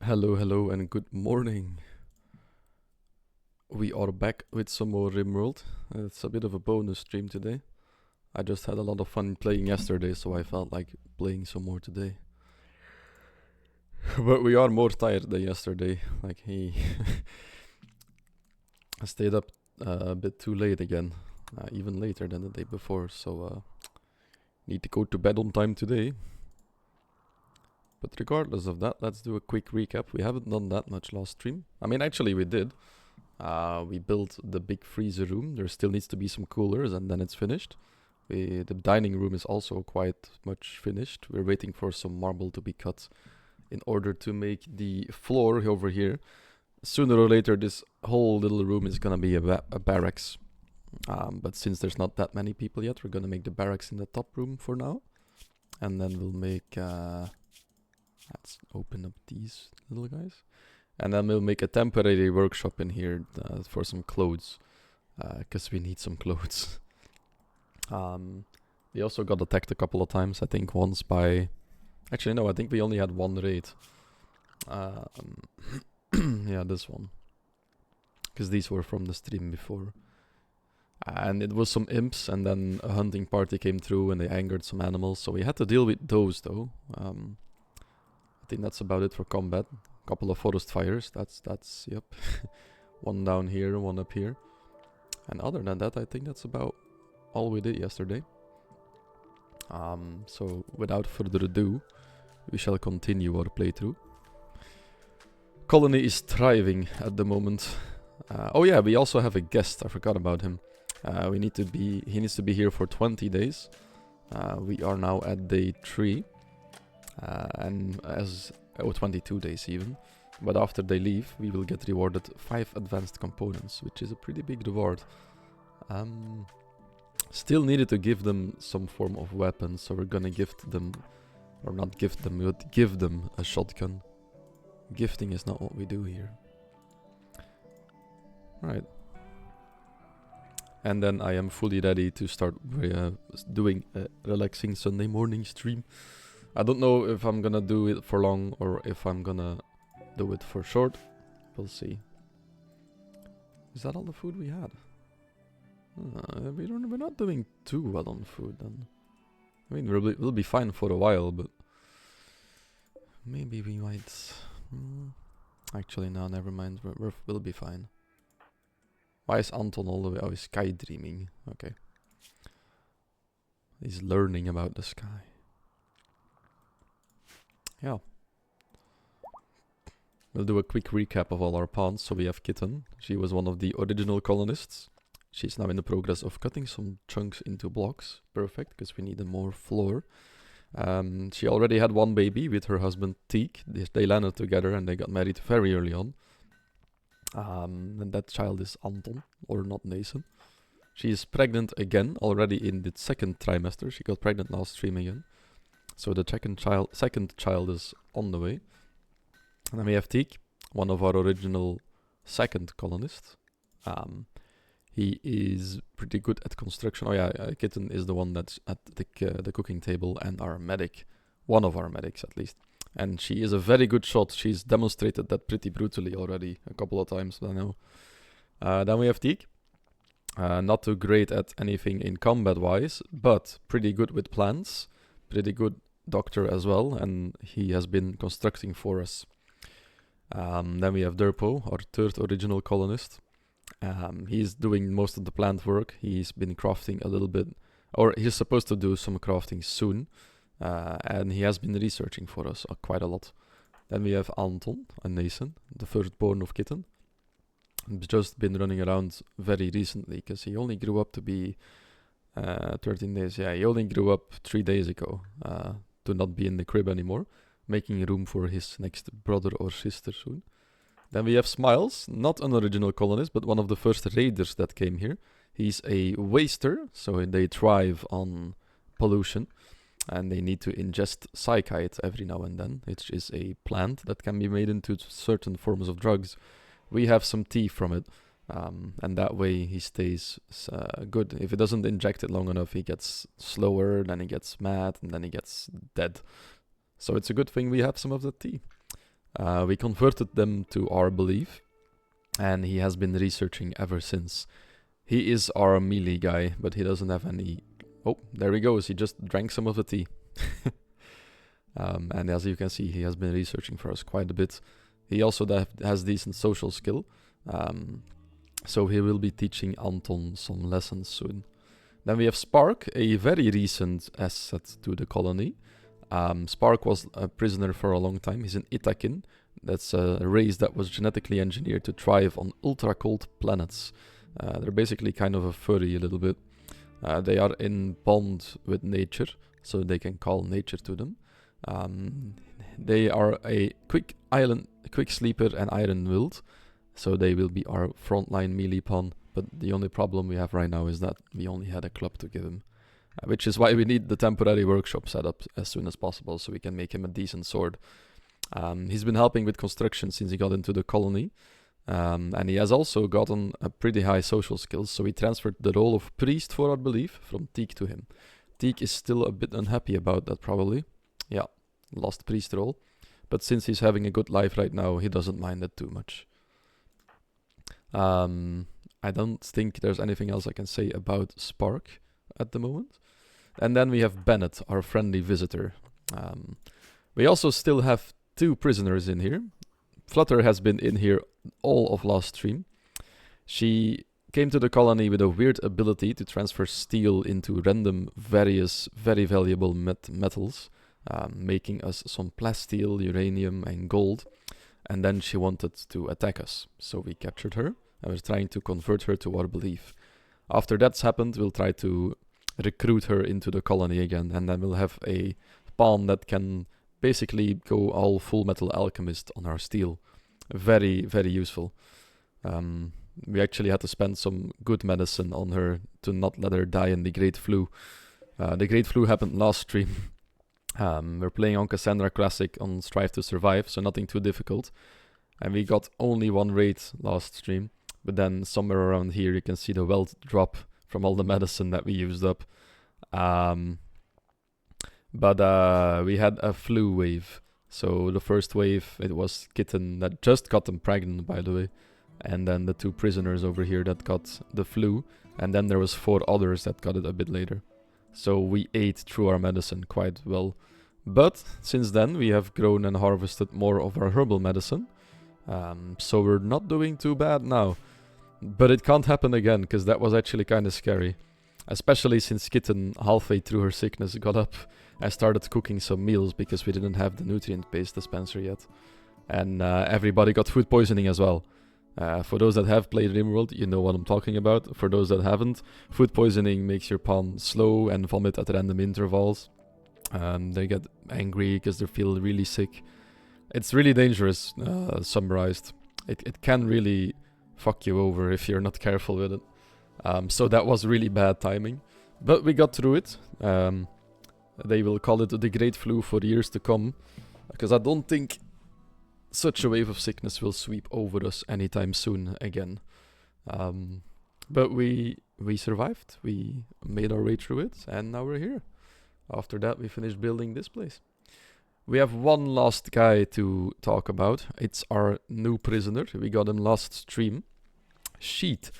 Hello, hello, and good morning. We are back with some more Rimworld. It's a bit of a bonus stream today. I just had a lot of fun playing yesterday, so I felt like playing some more today. But we are more tired than yesterday. Like, he I stayed up a bit too late again, even later than the day before, so need to go to bed on time today. But regardless of that, let's do a quick recap. We haven't done that much last stream. I mean, actually, we did. We built the big freezer room. There still needs to be some coolers, and then it's finished. The dining room is also quite much finished. We're waiting for some marble to be cut in order to make the floor over here. Sooner or later, this whole little room is gonna be a barracks. But since there's not that many people yet, we're gonna make the barracks in the top room for now. And then we'll make... let's open up these little guys. And then we'll make a temporary workshop in here for some clothes. Because we need some clothes. We also got attacked a couple of times. I think once by... Actually, no, I think we only had one raid. Yeah, this one. Because these were from the stream before. And it was some imps, and then a hunting party came through and they angered some animals. So we had to deal with those, though. I think that's about it for combat. Couple of forest fires. That's yep. One down here, one up here. And other than that, I think that's about all we did yesterday. So without further ado, we shall continue our playthrough. Colony is thriving at the moment. Oh yeah, we also have a guest. I forgot about him. He needs to be here for 20 days. We are now at day 3. And 22 days even. But after they leave, we will get rewarded 5 advanced components, which is a pretty big reward. Still needed to give them some form of weapon, so we're gonna gift them, or not gift them, but give them a shotgun. Gifting is not what we do here. Right. And then I am fully ready to start doing a relaxing Sunday morning stream. I don't know if I'm gonna do it for long or if I'm gonna do it for short. We'll see. Is that all the food we had? We're not doing too well on food then. I mean, we'll be fine for a while, but maybe we might. Actually, no, never mind. We'll be fine. Why is Anton all the way? Oh, he's sky dreaming. Okay. He's learning about the sky. Yeah. We'll do a quick recap of all our pawns. So we have Kitten. She was one of the original colonists. She's now in the progress of cutting some chunks into blocks. Perfect, because we need a more floor. She already had one baby with her husband Teak. They landed together and they got married very early on. And that child is Anton, or not Nathan. She is pregnant again, already in the 2nd trimester. She got pregnant last stream again. So the second child is on the way. And then we have Teak, one of our original 2nd colonists. He is pretty good at construction. Oh yeah, Kitten is the one that's at the cooking table and our medic. One of our medics at least. And she is a very good shot. She's demonstrated that pretty brutally already a couple of times, I know. Then we have Teak. Not too great at anything in combat wise, but pretty good with plants. Pretty good doctor as well, and he has been constructing for us. Then we have Derpo, our 3rd original colonist. He's doing most of the plant work. He's been crafting a little bit, or he's supposed to do some crafting soon. And he has been researching for us quite a lot. Then we have Anton and Nathan, the firstborn of Kitten. He's just been running around very recently, because he only grew up to be 13 days. Yeah, he only grew up 3 days ago to not be in the crib anymore, making room for his next brother or sister soon. Then we have Smiles, not an original colonist, but one of the first raiders that came here. He's a waster, so they thrive on pollution, and they need to ingest psychite every now and then, which is a plant that can be made into certain forms of drugs. We have some tea from it, and that way he stays good. If he doesn't inject it long enough, he gets slower, then he gets mad, and then he gets dead. So it's a good thing we have some of the tea. We converted them to our belief, and he has been researching ever since. He is our melee guy, but he doesn't have any... Oh, there he goes. He just drank some of the tea. And as you can see, he has been researching for us quite a bit. He also has decent social skill. So he will be teaching Anton some lessons soon. Then we have Spark, a very recent asset to the colony. Spark was a prisoner for a long time. He's an Itakin. That's a race that was genetically engineered to thrive on ultra-cold planets. They're basically kind of a furry a little bit. They are in bond with nature, so they can call nature to them. They are a quick sleeper and iron-willed, so they will be our frontline melee pawn. But the only problem we have right now is that we only had a club to give him. Which is why we need the temporary workshop set up as soon as possible, so we can make him a decent sword. He's been helping with construction since he got into the colony. And he has also gotten a pretty high social skills, so we transferred the role of priest for our belief from Teak to him. Teak is still a bit unhappy about that, probably. Yeah, lost priest role. But since he's having a good life right now, he doesn't mind it too much. I don't think there's anything else I can say about Spark at the moment. And then we have Bennett, our friendly visitor. We also still have 2 prisoners in here. Flutter has been in here all of last stream. She came to the colony with a weird ability to transfer steel into random various very valuable metals, making us some plasteel, uranium and gold. And then she wanted to attack us, so we captured her and we're trying to convert her to our belief. After that's happened, we'll try to recruit her into the colony again, and then we'll have a pawn that can basically go all full metal alchemist on our steel. Very, very useful. We actually had to spend some good medicine on her to not let her die in the Great Flu. The Great Flu happened last stream. We're playing on Cassandra Classic on Strive to Survive, so nothing too difficult. And we got only 1 raid last stream. But then somewhere around here you can see the wealth drop from all the medicine that we used up. But we had a flu wave. So the first wave, it was Kitten that just got them pregnant, by the way. And then the 2 prisoners over here that got the flu. And then there was 4 others that got it a bit later. So we ate through our medicine quite well. But since then, we have grown and harvested more of our herbal medicine. So we're not doing too bad now. But it can't happen again, because that was actually kind of scary. Especially since Kitten, halfway through her sickness, got up and started cooking some meals because we didn't have the nutrient-based dispenser yet. And everybody got food poisoning as well. For those that have played Rimworld, you know what I'm talking about. For those that haven't, food poisoning makes your pawn slow and vomit at random intervals. They get angry because they feel really sick. It's really dangerous, summarized. It can really fuck you over if you're not careful with it. So that was really bad timing. But we got through it. They will call it the Great Flu for years to come. Because I don't think such a wave of sickness will sweep over us anytime soon again. But we survived. We made our way through it. And now we're here. After that, we finished building this place. We have one last guy to talk about. It's our new prisoner. We got him last stream. Sheet.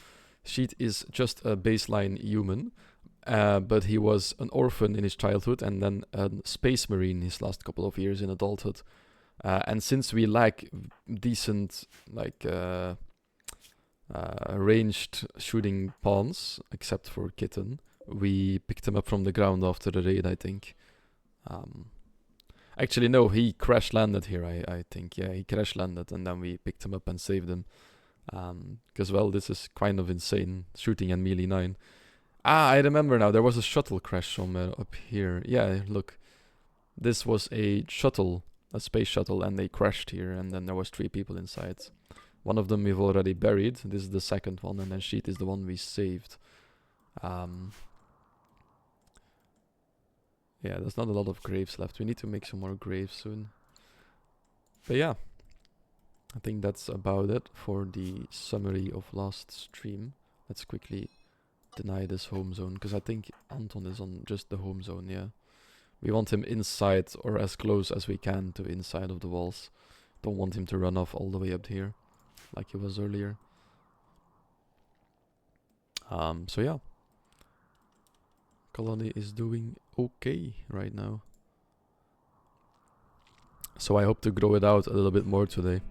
Sheet is just a baseline human. But he was an orphan in his childhood and then a space marine his last couple of years in adulthood. And since we lack decent, ranged shooting pawns, except for Kitten, we picked him up from the ground after the raid, I think. Actually, no, he crash landed here, I think. Yeah, he crash landed and then we picked him up and saved him. Because, well, this is kind of insane, shooting and melee 9. Ah, I remember now, there was a shuttle crash somewhere up here. Yeah, look. This was a shuttle, a space shuttle, and they crashed here, and then there was 3 people inside. One of them we've already buried, this is the second one, and then Sheet is the one we saved. Yeah, there's not a lot of graves left. We need to make some more graves soon. But yeah, I think that's about it for the summary of last stream. Let's quickly deny this home zone, because I think Anton is on just the home zone, yeah. We want him inside, or as close as we can to inside of the walls. Don't want him to run off all the way up here, like he was earlier. So yeah. Colony is doing okay right now. So I hope to grow it out a little bit more today.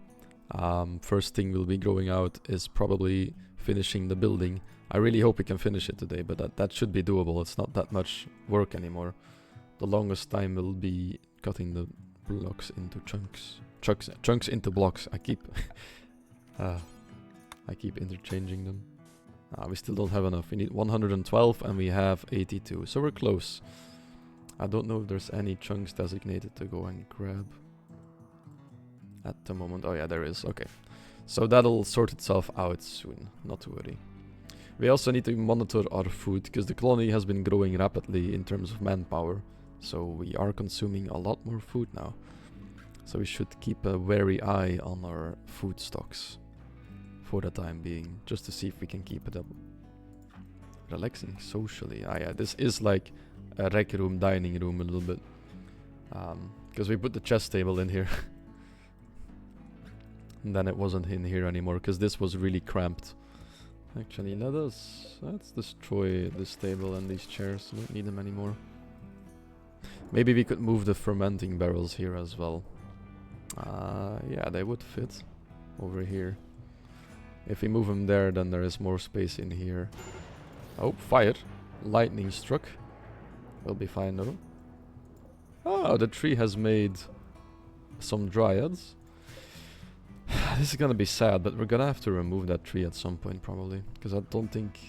First thing we'll be growing out is probably finishing the building. I really hope we can finish it today, but that should be doable. It's not that much work anymore. The longest time will be cutting the blocks into chunks. Chunks into blocks. I keep interchanging them. We still don't have enough. We need 112 and we have 82, so we're close. I don't know if there's any chunks designated to go and grab at the moment. Oh yeah, there is. Okay, so that'll sort itself out soon, not to worry. We also need to monitor our food because the colony has been growing rapidly in terms of manpower, so we are consuming a lot more food now. So we should keep a wary eye on our food stocks for the time being, just to see if we can keep it up. Relaxing socially. Ah yeah, this is like a rec room, dining room a little bit. Because we put the chess table in here. And then it wasn't in here anymore, because this was really cramped. Actually, let's destroy this table and these chairs. We don't need them anymore. Maybe we could move the fermenting barrels here as well. Yeah, they would fit over here. If we move them there, then there is more space in here. Oh, fire. Lightning struck. We'll be fine though. Oh, the tree has made some dryads. This is gonna be sad, but we're gonna have to remove that tree at some point probably. Because I don't think...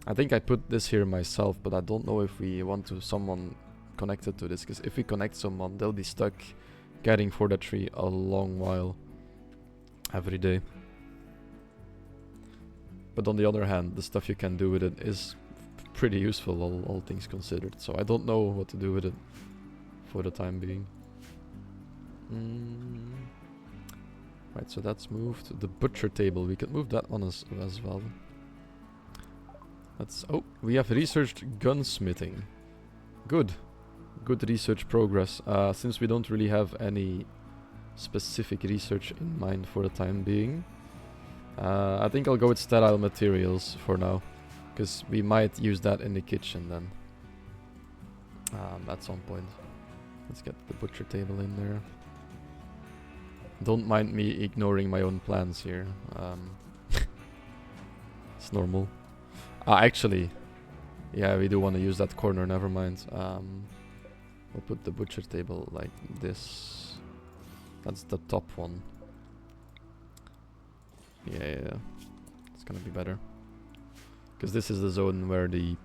I think I put this here myself, but I don't know if we want to someone connected to this. Because if we connect someone, they'll be stuck caring for the tree a long while. Every day. But on the other hand, the stuff you can do with it is pretty useful, all things considered. So I don't know what to do with it for the time being. Right, so that's moved. The butcher table, we could move that one as well. That's... oh, we have researched gunsmithing. Good. Good research progress. Since we don't really have any specific research in mind for the time being, I think I'll go with sterile materials for now, because we might use that in the kitchen then at some point. Let's get the butcher table in there. Don't mind me ignoring my own plans here. It's normal. Actually, yeah, we do want to use that corner, never mind. We'll put the butcher table like this. That's the top one. Yeah. It's gonna be better. Because this is the zone where the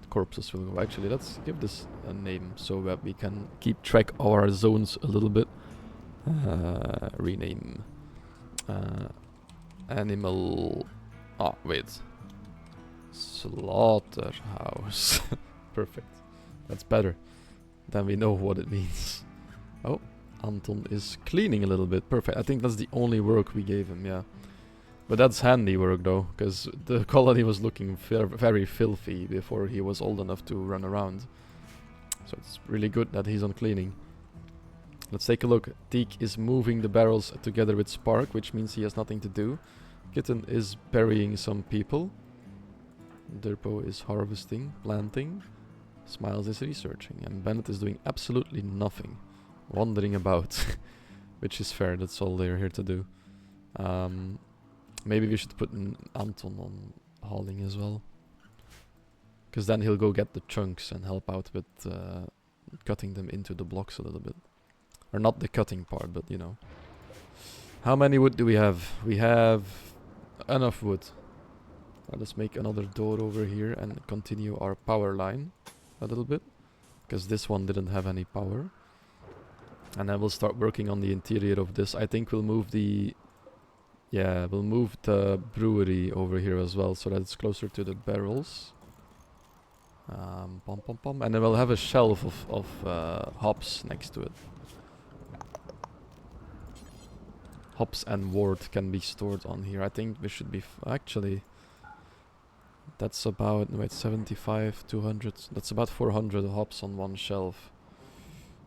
corpses will go. Actually, let's give this a name so that we can keep track of our zones a little bit. Rename. Animal... oh, wait. Slaughterhouse. Perfect. That's better. Then we know what it means. Oh. Anton is cleaning a little bit. Perfect. I think that's the only work we gave him, yeah. But that's handy work though, because the colony was looking very filthy before he was old enough to run around. So it's really good that he's on cleaning. Let's take a look. Teak is moving the barrels together with Spark, which means he has nothing to do. Kitten is burying some people. Derpo is harvesting, planting. Smiles is researching. And Bennett is doing absolutely nothing. Wandering about. Which is fair, that's all they're here to do. Maybe we should put Anton on hauling as well. Because then he'll go get the chunks and help out with cutting them into the blocks a little bit. Or not the cutting part, but you know. How many wood do we have? We have enough wood. Let's make another door over here and continue our power line a little bit. Because this one didn't have any power. And then we'll start working on the interior of this. I think we'll move the... yeah, we'll move the brewery over here as well, so that it's closer to the barrels. And then we'll have a shelf of hops next to it. Hops and wort can be stored on here. I think we should be... actually... that's about... wait, 75, 200... that's about 400 hops on one shelf.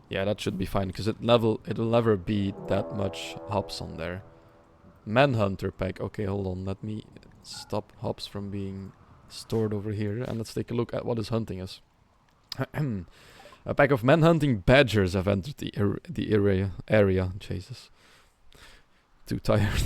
Yeah, that should be fine, because it'll never be that much hops on there. Manhunter pack. Okay, hold on. Let me stop hops from being stored over here, and let's take a look at what is hunting us. A pack of manhunting badgers have entered the area. Jesus. Too tired.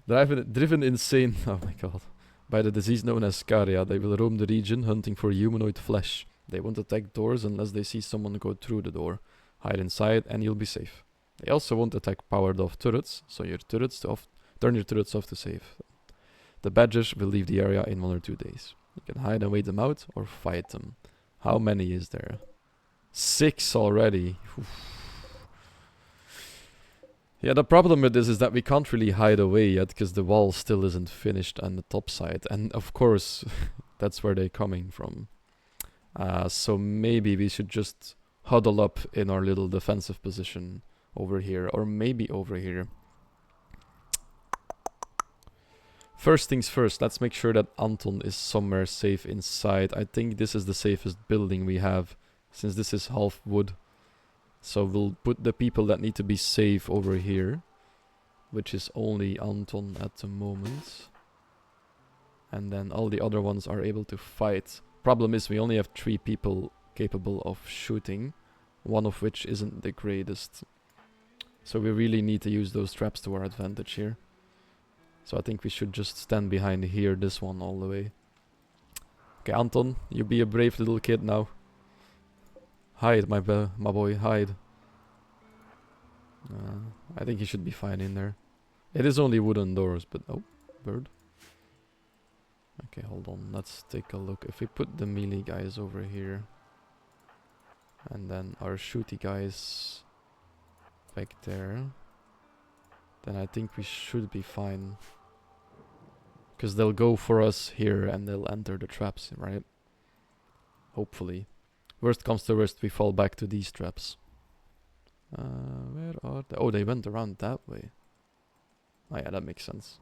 Driven insane. Oh my god. By the disease known as Scaria, they will roam the region hunting for humanoid flesh. They won't attack doors unless they see someone go through the door. Hide inside and you'll be safe. They also won't attack powered off turrets, so turn your turrets off to save. The badgers will leave the area in 1 or 2 days. You can hide and wait them out or fight them. How many is there? 6 already. Oof. Yeah, the problem with this is that we can't really hide away yet because the wall still isn't finished on the top side. And of course, that's where they're coming from. So maybe we should just huddle up in our little defensive position over here. Or maybe over here. First things first, let's make sure that Anton is somewhere safe inside. I think this is the safest building we have, since this is half wood. So we'll put the people that need to be safe over here, which is only Anton at the moment. And then all the other ones are able to fight. Problem is we only have 3 people capable of shooting, one of which isn't the greatest. So we really need to use those traps to our advantage here. So I think we should just stand behind here, this one all the way. Okay, Anton, you be a brave little kid now. Hide, my boy, hide. I think he should be fine in there. It is only wooden doors, but... Oh, bird. Okay, hold on. Let's take a look. If we put the melee guys over here, and then our shooty guys back there, then I think we should be fine. Because they'll go for us here and they'll enter the traps, right? Hopefully. Worst comes to worst, we fall back to these traps. Where are they? Oh, they went around that way. Oh yeah, that makes sense.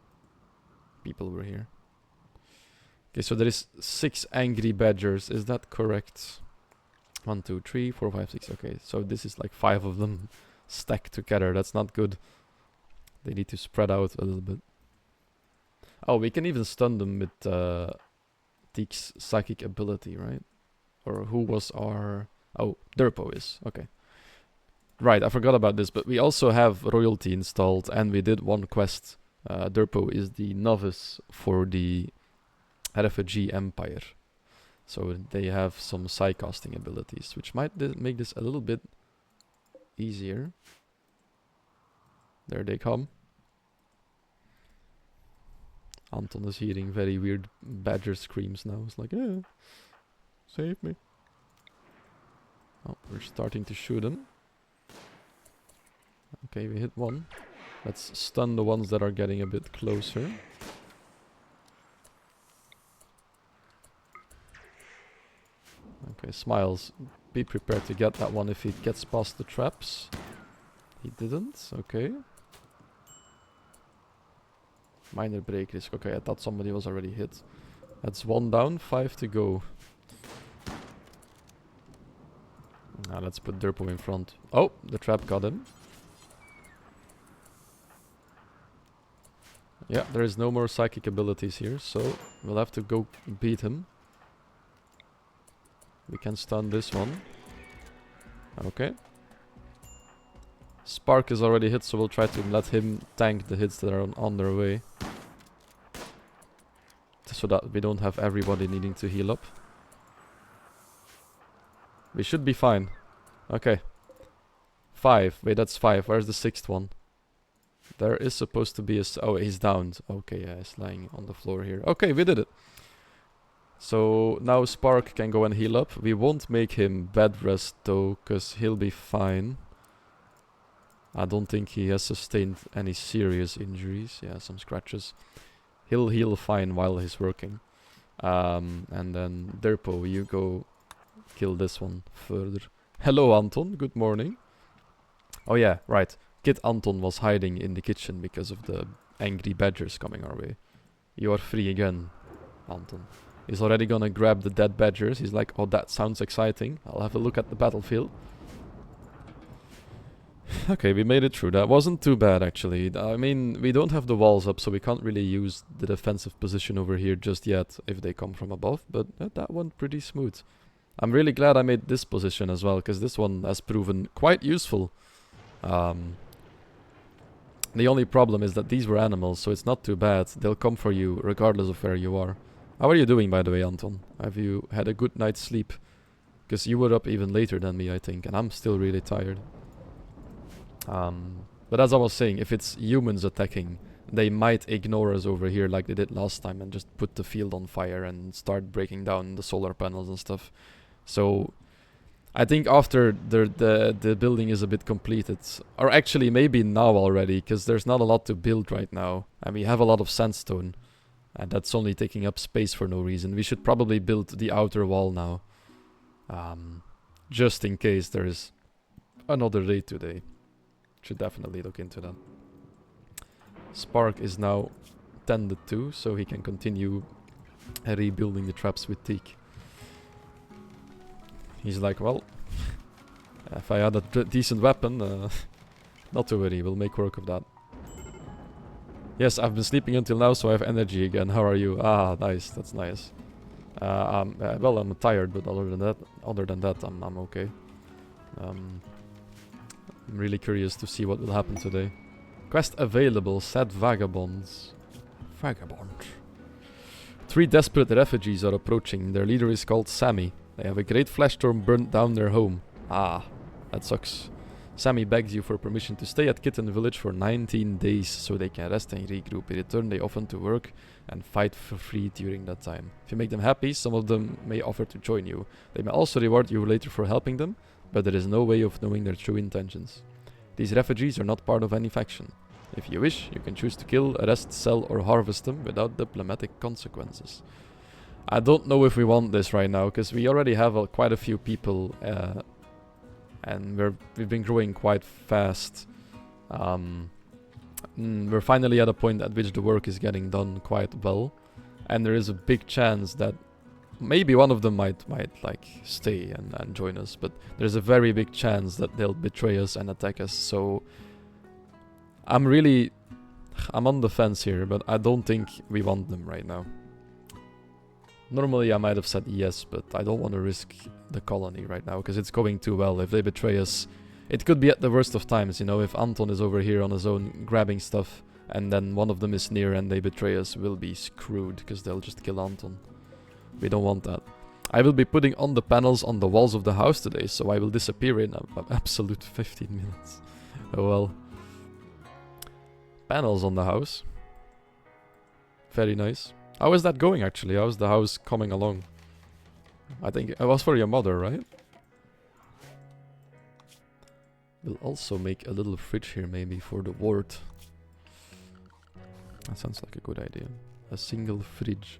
People were here. Okay, so there is 6 angry badgers. Is that correct? 1, 2, 3, 4, 5, 6. Okay, so this is like 5 of them stacked together. That's not good. They need to spread out a little bit. Oh, we can even stun them with Teek's psychic ability, right? Or who was our... Oh, Derpo is. Okay. Right, I forgot about this, but we also have royalty installed, and we did one quest. Derpo is the novice for the refugee empire. So they have some psy-casting abilities, which might make this a little bit easier. There they come. Anton is hearing very weird badger screams now. It's like, yeah, save me. Oh, we're starting to shoot them. Okay, we hit one. Let's stun the ones that are getting a bit closer. Okay, Smiles, be prepared to get that one if he gets past the traps. He didn't, okay. Minor break risk. Okay, I thought somebody was already hit. That's 1 down, 5 to go. Now let's put Derpo in front. Oh, the trap got him. Yeah, there is no more psychic abilities here, so we'll have to go beat him. We can stun this one. Okay. Spark is already hit, so we'll try to let him tank the hits that are on their way. So that we don't have everybody needing to heal up. We should be fine. Okay. 5. Wait, that's 5. Where's the 6th one? There is supposed to be a... Oh, he's downed. Okay, yeah, he's lying on the floor here. Okay, we did it. So now Spark can go and heal up. We won't make him bed rest though, because he'll be fine. I don't think he has sustained any serious injuries. Yeah, some scratches. He'll heal fine while he's working. And then Derpo, you go kill this one further. Hello Anton, good morning. Oh yeah, right. Kid Anton was hiding in the kitchen because of the angry badgers coming our way. You are free again, Anton. He's already gonna grab the dead badgers. He's like, oh, that sounds exciting. I'll have a look at the battlefield. Okay, we made it through. That wasn't too bad, actually. I mean, we don't have the walls up, so we can't really use the defensive position over here just yet if they come from above, but that went pretty smooth. I'm really glad I made this position as well, because this one has proven quite useful. The only problem is that these were animals, so it's not too bad. They'll come for you regardless of where you are. How are you doing, by the way, Anton? Have you had a good night's sleep? Because you were up even later than me, I think, and I'm still really tired. But as I was saying, if it's humans attacking, they might ignore us over here like they did last time and just put the field on fire and start breaking down the solar panels and stuff. So I think after the building is a bit completed, or actually maybe now already, because there's not a lot to build right now, and we have a lot of sandstone, and that's only taking up space for no reason. We should probably build the outer wall now, just in case there is another raid today. Should definitely look into that. Spark is now tended to, so he can continue rebuilding the traps with teak. He's like, well, if I had a decent weapon, not to worry, we'll make work of that. Yes, I've been sleeping until now, so I have energy again. How are you? Ah, nice, that's nice. Well, I'm tired, but other than that, I'm okay. I'm really curious to see what will happen today. Quest available, said vagabonds. Vagabond. 3 desperate refugees are approaching. Their leader is called Sammy. They have a great flash storm burnt down their home. Ah, that sucks. Sammy begs you for permission to stay at Kitten Village for 19 days so they can rest and regroup. In return, they often to work and fight for free during that time. If you make them happy, some of them may offer to join you. They may also reward you later for helping them, but there is no way of knowing their true intentions. These refugees are not part of any faction. If you wish, you can choose to kill, arrest, sell, or harvest them without diplomatic consequences. I don't know if we want this right now, because we already have quite a few people, and we've been growing quite fast. We're finally at a point at which the work is getting done quite well, and there is a big chance that maybe one of them might like stay and join us, but there's a very big chance that they'll betray us and attack us. So I'm on the fence here, but I don't think we want them right now. Normally I might have said yes, but I don't want to risk the colony right now, because it's going too well. If they betray us, it could be at the worst of times, you know, if Anton is over here on his own grabbing stuff, and then one of them is near and they betray us, we'll be screwed, because they'll just kill Anton. We don't want that. I will be putting on the panels on the walls of the house today, so I will disappear in an absolute 15 minutes. Oh well. Panels on the house. Very nice. How is that going, actually? How's the house coming along? I think it was for your mother, right? We'll also make a little fridge here, maybe, for the ward. That sounds like a good idea. A single fridge.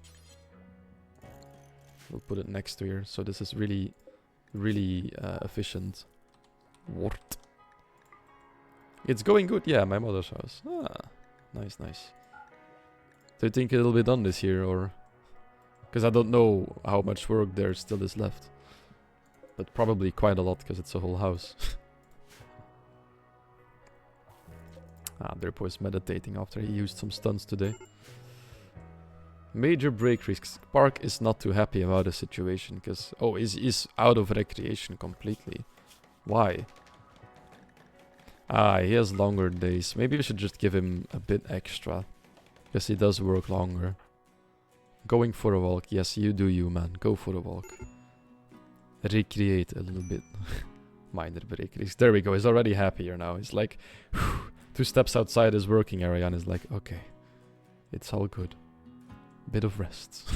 We'll put it next to here, so this is really efficient. Ward. It's going good, yeah, my mother's house. Ah, nice, nice. Do you think it'll be done this year, or...? Because I don't know how much work there still is left. But probably quite a lot, because it's a whole house. Derpo is meditating after he used some stunts today. Major break risks. Park is not too happy about the situation, because... Oh, he's out of recreation completely. Why? He has longer days. Maybe we should just give him a bit extra. Because he does work longer. Going for a walk. Yes, you do you, man. Go for a walk. Recreate a little bit. Minor break risks. There we go. He's already happier now. He's like... 2 steps outside his working area and is like, okay. It's all good. Bit of rest.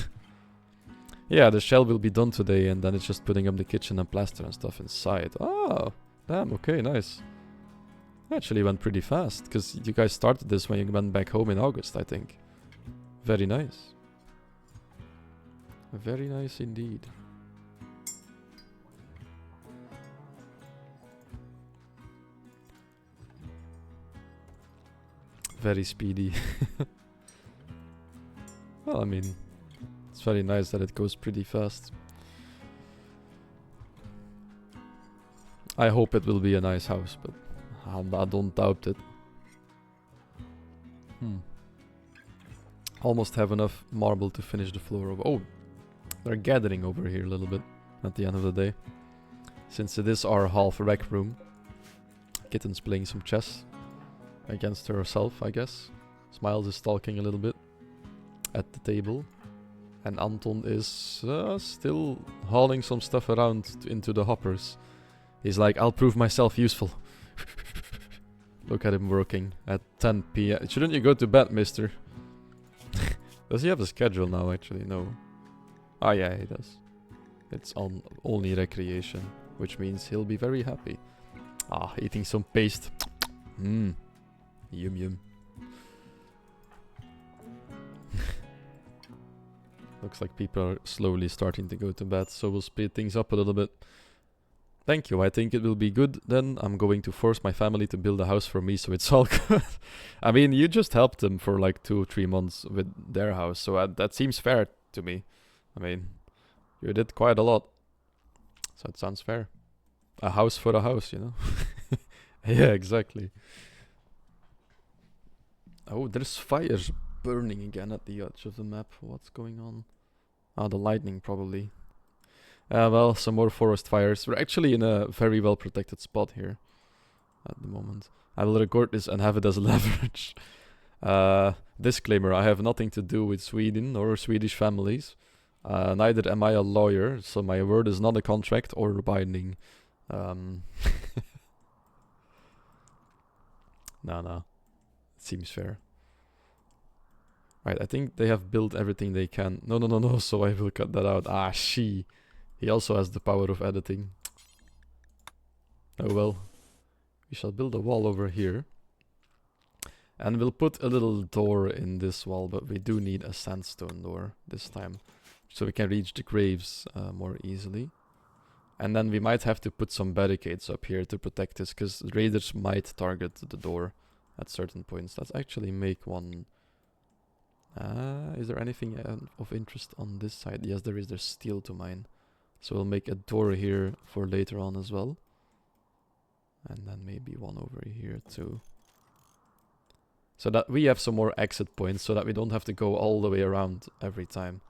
Yeah, the shell will be done today, and then it's just putting up the kitchen and plaster and stuff inside. Oh, damn, okay, nice. Actually went pretty fast, because you guys started this when you went back home in August, I think. Very nice. Very nice indeed. Very speedy. Well, I mean, it's very nice that it goes pretty fast. I hope it will be a nice house, but I don't doubt it. Almost have enough marble to finish the floor over. Oh, they're gathering over here a little bit at the end of the day. Since it is our half rec room. Kitten's playing some chess against herself, I guess. Smiles is stalking a little bit at the table. And Anton is still hauling some stuff around into the hoppers. He's like, I'll prove myself useful. Look at him working at 10 p.m. Shouldn't you go to bed, mister? Does he have a schedule now, actually? No. Ah, yeah, he does. It's on only recreation, which means he'll be very happy. Ah, eating some paste. Mmm. Yum yum. Looks like people are slowly starting to go to bed, so we'll speed things up a little bit. Thank you, I think it will be good. Then I'm going to force my family to build a house for me, so it's all good. I mean, you just helped them for like 2 or 3 months with their house, so that seems fair to me. I mean, you did quite a lot, so it sounds fair. A house for a house, you know? Yeah, exactly. Oh, there's fires burning again at the edge of the map. What's going on? Ah, the lightning, probably. Well, some more forest fires. We're actually in a very well protected spot here at the moment. I will record this and have it as leverage. Disclaimer, I have nothing to do with Sweden or Swedish families. Neither am I a lawyer, so my word is not a contract or binding. No. It seems fair. Right, I think they have built everything they can. No, so I will cut that out. Ah, she. He also has the power of editing. Oh well. We shall build a wall over here. And we'll put a little door in this wall, but we do need a sandstone door this time. So we can reach the graves more easily. And then we might have to put some barricades up here to protect this, because raiders might target the door at certain points. Let's actually make one. Is there anything of interest on this side? Yes, there is. There's steel to mine. So we'll make a door here for later on as well. And then maybe one over here too. So that we have some more exit points so that we don't have to go all the way around every time.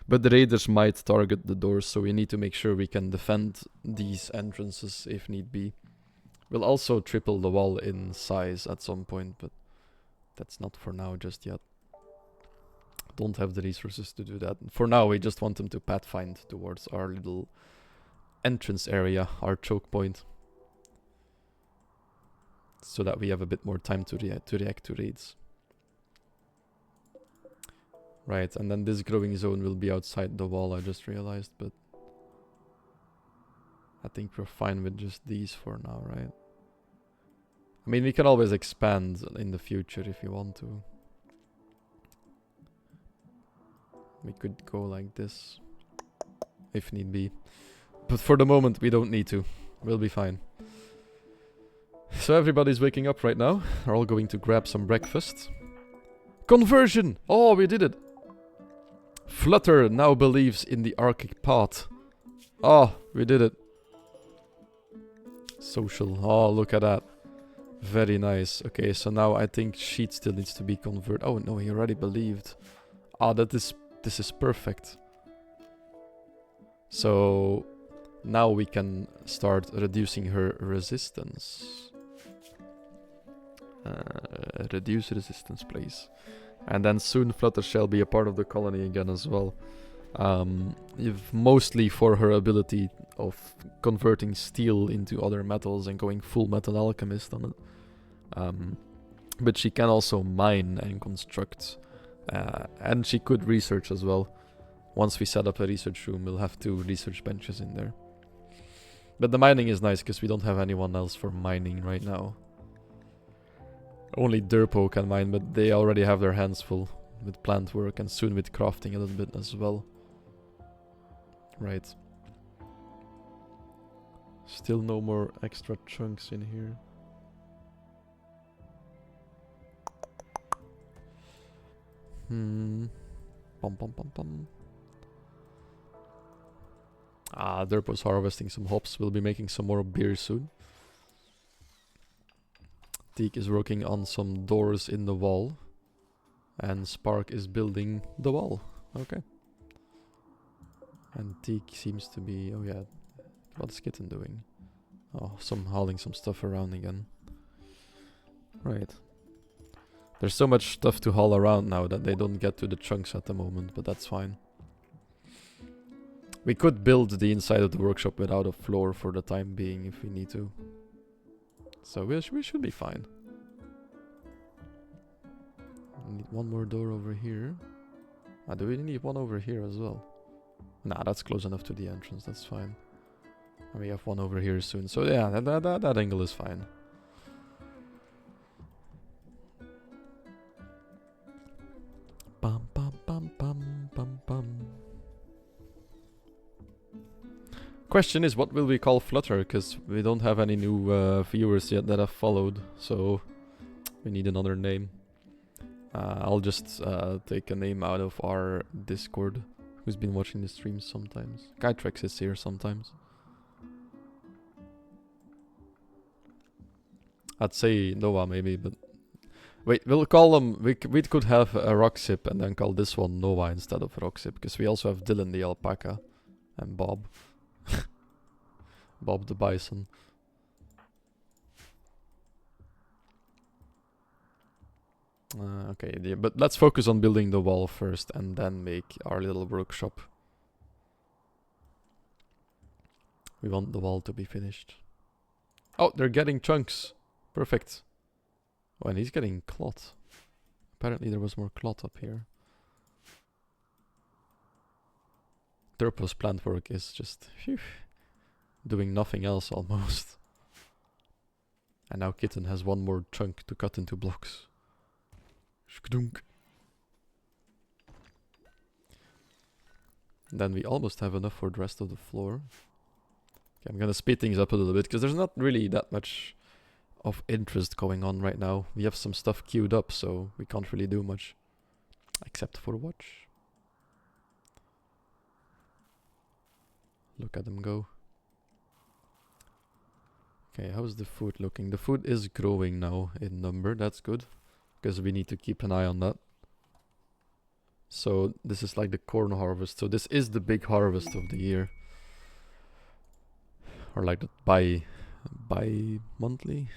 But the raiders might target the doors, so we need to make sure we can defend these entrances if need be. We'll also triple the wall in size at some point, but that's not for now just yet. Don't have the resources to do that. For now, we just want them to pathfind towards our little entrance area, our choke point. So that we have a bit more time to react to raids. Right, and then this growing zone will be outside the wall, I just realized, but I think we're fine with just these for now, right? I mean, we can always expand in the future if you want to. We could go like this, if need be. But for the moment, we don't need to. We'll be fine. So everybody's waking up right now. We're all going to grab some breakfast. Conversion! Oh, we did it! Flutter now believes in the Arctic path. Oh, we did it. Social. Oh, look at that. Very nice. Okay, so now I think Sheet still needs to be converted. Oh no, he already believed. Ah, this is perfect. So now we can start reducing her resistance. Reduce resistance, please. And then soon Flutter shall be a part of the colony again as well. If mostly for her ability of converting steel into other metals and going full metal alchemist on it. But she can also mine and construct. And she could research as well. Once we set up a research room, we'll have 2 research benches in there. But the mining is nice because we don't have anyone else for mining right now. Only Derpo can mine, but they already have their hands full with plant work and soon with crafting a little bit as well. Right. Still no more extra chunks in here. Pom. Ah, Derpo's harvesting some hops. We'll be making some more beer soon. Teak is working on some doors in the wall. And Spark is building the wall. Okay. And Teak seems to be... Oh yeah. What's Kitten doing? Oh, hauling some stuff around again. Right. There's so much stuff to haul around now that they don't get to the chunks at the moment, but that's fine. We could build the inside of the workshop without a floor for the time being if we need to. So we should be fine. We need one more door over here. Do we need one over here as well? Nah, that's close enough to the entrance, that's fine. And we have one over here soon, so yeah, that angle is fine. Bum bum bum bum bum bum. Question is, what will we call Flutter? Because we don't have any new viewers yet that have followed, so we need another name. I'll just take a name out of our Discord, who's been watching the streams sometimes. Kytrex is here sometimes. I'd say Noah maybe, but... Wait, we'll call them... We could have a Roxip and then call this one Noah instead of Roxip, because we also have Dylan the alpaca and Bob. Bob the bison. Okay, yeah, but let's focus on building the wall first and then make our little workshop. We want the wall to be finished. Oh, they're getting chunks. Perfect. Oh, and he's getting cloth. Apparently there was more cloth up here. Turpo's plant work is just doing nothing else almost. And now Kitten has one more chunk to cut into blocks. Shkdunk. Then we almost have enough for the rest of the floor. Okay, I'm gonna speed things up a little bit because there's not really that much of interest going on right now. We have some stuff queued up, so we can't really do much. Except for watch. Look at them go. Okay, how's the food looking? The food is growing now in number, that's good. Because we need to keep an eye on that. So this is like the corn harvest. So this is the big harvest of the year. Or like the bi-monthly.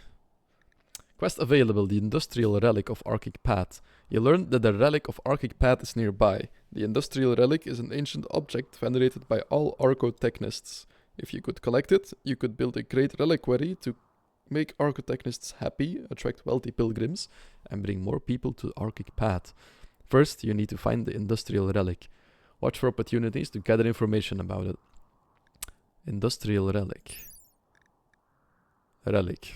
Quest available, the industrial relic of Arctic Path. You learned that the relic of Arctic Path is nearby. The industrial relic is an ancient object venerated by all archotechnists. If you could collect it, you could build a great reliquary to make archotechnists happy, attract wealthy pilgrims, and bring more people to Arctic Path. First, you need to find the industrial relic. Watch for opportunities to gather information about it. Industrial relic. Relic.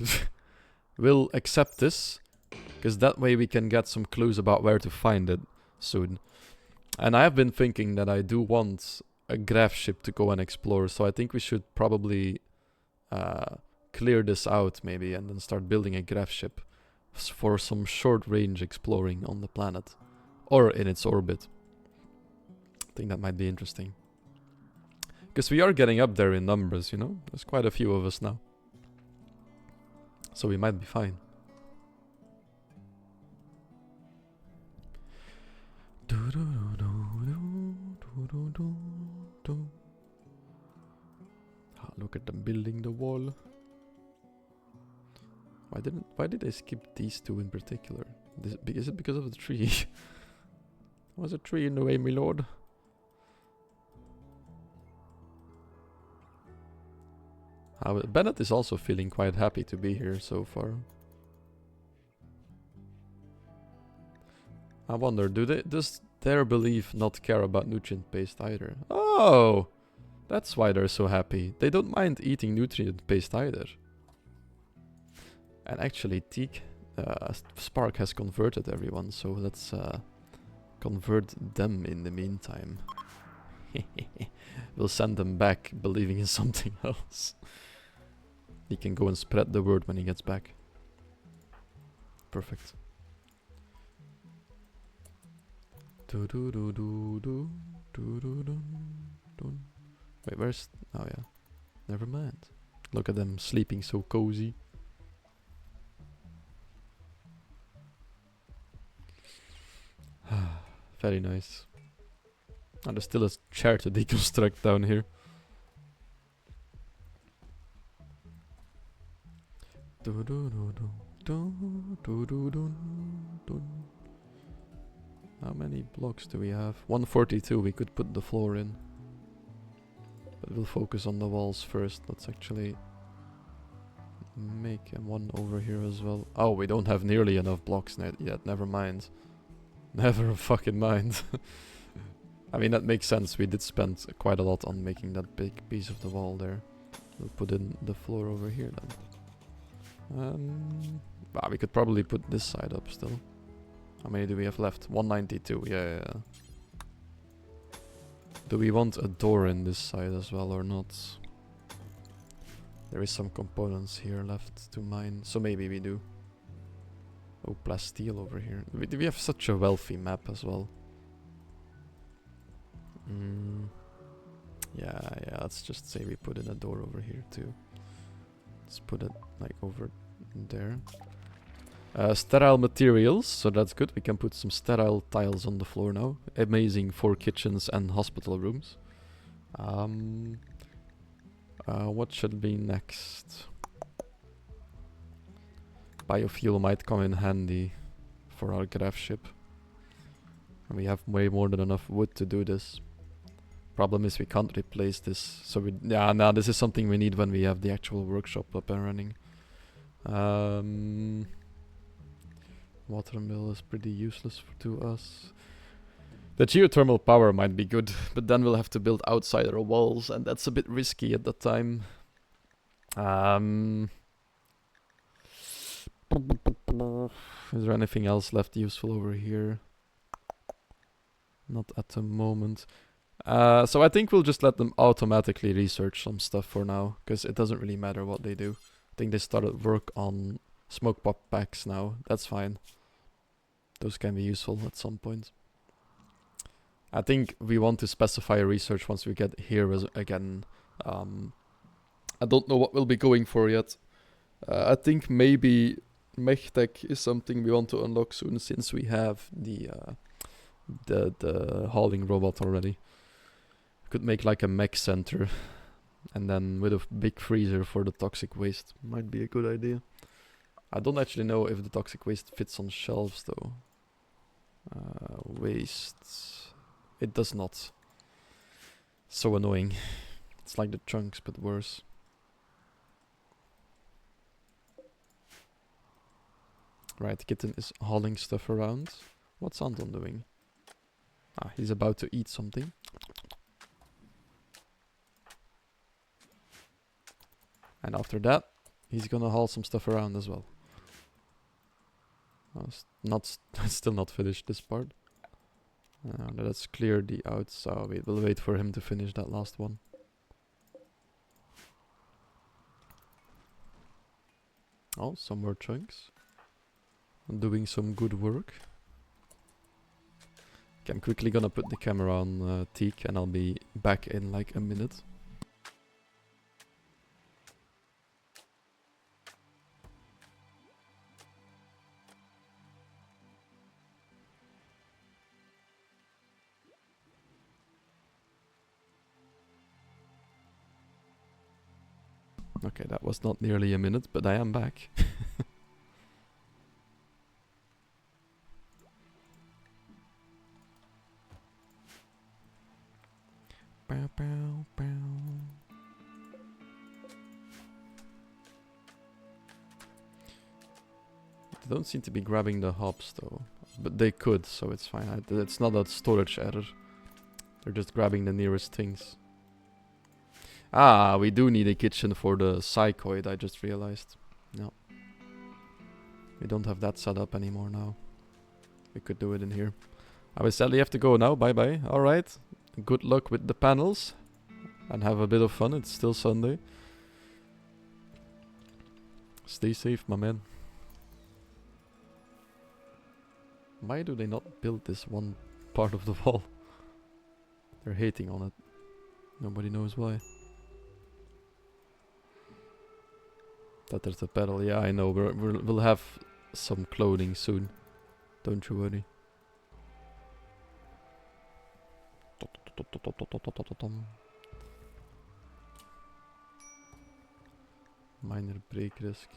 We'll accept this, because that way we can get some clues about where to find it soon. And I have been thinking that I do want a graph ship to go and explore, so I think we should probably clear this out maybe and then start building a graph ship for some short range exploring on the planet or in its orbit. I think that might be interesting. Because we are getting up there in numbers, you know? There's quite a few of us now. So we might be fine. Look at them building the wall. Why did I skip these two in particular? Is it because of the tree? Was a tree in the way, my lord? Bennett is also feeling quite happy to be here so far. I wonder, does their belief not care about nutrient paste either? Oh! That's why they're so happy. They don't mind eating nutrient paste either. And actually, Spark has converted everyone, so let's convert them in the meantime. We'll send them back believing in something else. He can go and spread the word when he gets back. Perfect. Wait, where's... Oh yeah. Never mind. Look at them sleeping so cozy. Very nice. And there's still a chair to deconstruct down here. How many blocks do we have? 142, we could put the floor in. But we'll focus on the walls first. Let's actually make one over here as well. Oh, we don't have nearly enough blocks yet. Never mind. Never fucking mind. I mean, that makes sense. We did spend quite a lot on making that big piece of the wall there. We'll put in the floor over here then. Well, we could probably put this side up still. How many do we have left? 192. Yeah. Do we want a door in this side as well or not? There is some components here left to mine, so maybe we do. Oh, plasteel over here. We have such a wealthy map as well. Yeah, let's just say we put in a door over here too. Let's put it like over there. Sterile materials, so that's good. We can put some sterile tiles on the floor now. Amazing for kitchens and hospital rooms. What should be next? Biofuel might come in handy for our graph ship. And we have way more than enough wood to do this. Problem is we can't replace this. So this is something we need when we have the actual workshop up and running. Water mill is pretty useless to us. The geothermal power might be good, but then we'll have to build outside our walls, and that's a bit risky at the time. Is there anything else left useful over here? Not at the moment. So I think we'll just let them automatically research some stuff for now, because it doesn't really matter what they do. I think they started work on smoke pop packs now. That's fine. Those can be useful at some point. I think we want to specify research once we get here again. I don't know what we'll be going for yet. I think maybe MechTech is something we want to unlock soon, since we have the hauling robot already. Could make like a mech center, and then with a big freezer for the toxic waste. Might be a good idea. I don't actually know if the toxic waste fits on shelves though. Waste. It does not. So annoying. It's like the chunks, but worse. Right, Kitten is hauling stuff around. What's Anton doing? Ah, he's about to eat something. And after that, he's gonna haul some stuff around as well. Still not finished this part. Let's clear the outside. We'll wait for him to finish that last one. Oh, some more chunks. Doing some good work. Okay, I'm quickly gonna put the camera on Teak, and I'll be back in like a minute. Okay, that was not nearly a minute, but I am back. Bow, bow, bow. They don't seem to be grabbing the hops though, but they could, so it's fine. It's not a storage error. They're just grabbing the nearest things. Ah, we do need a kitchen for the psychoid, I just realized. No. We don't have that set up anymore now. We could do it in here. I will sadly have to go now, bye bye. Alright, good luck with the panels. And have a bit of fun, it's still Sunday. Stay safe, my man. Why do they not build this one part of the wall? They're hating on it. Nobody knows why. That there's a pedal, yeah, I know. We'll have some clothing soon. Don't you worry. Minor break risk.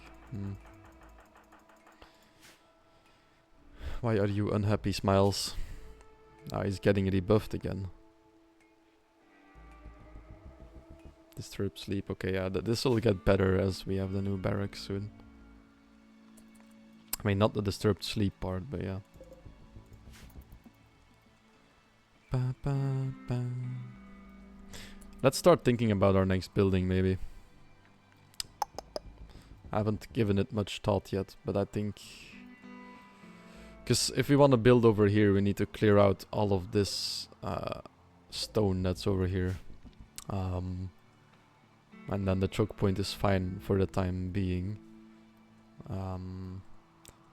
Why are you unhappy, Smiles? Ah, he's getting rebuffed again. Disturb sleep. Okay, yeah, this will get better as we have the new barracks soon. I mean, not the disturbed sleep part, but yeah. Ba, ba, ba. Let's start thinking about our next building, maybe. I haven't given it much thought yet, but I think... Because if we want to build over here, we need to clear out all of this stone that's over here. And then the choke point is fine for the time being.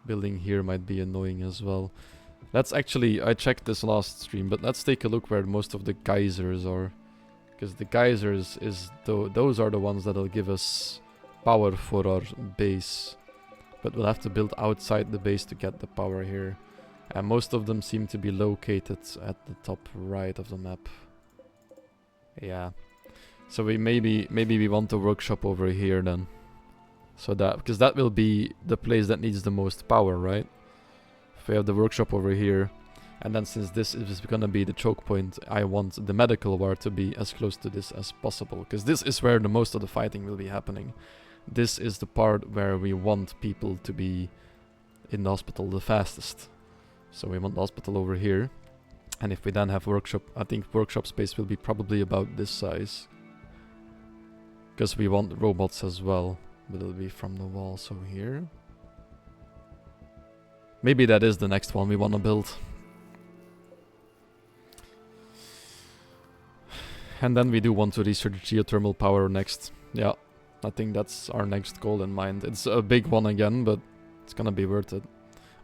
Building here might be annoying as well. Let's actually, I checked this last stream, but let's take a look where most of the geysers are. Because the geysers those are the ones that'll give us power for our base. But we'll have to build outside the base to get the power here. And most of them seem to be located at the top right of the map. Yeah. So we maybe we want a workshop over here then. So that, because that will be the place that needs the most power, right? If we have the workshop over here, and then since this is gonna be the choke point, I want the medical ward to be as close to this as possible, because this is where the most of the fighting will be happening. This is the part where we want people to be in the hospital the fastest. So we want the hospital over here, and if we then have workshop, I think workshop space will be probably about this size. Because we want robots as well, but it'll be from the wall, so here. Maybe that is the next one we want to build. And then we do want to research geothermal power next. Yeah, I think that's our next goal in mind. It's a big one again, but it's gonna be worth it.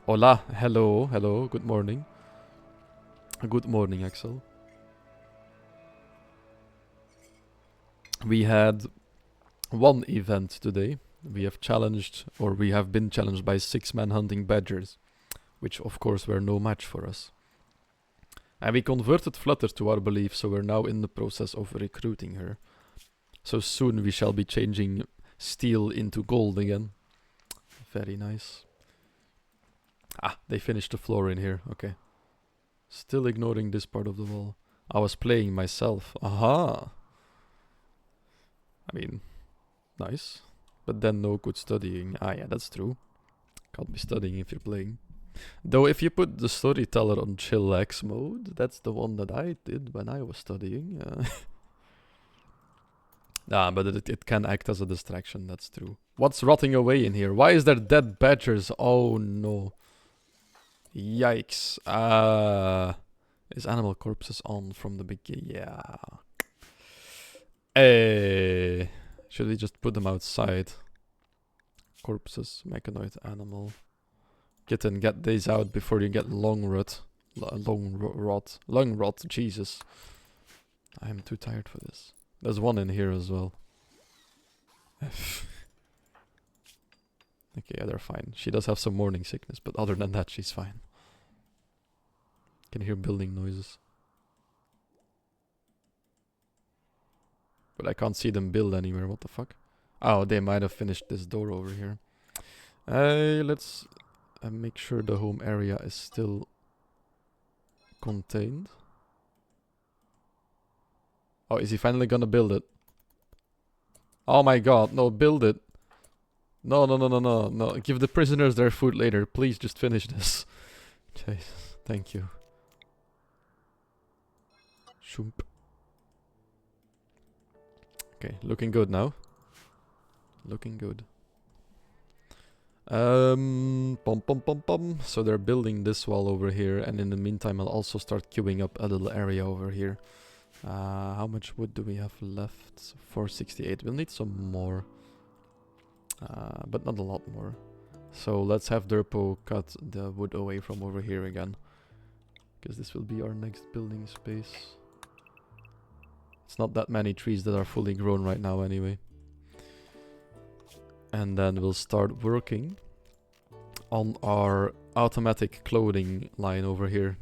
Hola, hello, hello, good morning. Good morning, Axel. We had one event today. We have challenged, or we have been challenged by 6 men hunting badgers, which of course were no match for us. And we converted Flutter to our belief, so we're now in the process of recruiting her. So soon we shall be changing steel into gold again. Very nice. Ah, they finished the floor in here, okay. Still ignoring this part of the wall. I was playing myself. Aha! I mean, nice. But then no good studying. Ah yeah, that's true. Can't be studying if you're playing. Though if you put the storyteller on chillax mode, that's the one that I did when I was studying. But it can act as a distraction, that's true. What's rotting away in here? Why is there dead badgers? Oh no. Yikes. Is animal corpses on from the beginning? Yeah. Hey. Should we just put them outside? Corpses, mechanoid, animal. Kitten, get these out before you get lung rot. Lung rot, Jesus. I am too tired for this. There's one in here as well. Okay, yeah, they're fine. She does have some morning sickness, but other than that, she's fine. Can hear building noises. But I can't see them build anywhere, what the fuck? Oh, they might have finished this door over here. Let's make sure the home area is still contained. Oh, is he finally gonna build it? Oh my god, no, build it. No, no, no, no, no, no. Give the prisoners their food later. Please just finish this. Jesus, thank you. Shoomp. Okay, looking good now. Looking good. Pom pom pom pom. So they're building this wall over here, and in the meantime I'll also start queuing up a little area over here. How much wood do we have left? 468. We'll need some more. But not a lot more. So let's have Derpo cut the wood away from over here again. Because this will be our next building space. It's not that many trees that are fully grown right now anyway. And then we'll start working on our automatic clothing line over here.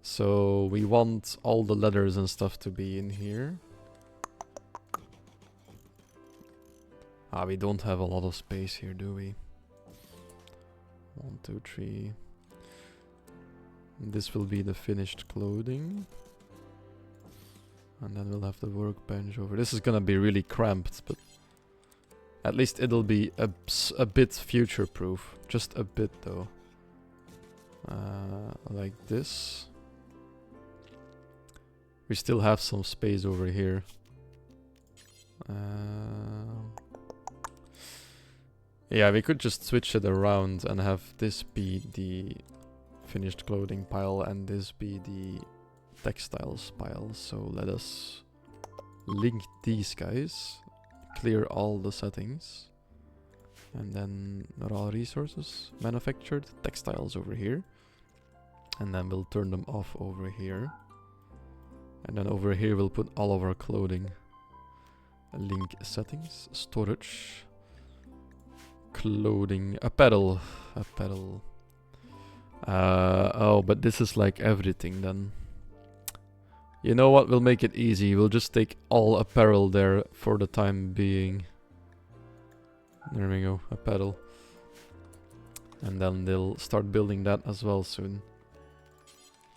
So we want all the letters and stuff to be in here. Ah, we don't have a lot of space here, do we? 1, 2, 3. This will be the finished clothing. And then we'll have the workbench over. This is gonna be really cramped, but at least it'll be a bit future-proof. Just a bit, though. Like this. We still have some space over here. Yeah, we could just switch it around and have this be the finished clothing pile and this be the textiles pile. So let us link these guys, clear all the settings, and then raw resources, manufactured, textiles over here, and then we'll turn them off over here. And then over here we'll put all of our clothing. Link settings, storage, clothing, apparel. Oh, but this is like everything then. You know what, we'll make it easy. We'll just take all apparel there for the time being. There we go, apparel. And then they'll start building that as well soon.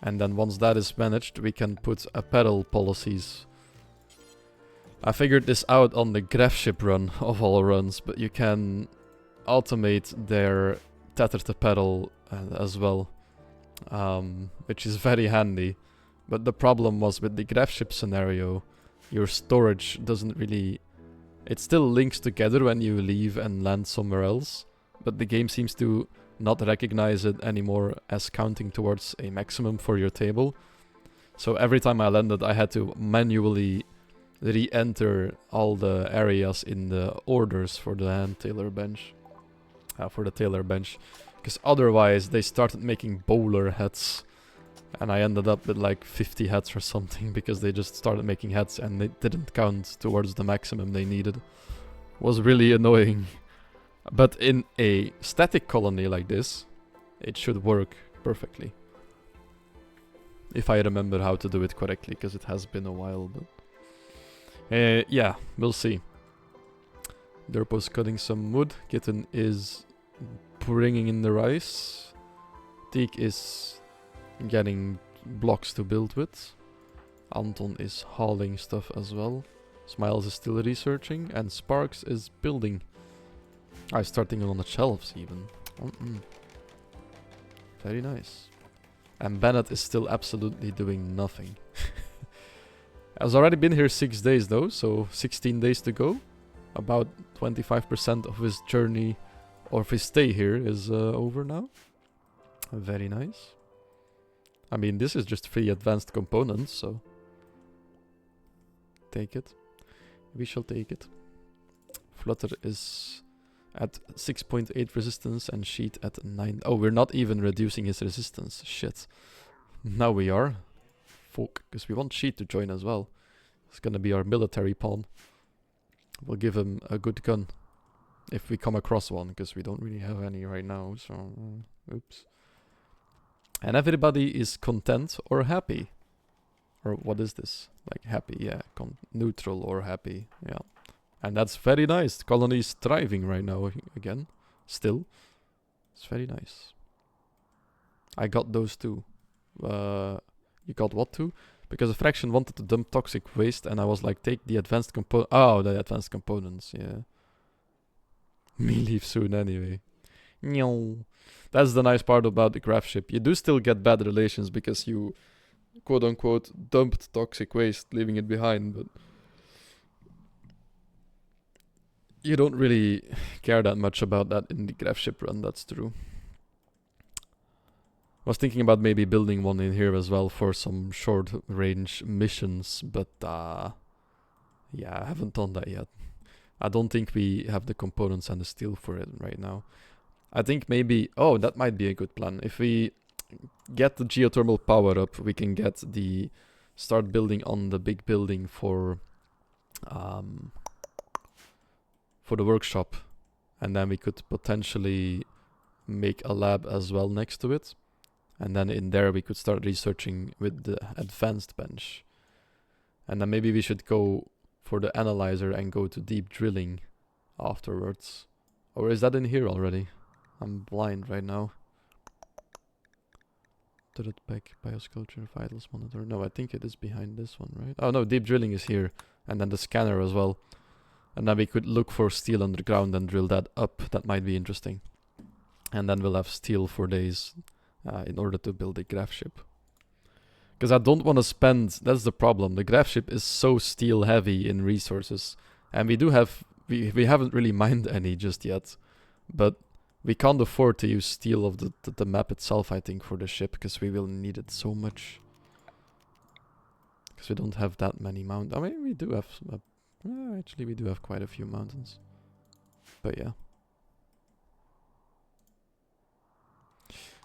And then once that is managed, we can put apparel policies. I figured this out on the graph ship run of all runs, but you can automate their tethered apparel as well, which is very handy. But the problem was with the graph ship scenario, your storage doesn't really... It still links together when you leave and land somewhere else, but the game seems to not recognize it anymore as counting towards a maximum for your table. So every time I landed, I had to manually re-enter all the areas in the orders for the hand tailor bench. Because otherwise they started making bowler hats. And I ended up with like 50 hats or something because they just started making hats and they didn't count towards the maximum they needed. Was really annoying. But in a static colony like this, it should work perfectly. If I remember how to do it correctly, because it has been a while. But yeah, we'll see. Derpo's cutting some wood. Kitten is bringing in the rice. Teak is getting blocks to build with. Anton is hauling stuff as well. Smiles is still researching. And Sparks is building. I'm starting on the shelves even. Very nice. And Bennett is still absolutely doing nothing. Has already been here 6 days though, so 16 days to go. About 25% of his journey or of his stay here is over now. Very nice. I mean, this is just 3 advanced components, so take it. We shall take it. Flutter is at 6.8 resistance and Sheet at 9. Oh, we're not even reducing his resistance. Shit. Now we are. Fuck, because we want Sheet to join as well. It's gonna be our military pawn. We'll give him a good gun. If we come across one, because we don't really have any right now, so... oops. And everybody is content or happy. Or what is this? Like happy, yeah. Neutral or happy, yeah. And that's very nice. The colony is thriving right now again. Still. It's very nice. I got those too. You got what too? Because a fraction wanted to dump toxic waste and I was like, take the advanced component. Oh, the advanced components, yeah. Me leave soon anyway. That's the nice part about the graph ship. You do still get bad relations because you, quote unquote, dumped toxic waste, leaving it behind, but you don't really care that much about that in the graph ship run, that's true. I was thinking about maybe building one in here as well for some short range missions, but yeah, I haven't done that yet. I don't think we have the components and the steel for it right now. I think maybe, oh, that might be a good plan. If we get the geothermal power up, we can get the, start building on the big building for the workshop. And then we could potentially make a lab as well next to it. And then in there we could start researching with the advanced bench. And then maybe we should go for the analyzer and go to deep drilling afterwards. Or is that in here already? I'm blind right now. Turret pack, biosculpture, vitals monitor. No, I think it is behind this one, right? Oh no, deep drilling is here. And then the scanner as well. And then we could look for steel underground and drill that up. That might be interesting. And then we'll have steel for days in order to build a graph ship. Because I don't want to spend... That's the problem. The graph ship is so steel heavy in resources. And we do have... We haven't really mined any just yet. But we can't afford to use steel of the map itself, I think, for the ship. Because we will need it so much. Because we don't have that many mountains. I mean, we do have... actually, we do have quite a few mountains. But yeah.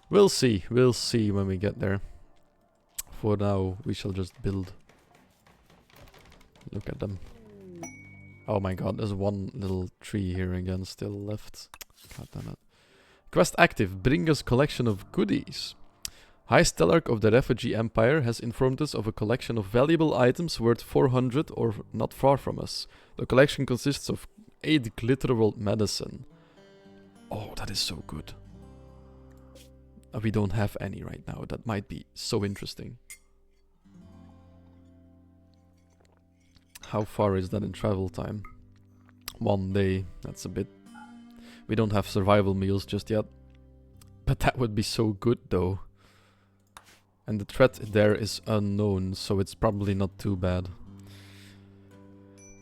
We'll see when we get there. For now, we shall just build. Look at them. Oh my god, there's one little tree here again still left. God damn it. Quest active, bring us collection of goodies. High Stellarch of the Refugee Empire has informed us of a collection of valuable items worth 400 or not far from us. The collection consists of 8 Glitterworld medicine. Oh, that is so good. We don't have any right now. That might be so interesting. How far is that in travel time? 1 day. That's a bit... We don't have survival meals just yet. But that would be so good though. And the threat there is unknown, so it's probably not too bad.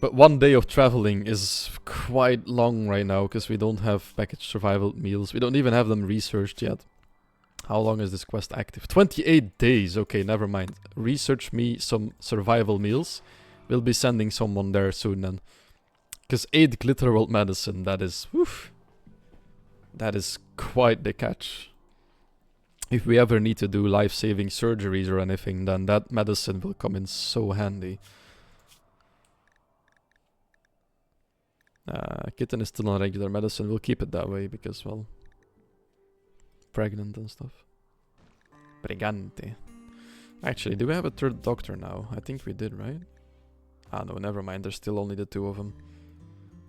But 1 day of traveling is quite long right now, because we don't have packaged survival meals. We don't even have them researched yet. How long is this quest active? 28 days. Okay, never mind. Research me some survival meals. We'll be sending someone there soon then. Because 8 Glitterworld medicine, that is... Woof. That is quite the catch. If we ever need to do life-saving surgeries or anything, then that medicine will come in so handy. Kitten is still on regular medicine. We'll keep it that way because, well... pregnant and stuff. Pregante. Actually, do we have a 3rd doctor now? I think we did, right? Ah, no, never mind. There's still only the 2 of them.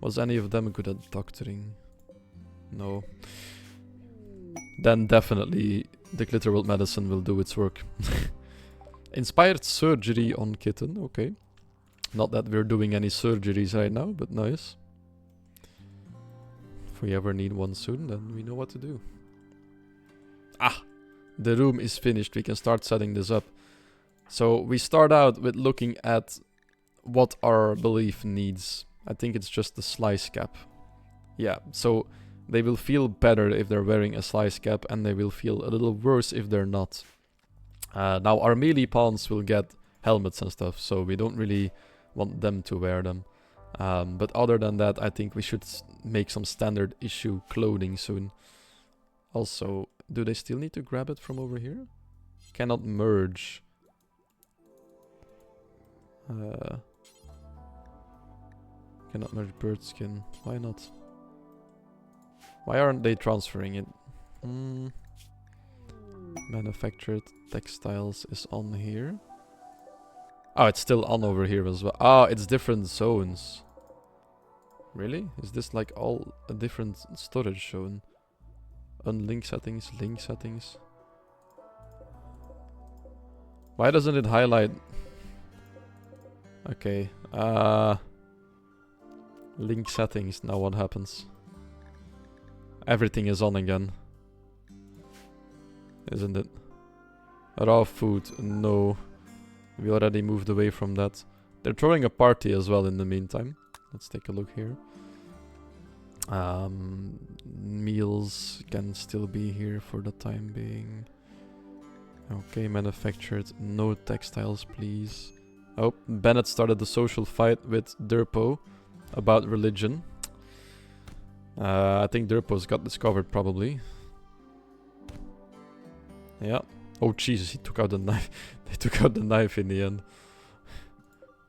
Was any of them good at doctoring? No. Then definitely the Glitterworld medicine will do its work. Inspired surgery on kitten. Okay. Not that we're doing any surgeries right now, but nice. If we ever need one soon, then we know what to do. Ah! The room is finished. We can start setting this up. So we start out with looking at what our belief needs. I think it's just the slice cap. Yeah, so they will feel better if they're wearing a slice cap, and they will feel a little worse if they're not. Now our melee pawns will get helmets and stuff, so we don't really want them to wear them. But other than that, I think we should make some standard issue clothing soon. Also, do they still need to grab it from over here? Cannot merge. Cannot merge bird skin. Why not? Why aren't they transferring it? Manufactured textiles is on here. Oh, it's still on over here as well. Ah, it's different zones. Really? Is this like all a different storage zone? Unlink settings, link settings. Why doesn't it highlight? Okay. Link settings. Now what happens? Everything is on again. Isn't it? Raw food. No. We already moved away from that. They're throwing a party as well in the meantime. Let's take a look here. Meals can still be here for the time being. Okay, manufactured. No textiles, please. Oh, Bennett started a social fight with Durpo about religion. I think Durpo's got discovered, probably. Yeah. Oh, Jesus, he took out the knife. They took out the knife in the end.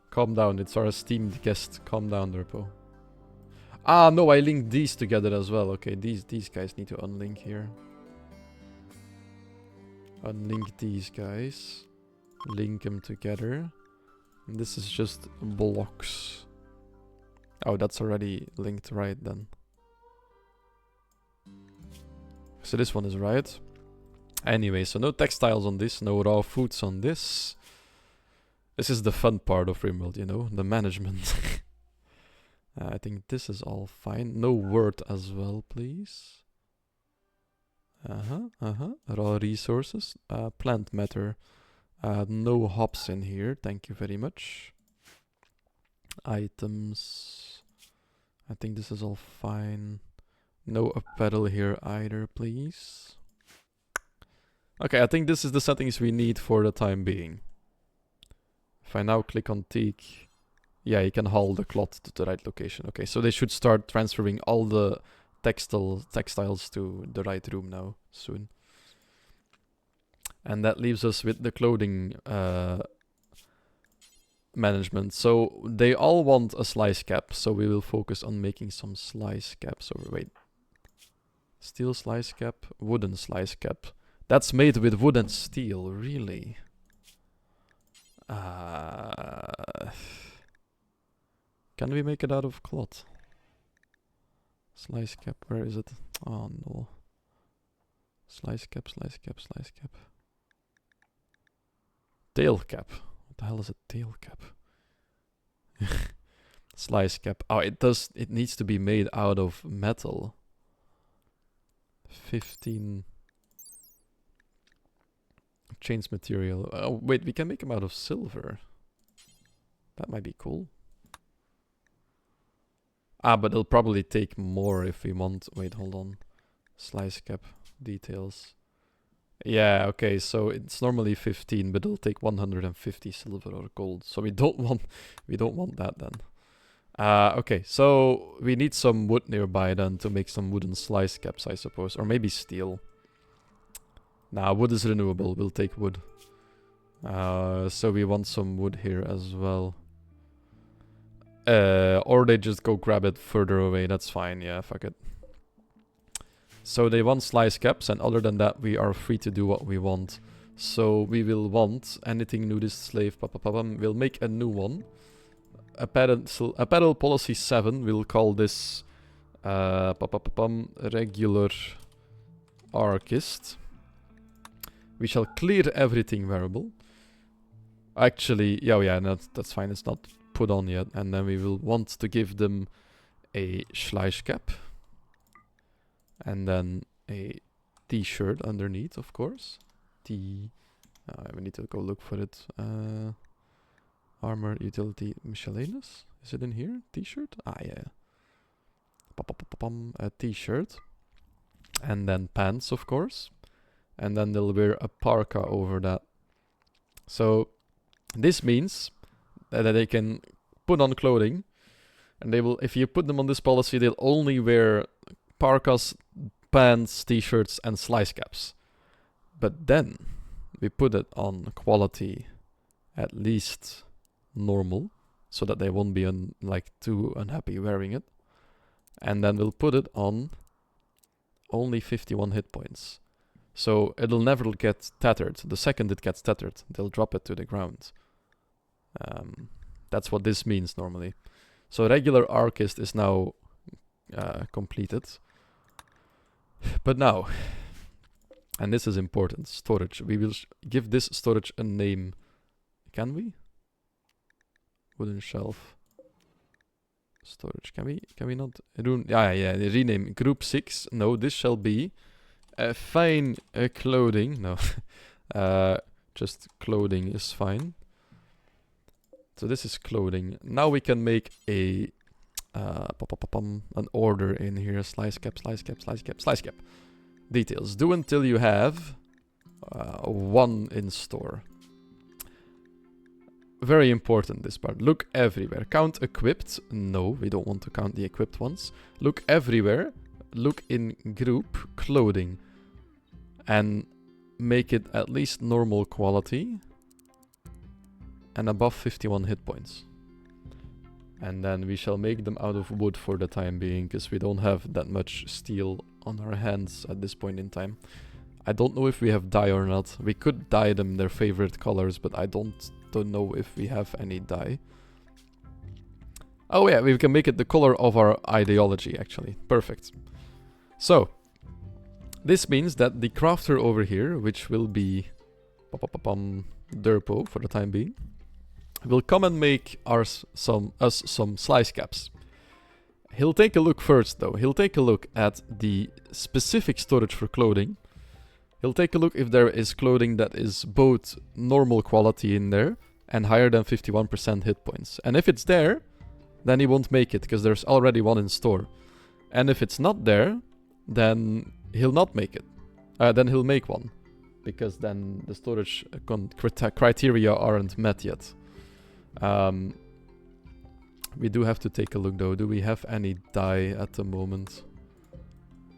Calm down, it's our esteemed guest. Calm down, Durpo. Ah, no, I linked these together as well. Okay, these guys need to unlink here. Unlink these guys. Link them together. And this is just blocks. Oh, that's already linked right then. So this one is right. Anyway, so no textiles on this, no raw foods on this. This is the fun part of Rimworld, you know, the management. I think this is all fine. No word as well, please. Raw resources. Plant matter. No hops in here, thank you very much. Items. I think this is all fine. No apparel here either, please. Okay, I think this is the settings we need for the time being. If I now click on teak, yeah, you can haul the cloth to the right location. Okay, so they should start transferring all the textiles to the right room now, soon. And that leaves us with the clothing management. So they all want a slice cap, so we will focus on making some slice caps. So wait, steel slice cap, wooden slice cap. That's made with wood and steel, really? Can we make it out of cloth? Slice cap, where is it? Oh no. Slice cap, slice cap, slice cap. Tail cap. What the hell is a tail cap? Slice cap. Oh, it needs to be made out of metal. 15 chains material. Oh, wait, we can make them out of silver. That might be cool. But it'll probably take more if we want. Wait, hold on. Slice cap details. Yeah, okay, so it's normally 15, but it'll take 150 silver or gold. So we don't want that then. Okay, so we need some wood nearby then to make some wooden slice caps, I suppose, or maybe steel. Nah, wood is renewable. We'll take wood. So we want some wood here as well. Or they just go grab it further away. That's fine. Yeah, fuck it. So they want slice caps, and other than that, we are free to do what we want. So we will want anything nudist slave. We'll make a new one. Apparel policy 7. We'll call this regular archist. We shall clear everything wearable. Actually, yeah, that's fine. It's not put on yet. And then we will want to give them a slice cap. And then a t-shirt underneath, of course. We need to go look for it. Armor, utility, miscellaneous. Is it in here? T-shirt? Yeah. A t-shirt. And then pants, of course. And then they'll wear a parka over that. So this means that they can put on clothing. And they will, if you put them on this policy, they'll only wear parkas, pants, t-shirts, and slice caps. But then we put it on quality at least normal, so that they won't be too unhappy wearing it. And then we'll put it on only 51 hit points. So it'll never get tattered. The second it gets tattered, they'll drop it to the ground. That's what this means normally. So regular archist is now completed. But now, and this is important, storage. We will give this storage a name. Can we? Wooden shelf. Storage. Can we not? Yeah. Rename group 6. No, this shall be fine clothing. No, just clothing is fine. So this is clothing. Now we can make a an order in here. Slice cap, slice cap, slice cap, slice cap. Details. Do until you have 1 in store. Very important, this part. Look everywhere. Count equipped. No, we don't want to count the equipped ones. Look everywhere. Look in group clothing. And make it at least normal quality. And above 51 hit points. And then we shall make them out of wood for the time being, because we don't have that much steel on our hands at this point in time. I don't know if we have dye or not. We could dye them their favorite colors, but I don't know if we have any dye. Oh yeah, we can make it the color of our ideology, actually. Perfect. So, this means that the crafter over here, which will be Derpo for the time being, will come and make us some slice caps. He'll take a look first, though. He'll take a look at the specific storage for clothing. He'll take a look if there is clothing that is both normal quality in there and higher than 51% hit points. And if it's there, then he won't make it, because there's already one in store. And if it's not there, then he'll not make it. Then he'll make one, because then the storage criteria aren't met yet. We do have to take a look, though. Do we have any dye at the moment?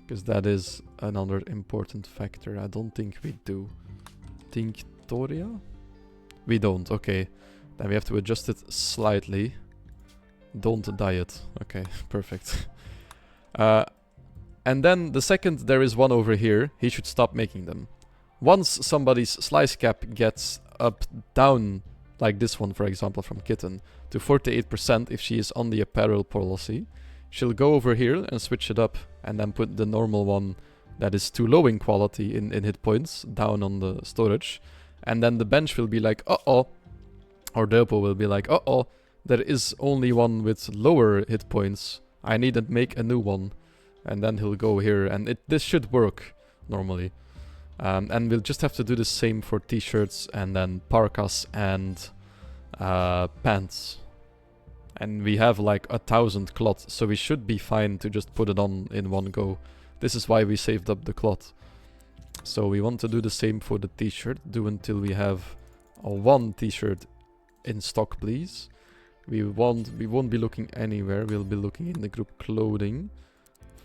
Because that is another important factor. I don't think we do. Tinctoria? We don't. Okay. Then we have to adjust it slightly. Don't dye it. Okay, perfect. And then the second there is one over here, he should stop making them. Once somebody's slice cap gets up, down, like this one, for example, from Kitten, to 48% if she is on the apparel policy, she'll go over here and switch it up, and then put the normal one that is too low in quality in hit points down on the storage. And then the bench will be like, uh-oh. Or Derpo will be like, uh-oh, there is only one with lower hit points. I need to make a new one. And then he'll go here, and this should work normally. And we'll just have to do the same for t-shirts and then parkas and pants. And we have like 1,000 cloth, so we should be fine to just put it on in one go. This is why we saved up the cloth. So we want to do the same for the t-shirt. Do until we have one t-shirt in stock, please. We won't be looking anywhere. We'll be looking in the group clothing.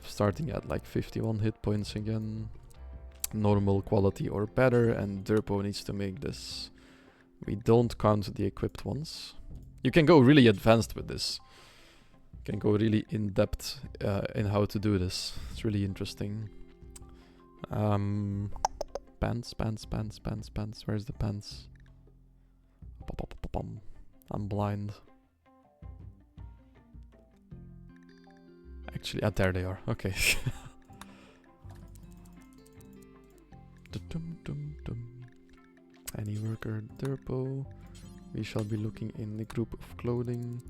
Starting at like 51 hit points again. Normal quality or better, and Derpo needs to make this. We don't count the equipped ones. You can go really advanced with this. You can go really in depth in how to do this. It's really interesting. Pants. Where's the pants? I'm blind. Actually, there they are. Okay. Any worker Derpo. We shall be looking in the group of clothing.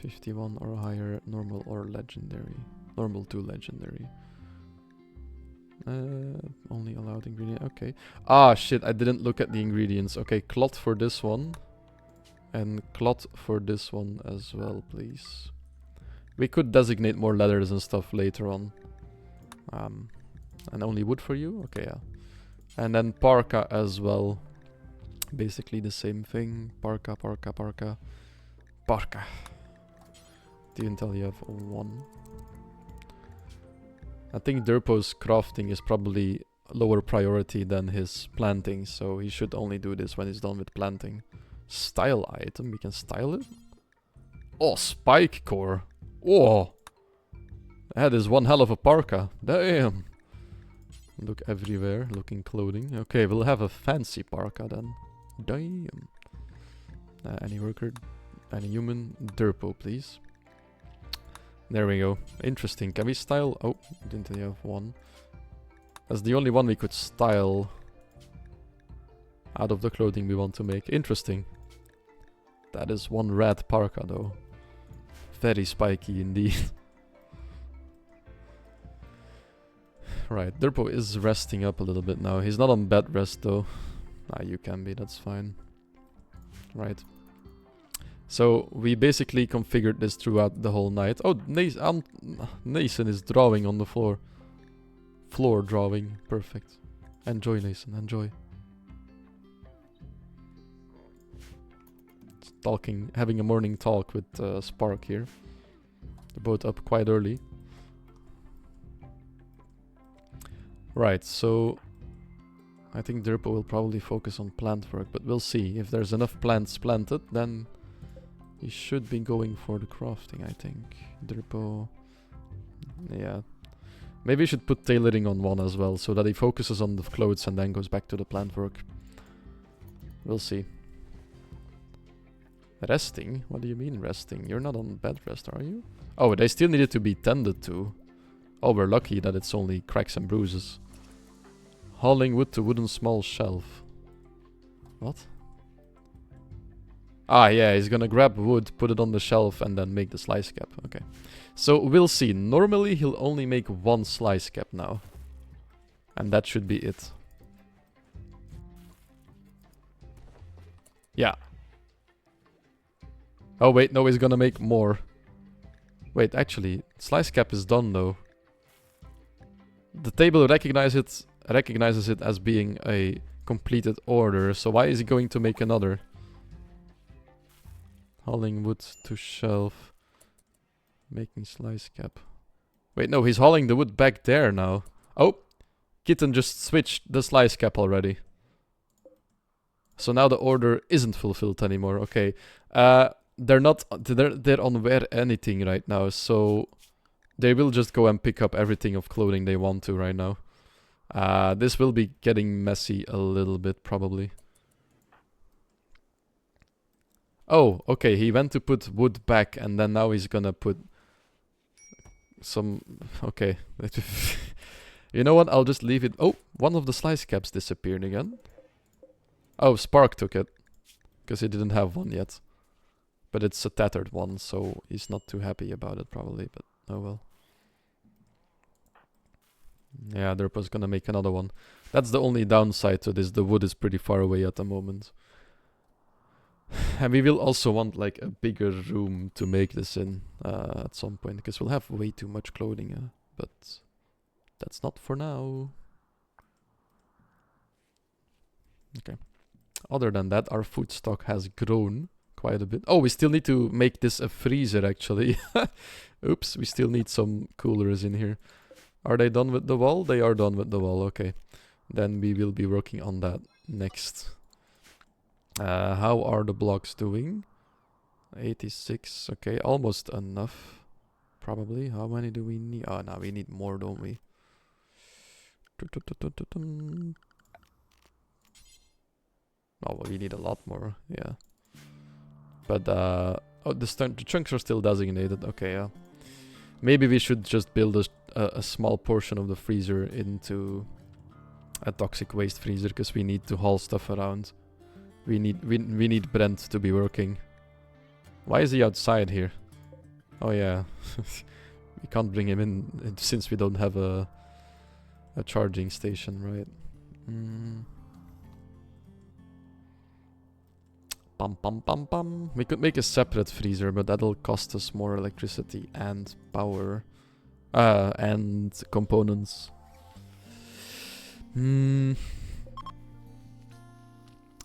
51 or higher, normal or legendary. Normal to legendary. Only allowed ingredient. Okay. Ah, shit, I didn't look at the ingredients. Okay, cloth for this one. And cloth for this one as well, please. We could designate more leathers and stuff later on. And only wood for you? Okay, yeah. And then parka as well. Basically the same thing. Parka. Do you until you have one? I think Derpo's crafting is probably lower priority than his planting, so he should only do this when he's done with planting. Style item, we can style it? Oh, spike core. Oh, that is one hell of a parka. Damn. Look everywhere, looking clothing. Okay, we'll have a fancy parka then. Damn. Any worker, any human, Derpo, please. There we go. Interesting. Can we style? Oh, didn't we have one? That's the only one we could style out of the clothing we want to make. Interesting. That is one red parka though. Very spiky indeed. Right, Derpo is resting up a little bit now. He's not on bed rest though. Ah, you can be, that's fine. Right. So we basically configured this throughout the whole night. Oh, Nathan is drawing on the floor. Floor drawing, perfect. Enjoy, Nathan, enjoy. Talking, having a morning talk with Spark here. They're both up quite early. Right, so I think Derpo will probably focus on plant work, but we'll see. If there's enough plants planted, then he should be going for the crafting, I think. Derpo, yeah. Maybe we should put tailoring on one as well, so that he focuses on the clothes and then goes back to the plant work. We'll see. Resting? What do you mean resting? You're not on bed rest, are you? Oh, they still needed to be tended to. Oh, we're lucky that it's only cracks and bruises. Hauling wood to wooden small shelf. What? Ah, yeah, he's gonna grab wood, put it on the shelf, and then make the slice cap. Okay. So, we'll see. Normally, he'll only make one slice cap now. And that should be it. Yeah. Oh, wait, no, he's gonna make more. Wait, actually, slice cap is done, though. The table recognizes it as being a completed order, so why is he going to make another? Hauling wood to shelf. Making slice cap. Wait, no, he's hauling the wood back there now. Oh! Kitten just switched the slice cap already. So now the order isn't fulfilled anymore. Okay. They're on wear anything right now, so they will just go and pick up everything of clothing they want to right now. This will be getting messy a little bit, probably. Oh, okay, he went to put wood back, and then now he's gonna put some... Okay. You know what, I'll just leave it... Oh, one of the slice caps disappeared again. Oh, Spark took it. Because he didn't have one yet. But it's a tattered one, so he's not too happy about it, probably, but oh well. Yeah, Derpa's gonna make another one. That's the only downside to this, the wood is pretty far away at the moment. And we will also want like a bigger room to make this in at some point, because we'll have way too much clothing, but that's not for now. Okay. Other than that, our food stock has grown quite a bit. Oh, we still need to make this a freezer, actually. Oops, we still need some coolers in here. Are they done with the wall? They are done with the wall, okay. Then we will be working on that next. How are the blocks doing? 86, okay, almost enough. Probably. How many do we need? Oh, no, we need more, don't we? Oh, well, we need a lot more, yeah. But, oh, the chunks are still designated, okay, yeah. Maybe we should just build a small portion of the freezer into a toxic waste freezer, because we need to haul stuff around. We need Brent to be working. Why is he outside here? Oh yeah, we can't bring him in since we don't have a charging station, right? Pum pum pum pum. We could make a separate freezer, but that'll cost us more electricity and power, and components.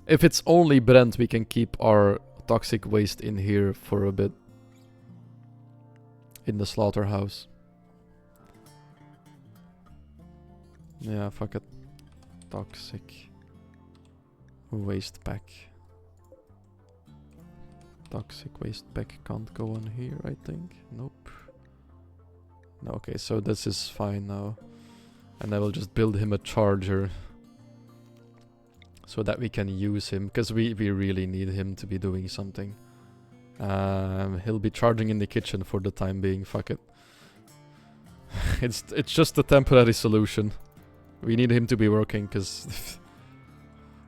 If it's only Brent, we can keep our toxic waste in here for a bit. In the slaughterhouse. Yeah, fuck it. Toxic waste pack. Toxic waste pack can't go on here, I think. Nope. No, okay, so this is fine now. And I will just build him a charger. So that we can use him, because we really need him to be doing something. He'll be charging in the kitchen for the time being, fuck it. It's just a temporary solution. We need him to be working, because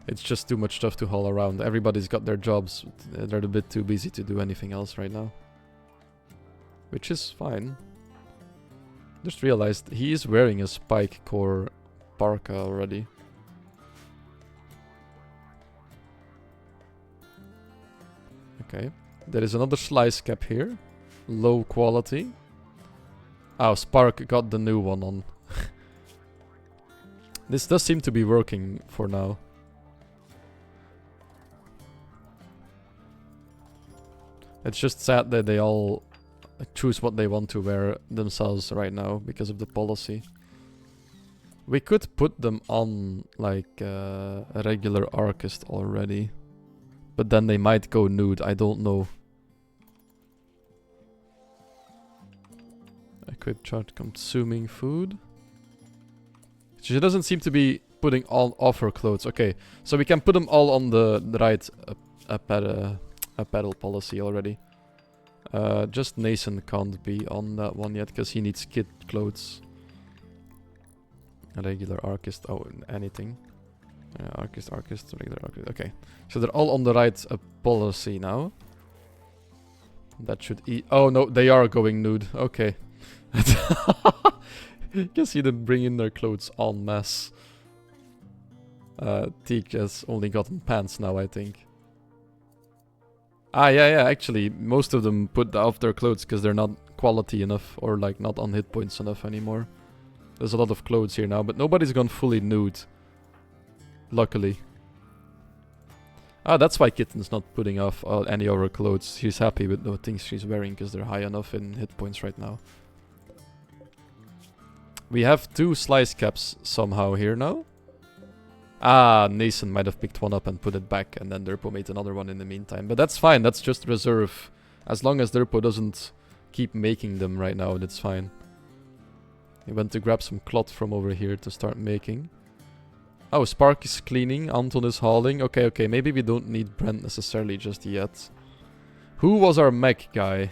it's just too much stuff to haul around. Everybody's got their jobs, they're a bit too busy to do anything else right now. Which is fine. Just realized he is wearing a spike core parka already. Okay, there is another slice cap here. Low quality. Oh, Spark got the new one on. This does seem to be working for now. It's just sad that they all choose what they want to wear themselves right now because of the policy. We could put them on like a regular Archist already. But then they might go nude, I don't know. Equip charge consuming food. She doesn't seem to be putting all off her clothes. Okay, so we can put them all on the right pedal policy already. Just Nathan can't be on that one yet because he needs kid clothes. A regular archist, oh, anything. Archist, regular archist. Okay, so they're all on the right policy now. That should oh no, they are going nude. Okay. You can see them bringing their clothes en masse. Teak has only gotten pants now, I think. Ah, yeah, actually, most of them put off their clothes because they're not quality enough or like not on hit points enough anymore. There's a lot of clothes here now, but nobody's gone fully nude. Luckily. Ah, that's why Kitten's not putting off any of her clothes. She's happy with the things she's wearing because they're high enough in hit points right now. We have 2 slice caps somehow here now. Ah, Nathan might have picked one up and put it back, and then Derpo made another one in the meantime. But that's fine, that's just reserve. As long as Derpo doesn't keep making them right now, that's fine. He went to grab some cloth from over here to start making. Oh, Spark is cleaning, Anton is hauling. Okay, maybe we don't need Brent necessarily just yet. Who was our mech guy?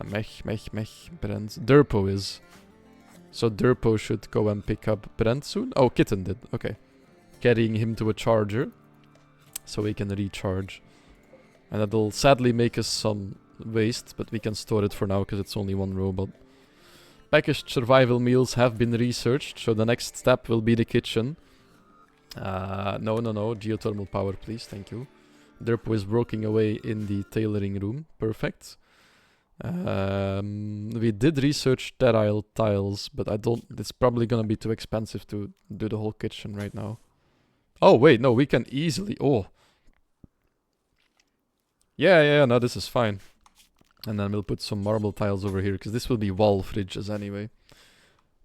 Mech, Brent. Derpo is. So Derpo should go and pick up Brent soon. Oh, Kitten did. Okay. Carrying him to a charger. So he can recharge. And that'll sadly make us some waste, but we can store it for now because it's only one robot. Packaged survival meals have been researched, so the next step will be the kitchen. No. Geothermal power, please. Thank you. Derpo is working away in the tailoring room. Perfect. We did research sterile tiles, but it's probably gonna be too expensive to do the whole kitchen right now. Oh, wait, no, we can easily... Oh. Yeah, no, this is fine. And then we'll put some marble tiles over here, because this will be wall fridges anyway.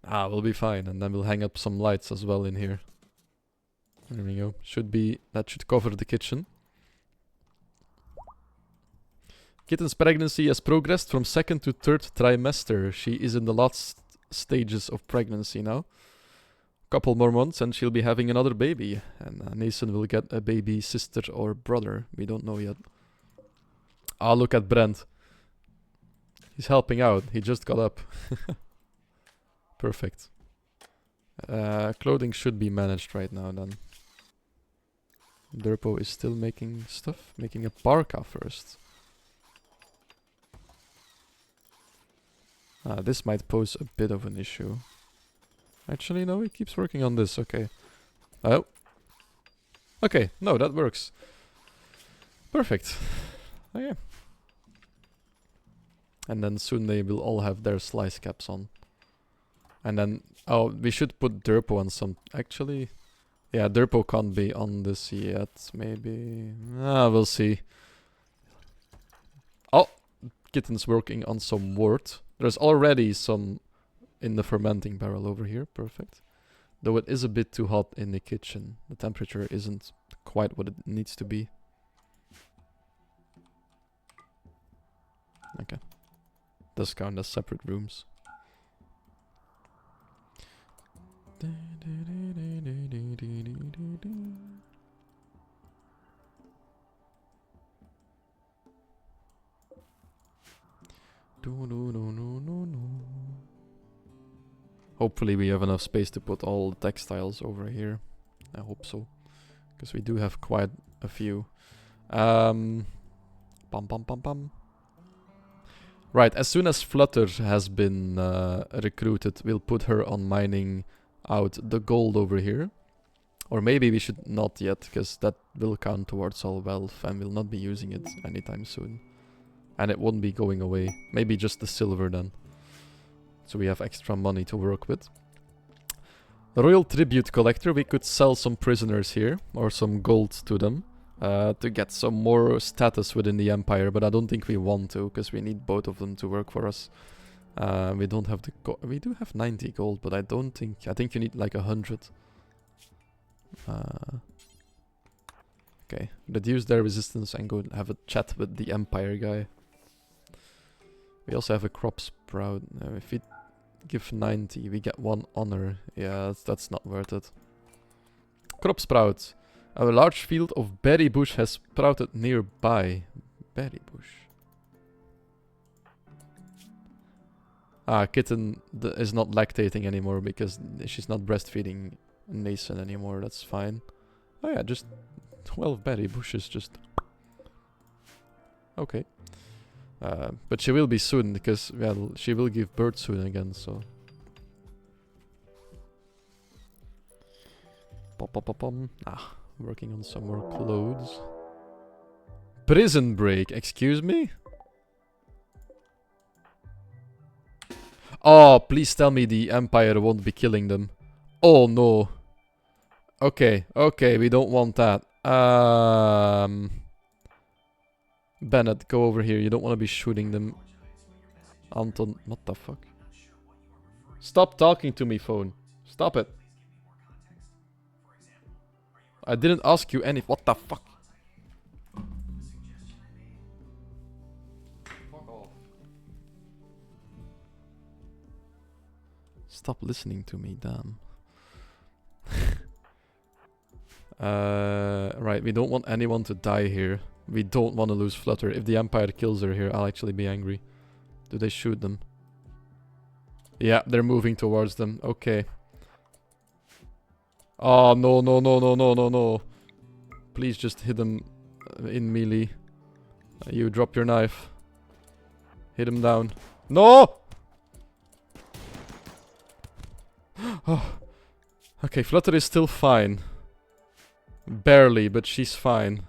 Ah, we'll be fine. And then we'll hang up some lights as well in here. There we go. That should cover the kitchen. Kitten's pregnancy has progressed from 2nd to 3rd trimester. She is in the last stages of pregnancy now. Couple more months and she'll be having another baby. And Nathan will get a baby sister or brother. We don't know yet. Ah, look at Brent. He's helping out. He just got up. Perfect. Clothing should be managed right now then. Derpo is still making stuff. Making a parka first. This might pose a bit of an issue. Actually, no, he keeps working on this. Okay. Oh. Okay, no, that works. Perfect. Okay. And then soon they will all have their slice caps on. And then... Oh, we should put Derpo on some... Actually... Yeah, Derpo can't be on this yet. Maybe... we'll see. Oh! Kitten's working on some wort. There's already some in the fermenting barrel over here. Perfect. Though it is a bit too hot in the kitchen. The temperature isn't quite what it needs to be. Okay. Does count as separate rooms. Hopefully we have enough space to put all the textiles over here. I hope so. Because we do have quite a few. Right, as soon as Flutter has been recruited, we'll put her on mining out the gold over here. Or maybe we should not yet, because that will count towards all wealth and we'll not be using it anytime soon. And it won't be going away. Maybe just the silver then. So we have extra money to work with. The Royal Tribute Collector, we could sell some prisoners here, or some gold to them. To get some more status within the Empire, but I don't think we want to, because we need both of them to work for us. We don't have the we do have 90 gold, but I think you need like 100. Okay, reduce their resistance and go and have a chat with the Empire guy. We also have a crop sprout. If we Give 90. We get 1 honor. Yeah, that's not worth it. Crop sprout. A large field of berry bush has sprouted nearby. Berry bush. Ah, kitten is not lactating anymore because she's not breastfeeding Nason anymore. That's fine. Oh yeah, just 12 berry bushes. Just okay. But she will be soon because well, she will give birth soon again. So. Ah, working on some more clothes. Prison break. Excuse me. Oh, please tell me the Empire won't be killing them. Oh no. Okay, okay, we don't want that. Bennett, go over here. You don't want to be shooting them. Anton, what the fuck? Stop talking to me, phone. Stop it. I didn't ask you any. What the fuck? Fuck off. Stop listening to me, damn. Right, we don't want anyone to die here. We don't want to lose Flutter. If the Empire kills her here, I'll actually be angry. Do they shoot them? Yeah, they're moving towards them. Okay. Oh, no, no, no, no, no, no, no. Please just hit them in melee. You drop your knife. Hit him down. No! Oh. Okay, Flutter is still fine. Barely, but she's fine.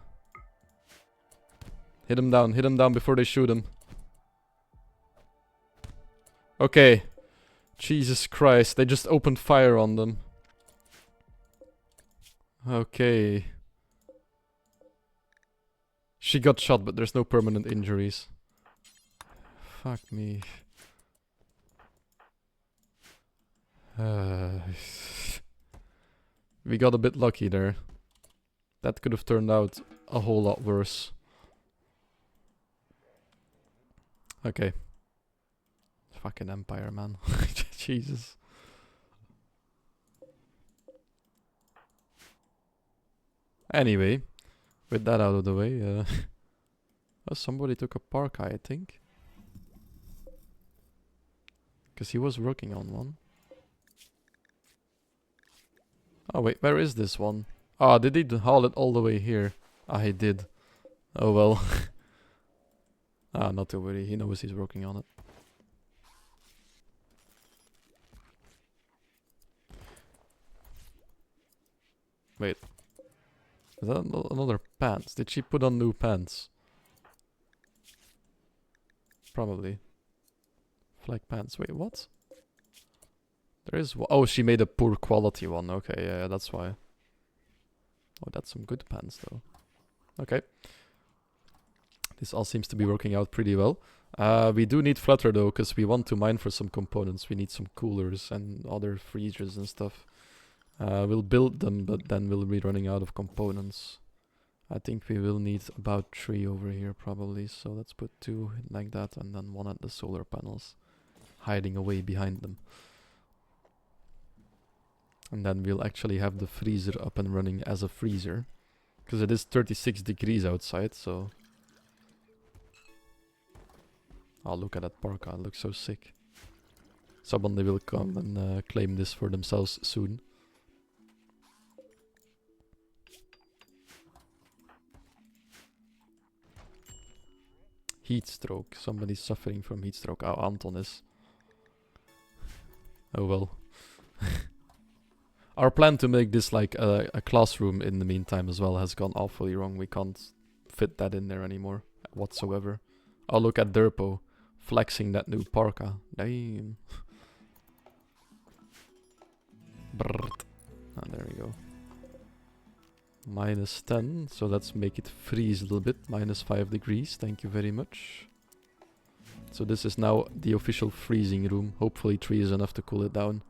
Hit him down before they shoot him. Okay. Jesus Christ, they just opened fire on them. Okay. She got shot, but there's no permanent injuries. Fuck me. We got a bit lucky there. That could have turned out a whole lot worse. Okay. Fucking Empire, man. Jesus. Anyway, with that out of the way, oh, somebody took a parka, I think. Because he was working on one. Oh wait, where is this one? Ah, did he haul it all the way here? Ah, he did. Oh well. Ah, not to worry, he knows he's working on it. Wait. Is that another pants? Did she put on new pants? Probably. Flag pants. Wait, what? There is one. Oh, she made a poor quality one. Okay, yeah, that's why. Oh, that's some good pants, though. Okay. This all seems to be working out pretty well. We do need Flutter, though, because we want to mine for some components. We need some coolers and other freezers and stuff. We'll build them, but then we'll be running out of components. I think we will need about 3 over here, probably. So let's put 2 like that, and then 1 at the solar panels, hiding away behind them. And then we'll actually have the freezer up and running as a freezer. Because it is 36 degrees outside, so... Oh, look at that parka, it looks so sick. Someone will come and claim this for themselves soon. Heat stroke. Somebody's suffering from heat stroke. Oh, Anton is. Oh well. Our plan to make this like a classroom in the meantime as well has gone awfully wrong. We can't fit that in there anymore whatsoever. Oh, look at Derpo flexing that new parka. Damn. Brrrt. Ah, there we go. -10, so let's make it freeze a little bit. -5 degrees, thank you very much. So this is now the official freezing room. Hopefully 3 is enough to cool it down.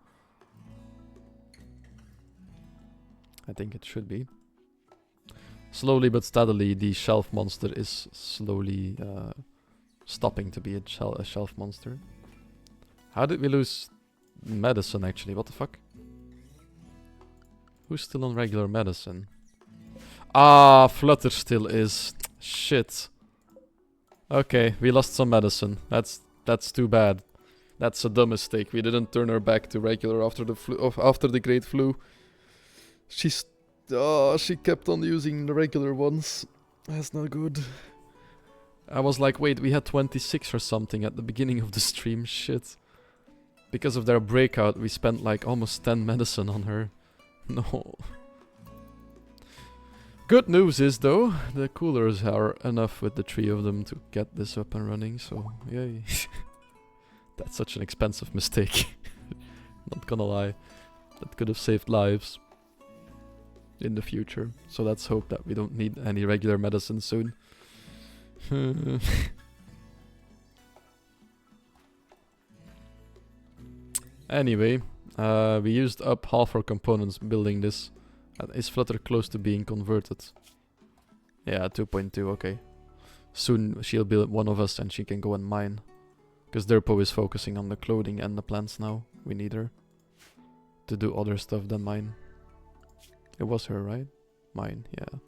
I think it should be. Slowly but steadily, the shelf monster is slowly stopping to be a shelf monster. How did we lose medicine actually. What the fuck? Who's still on regular medicine? Ah, Flutter still is. Shit. Okay, we lost some medicine. That's too bad. That's a dumb mistake. We didn't turn her back to regular after the after the Great Flu. She kept on using the regular ones. That's not good. I was like, wait, we had 26 or something at the beginning of the stream. Shit. Because of their breakout, we spent like almost 10 medicine on her. No. Good news is, though, the coolers are enough with the 3 of them to get this up and running, so yay. That's such an expensive mistake. Not gonna lie. That could have saved lives in the future. So let's hope that we don't need any regular medicine soon. Anyway, we used up half our components building this. Is Flutter close to being converted? Yeah, 2.2, okay. Soon she'll be one of us and she can go and mine. Because Derpo is focusing on the clothing and the plants now. We need her to do other stuff than mine. It was her, right? Mine, yeah.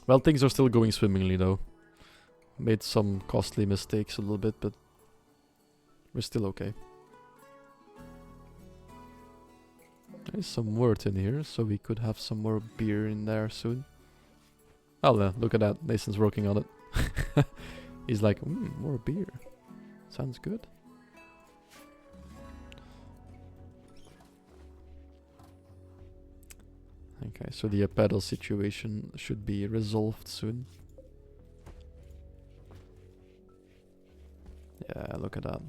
Well, things are still going swimmingly though. Made some costly mistakes a little bit, but we're still okay. There's some wort in here, so we could have some more beer in there soon. Oh, look at that. Nathan's working on it. He's like, more beer. Sounds good. Okay, so the pedal situation should be resolved soon. Yeah, look at that.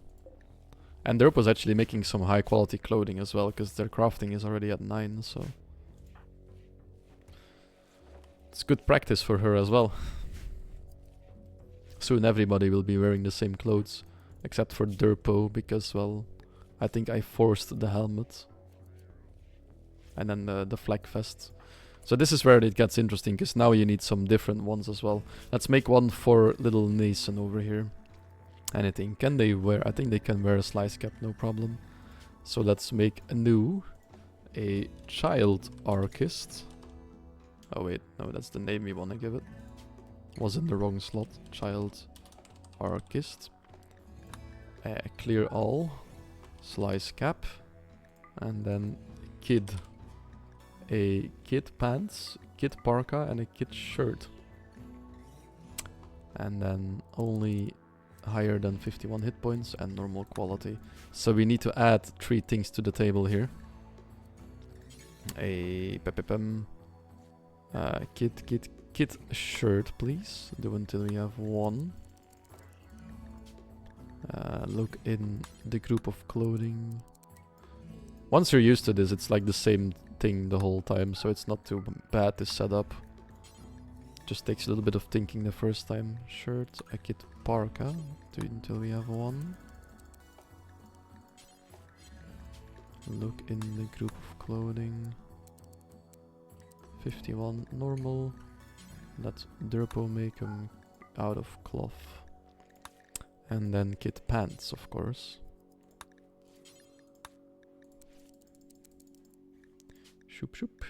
And Derp was actually making some high quality clothing as well, because their crafting is already at 9, so... It's good practice for her as well. Soon everybody will be wearing the same clothes, except for Derpo, because, well, I think I forced the helmet. And then the flag vest. So this is where it gets interesting, because now you need some different ones as well. Let's make one for little Nathan over here. Anything. Can they wear? I think they can wear a slice cap, no problem. So let's make a child archist. Oh wait, no, that's the name we want to give it. Was in the wrong slot. Child archist. Clear all. Slice cap. And then kid. A kid pants, kid parka, and a kid shirt. And then only higher than 51 hit points and normal quality. So we need to add 3 things to the table here. A kid shirt, please. Do until we have 1. Look in the group of clothing. Once you're used to this, it's like the same thing the whole time, so it's not too bad to set up. Just takes a little bit of thinking the first time. Shirt, a kid parka, until we have 1. Look in the group of clothing. 51 normal. Let Derpo make them out of cloth. And then kid pants, of course. Shoop shoop.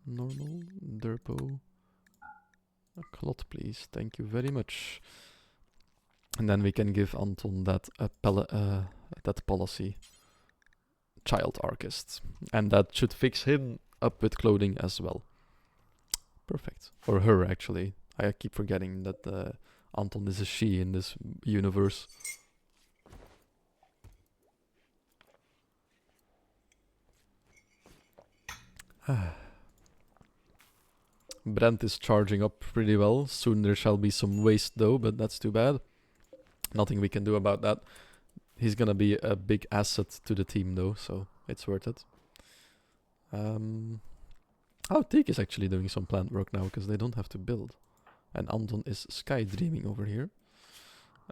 Normal, Derpo. A cloth, please. Thank you very much. And then we can give Anton that that policy. Child archist. And that should fix him up with clothing as well. Perfect. Or her, actually. I keep forgetting that Anton is a she in this universe. Brent is charging up pretty well. Soon there shall be some waste though, but that's too bad. Nothing we can do about that. He's gonna be a big asset to the team though, so it's worth it. Oh, Teak is actually doing some plant work now, because they don't have to build. And Anton is sky dreaming over here.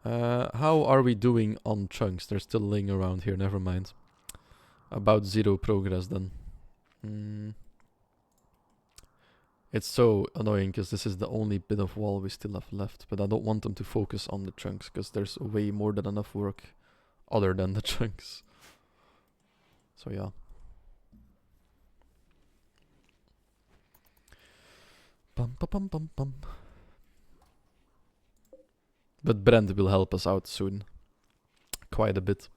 How are we doing on chunks? They're still laying around here, never mind. About 0 progress then. It's so annoying because this is the only bit of wall we still have left, but I don't want them to focus on the chunks because there's way more than enough work other than the chunks. So yeah. Bum, bum, bum, bum, bum. But Brent will help us out soon. Quite a bit.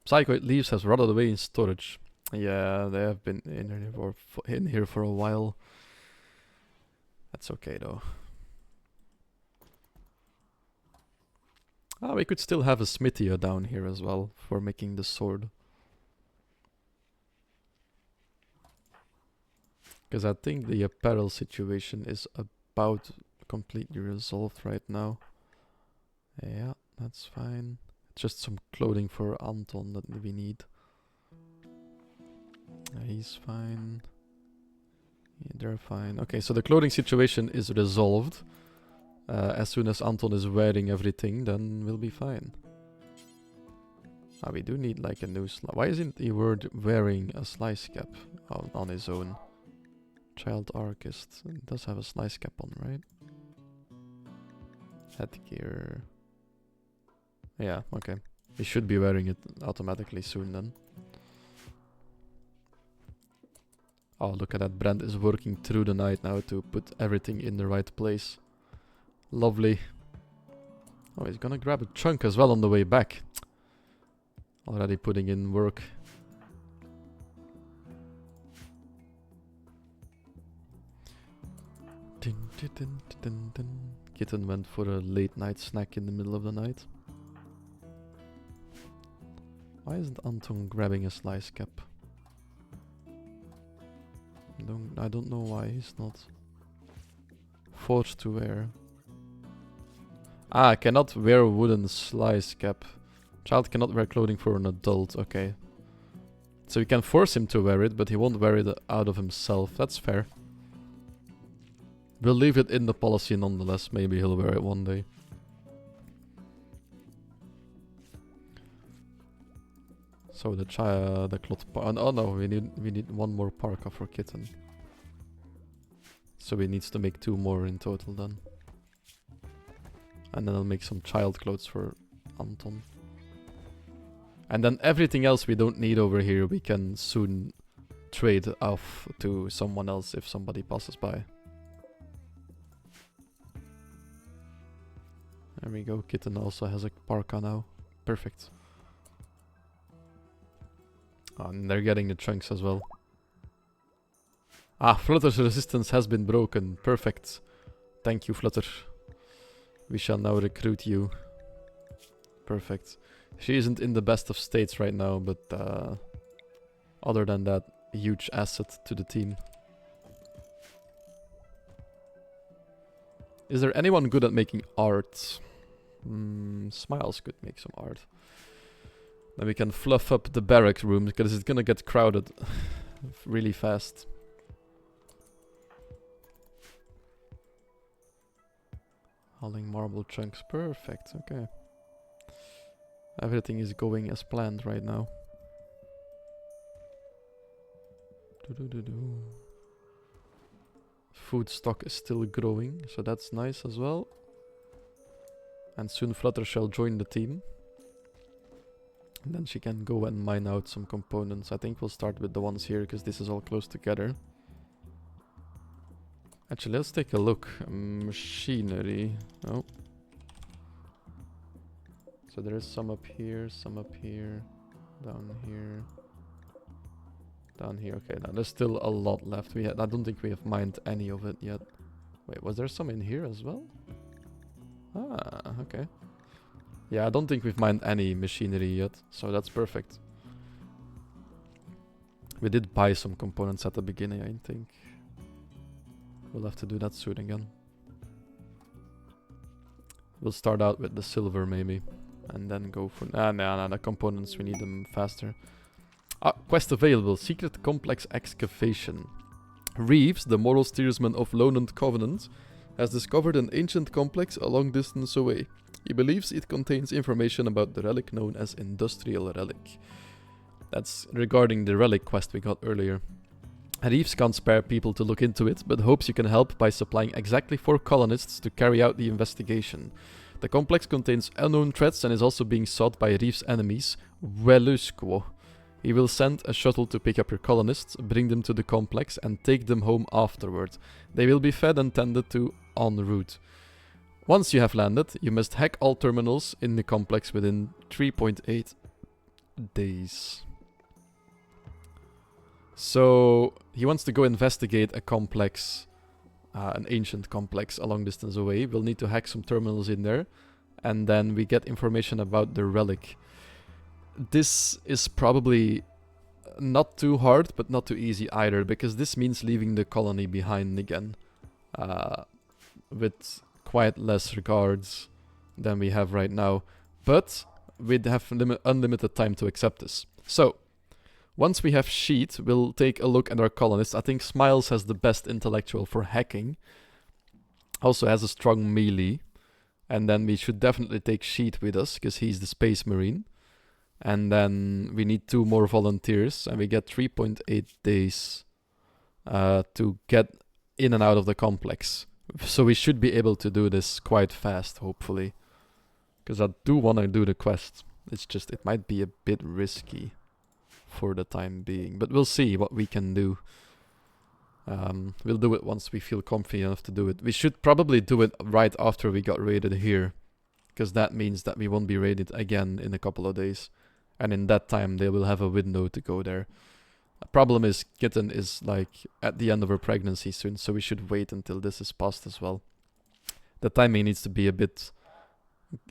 Psychoid Leaves has rotted away in storage. Yeah, they have been in here for a while. That's okay though. Ah, we could still have a smithia down here as well for making the sword. Because I think the apparel situation is about completely resolved right now. Yeah, that's fine. Just some clothing for Anton that we need. He's fine. Yeah, they're fine. Okay, so the clothing situation is resolved. As soon as Anton is wearing everything, then we'll be fine. Ah, we do need like a new Why isn't he wearing a slice cap on his own? Child Archist does have a slice cap on, right? Headgear. Yeah, okay. He should be wearing it automatically soon then. Oh, look at that. Brand is working through the night now to put everything in the right place. Lovely. Oh, he's gonna grab a chunk as well on the way back. Already putting in work. Kitten went for a late night snack in the middle of the night. Why isn't Anton grabbing a slice cap? I don't know why he's not forced to wear. Ah, cannot wear wooden slice cap. Child cannot wear clothing for an adult. Okay. So we can force him to wear it, but he won't wear it out of himself. That's fair. We'll leave it in the policy nonetheless. Maybe he'll wear it one day. So the cloth oh no, we need one more parka for Kitten. So we need to make 2 more in total then. And then I'll make some child clothes for Anton. And then everything else we don't need over here we can soon trade off to someone else if somebody passes by. There we go, Kitten also has a parka now. Perfect. Oh, and they're getting the chunks as well. Ah, Flutter's resistance has been broken. Perfect. Thank you, Flutter. We shall now recruit you. Perfect. She isn't in the best of states right now, but other than that, huge asset to the team. Is there anyone good at making art? Smiles could make some art. Then we can fluff up the barrack room because it's gonna get crowded really fast. Hauling marble chunks. Perfect. Okay. Everything is going as planned right now. Food stock is still growing, so that's nice as well. And soon Flutter shall join the team. And then she can go and mine out some components. I think we'll start with the ones here because this is all close together. Actually, let's take a look. Machinery. Oh. So there is some up here, down here. Down here, okay, now there's still a lot left. I don't think we have mined any of it yet. Wait, was there some in here as well? Ah, okay. Yeah, I don't think we've mined any machinery yet, so that's perfect. We did buy some components at the beginning, I think. We'll have to do that soon again. We'll start out with the silver maybe, and then go for... nah, the components, we need them faster. Ah, quest available. Secret complex excavation. Reeves, the moral steersman of Lowland Covenant, has discovered an ancient complex a long distance away. He believes it contains information about the relic known as Industrial Relic. That's regarding the relic quest we got earlier. Reeves can't spare people to look into it, but hopes you can help by supplying exactly 4 colonists to carry out the investigation. The complex contains unknown threats and is also being sought by Reeves' enemies, Velusquo. He will send a shuttle to pick up your colonists, bring them to the complex, and take them home afterward. They will be fed and tended to en route. Once you have landed, you must hack all terminals in the complex within 3.8 days. So, he wants to go investigate a complex, an ancient complex a long distance away. We'll need to hack some terminals in there, and then we get information about the relic. This is probably not too hard, but not too easy either, because this means leaving the colony behind again, with quite less regards than we have right now. But we'd have unlimited time to accept this. So, once we have Sheet, we'll take a look at our colonists. I think Smiles has the best intellectual for hacking. Also has a strong melee. And then we should definitely take Sheet with us, because he's the Space Marine. And then we need 2 more volunteers, and we get 3.8 days to get in and out of the complex. So we should be able to do this quite fast, hopefully. Because I do want to do the quest. It's just, it might be a bit risky for the time being. But we'll see what we can do. We'll do it once we feel comfy enough to do it. We should probably do it right after we got raided here. Because that means that we won't be raided again in a couple of days. And in that time, they will have a window to go there. The problem is, Kitten is like at the end of her pregnancy soon, so we should wait until this is passed as well. The timing needs to be a bit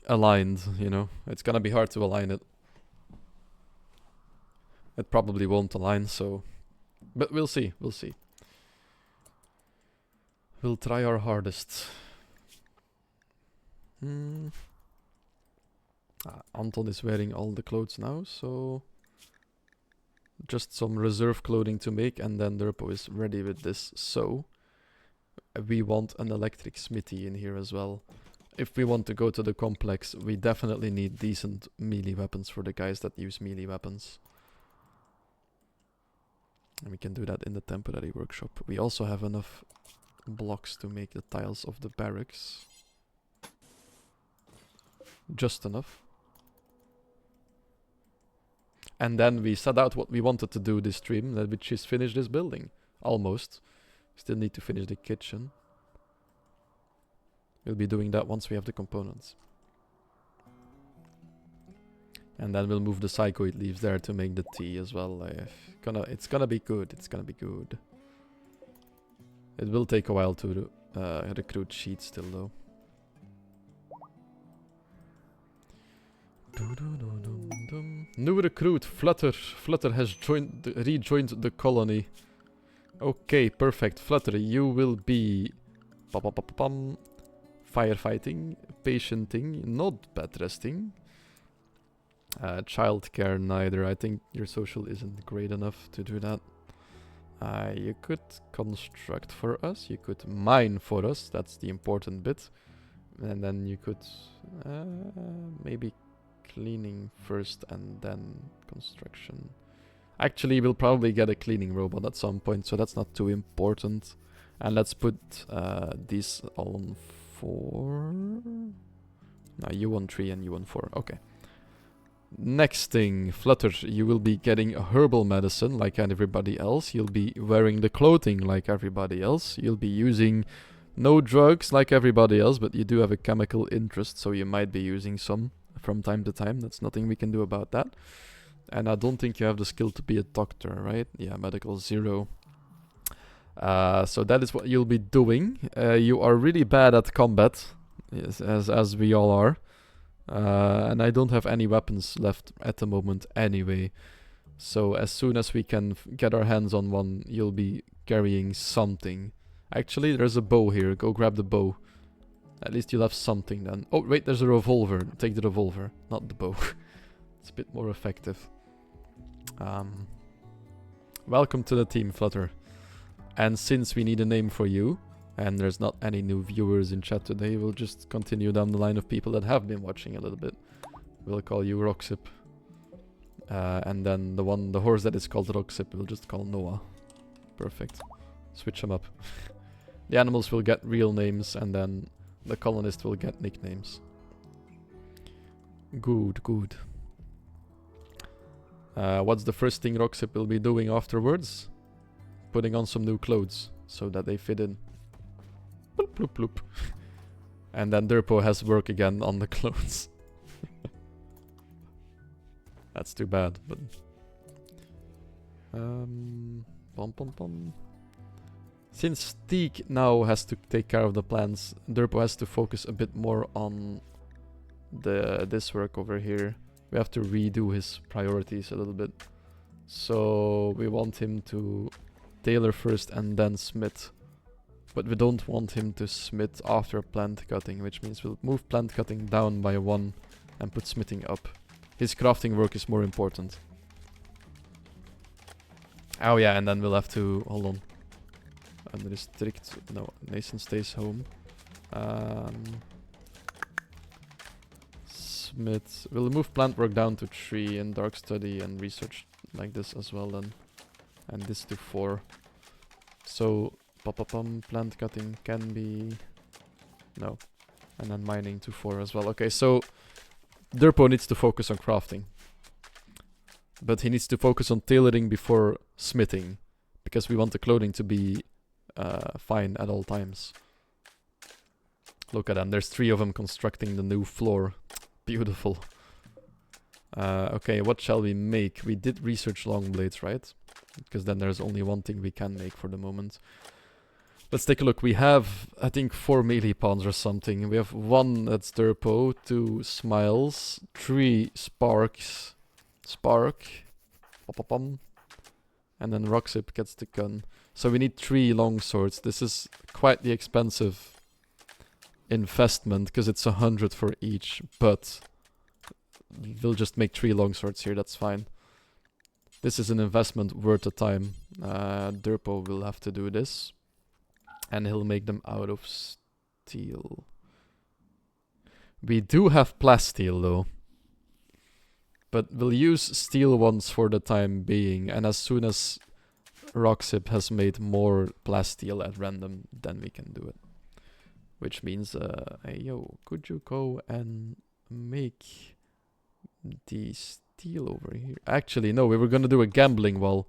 aligned, you know. It's gonna be hard to align it. It probably won't align, so... But we'll see, we'll see. We'll try our hardest. Anton is wearing all the clothes now, so... Just some reserve clothing to make, and then Durpo is ready with this, so... We want an electric smithy in here as well. If we want to go to the complex, we definitely need decent melee weapons for the guys that use melee weapons. And we can do that in the temporary workshop. We also have enough blocks to make the tiles of the barracks. Just enough. And then we set out what we wanted to do this stream, which is finish this building. Almost. Still need to finish the kitchen. We'll be doing that once we have the components. And then we'll move the psychoid leaves there to make the tea as well. It's gonna be good, it's gonna be good. It will take a while to recruit Sheet still though. New recruit, Flutter. Flutter has rejoined the colony. Okay, perfect. Flutter, you will be... firefighting, patienting, not bed resting. Childcare neither. I think your social isn't great enough to do that. You could construct for us. You could mine for us. That's the important bit. And then you could maybe cleaning first and then construction. Actually, we'll probably get a cleaning robot at some point, so that's not too important. And let's put these on 4. No, you want 3 and you want 4. Okay. Next thing, Flutter, you will be getting a herbal medicine like everybody else. You'll be wearing the clothing like everybody else. You'll be using no drugs like everybody else, but you do have a chemical interest, so you might be using some from time to time. That's nothing we can do about that. And I don't think you have the skill to be a doctor, right? Yeah, medical 0. So that is what you'll be doing. You are really bad at combat, yes, as we all are. And I don't have any weapons left at the moment anyway. So as soon as we can get our hands on one, you'll be carrying something. Actually, there's a bow here. Go grab the bow. At least you'll have something then. Oh, wait, there's a revolver. Take the revolver, not the bow. It's a bit more effective. Welcome to the team, Flutter. And since we need a name for you, and there's not any new viewers in chat today, we'll just continue down the line of people that have been watching a little bit. We'll call you Roxip. And then the horse that is called Roxip, we'll just call Noah. Perfect. Switch them up. The animals will get real names and then the colonist will get nicknames. Good, good. What's the first thing Roxip will be doing afterwards? Putting on some new clothes so that they fit in. Bloop, bloop, bloop. And then Durpo has work again on the clothes. That's too bad, but... Pom pom pom. Since Teak now has to take care of the plants, Durpo has to focus a bit more on this work over here. We have to redo his priorities a little bit. So we want him to tailor first and then smith. But we don't want him to smith after plant cutting, which means we'll move plant cutting down by 1 and put smithing up. His crafting work is more important. Oh yeah, and then we'll have to... Hold on. Unrestrict... No, Mason stays home. Smith... We'll move plant work down to 3 and dark study and research like this as well then. And this to 4. So... Plant cutting can be... No. And then mining to 4 as well. Okay, so... Durpo needs to focus on crafting. But he needs to focus on tailoring before smithing. Because we want the clothing to be fine at all times. Look at them. There's 3 of them constructing the new floor. Beautiful. Okay, what shall we make? We did research long blades, right? Because then there's only one thing we can make for the moment. Let's take a look. We have, I think, 4 melee pawns or something. We have 1 that's Durpo, 2 Smiles, 3 Sparks, Spark, pom, and then Roxip gets the gun. So we need 3 long swords. This is quite the expensive investment because it's 100 for each, but we'll just make 3 long swords here. That's fine. This is an investment worth the time. Durpo will have to do this. And he'll make them out of steel. We do have plasteel though. But we'll use steel ones for the time being. And as soon as Roxip has made more plasteel at random, then we can do it. Which means, hey yo, could you go and make the steel over here? Actually, no, we were gonna do a gambling wall.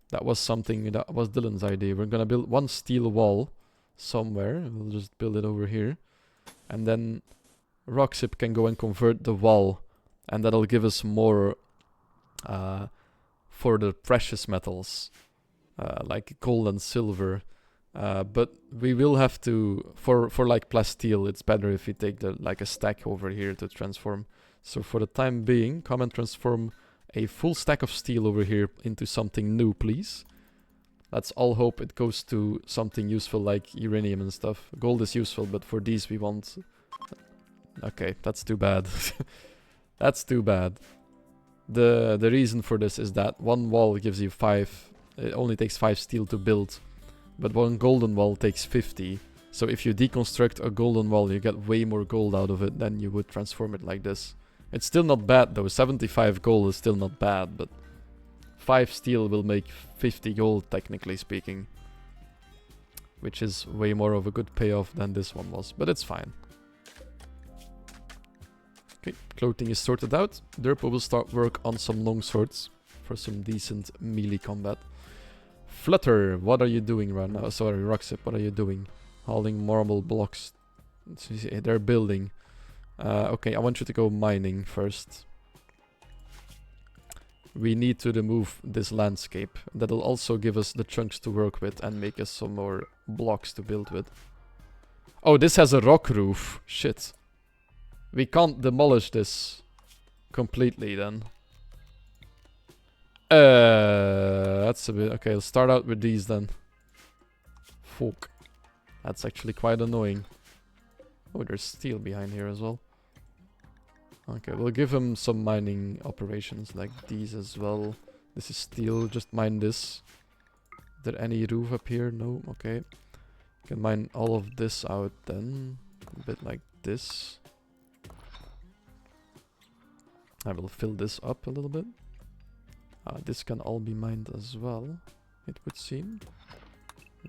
That was something that was Dylan's idea. We're gonna build 1 steel wall somewhere. We'll just build it over here. And then Roxip can go and convert the wall. And that'll give us more for the precious metals. Like gold and silver. But we will have to... For like plasteel, it's better if we take like a stack over here to transform. So for the time being, come and transform a full stack of steel over here into something new, please. Let's all hope it goes to something useful like uranium and stuff. Gold is useful, but for these we want... Okay, that's too bad. That's too bad. The reason for this is that 1 wall gives you 5... It only takes 5 steel to build. But 1 golden wall takes 50. So if you deconstruct a golden wall, you get way more gold out of it than you would transform it like this. It's still not bad though. 75 gold is still not bad, but 5 steel will make 50 gold, technically speaking. Which is way more of a good payoff than this one was, but it's fine. Okay, clothing is sorted out. Durpo will start work on some long swords for some decent melee combat. Flutter, what are you doing right now? Sorry, Roxip, what are you doing? Hauling marble blocks. They're building. Okay, I want you to go mining first. We need to remove this landscape. That'll also give us the chunks to work with and make us some more blocks to build with. Oh, this has a rock roof. Shit. We can't demolish this completely then. That's a bit... Okay, let's start out with these then. Fuck. That's actually quite annoying. Oh, there's steel behind here as well. Okay, we'll give him some mining operations like these as well. This is steel, just mine this. Is there any roof up here? No, okay. Can mine all of this out then. A bit like this. I will fill this up a little bit. This can all be mined as well. it would seem.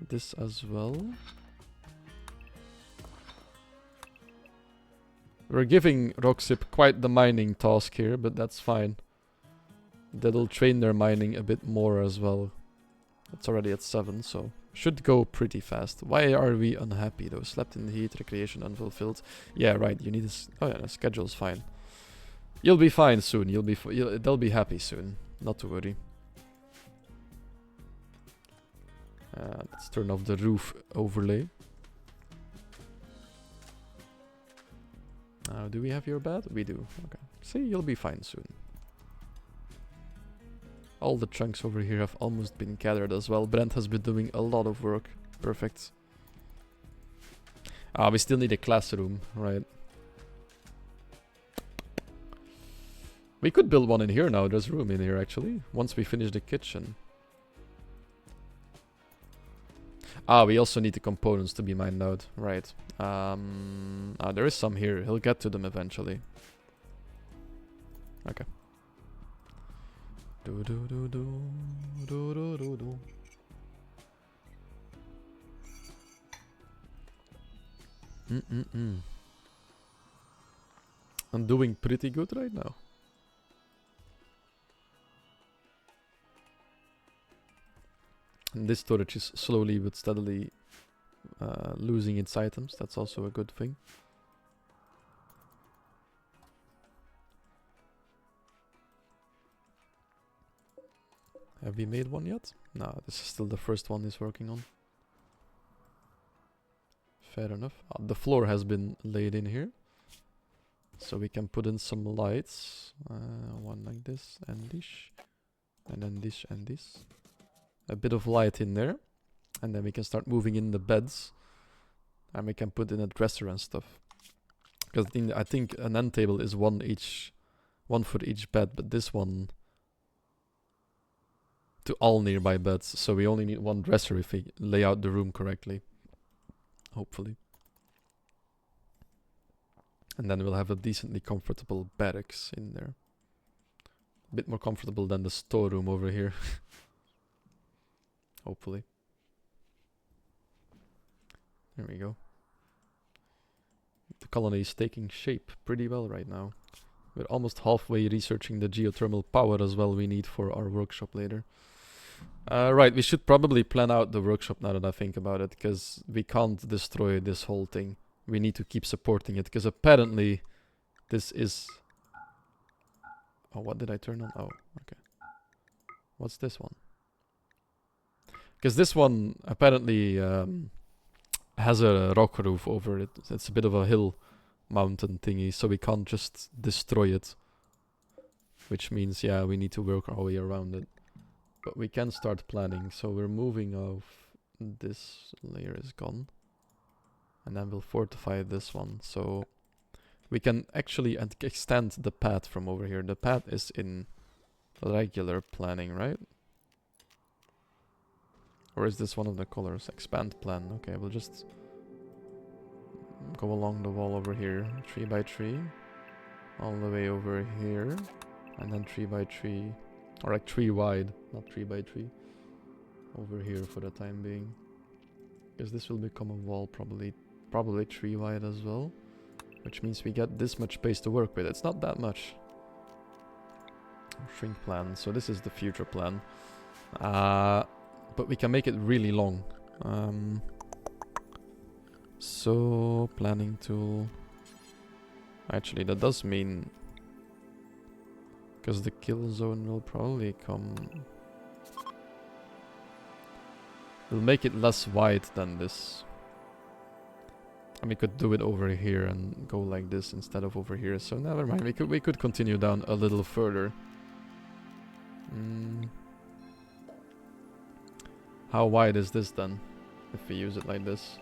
This as well. We're giving Roxip quite the mining task here, but that's fine. That'll train their mining a bit more as well. It's already at 7, so should go pretty fast. Why are we unhappy though? Slept in the heat, recreation unfulfilled. Yeah, right. You need a oh yeah, the schedule's fine. You'll be fine soon. They'll be happy soon. Not to worry. Let's turn off the roof overlay. Do we have your bed? We do. Okay. See, you'll be fine soon. All the chunks over here have almost been gathered as well. Brent has been doing a lot of work. Perfect. We still need a classroom, right? We could build one in here now. There's room in here, actually. Once we finish the kitchen. We also need the components to be mined out. Right. There is some here. He'll get to them eventually. Okay. Do do do do do do do do. I'm doing pretty good right now. And this storage is slowly but steadily losing its items. That's also a good thing. Have we made one yet? No, this is still the first one he's working on. Fair enough. The floor has been laid in here. So we can put in some lights. One like this and this. And then this and this. A bit of light in there. And then we can start moving in the beds. And we can put in a dresser and stuff. Because I think an end table is one for each bed. But this one to all nearby beds. So we only need one dresser if we lay out the room correctly. Hopefully. And then we'll have a decently comfortable barracks in there. A bit more comfortable than the storeroom over here. Hopefully. There we go. The colony is taking shape pretty well right now. We're almost halfway researching the geothermal power as well we need for our workshop later. Right, we should probably plan out the workshop now that I think about it, because we can't destroy this whole thing. We need to keep supporting it, because apparently this is... Oh, what did I turn on? Oh, okay. What's this one? Because this one apparently has a rock roof over it. It's a bit of a hill mountain thingy, so we can't just destroy it. Which means, yeah, we need to work our way around it. But we can start planning, so we're moving off. This layer is gone. And then we'll fortify this one, so we can actually extend the path from over here. The path is in regular planning, right? Or is this one of the colors? Expand plan. Okay, we'll just go along the wall over here, 3 by 3, all the way over here, and then 3 by 3, or like 3 wide, not 3 by 3, over here for the time being. Because this will become a wall probably 3 wide as well, which means we get this much space to work with. It's not that much. Shrink plan. So this is the future plan. But we can make it really long. So planning tool. Actually, that does mean, because the kill zone will probably come. We'll make it less wide than this. And we could do it over here and go like this instead of over here. So never mind. We could continue down a little further. How wide is this then? If we use it like this.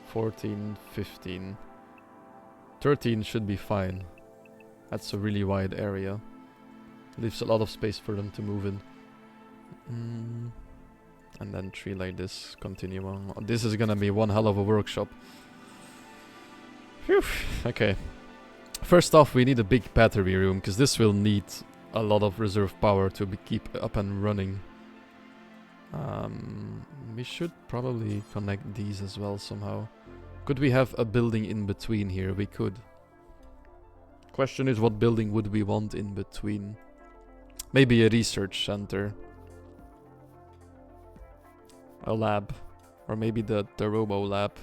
14, 15. 13 should be fine. That's a really wide area. Leaves a lot of space for them to move in. And then 3 like this. Continue on. This is gonna be one hell of a workshop. Phew. Okay. First off, we need a big battery room, because this will need a lot of reserve power to keep up and running. We should probably connect these as well somehow. Could we have a building in between here? We could. Question is, what building would we want in between? Maybe a research center. A lab. Or maybe the robo lab.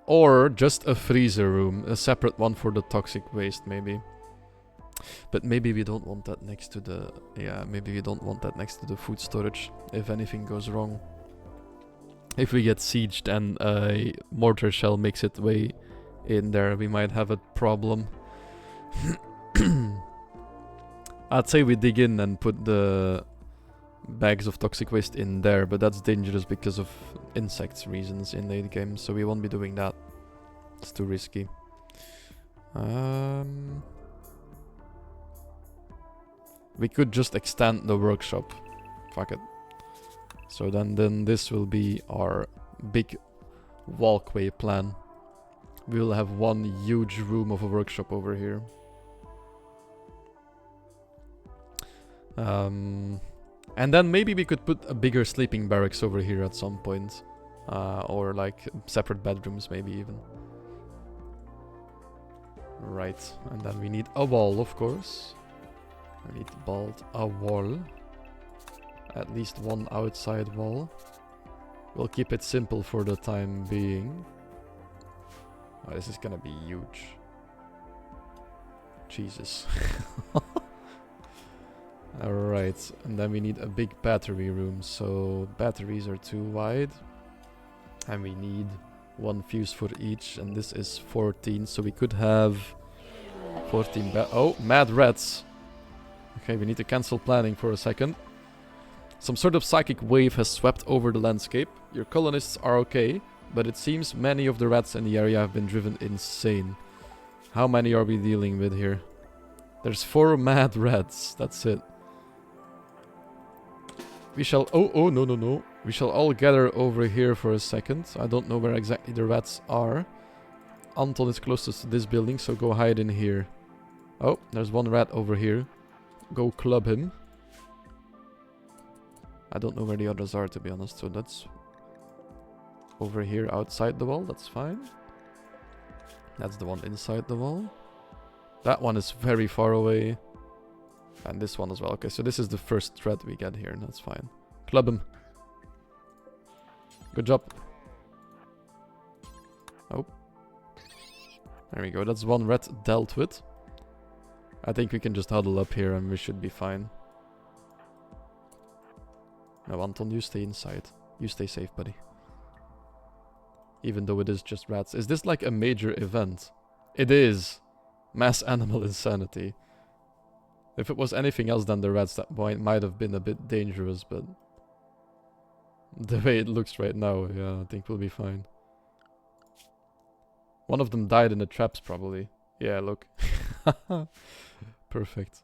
Or just a freezer room. A separate one for the toxic waste, maybe. But maybe we don't want that next to the... Yeah, maybe we don't want that next to the food storage. If anything goes wrong. If we get sieged and a mortar shell makes its way in there, we might have a problem. I'd say we dig in and put the bags of toxic waste in there, but that's dangerous because of insects reasons in late game, so we won't be doing that. It's too risky. We could just extend the workshop. Fuck it. So then this will be our big walkway plan. We will have one huge room of a workshop over here. And then maybe we could put a bigger sleeping barracks over here at some point. Or like separate bedrooms maybe even. Right, and then we need a wall, of course. We need to build a wall. At least one outside wall. We'll keep it simple for the time being. Oh, this is gonna be huge. Jesus. Alright, and then we need a big battery room. So batteries are too wide. And we need one fuse for each. And this is 14, so we could have 14 oh, mad rats. Okay, we need to cancel planning for a second. Some sort of psychic wave has swept over the landscape. Your colonists are okay, but it seems many of the rats in the area have been driven insane. How many are we dealing with here? There's 4 mad rats, that's it. We shall... Oh, no. We shall all gather over here for a second. I don't know where exactly the rats are. Anton is closest to this building, so go hide in here. Oh, there's one rat over here. Go club him. I don't know where the others are, to be honest, so that's over here outside the wall, that's fine. That's the one inside the wall. That one is very far away. And this one as well. Okay, so this is the first threat we get here, and that's fine. Club him. Good job. Oh. There we go, that's one rat dealt with. I think we can just huddle up here and we should be fine. No, Anton, you stay inside. You stay safe, buddy. Even though it is just rats. Is this like a major event? It is. Mass animal insanity. If it was anything else than the rats, that might have been a bit dangerous, but... the way it looks right now, yeah, I think we'll be fine. One of them died in the traps, probably. Yeah, look. Perfect.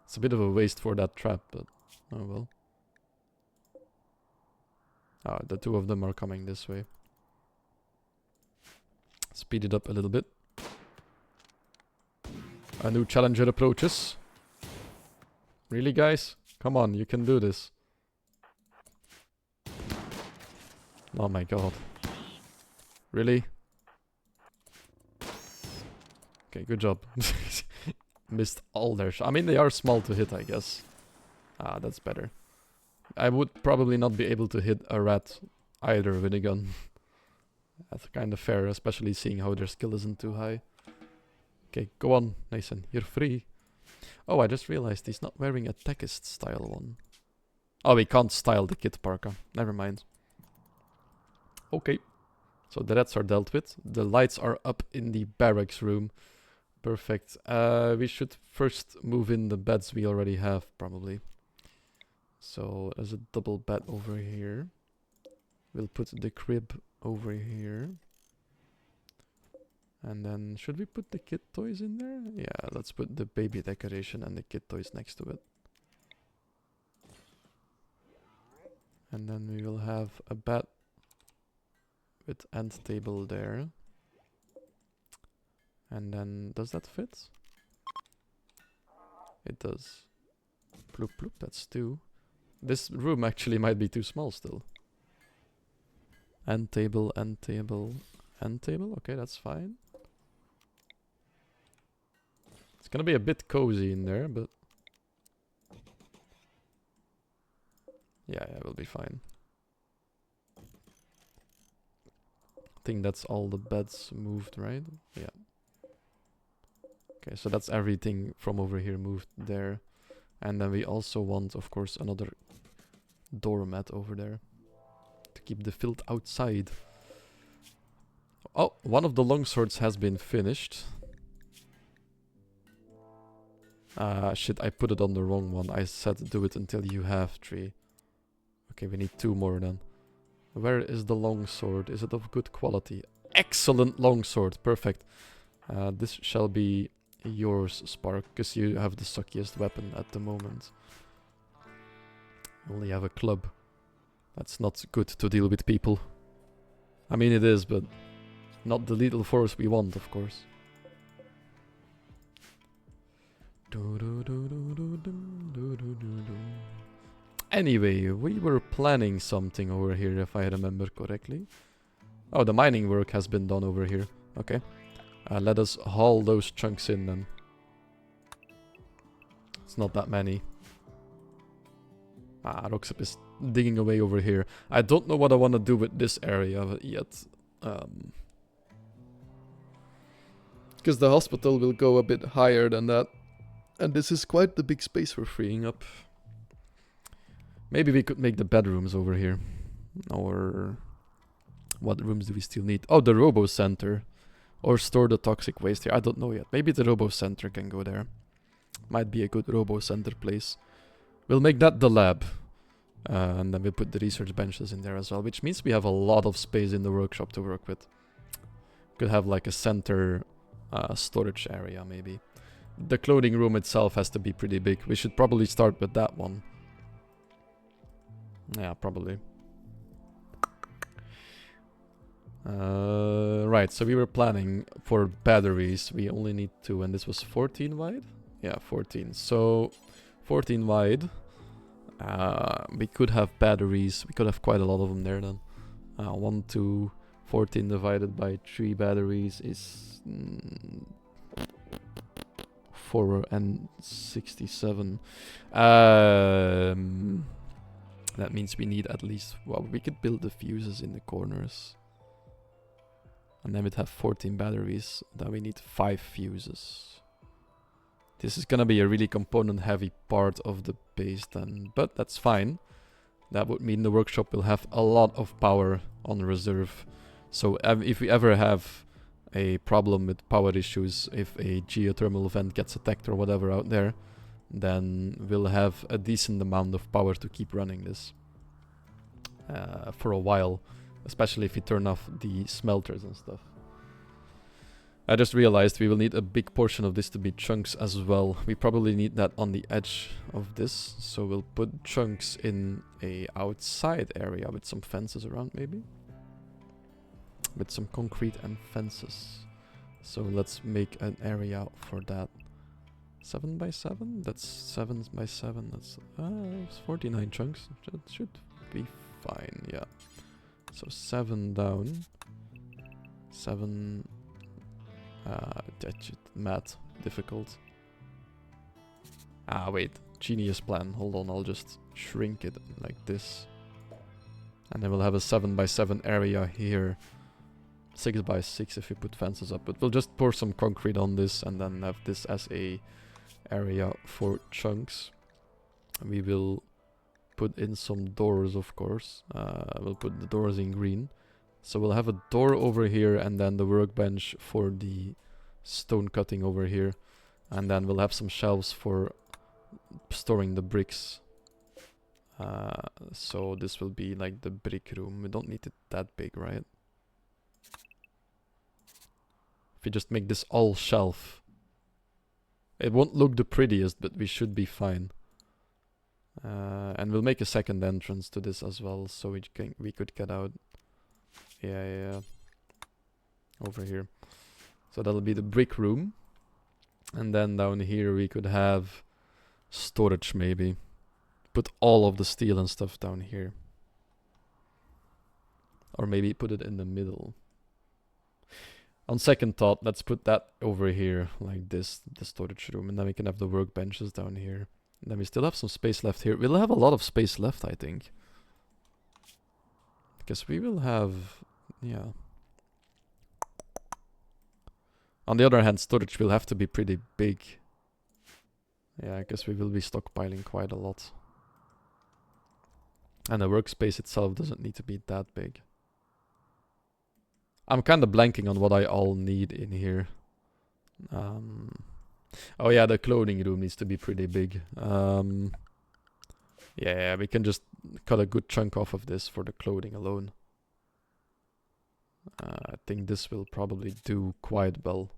It's a bit of a waste for that trap, but... oh well. Ah, the 2 of them are coming this way. Speed it up a little bit. A new challenger approaches. Really, guys? Come on, you can do this. Oh my god. Really? Okay, good job. Missed all their shots. I mean, they are small to hit, I guess. Ah, that's better. I would probably not be able to hit a rat either with a gun. That's kind of fair, especially seeing how their skill isn't too high. Okay, go on, Nathan. You're free. Oh, I just realized he's not wearing a techist style one. Oh, we can't style the kit parka. Never mind. Okay. So the rats are dealt with. The lights are up in the barracks room. Perfect. We should first move in the beds we already have, probably. So there's a double bed over here. We'll put the crib over here. And then, should we put the kid toys in there? Yeah, let's put the baby decoration and the kid toys next to it. And then we will have a bed with end table there. And then, does that fit? It does. Ploop ploop, that's 2. This room actually might be too small still. End table, end table, end table. Okay, that's fine. It's gonna be a bit cozy in there, but yeah, we'll be fine. I think that's all the beds moved, right? Yeah. Okay, so that's everything from over here moved there. And then we also want, of course, another doormat over there to keep the filth outside. Oh, one of the longswords has been finished. Shit, I put it on the wrong one. I said do it until you have 3. Okay, we need 2 more then. Where is the longsword? Is it of good quality? Excellent longsword, perfect. This shall be yours, Spark, because you have the suckiest weapon at the moment. You only have a club. That's not good to deal with people. I mean it is, but not the lethal force we want, of course. Anyway, we were planning something over here, if I remember correctly. Oh, the mining work has been done over here. Okay. Let us haul those chunks in then. It's not that many. Roxip is digging away over here. I don't know what I want to do with this area yet. Because the hospital will go a bit higher than that. And this is quite the big space we're freeing up. Maybe we could make the bedrooms over here. Or what rooms do we still need? Oh, the Robo Center. Or store the toxic waste here. I don't know yet. Maybe the Robo Center can go there. Might be a good Robo Center place. We'll make that the lab. And then we'll put the research benches in there as well. Which means we have a lot of space in the workshop to work with. Could have like a center storage area maybe. The clothing room itself has to be pretty big. We should probably start with that one. Yeah, probably. Right, so we were planning for batteries. We only need 2, and this was 14 wide? Yeah, 14. So, 14 wide. We could have batteries. We could have quite a lot of them there then. 1, 2, 14 divided by 3 batteries is 4 and 67. That means we need at least... Well, we could build the fuses in the corners. And then we'd have 14 batteries. Then we need 5 fuses. This is gonna be a really component-heavy part of the base then. But that's fine. That would mean the workshop will have a lot of power on reserve. So if we ever have a problem with power issues, if a geothermal vent gets attacked or whatever out there, then we'll have a decent amount of power to keep running this for a while, especially if we turn off the smelters and stuff. I just realized we will need a big portion of this to be chunks as well. We probably need that on the edge of this, so we'll put chunks in a outside area with some fences around maybe. With some concrete and fences. So let's make an area for that. 7 by 7? That's 7 by 7. That's 49 chunks. That should be fine, yeah. So 7 down. 7... math. Difficult. Wait. Genius plan. Hold on, I'll just shrink it like this. And then we'll have a 7 by 7 area here. 6 by 6 if we put fences up. But we'll just pour some concrete on this and then have this as a area for chunks. We will put in some doors, of course. We'll put the doors in green. So we'll have a door over here and then the workbench for the stone cutting over here. And then we'll have some shelves for storing the bricks. So this will be like the brick room. We don't need it that big, right? If we just make this all shelf. It won't look the prettiest, but we should be fine. And we'll make a second entrance to this as well, so we could get out. Yeah. Over here. So that'll be the brick room. And then down here we could have storage maybe. put all of the steel and stuff down here. Or maybe put it in the middle. On second thought, let's put that over here, like this, the storage room, and then we can have the workbenches down here. And then we still have some space left here. We'll have a lot of space left, I think. Because we will have, yeah. On the other hand, storage will have to be pretty big. Yeah, I guess we will be stockpiling quite a lot. And the workspace itself doesn't need to be that big. I'm kind of blanking on what I all need in here. Oh yeah, the clothing room needs to be pretty big. Yeah, we can just cut a good chunk off of this for the clothing alone. I think this will probably do quite well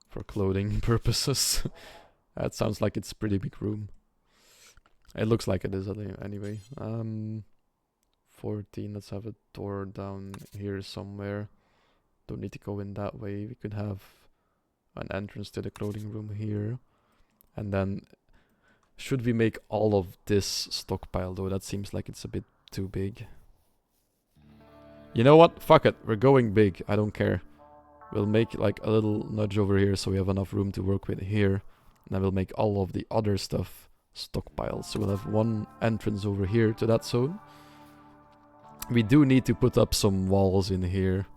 for clothing purposes. That sounds like it's a pretty big room. It looks like it is anyway. 14, let's have a door down here somewhere. Don't need to go in that way. We could have an entrance to the clothing room here. And then, should we make all of this stockpile though? That seems like it's a bit too big. You know what? Fuck it. We're going big. I don't care. We'll make like a little nudge over here so we have enough room to work with here. And then we'll make all of the other stuff stockpiled. So we'll have one entrance over here to that zone. We do need to put up some walls in here.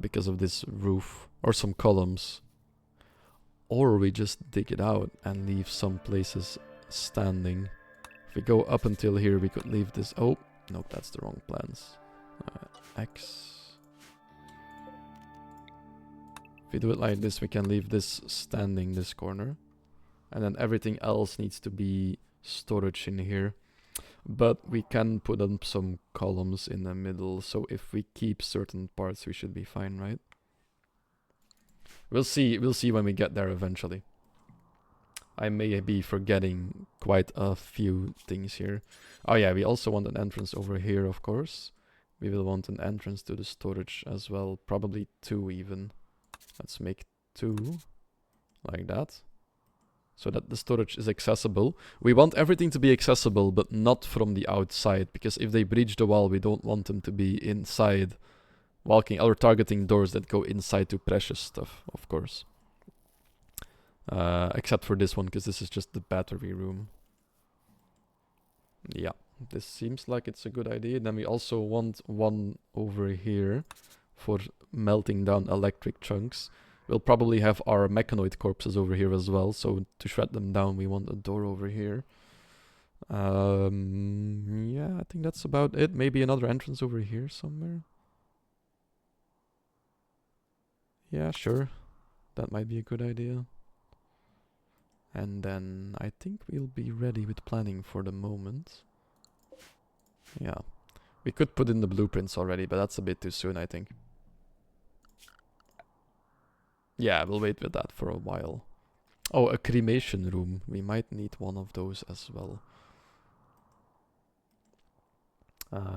Because of this roof. Or some columns. Or we just dig it out and leave some places standing. If we go up until here, we could leave this... Oh, nope, that's the wrong plans. X. If we do it like this, we can leave this standing, this corner. And then everything else needs to be storage in here. But we can put up some columns in the middle, so if we keep certain parts, we should be fine, right? We'll see when we get there eventually. I may be forgetting quite a few things here. Oh yeah, we also want an entrance over here, of course. We will want an entrance to the storage as well, probably 2 even. Let's make 2, like that. So that the storage is accessible. We want everything to be accessible, but not from the outside. Because if they breach the wall, we don't want them to be inside. Walking or targeting doors that go inside to precious stuff, of course. Except for this one, because this is just the battery room. Yeah, this seems like it's a good idea. Then we also want one over here for melting down electric chunks. We'll probably have our mechanoid corpses over here as well, so to shred them down we want a door over here. Yeah, I think that's about it. Maybe another entrance over here somewhere. Yeah, sure. That might be a good idea. And then I think we'll be ready with planning for the moment. Yeah. We could put in the blueprints already, but that's a bit too soon, I think. Yeah, we'll wait with that for a while. Oh, a cremation room. We might need one of those as well.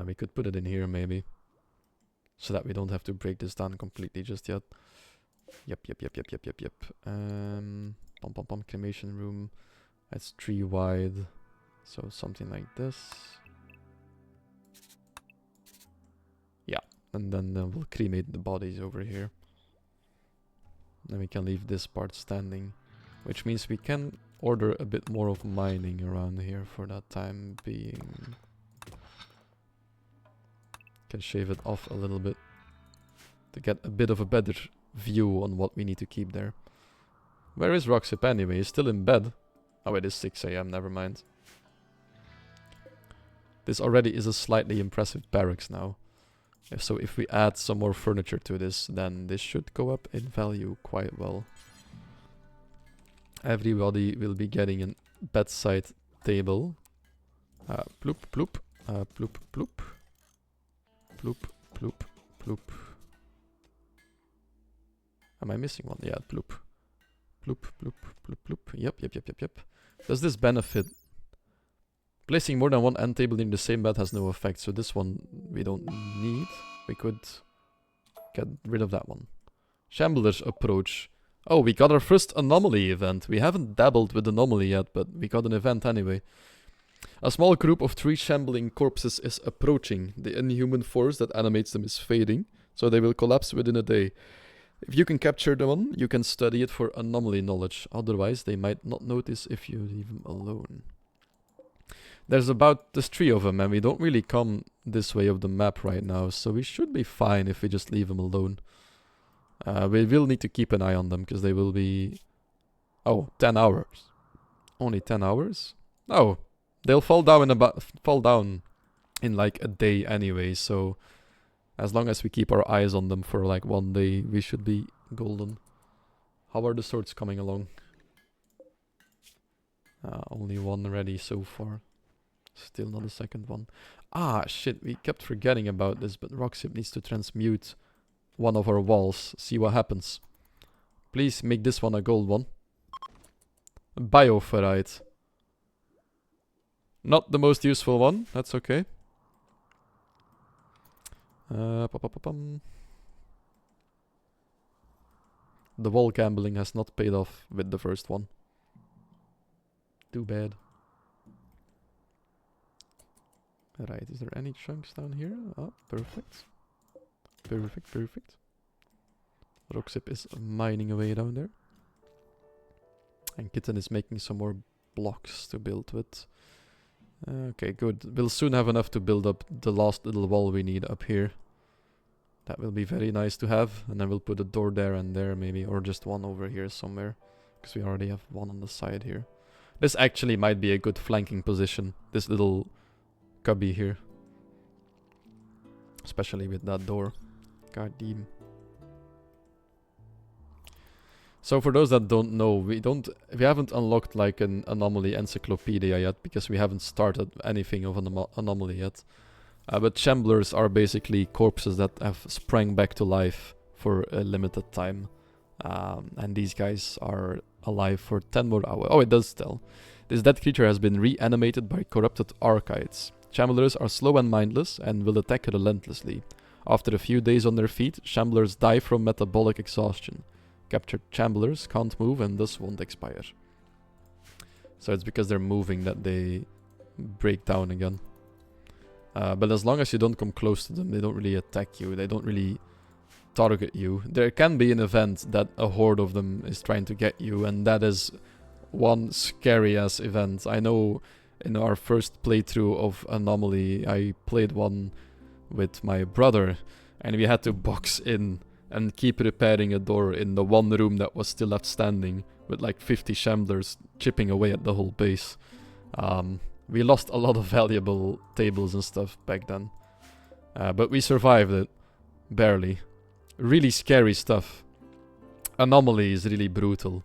We could put it in here maybe. So that we don't have to break this down completely just yet. Yep. Cremation room. That's 3 wide. So something like this. Yeah, and then we'll cremate the bodies over here. Then we can leave this part standing. Which means we can order a bit more of mining around here for that time being. Can shave it off a little bit. To get a bit of a better view on what we need to keep there. Where is Roxip anyway? He's still in bed. Oh, it is 6 AM, never mind. This already is a slightly impressive barracks now. So if we add some more furniture to this, then this should go up in value quite well. Everybody will be getting a bedside table. Ploop, ploop. Ploop, ploop. Ploop, ploop, ploop. Am I missing one? Yeah, ploop. Ploop, ploop, ploop, ploop. Yep. Does this benefit? Placing more than one end table in the same bed has no effect, so this one we don't need. We could get rid of that one. Shambler's approach. Oh, we got our first anomaly event. We haven't dabbled with anomaly yet, but we got an event anyway. A small group of 3 shambling corpses is approaching. The inhuman force that animates them is fading, so they will collapse within a day. If you can capture the one, you can study it for anomaly knowledge. Otherwise, they might not notice if you leave them alone. There's 3 of them, and we don't really come this way of the map right now, so we should be fine if we just leave them alone. We will need to keep an eye on them, because they will be... Oh, 10 hours. Only 10 hours? Oh, they'll fall down in like a day anyway, so... As long as we keep our eyes on them for like 1 day, we should be golden. How are the swords coming along? Only 1 ready so far. Still not a second one. Ah, shit, we kept forgetting about this, but Roxip needs to transmute one of our walls. See what happens. Please make this one a gold one. Bioferrite. Not the most useful one, that's okay. The wall gambling has not paid off with the first one. Too bad. Right, is there any chunks down here? Oh, perfect. Perfect, perfect. Roxip is mining away down there. And Kitten is making some more blocks to build with. Okay, good. We'll soon have enough to build up the last little wall we need up here. That will be very nice to have. And then we'll put a door there and there maybe. Or just one over here somewhere. Because we already have one on the side here. This actually might be a good flanking position. This little cubby here. Especially with that door. God damn. So for those that don't know, we haven't unlocked like an anomaly encyclopedia yet, because we haven't started anything of an anomaly yet. But shamblers are basically corpses that have sprang back to life for a limited time. And these guys are alive for 10 more hours. Oh, it does tell. This dead creature has been reanimated by corrupted archites. Shamblers are slow and mindless and will attack relentlessly. After a few days on their feet, shamblers die from metabolic exhaustion. Captured shamblers can't move and thus won't expire. So it's because they're moving that they break down again. But as long as you don't come close to them, they don't really attack you. They don't really target you. There can be an event that a horde of them is trying to get you, and that is one scary ass event. I know in our first playthrough of Anomaly, I played one with my brother, and we had to box in and keep repairing a door in the one room that was still left standing, with like 50 shamblers chipping away at the whole base. We lost a lot of valuable tables and stuff back then. But we survived it. Barely. Really scary stuff. Anomaly is really brutal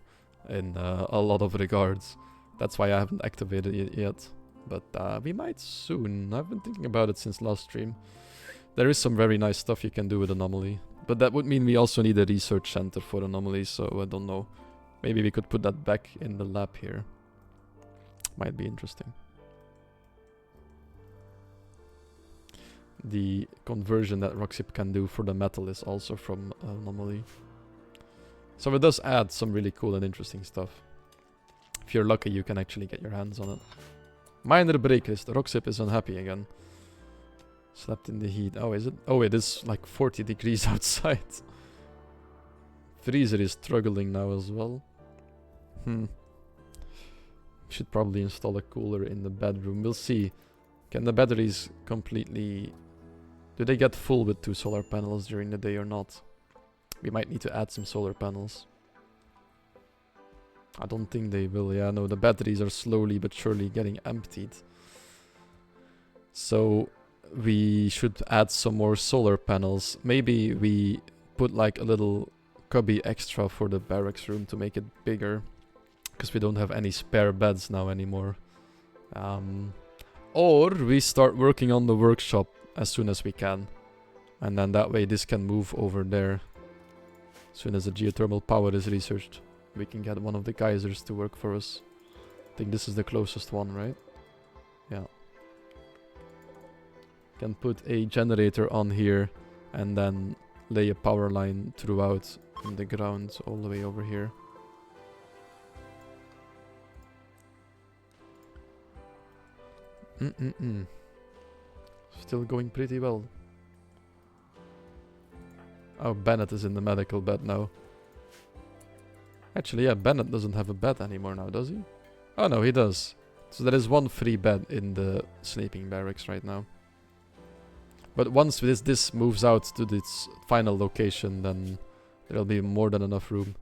in a lot of regards. That's why I haven't activated it yet. But we might soon. I've been thinking about it since last stream. There is some very nice stuff you can do with Anomaly. But that would mean we also need a research center for Anomaly, so I don't know. Maybe we could put that back in the lab here. Might be interesting. The conversion that Roxip can do for the metal is also from Anomaly. So it does add some really cool and interesting stuff. If you're lucky, you can actually get your hands on it. Minor break list. Roxip is unhappy again. Slept in the heat. Oh, is it? Oh, it is like 40 degrees outside. Freezer is struggling now as well. Should probably install a cooler in the bedroom. We'll see. Can the batteries completely... Do they get full with 2 solar panels during the day or not? We might need to add some solar panels. I don't think they will. Yeah, no, the batteries are slowly but surely getting emptied. So we should add some more solar panels. Maybe we put like a little cubby extra for the barracks room to make it bigger. Because we don't have any spare beds now anymore. Or we start working on the workshop as soon as we can. And then that way this can move over there. As soon as the geothermal power is researched, we can get one of the geysers to work for us. I think this is the closest one, right? Yeah. Can put a generator on here and then lay a power line throughout in the ground all the way over here. Still going pretty well. Oh, Bennett is in the medical bed now. Actually, yeah, Bennett doesn't have a bed anymore now, does he? Oh no, he does. So there is one free bed in the sleeping barracks right now. But once this moves out to its final location, then there'll be more than enough room.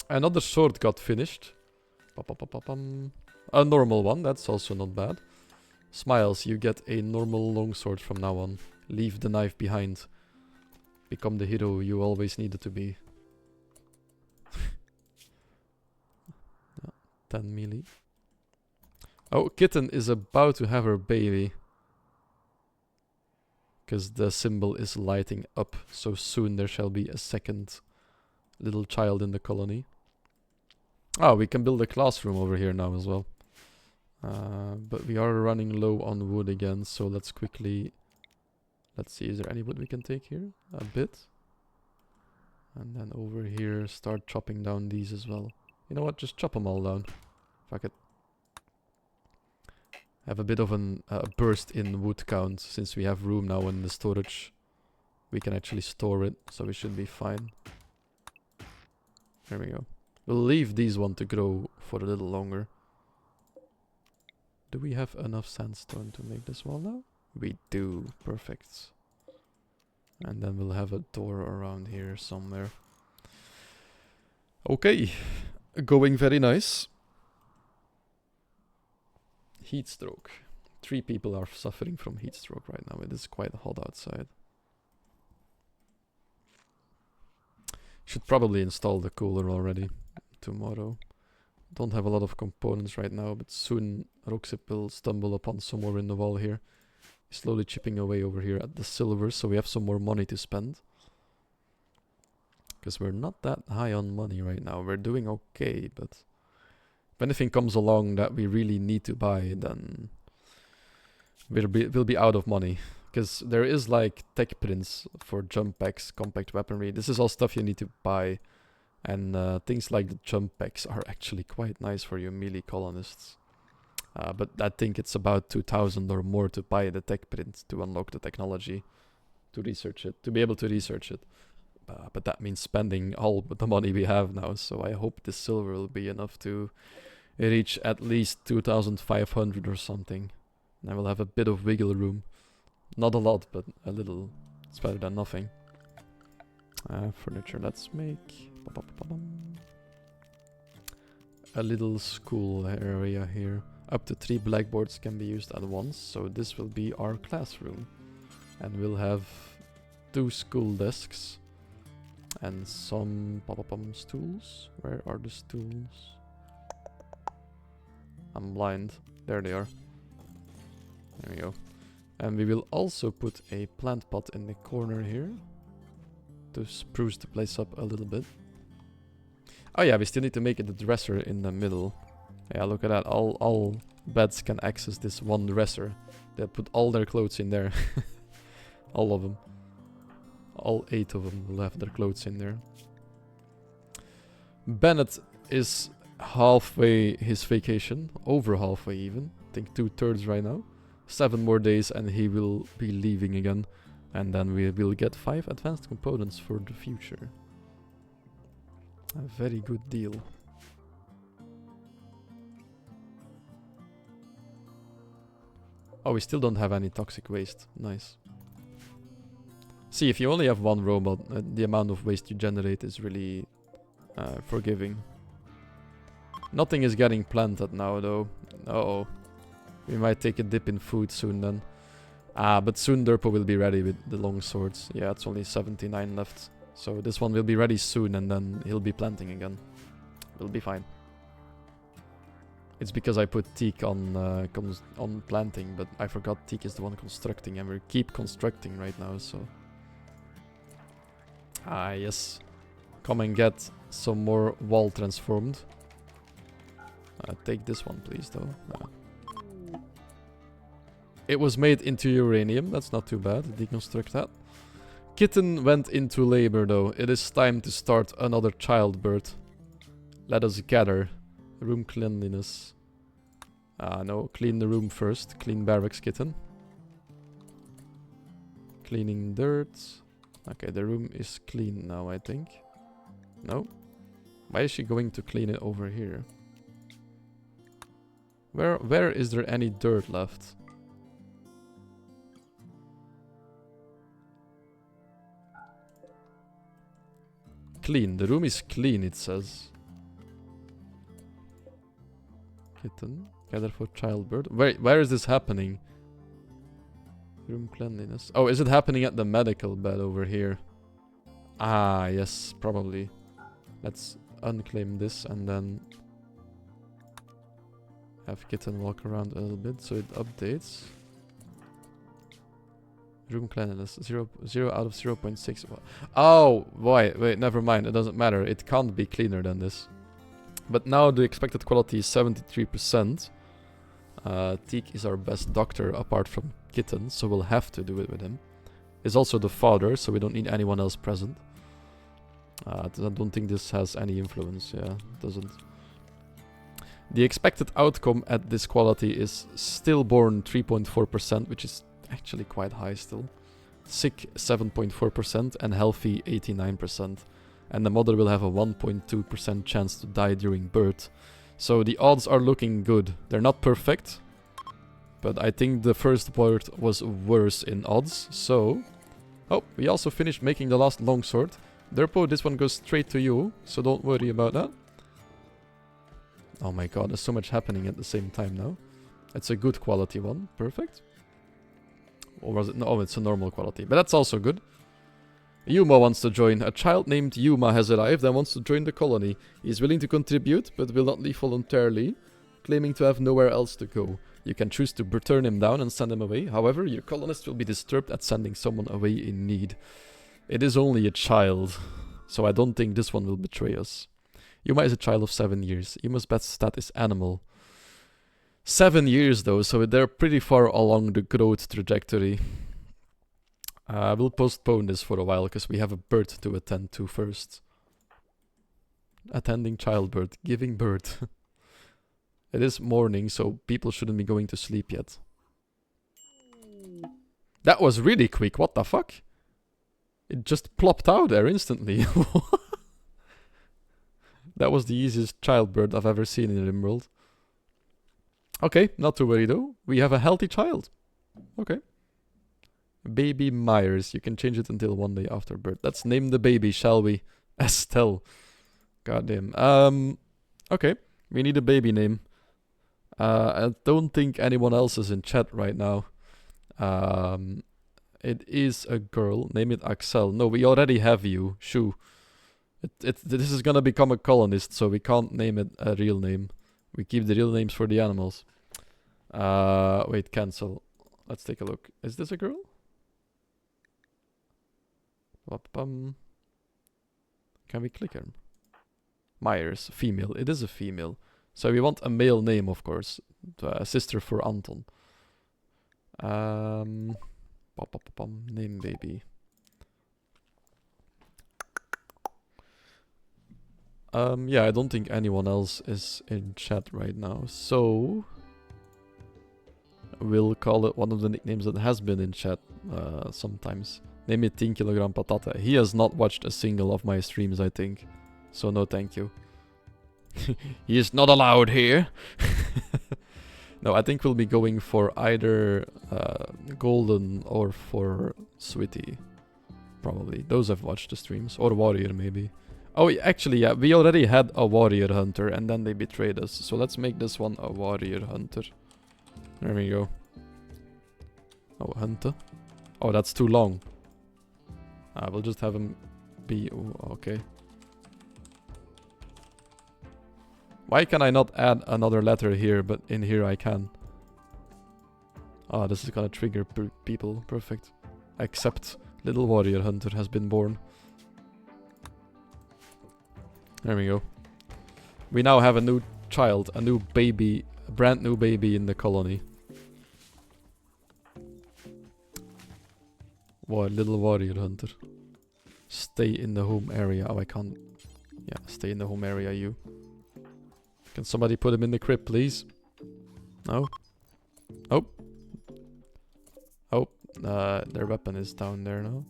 Another sword got finished. A normal one, that's also not bad. Smiles, you get a normal longsword from now on. Leave the knife behind. Become the hero you always needed to be. 10 melee. Oh, Kitten is about to have her baby. Because the symbol is lighting up. So soon there shall be a second little child in the colony. Oh, we can build a classroom over here now as well. But we are running low on wood again, so let's quickly... Let's see, is there any wood we can take here? A bit. And then over here, start chopping down these as well. You know what, just chop them all down. Fuck it. Have a bit of a burst in wood count, since we have room now in the storage. We can actually store it, so we should be fine. There we go. We'll leave these one to grow for a little longer. Do we have enough sandstone to make this wall now? We do. Perfect. And then we'll have a door around here somewhere. Okay. Going very nice. Heat stroke. 3 people are suffering from heat stroke right now. It is quite hot outside. Should probably install the cooler already tomorrow. Don't have a lot of components right now, but soon Roxip will stumble upon somewhere in the wall here. Slowly chipping away over here at the silver, so we have some more money to spend. Because we're not that high on money right now. We're doing okay, but if anything comes along that we really need to buy, then we'll be out of money. Because there is like tech prints for jump packs, compact weaponry. This is all stuff you need to buy. And things like the jump packs are actually quite nice for your melee colonists. But I think it's about 2,000 or more to buy the tech print to unlock the technology, to research it, to be able to research it. But that means spending all the money we have now, so I hope the silver will be enough to reach at least 2,500 or something. And I will have a bit of wiggle room. Not a lot, but a little. It's better than nothing. Furniture, let's make a little school area here. Up to 3 blackboards can be used at once, so this will be our classroom. And we'll have 2 school desks and some stools. Where are the stools? I'm blind. There they are. There we go. And we will also put a plant pot in the corner here to spruce the place up a little bit. Oh yeah, we still need to make it a dresser in the middle. Yeah, look at that. All beds can access this one dresser. They'll put all their clothes in there. All of them. All 8 of them will have their clothes in there. Bennett is halfway his vacation. Over halfway even. I think 2/3 right now. 7 more days and he will be leaving again. And then we will get 5 advanced components for the future. A very good deal. Oh, we still don't have any toxic waste. Nice. See, if you only have 1 robot, the amount of waste you generate is really forgiving. Nothing is getting planted now, though. Uh-oh. We might take a dip in food soon, then. But soon Derpo will be ready with the long swords. Yeah, it's only 79 left. So this one will be ready soon, and then he'll be planting again. We'll be fine. It's because I put Teak on planting, but I forgot Teak is the one constructing, and we keep constructing right now, so... Ah, yes. Come and get some more wall transformed. Take this one, please, though. It was made into uranium, that's not too bad. Deconstruct that. Kitten went into labor, though. It is time to start another childbirth. Let us gather. Room cleanliness. No, clean the room first. Clean barracks, kitten. Cleaning dirt. Okay, the room is clean now, I think. No? Why is she going to clean it over here? Where is there any dirt left? Clean. The room is clean, it says. Kitten. Gather for childbirth. Where is this happening? Room cleanliness. Oh, is it happening at the medical bed over here? Ah, yes, probably. Let's unclaim this and then have kitten walk around a little bit so it updates. Room cleanliness 0 out of 0.6. Oh, wait, never mind. It doesn't matter. It can't be cleaner than this. But now the expected quality is 73%. Teak is our best doctor apart from Kitten, so we'll have to do it with him. He's also the father, so we don't need anyone else present. I don't think this has any influence. Yeah, it doesn't. The expected outcome at this quality is stillborn 3.4%, which is actually quite high still. Sick 7.4% and healthy 89%. And the mother will have a 1.2% chance to die during birth. So the odds are looking good. They're not perfect, but I think the first birth was worse in odds. So, oh, we also finished making the last longsword. Derpo, this one goes straight to you, so don't worry about that. Oh my god, there's so much happening at the same time now. It's a good quality one. Perfect. Or was it? No, it's a normal quality, but that's also good. Yuma wants to join. A child named Yuma has arrived and wants to join the colony. He is willing to contribute, but will not leave voluntarily, claiming to have nowhere else to go. You can choose to turn him down and send him away. However, your colonists will be disturbed at sending someone away in need. It is only a child, so I don't think this one will betray us. Yuma is a child of 7 years. Yuma's best stat is animal. 7 years though, so they're pretty far along the growth trajectory. We'll postpone this for a while, because we have a birth to attend to first. Attending childbirth, giving birth. It is morning, so people shouldn't be going to sleep yet. That was really quick, what the fuck? It just plopped out there instantly. That was the easiest childbirth I've ever seen in Rimworld. Okay, not to worry though. We have a healthy child. Okay. Baby Myers. You can change it until 1 day after birth. Let's name the baby, shall we? Estelle. Goddamn. Okay. We need a baby name. I don't think anyone else is in chat right now. It is a girl. Name it Axel. No, we already have you. Shoo. This is gonna become a colonist, so we can't name it a real name. We keep the real names for the animals. Wait, cancel. Let's take a look. Is this a girl? Can we click her? Myers, female. It is a female. So we want a male name, of course. A sister for Anton. Name baby. Yeah, I don't think anyone else is in chat right now. So we'll call it one of the nicknames that has been in chat sometimes. Name it 10 kilogram patata. He has not watched a single of my streams, I think. So no thank you. He is not allowed here. No, I think we'll be going for either Golden or for Sweetie. Probably. Those have watched the streams. Or Warrior, maybe. Oh, actually, yeah. We already had a Warrior Hunter and then they betrayed us. So let's make this one a Warrior Hunter. There we go. Oh, Hunter. Oh, that's too long. We'll just have him be... Ooh, okay. Why can I not add another letter here, but in here I can? Oh, this is gonna trigger people. Perfect. Except little warrior hunter has been born. There we go. We now have a new child, a new baby, a brand new baby in the colony. What, little warrior hunter. Stay in the home area. Oh, I can't. Yeah, stay in the home area, you. Can somebody put him in the crib, please? No. Oh. Oh. Their weapon is down there now.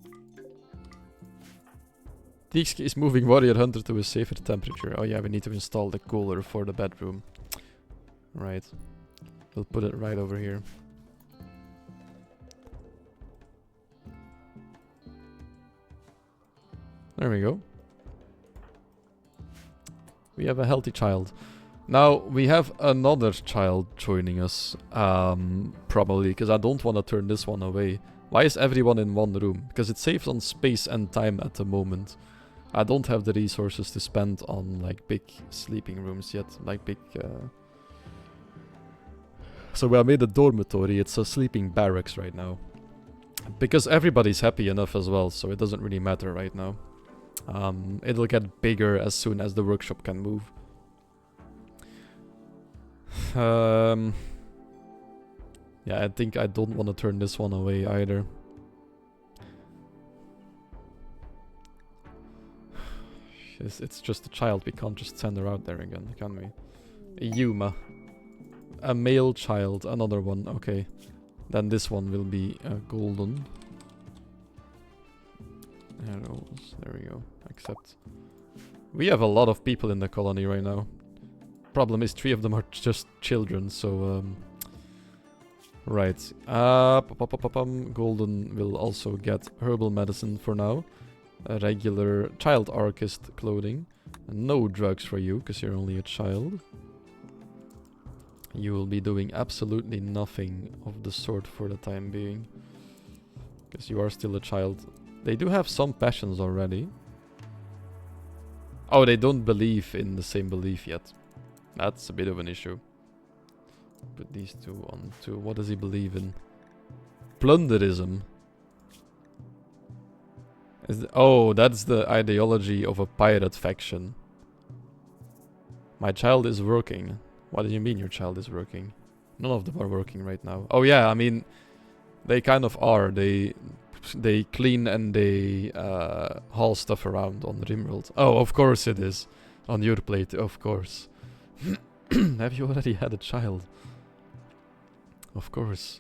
Teak is moving Warrior Hunter to a safer temperature. Oh yeah, we need to install the cooler for the bedroom. Right. We'll put it right over here. There we go. We have a healthy child. Now, we have another child joining us. Probably, because I don't want to turn this one away. Why is everyone in one room? Because it saves on space and time at the moment. I don't have the resources to spend on, like, big sleeping rooms yet. Like, big... So I made a dormitory. It's a sleeping barracks right now. Because everybody's happy enough as well, so it doesn't really matter right now. It'll get bigger as soon as the workshop can move. Yeah, I think I don't want to turn this one away either. It's just a child. We can't just send her out there again, can we? A Yuma. A male child. Another one. Okay. Then this one will be golden. Arrows. There we go. Accept. We have a lot of people in the colony right now. Problem is 3 of them are just children, so right. Golden will also get herbal medicine for now. A regular child archist clothing. No drugs for you, because you're only a child. You will be doing absolutely nothing of the sort for the time being. Because you are still a child. They do have some passions already. Oh, they don't believe in the same belief yet. That's a bit of an issue. Put these two on to... What does he believe in? Plunderism. Oh, that's the ideology of a pirate faction. My child is working. What do you mean your child is working? None of them are working right now. Oh yeah, I mean... They kind of are. They clean and they haul stuff around on Rimworld. Oh, of course it is. On your plate, of course. Have you already had a child? Of course.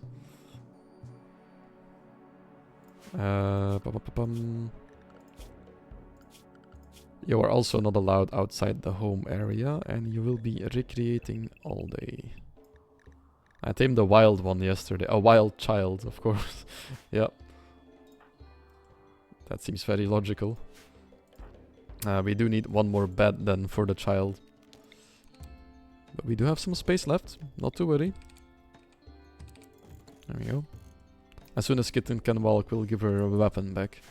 You are also not allowed outside the home area, and you will be recreating all day. I tamed a wild one yesterday. A wild child, of course. Yeah. That seems very logical. We do need one more bed then for the child. But we do have some space left. Not to worry. There we go. As soon as Kitten can walk, we'll give her a weapon back.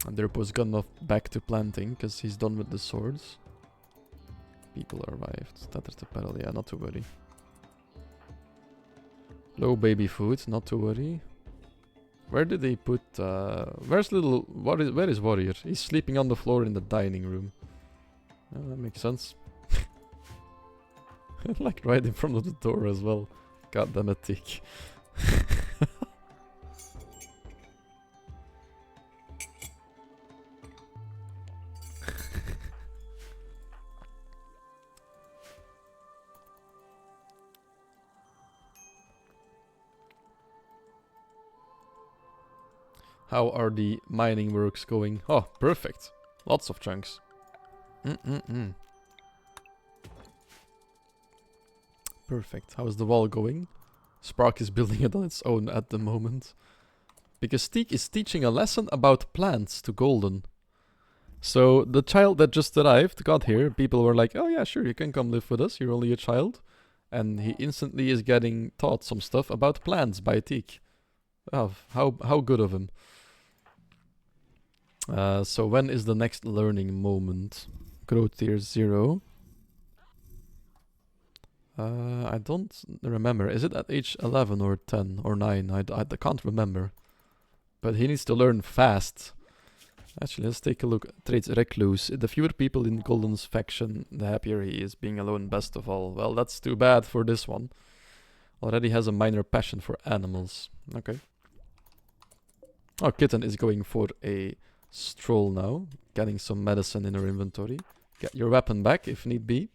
And Derpo's gone off back to planting, because he's done with the swords. People arrived. That is the pedal, yeah, not to worry. Low baby food, not to worry. Where did they put... where's little... where is Warrior? He's sleeping on the floor in the dining room. That makes sense. Like right in front of the door as well. God damn it, Tick. How are the mining works going? Oh, perfect. Lots of chunks. Perfect. How is the wall going? Spark is building it on its own at the moment. Because Teak is teaching a lesson about plants to Golden. So the child that just arrived got here. People were like, oh yeah, sure, you can come live with us. You're only a child. And he instantly is getting taught some stuff about plants by Teak. Oh, how good of him. So when is the next learning moment? Growth tier 0. I don't remember. Is it at age 11 or 10 or 9? I can't remember. But he needs to learn fast. Actually, let's take a look. Traits Recluse. The fewer people in Golden's faction, the happier he is. Being alone best of all. Well, that's too bad for this one. Already has a minor passion for animals. Okay. Oh, Kitten is going for a stroll now. Getting some medicine in her inventory. Get your weapon back if need be.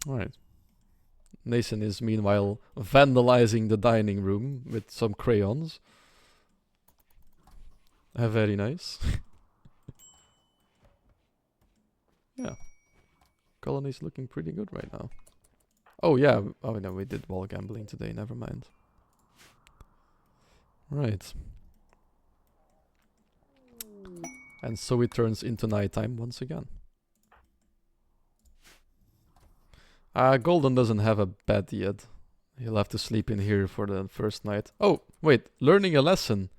Alright. Nathan is meanwhile vandalizing the dining room with some crayons. Very nice. Yeah. Colony's looking pretty good right now. Oh yeah, oh no, we did wall gambling today, never mind. Right. And so it turns into nighttime once again. Golden doesn't have a bed yet. He'll have to sleep in here for the first night. Oh, wait, learning a lesson.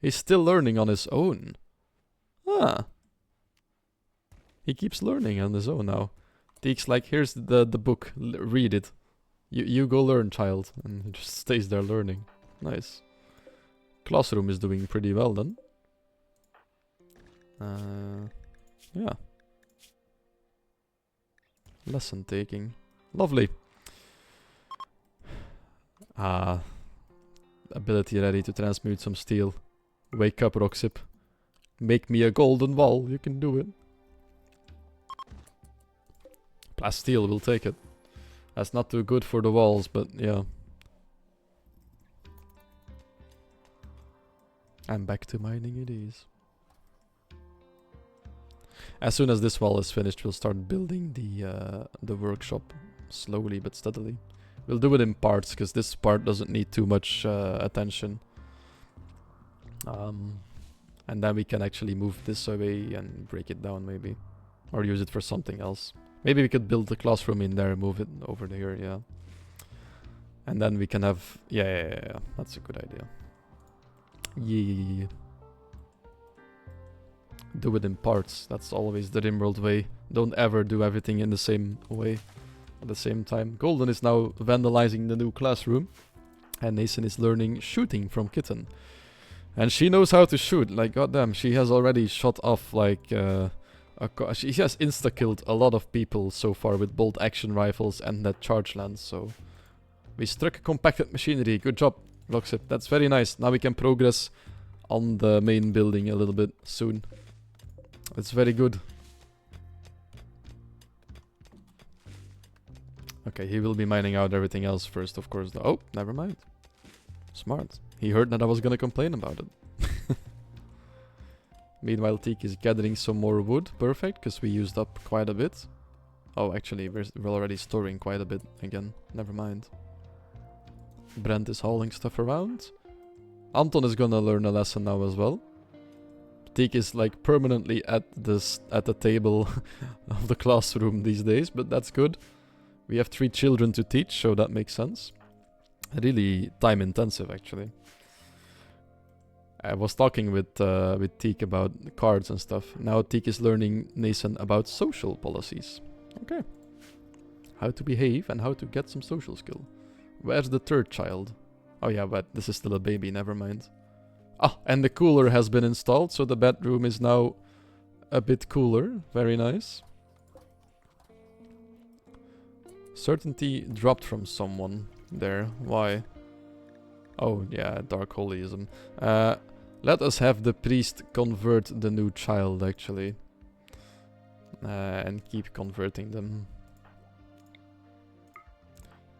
He's still learning on his own. Ah. He keeps learning on his own now. Teek's like, here's the book, read it. You go learn, child. And he just stays there learning. Nice. Classroom is doing pretty well then. Yeah. Lesson taking. Lovely. Ability ready to transmute some steel. Wake up, Roxip. Make me a golden wall. You can do it. Plasteel will take it. That's not too good for the walls, but yeah. And back to mining it is. As soon as this wall is finished, we'll start building the workshop slowly but steadily. We'll do it in parts, because this part doesn't need too much attention. And then we can actually move this away and break it down maybe. Or use it for something else. Maybe we could build the classroom in there and move it over here, yeah. And then we can have... Yeah. That's a good idea. Yeah. Do it in parts. That's always the Rimworld way. Don't ever do everything in the same way at the same time. Golden is now vandalizing the new classroom. And Nathan is learning shooting from Kitten. And she knows how to shoot. Like, goddamn, she has already shot off, like... she has insta-killed a lot of people so far with bolt action rifles and that charge lance, so... We struck compacted machinery. Good job, Roxip. That's very nice. Now we can progress on the main building a little bit soon. It's very good. Okay, he will be mining out everything else first, of course. Oh, never mind. Smart. He heard that I was gonna complain about it. Meanwhile, Teak is gathering some more wood. Perfect, because we used up quite a bit. Oh, actually, we're already storing quite a bit again. Never mind. Brent is hauling stuff around. Anton is gonna learn a lesson now as well. Teak is like permanently at the table of the classroom these days, but that's good. We have 3 children to teach, so that makes sense. Really time intensive, actually. I was talking with Teak about cards and stuff. Now Teak is learning Nathan about social policies. Okay. How to behave and how to get some social skill. Where's the 3rd child? Oh yeah, but this is still a baby, never mind. Ah, and the cooler has been installed, so the bedroom is now a bit cooler. Very nice. Certainty dropped from someone there. Why? Oh, yeah, Dark Holyism. Let us have the priest convert the new child, actually. And keep converting them.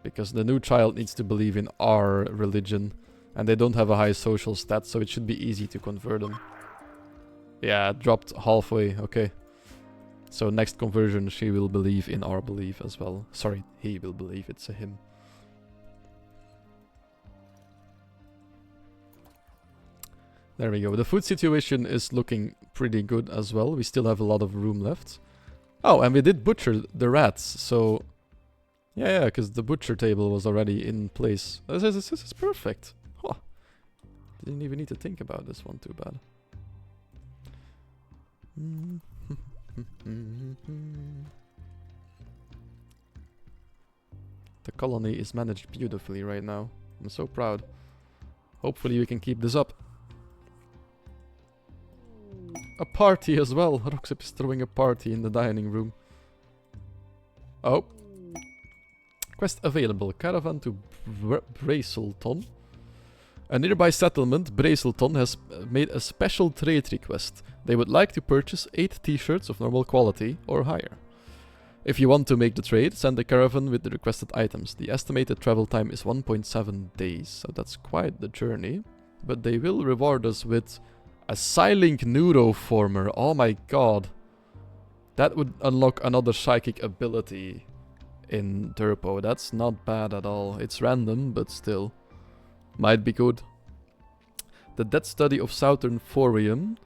Because the new child needs to believe in our religion. And they don't have a high social stat, so it should be easy to convert them. Yeah, dropped halfway, okay. So next conversion, she will believe in our belief as well. Sorry, he will believe, it's a him. There we go. The food situation is looking pretty good as well. We still have a lot of room left. Oh, and we did butcher the rats, so... Yeah, because the butcher table was already in place. This is perfect. Huh. Didn't even need to think about this one too bad. The colony is managed beautifully right now. I'm so proud. Hopefully we can keep this up. A party as well. Roxip is throwing a party in the dining room. Oh. Quest available. Caravan to Brazelton. A nearby settlement, Brazelton, has made a special trade request. They would like to purchase 8 t-shirts of normal quality or higher. If you want to make the trade, send the caravan with the requested items. The estimated travel time is 1.7 days, so that's quite the journey. But they will reward us with a Psylink Neuroformer. Oh my god. That would unlock another psychic ability in Turpo. That's not bad at all. It's random, but still. Might be good. The Dead Study of Southern Thorium.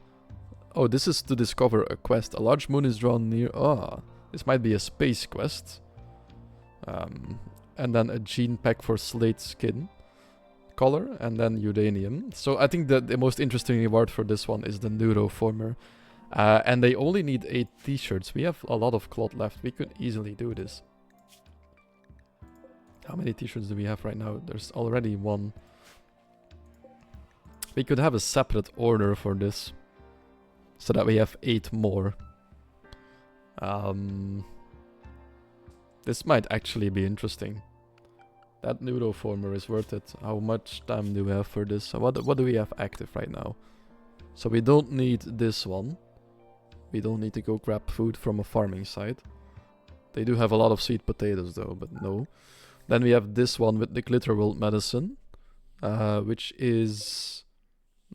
Oh, this is to discover a quest. A large moon is drawn near... Ah, this might be a space quest. And then a gene pack for slate skin color, and then uranium. So I think that the most interesting reward for this one is the Neuroformer. And they only need 8 t-shirts. We have a lot of cloth left. We could easily do this. How many t-shirts do we have right now? There's already 1. We could have a separate order for this, so that we have 8 more. This might actually be interesting. That Neuroformer is worth it. How much time do we have for this? What do we have active right now? So we don't need this one. We don't need to go grab food from a farming site. They do have a lot of sweet potatoes though, but no. Then we have this one with the Glitterworld medicine, which is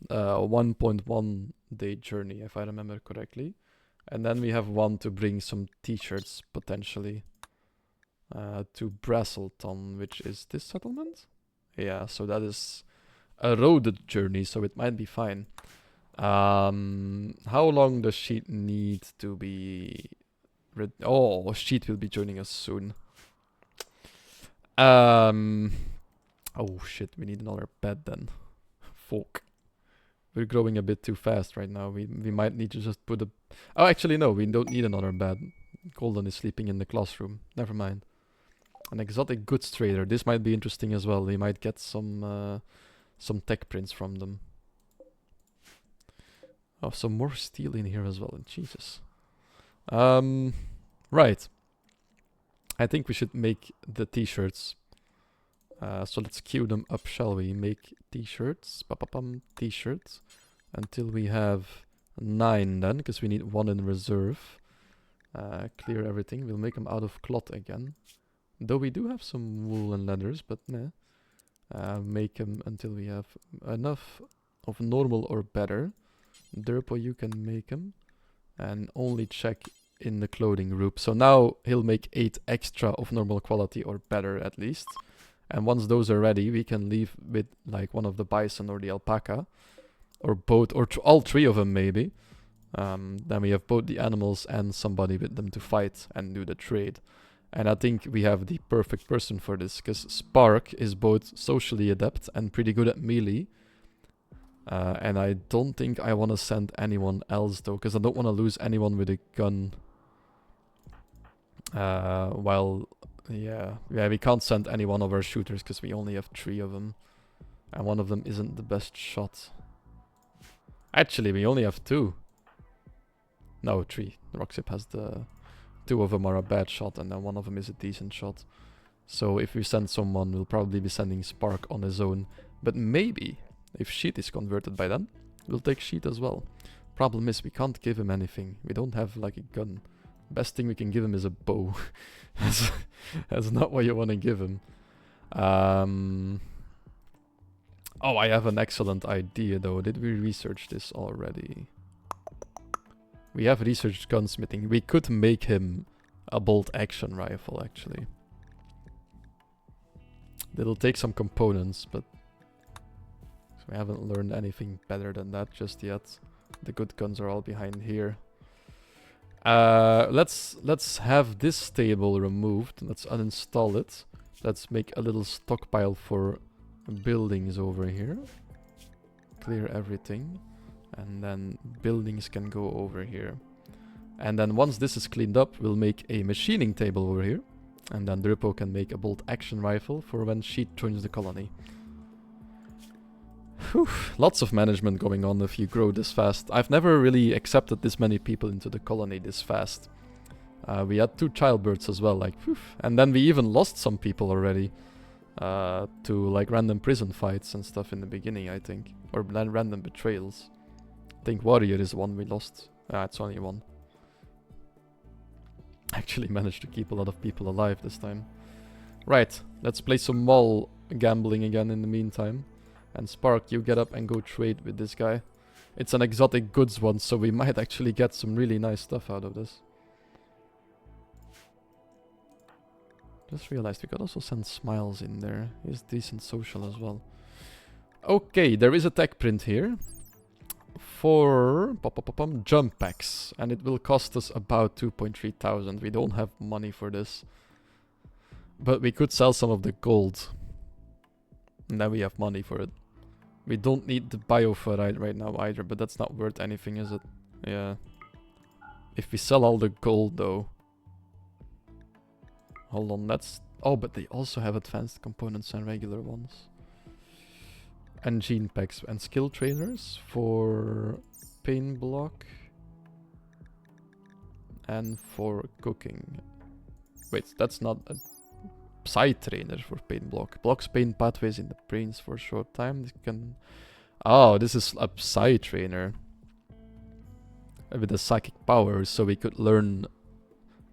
1.1 day journey, if I remember correctly. And then we have one to bring some t-shirts, potentially, to Brasselton, which is this settlement? Yeah, so that is a roaded journey, so it might be fine. How long does Sheet need to be... Oh, Sheet will be joining us soon. Oh shit, we need another bed then. Fuck. We're growing a bit too fast right now. We might need to just put a... Oh, actually no, we don't need another bed. Golden is sleeping in the classroom. Never mind. An exotic goods trader. This might be interesting as well. We might get some tech prints from them. Oh, some more steel in here as well. Jesus. Right. I think we should make the t-shirts. So let's queue them up, shall we? Make t-shirts. T-shirts. Until we have 9 then, because we need 1 in reserve. Clear everything. We'll make them out of cloth again. Though we do have some wool and leathers, but nah. Make them until we have enough of normal or better. Derpo, you can make them. And only check in the clothing group. So now he'll make 8 extra of normal quality or better at least. And once those are ready, we can leave with like one of the bison or the alpaca. Or both, or all 3 of them maybe. Then we have both the animals and somebody with them to fight and do the trade. And I think we have the perfect person for this, because Spark is both socially adept and pretty good at melee. And I don't think I want to send anyone else though, because I don't want to lose anyone with a gun. Yeah, we can't send any one of our shooters because we only have 3 of them. And one of them isn't the best shot. Actually, we only have 2. No, 3. Roxip has the... 2 of them are a bad shot and then one of them is a decent shot. So if we send someone, we'll probably be sending Spark on his own. But maybe, if Sheet is converted by then, we'll take Sheet as well. Problem is, we can't give him anything. We don't have like a gun. Best thing we can give him is a bow. That's not what you want to give him. Oh, I have an excellent idea though. Did we research this already? We have researched gunsmithing. We could make him a bolt action rifle actually. It'll take some components, but we haven't learned anything better than that just yet. The good guns are all behind here. Let's have this table removed. Let's uninstall it. Let's make a little stockpile for buildings over here. Clear everything. And then buildings can go over here. And then once this is cleaned up, we'll make a machining table over here. And then Durpo can make a bolt action rifle for when Sheet joins the colony. Whew, lots of management going on if you grow this fast. I've never really accepted this many people into the colony this fast. We had 2 childbirths as well, like, whew. And then we even lost some people already to like random prison fights and stuff in the beginning, I think. Or random betrayals. I think Warrior is one we lost. It's only 1. Actually managed to keep a lot of people alive this time. Right, let's play some mall gambling again in the meantime. And Spark, you get up and go trade with this guy. It's an exotic goods one, so we might actually get some really nice stuff out of this. Just realized we could also send Smiles in there. He's decent social as well. Okay, there is a tech print here for jump packs, and it will cost us about 2.3 thousand. We don't have money for this, but we could sell some of the gold, and then we have money for it. We don't need the bioferrite right now either, but that's not worth anything, is it? Yeah. If we sell all the gold though. Hold on, that's... Oh, but they also have advanced components and regular ones. And gene packs and skill trainers for pain block. And for cooking. Wait, that's not a Psy trainer for pain block. Blocks pain pathways in the brains for a short time. This can... Oh, this is a Psy trainer. With the psychic powers, so we could learn...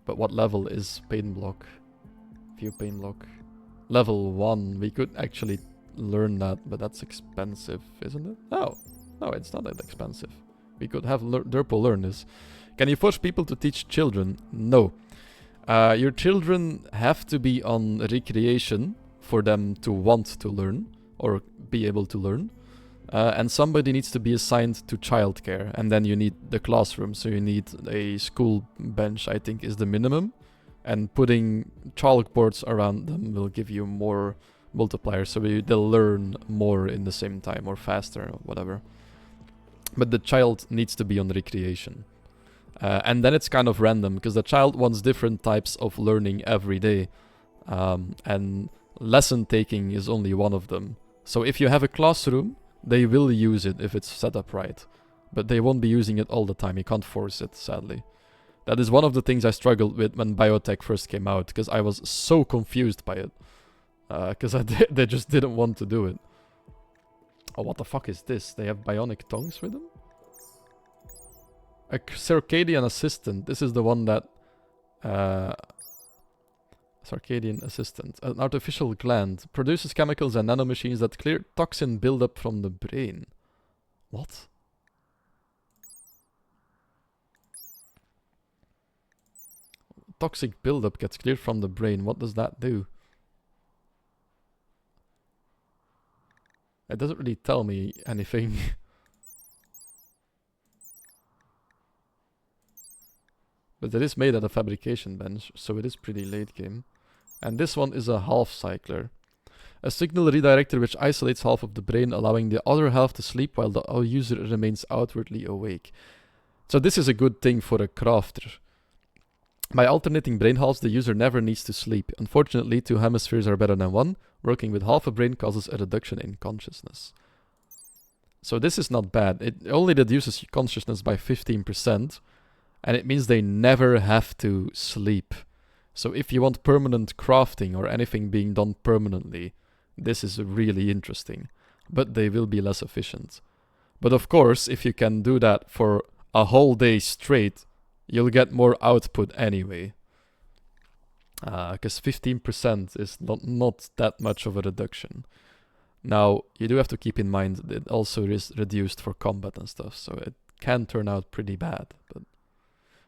But what level is pain block? View pain block. Level 1. We could actually learn that, but that's expensive, isn't it? Oh, no, it's not that expensive. We could have Derpo learn this. Can you force people to teach children? No. Your children have to be on recreation for them to want to learn, or be able to learn. And somebody needs to be assigned to childcare, and then you need the classroom, so you need a school bench, I think, is the minimum. And putting chalkboards around them will give you more multipliers, so they'll learn more in the same time, or faster, or whatever. But the child needs to be on recreation. And then it's kind of random, because the child wants different types of learning every day. And lesson taking is only one of them. So if you have a classroom, they will use it if it's set up right. But they won't be using it all the time. You can't force it, sadly. That is one of the things I struggled with when biotech first came out, because I was so confused by it. Because they just didn't want to do it. Oh, what the fuck is this? They have bionic tongues with them? A circadian assistant. This is the one that... circadian assistant. An artificial gland. Produces chemicals and nanomachines that clear toxin buildup from the brain. What? Toxic buildup gets cleared from the brain. What does that do? It doesn't really tell me anything. But it is made at a fabrication bench, so it is pretty late game. And this one is a half cycler. A signal redirector which isolates half of the brain, allowing the other half to sleep while the user remains outwardly awake. So this is a good thing for a crafter. By alternating brain halves, the user never needs to sleep. Unfortunately, 2 hemispheres are better than 1. Working with half a brain causes a reduction in consciousness. So this is not bad. It only reduces consciousness by 15%. And it means they never have to sleep. So if you want permanent crafting or anything being done permanently, this is really interesting. But they will be less efficient. But of course, if you can do that for a whole day straight, you'll get more output anyway. Because 15% is not that much of a reduction. Now, you do have to keep in mind that it also is reduced for combat and stuff, so it can turn out pretty bad. But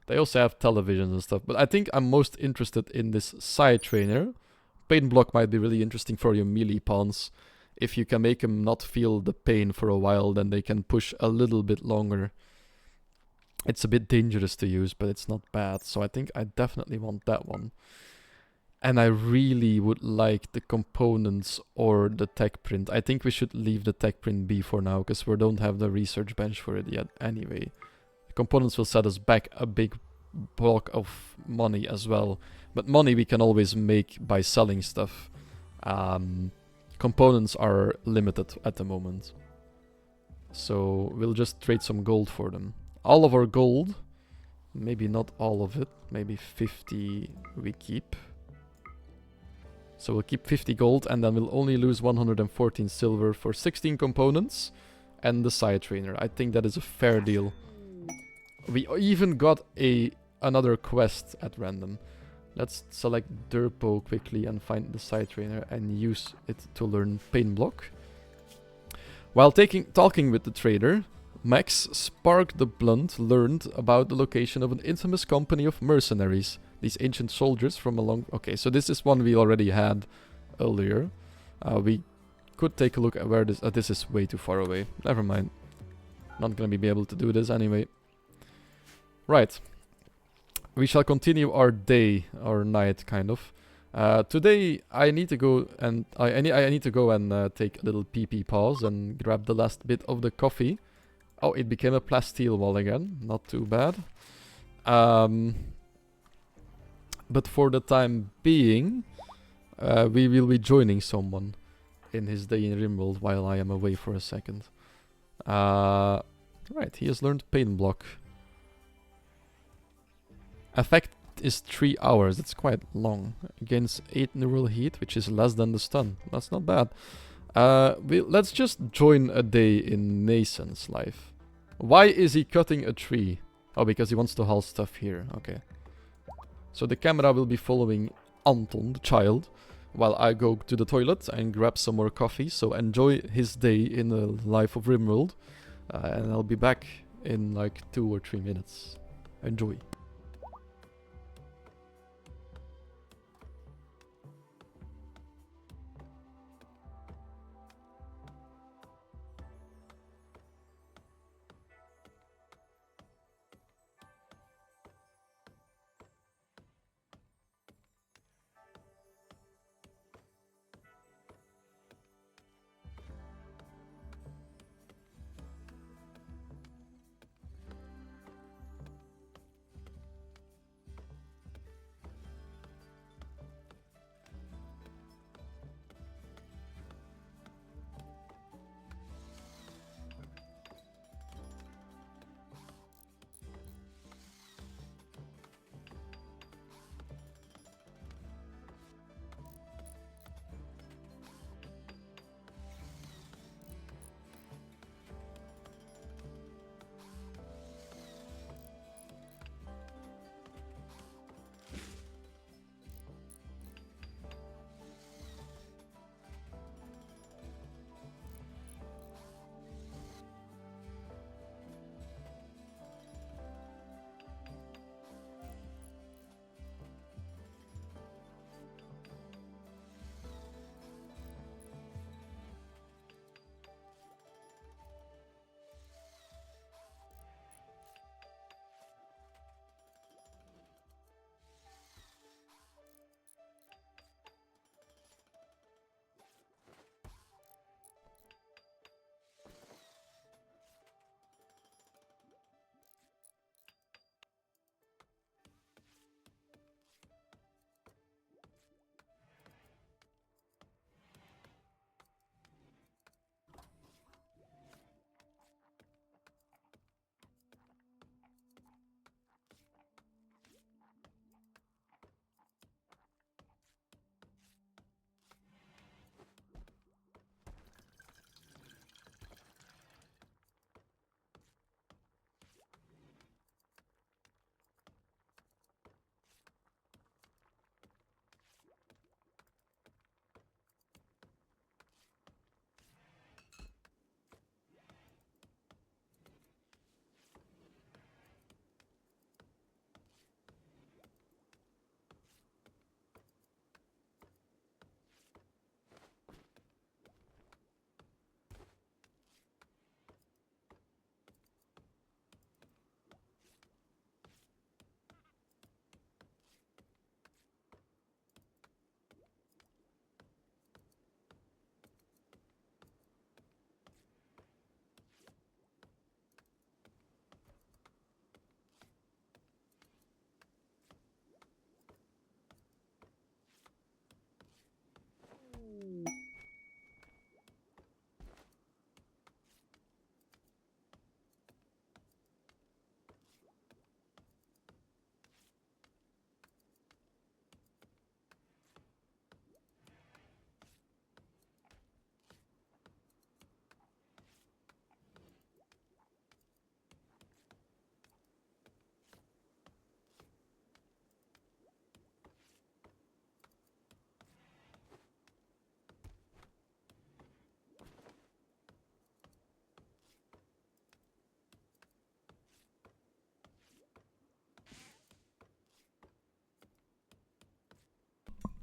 they also have televisions and stuff. But I think I'm most interested in this side trainer. Pain block might be really interesting for your melee pawns. If you can make them not feel the pain for a while, then they can push a little bit longer. It's a bit dangerous to use, but it's not bad. So I think I definitely want that one. And I really would like the components or the tech print. I think we should leave the tech print be for now, because we don't have the research bench for it yet anyway. The components will set us back a big block of money as well. But money we can always make by selling stuff. Components are limited at the moment. So we'll just trade some gold for them. All of our gold, maybe not all of it, maybe 50 we keep. So we'll keep 50 gold and then we'll only lose 114 silver for 16 components and the side trainer. I think that is a fair deal. We even got a another quest at random. Let's select Derpo quickly and find the side trainer and use it to learn Pain Block. While talking with the trader, Max, Spark the Blunt, learned about the location of an infamous company of mercenaries. These ancient soldiers from a long... Okay, so this is one we already had earlier. We could take a look at where this... this is way too far away. Never mind. Not gonna be able to do this anyway. Right. We shall continue our day, or night, kind of. Today I need to go and I need to go and take a little pee pause and grab the last bit of the coffee. Oh, it became a plasteel wall again. Not too bad. But for the time being, we will be joining someone in his day in Rimworld while I am away for a second. Right, he has learned Pain Block. Effect is 3 hours. That's quite long. Against 8 neural heat, which is less than the stun. That's not bad. Let's just join a day in Nason's life. Why is he cutting a tree? Oh, because he wants to haul stuff here. Okay. So the camera will be following Anton, the child, while I go to the toilet and grab some more coffee. So enjoy his day in the life of Rimworld. And I'll be back in like 2 or 3 minutes. Enjoy.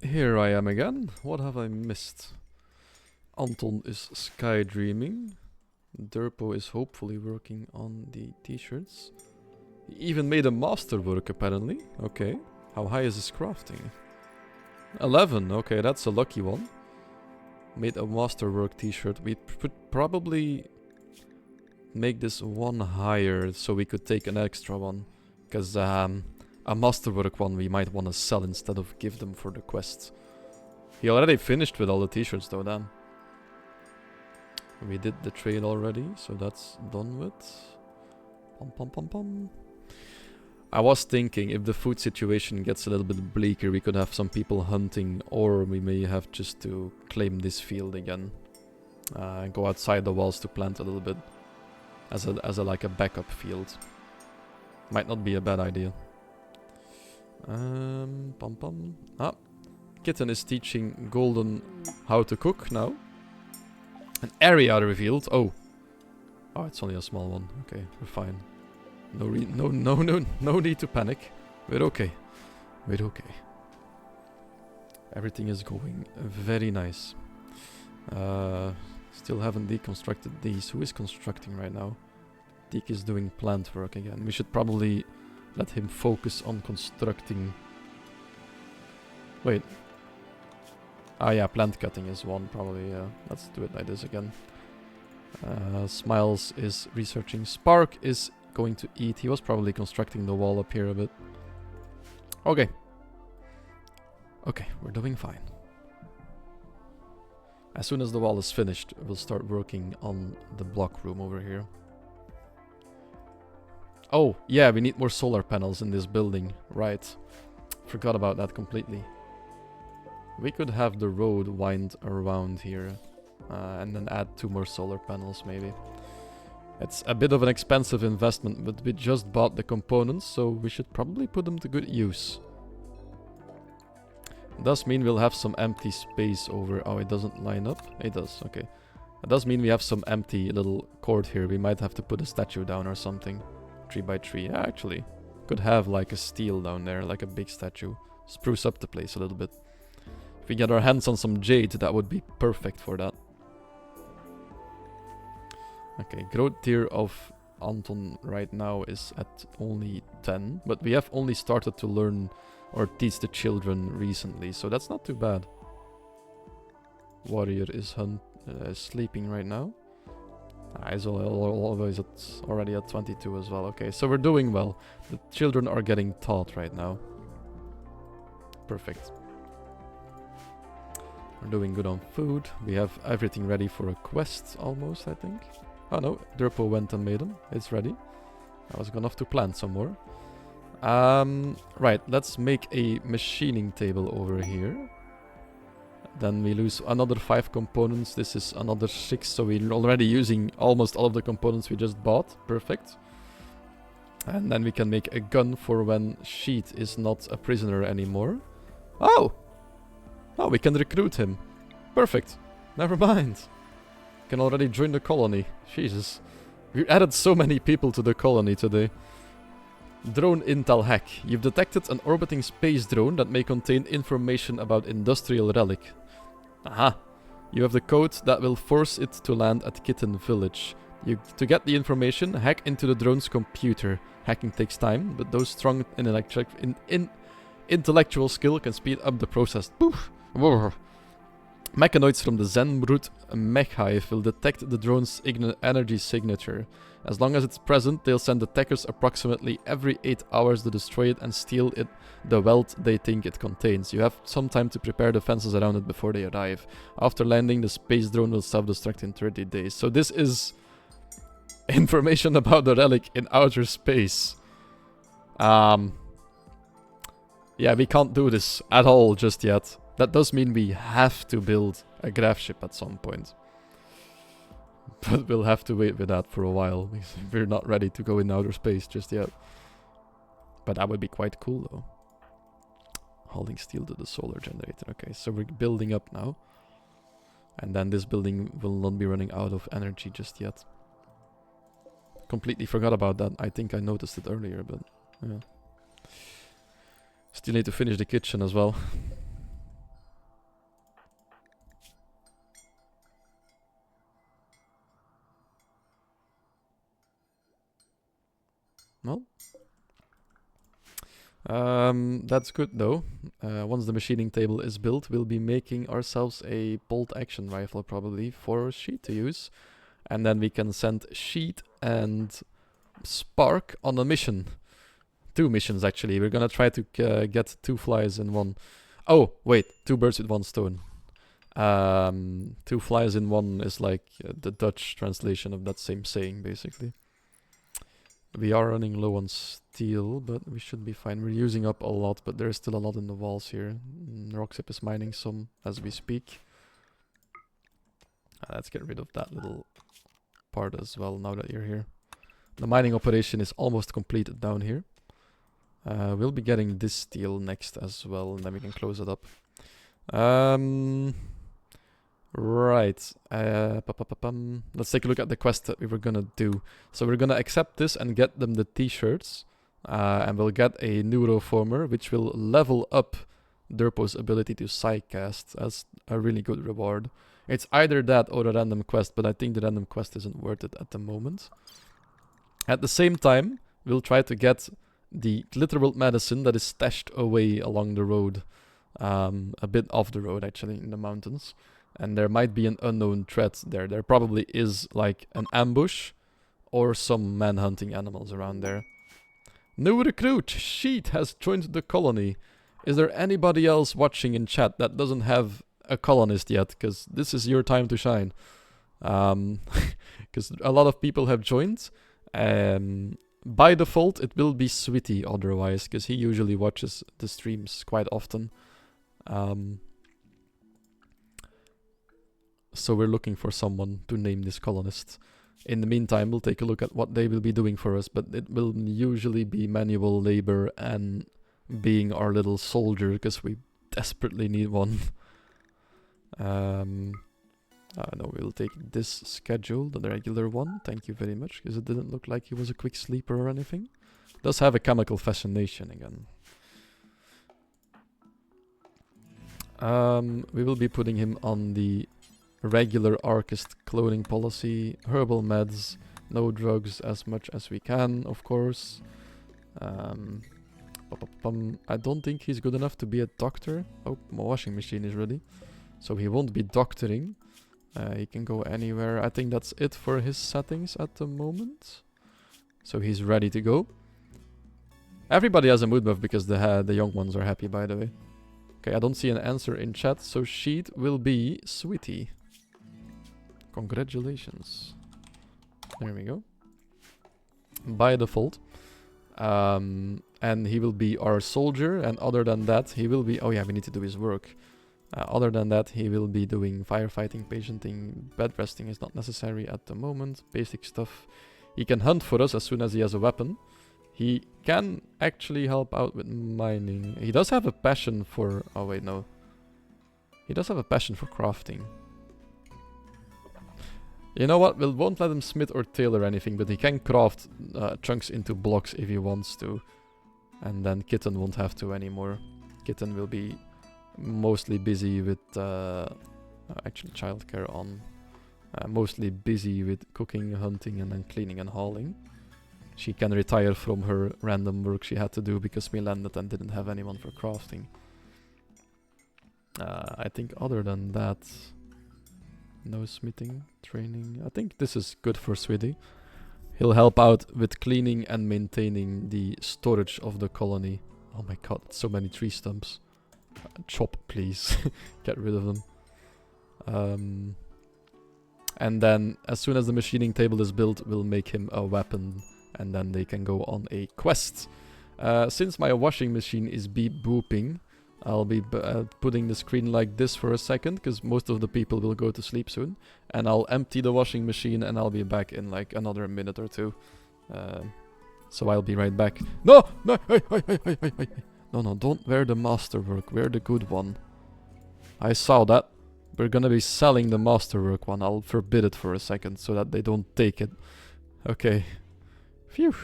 Here I am again. What have I missed? Anton is sky dreaming. Derpo is hopefully working on the t-shirts. He even made a masterwork apparently. Okay. How high is his crafting? 11. Okay, that's a lucky one. Made a masterwork t-shirt. We could probably make this one higher so we could take an extra one. Because a masterwork one we might want to sell instead of give them for the quest. He already finished with all the t-shirts though, damn. We did the trade already, so that's done with. Pom pom pom pom. I was thinking if the food situation gets a little bit bleaker, we could have some people hunting, or we may have just to claim this field again. Go outside the walls to plant a little bit. As a like a backup field. Might not be a bad idea. Pom pom. Ah. Kitten is teaching Golden how to cook now. An area revealed. Oh. Oh, it's only a small one. Okay, we're fine. No need to panic. We're okay. We're okay. Everything is going very nice. Still haven't deconstructed these. Who is constructing right now? Deke is doing plant work again. We should probably let him focus on constructing. Wait. Ah yeah, plant cutting is one probably. Yeah, let's do it like this again. Smiles is researching. Spark is going to eat. He was probably constructing the wall up here a bit. Okay. Okay, we're doing fine. As soon as the wall is finished, we'll start working on the block room over here. Oh, yeah, we need more solar panels in this building. Right. Forgot about that completely. We could have the road wind around here. And then add 2 more solar panels, maybe. It's a bit of an expensive investment, but we just bought the components, so we should probably put them to good use. It does mean we'll have some empty space over... Oh, it doesn't line up? It does, okay. It does mean we have some empty little court here. We might have to put a statue down or something. 3 by 3. Yeah, actually. Could have like a steel down there, like a big statue. Spruce up the place a little bit. If we get our hands on some jade, that would be perfect for that. Okay, growth tier of Anton right now is at only 10. But we have only started to learn or teach the children recently, so that's not too bad. Warrior is sleeping right now. He's always already at 22 as well. Okay, so we're doing well. The children are getting taught right now. Perfect. We're doing good on food. We have everything ready for a quest almost, I think. Oh no, Derpo went and made them. It's ready. I was gonna have to plant some more. Right, let's make a machining table over here. Then we lose another 5 components. This is another 6, so we're already using almost all of the components we just bought. Perfect. And then we can make a gun for when Sheet is not a prisoner anymore. Oh! Oh, we can recruit him. Perfect. Never mind. Can already join the colony. Jesus. We added so many people to the colony today. Drone intel hack. You've detected an orbiting space drone that may contain information about industrial relic. Aha. You have the code that will force it to land at Kitten Village. To get the information, hack into the drone's computer. Hacking takes time, but those strong intellectual skill can speed up the process. Poof. Whoa. Mechanoids from the Zenbrut Mech Hive will detect the drone's energy signature. As long as it's present, they'll send attackers approximately every 8 hours to destroy it and steal the wealth they think it contains. You have some time to prepare defenses around it before they arrive. After landing, the space drone will self-destruct in 30 days. So this is information about the relic in outer space. Yeah, we can't do this at all just yet. That does mean we have to build a graph ship at some point. But we'll have to wait with that for a while, because we're not ready to go in outer space just yet. But that would be quite cool though. Hauling steel to the solar generator. Okay, so we're building up now. And then this building will not be running out of energy just yet. Completely forgot about that. I think I noticed it earlier, but yeah. Still need to finish the kitchen as well. No? That's good though. Once the machining table is built, we'll be making ourselves a bolt action rifle probably for Sheet to use. And then we can send Sheet and Spark on a mission. 2 missions actually. We're gonna try to get 2 flies in one. Oh, wait, 2 birds with 1 stone. 2 flies in one is like the Dutch translation of that same saying, basically. We are running low on steel, but we should be fine. We're using up a lot, but there's still a lot in the walls here. Roxip is mining some as we speak. Let's get rid of that little part as well now that you're here. The mining operation is almost completed down here. We'll be getting this steel next as well, and then we can close it up. Right. Let's take a look at the quest that we were gonna do. So we're gonna accept this and get them the t-shirts. And we'll get a neuroformer, which will level up Derpo's ability to psycast as a really good reward. It's either that or a random quest, but I think the random quest isn't worth it at the moment. At the same time, we'll try to get the Glitterworld medicine that is stashed away along the road. A bit off the road, actually, in the mountains. And there might be an unknown threat there. There probably is, like, an ambush or some man-hunting animals around there. New recruit! Sheet has joined the colony. Is there anybody else watching in chat that doesn't have a colonist yet? Because this is your time to shine. Because a lot of people have joined. By default, it will be Sweetie otherwise, because he usually watches the streams quite often. So we're looking for someone to name this colonist. In the meantime, we'll take a look at what they will be doing for us, but it will usually be manual labor and being our little soldier, because we desperately need one. No, we'll take this schedule, the regular one. Thank you very much, because it didn't look like he was a quick sleeper or anything. Does have a chemical fascination again. We will be putting him on the regular Archist clothing policy, herbal meds, no drugs as much as we can, of course. I don't think he's good enough to be a doctor. Oh, my washing machine is ready. So he won't be doctoring. He can go anywhere. I think that's it for his settings at the moment. So he's ready to go. Everybody has a mood buff because the young ones are happy, by the way. Okay, I don't see an answer in chat, so Sheet will be Sweetie. Congratulations. There we go. By default. And he will be our soldier, and other than that, he will be... Oh yeah, we need to do his work. Other than that, he will be doing firefighting, patienting, bed resting is not necessary at the moment. Basic stuff. He can hunt for us as soon as he has a weapon. He can actually help out with mining. He does have a passion for... Oh wait, no. He does have a passion for crafting. You know what? We won't let him smith or tailor anything, but he can craft chunks into blocks if he wants to. And then Kitten won't have to anymore. Kitten will be mostly busy with... actually, childcare on. Mostly busy with cooking, hunting, and then cleaning and hauling. She can retire from her random work she had to do because we landed and didn't have anyone for crafting. I think other than that... No smithing, training. I think this is good for Sweetie. He'll help out with cleaning and maintaining the storage of the colony. Oh my god, so many tree stumps. Chop, please. Get rid of them. And then, as soon as the machining table is built, we'll make him a weapon. And then they can go on a quest. Since my washing machine is beep booping, I'll be putting the screen like this for a second, because most of the people will go to sleep soon. And I'll empty the washing machine and I'll be back in like another minute or two. So I'll be right back. No! No! Hey, hey, hey, hey, hey, hey. No, don't wear the masterwork. Wear the good one. I saw that. We're gonna be selling the masterwork one. I'll forbid it for a second so that they don't take it. Okay. Phew.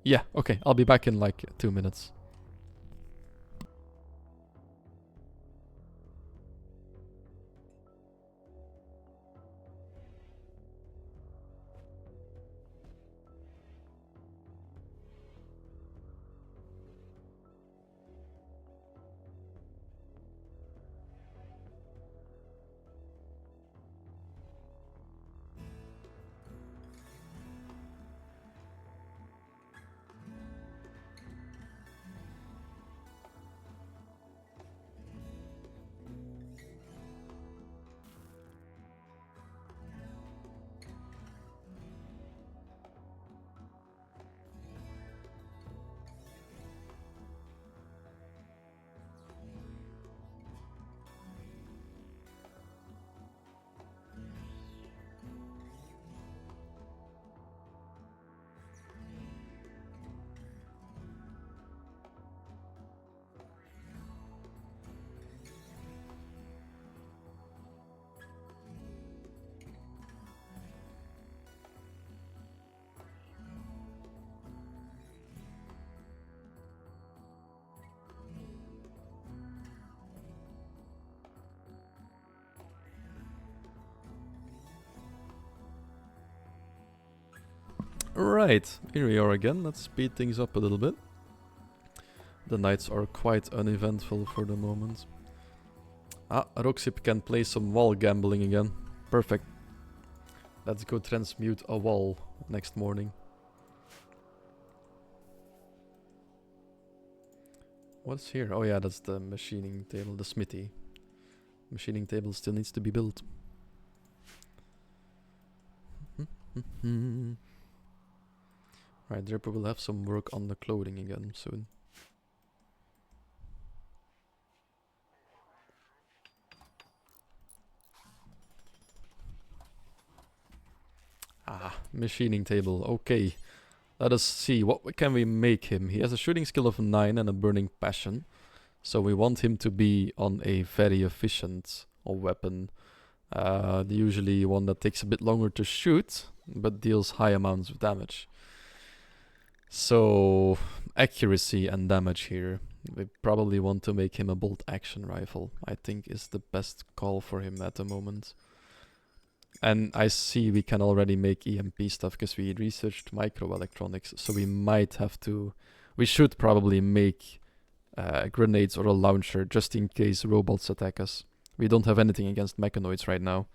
Yeah, okay, I'll be back in like 2 minutes. Right, here we are again. Let's speed things up a little bit. The nights are quite uneventful for the moment. Ah, Roxip can play some wall gambling again. Perfect. Let's go transmute a wall next morning. What's here? Oh yeah, that's the machining table, the smithy. Machining table still needs to be built. Right, Dripper will have some work on the clothing again soon. Ah, machining table, okay. Let us see, what can we make him? He has a shooting skill of 9 and a burning passion. So we want him to be on a very efficient weapon. Usually one that takes a bit longer to shoot, but deals high amounts of damage. So, accuracy and damage here. We probably want to make him a bolt action rifle. I think is the best call for him at the moment. And I see we can already make EMP stuff because we researched microelectronics. So we might have to... We should probably make grenades or a launcher just in case robots attack us. We don't have anything against mechanoids right now.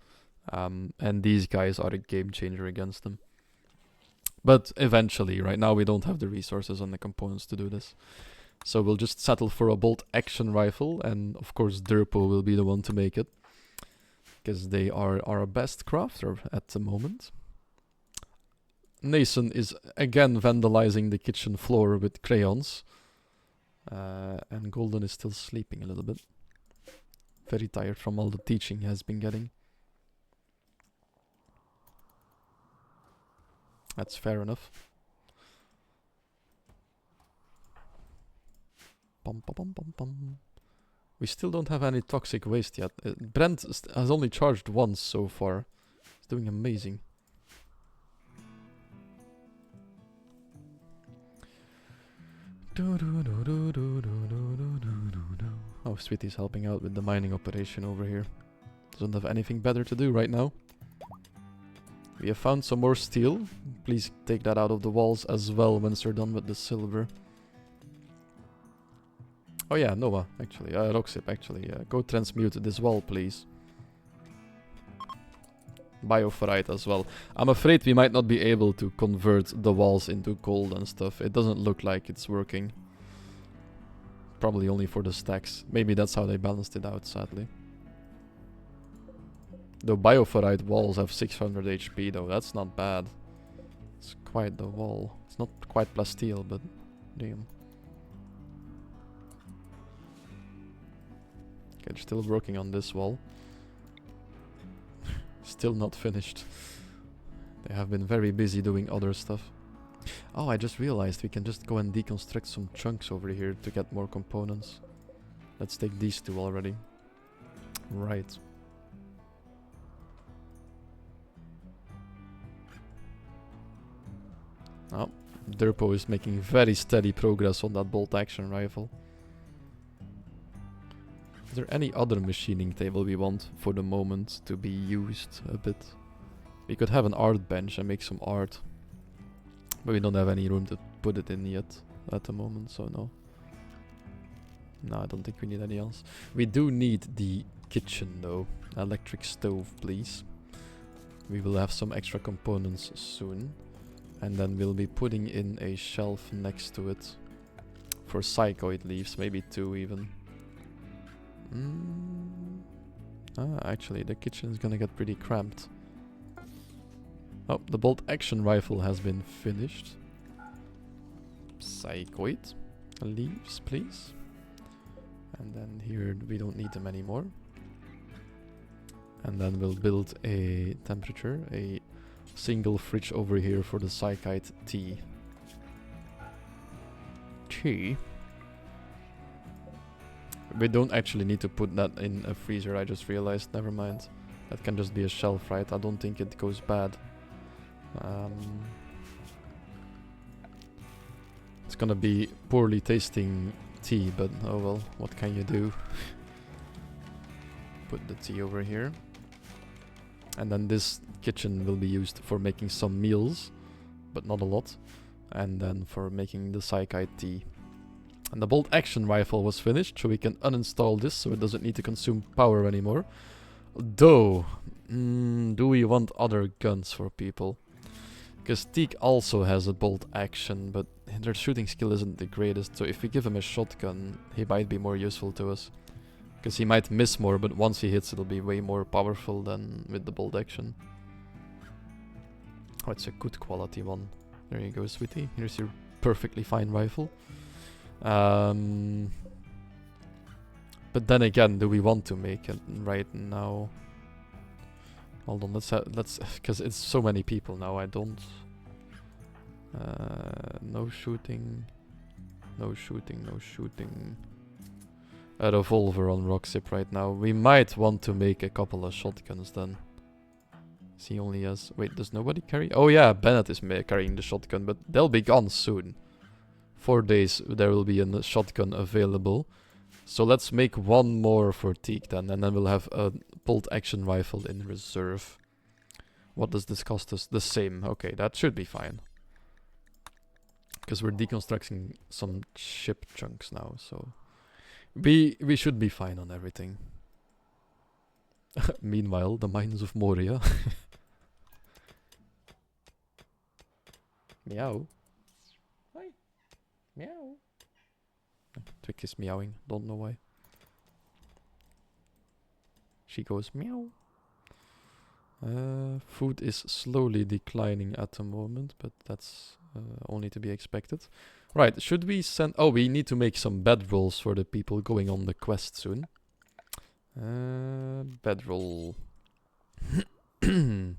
And these guys are a game changer against them. But eventually, right now we don't have the resources and the components to do this. So we'll just settle for a bolt action rifle, and of course Durpo will be the one to make it. Because they are our best crafter at the moment. Nason is again vandalizing the kitchen floor with crayons. And Golden is still sleeping a little bit. Very tired from all the teaching he has been getting. That's fair enough. Pum, pum, pum, pum, pum. We still don't have any toxic waste yet. Brent has only charged once so far. He's doing amazing. Oh, Sweetie's helping out with the mining operation over here. Doesn't have anything better to do right now. We have found some more steel. Please take that out of the walls as well once you're done with the silver. Oh yeah, Noah, actually. Roxip, actually. Go transmute this wall, please. Bioferrite as well. I'm afraid we might not be able to convert the walls into gold and stuff. It doesn't look like it's working. Probably only for the stacks. Maybe that's how they balanced it out, sadly. The bioferrite walls have 600 HP though. That's not bad. It's quite the wall. It's not quite plasteel, but damn. Okay, they're still working on this wall. Still not finished. They have been very busy doing other stuff. Oh, I just realized we can just go and deconstruct some chunks over here to get more components. Let's take these two already. Right. Oh, Durpo is making very steady progress on that bolt action rifle. Is there any other machining table we want for the moment to be used a bit? We could have an art bench and make some art. But we don't have any room to put it in yet at the moment, so no. No, I don't think we need any else. We do need the kitchen though. Electric stove, please. We will have some extra components soon. And then we'll be putting in a shelf next to it. For psychoid leaves, maybe 2 even. Actually, the kitchen is gonna get pretty cramped. Oh, the bolt action rifle has been finished. Psychoid leaves, please. And then here we don't need them anymore. And then we'll build a temperature, a single fridge over here for the psychite tea. Tea? We don't actually need to put that in a freezer, I just realized, never mind. That can just be a shelf, right? I don't think it goes bad. It's gonna be poorly tasting tea, but oh well, what can you do? Put the tea over here. And then this kitchen will be used for making some meals. but not a lot. And then for making the Psychite tea. And the bolt action rifle was finished, so we can uninstall this so it doesn't need to consume power anymore. Though, do we want other guns for people? Because Teak also has a bolt action, but their shooting skill isn't the greatest, so if we give him a shotgun, he might be more useful to us. Because he might miss more, but once he hits it'll be way more powerful than with the bolt action. Oh, it's a good quality one. There you go, sweetie. Here's your perfectly fine rifle. But then again, do we want to make it right now? Hold on, let's because it's so many people now. I don't. No shooting, no shooting, no shooting. A revolver on Roxip right now. We might want to make a couple of shotguns then. He only has. Wait, does nobody carry? Oh yeah, Bennett is carrying the shotgun, but they'll be gone soon. 4 days there will be a shotgun available. So let's make one more for Teak then, and then we'll have a bolt action rifle in reserve. What does this cost us? The same. Okay, that should be fine. Because we're deconstructing some ship chunks now, so we should be fine on everything. Meanwhile, the mines of Moria. Meow. Hi. Meow. Twig is meowing, don't know why. She goes meow. Food is slowly declining at the moment, but that's only to be expected. Right, should we send... Oh, we need to make some bedrolls for the people going on the quest soon. Bedroll. They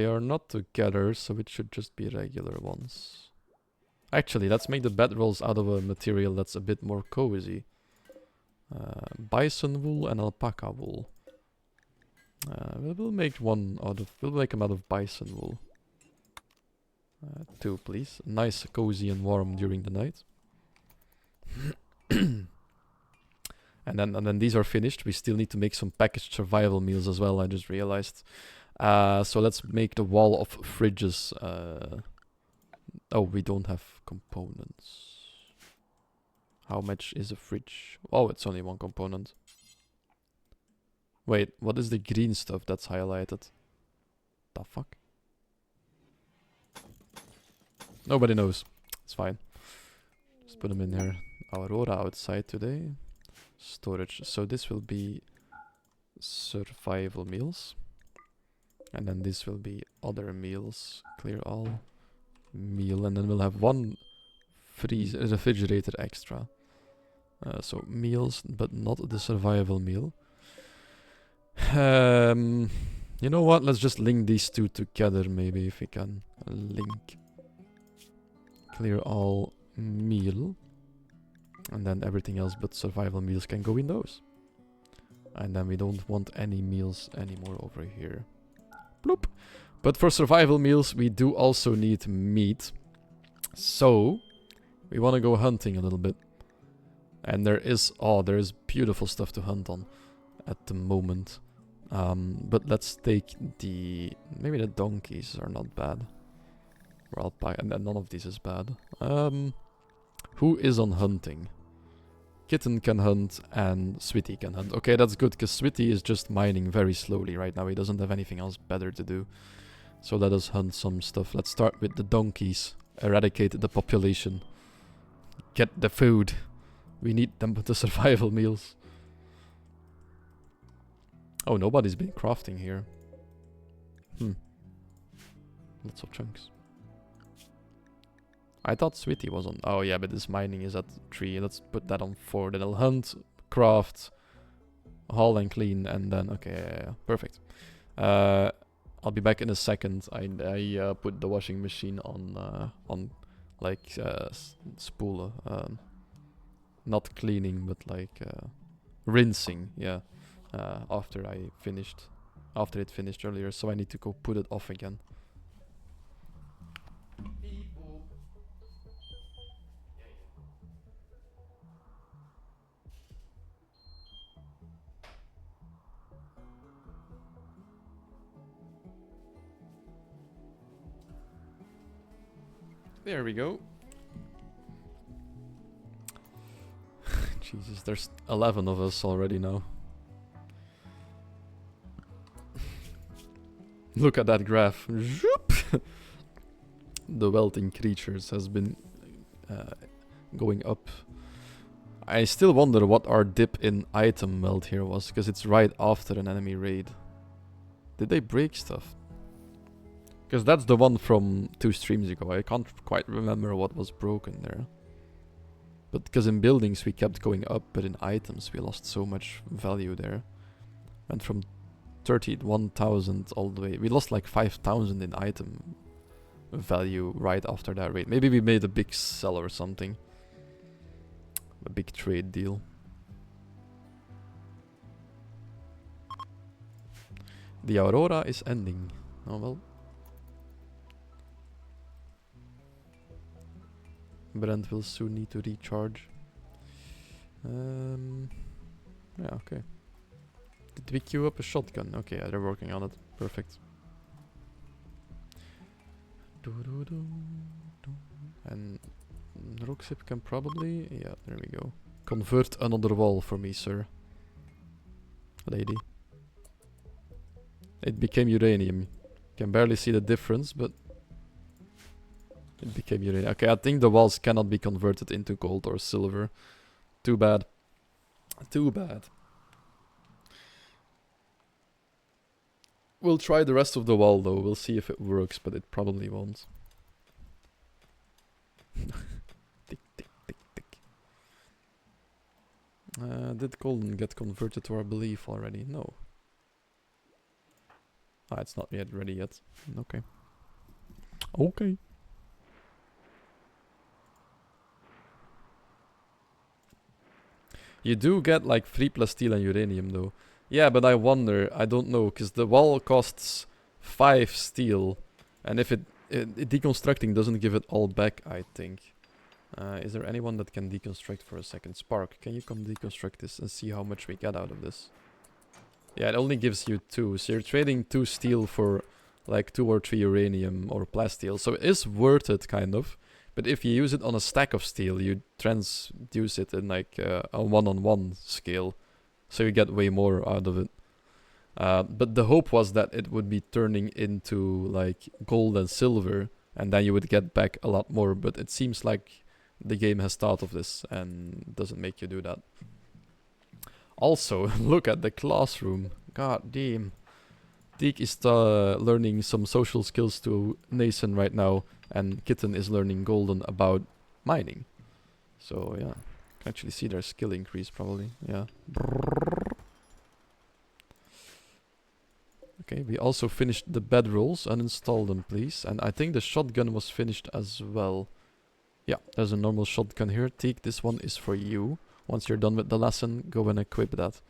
are not together, so it should just be regular ones. Actually, let's make the bedrolls out of a material that's a bit more cozy. Bison wool and alpaca wool. We'll make one out of... We'll make them out of bison wool. 2, please. Nice, cozy and warm during the night. And then these are finished. We still need to make some packaged survival meals as well, I just realized. So let's make the wall of fridges. Oh, we don't have components. How much is a fridge? Oh, it's only one component. Wait, what is the green stuff that's highlighted? The fuck? Nobody knows. It's fine. Just put them in here. Aurora outside today. Storage. So this will be survival meals. And then this will be other meals. Clear all. Meal. And then we'll have one refrigerator extra. So meals, but not the survival meal. You know what? Let's just link these two together, maybe, if we can. Link. Clear all meal. And then everything else but survival meals can go in those. And then we don't want any meals anymore over here. Bloop. But for survival meals, we do also need meat. So, we want to go hunting a little bit. And there is beautiful stuff to hunt on at the moment. But let's take maybe the donkeys are not bad. Or alpaca, and none of these is bad. Who is on hunting? Kitten can hunt and Sweetie can hunt. Okay, that's good, because Sweetie is just mining very slowly right now. He doesn't have anything else better to do. So let us hunt some stuff. Let's start with the donkeys. Eradicate the population. Get the food. We need them with the survival meals. Oh, nobody's been crafting here. Lots of chunks. I thought Sweetie was on... Oh yeah, but this mining is at 3. Let's put that on 4. Then I'll hunt, craft, haul and clean, and then... Okay, yeah. Perfect. I'll be back in a second. I put the washing machine on like, spool. Not cleaning, but like, rinsing, yeah. After it finished earlier, so I need to go put it off again. There we go. Jesus, there's 11 of us already now. Look at that graph. The wealth in creatures has been going up. I still wonder what our dip in item wealth here was, because it's right after an enemy raid. Did they break stuff? Because that's the one from 2 streams ago. I can't quite remember what was broken there. But because in buildings we kept going up, but in items we lost so much value there. Went from 31,000 all the way. We lost like 5,000 in item value right after that raid. Maybe we made a big sell or something. A big trade deal. The Aurora is ending. Oh well. Brent will soon need to recharge. Yeah, okay. Did we queue up a shotgun? Okay, yeah, they're working on it. Perfect. And Roxip can probably... Yeah, there we go. Convert another wall for me, sir. Lady. It became uranium. Can barely see the difference, but... It became uranium. Okay, I think the walls cannot be converted into gold or silver. Too bad. Too bad. We'll try the rest of the wall though. We'll see if it works, but it probably won't. Tick, tick, tick, tick. Did golden get converted to our belief already? No. Ah, it's not yet ready yet. Okay. Okay. You do get like 3 plus steel and uranium though. Yeah, but I wonder, I don't know, because the wall costs 5 steel. And if it deconstructing doesn't give it all back, I think. Is there anyone that can deconstruct for a second? Spark, can you come deconstruct this and see how much we get out of this? Yeah, it only gives you 2, so you're trading 2 steel for like 2 or 3 uranium or plasteel. So it is worth it, kind of. But if you use it on a stack of steel, you transduce it in like a 1-on-1 scale. So you get way more out of it. But the hope was that it would be turning into like gold and silver, and then you would get back a lot more. But it seems like the game has thought of this and doesn't make you do that. Also, look at the classroom. God damn. Teak is learning some social skills to Nason right now, and Kitten is learning golden about mining. So yeah, can actually see their skill increase probably. Yeah. Okay, we also finished the bedrolls. Uninstall them, please. And I think the shotgun was finished as well. Yeah, there's a normal shotgun here. Teak, this one is for you. Once you're done with the lesson, go and equip that.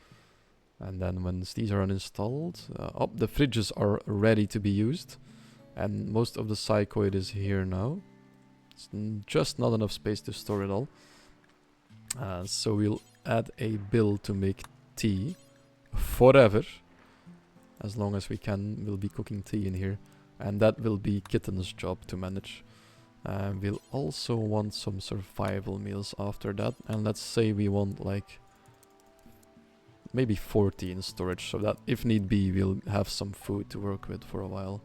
And then once these are uninstalled, the fridges are ready to be used. And most of the psychoid is here now. It's just not enough space to store it all. So we'll add a bill to make tea forever. As long as we can, we'll be cooking tea in here. And that will be Kitten's job to manage. We'll also want some survival meals after that. And let's say we want like... maybe 40 in storage, so that if need be, we'll have some food to work with for a while.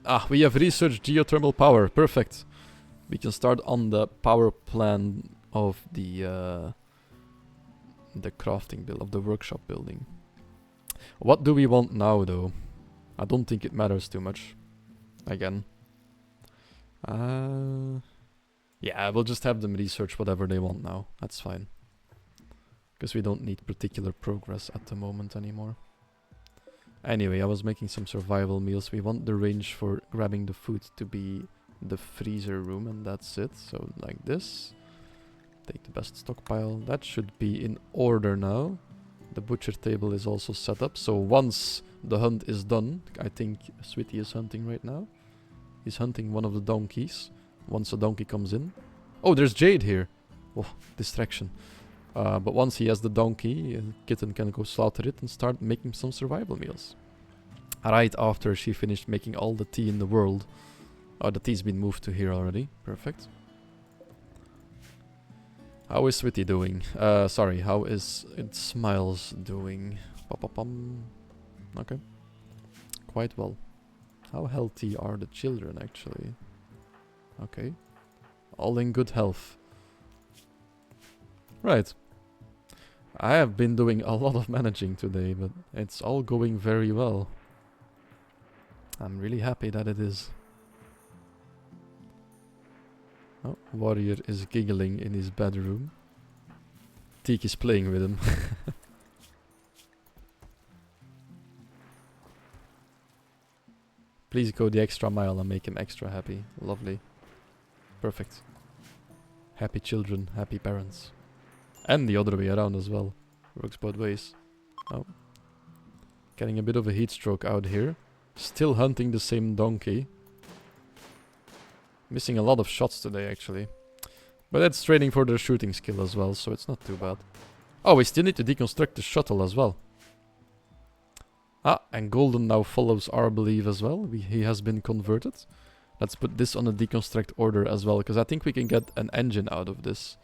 Ah, we have researched geothermal power. Perfect. We can start on the power plan of the crafting build, of the workshop building. What do we want now, though? I don't think it matters too much. Again. Yeah, we'll just have them research whatever they want now. That's fine. Because we don't need particular progress at the moment anymore. Anyway, I was making some survival meals. We want the range for grabbing the food to be the freezer room, and that's it. So like this. Take the best stockpile. That should be in order now. The butcher table is also set up. So once the hunt is done, I think Sweetie is hunting right now. He's hunting one of the donkeys. Once a donkey comes in. Oh, there's Jade here. Oh, distraction. But once he has the donkey, Kitten can go slaughter it and start making some survival meals. Right after she finished making all the tea in the world. Oh, the tea's been moved to here already. Perfect. How is Sweetie doing? Sorry, how is it Smiles doing? Pom. Okay. Quite well. How healthy are the children, actually? Okay. All in good health. Right. I have been doing a lot of managing today, but it's all going very well. I'm really happy that it is. Oh, Warrior is giggling in his bedroom. Teak is playing with him. Please go the extra mile and make him extra happy. Lovely. Perfect. Happy children, happy parents. And the other way around as well. Works both ways. Oh. Getting a bit of a heat stroke out here. Still hunting the same donkey. Missing a lot of shots today, actually. But that's training for their shooting skill as well, so it's not too bad. Oh, we still need to deconstruct the shuttle as well. Ah, and Golden now follows our belief as well. He has been converted. Let's put this on a deconstruct order as well, because I think we can get an engine out of this.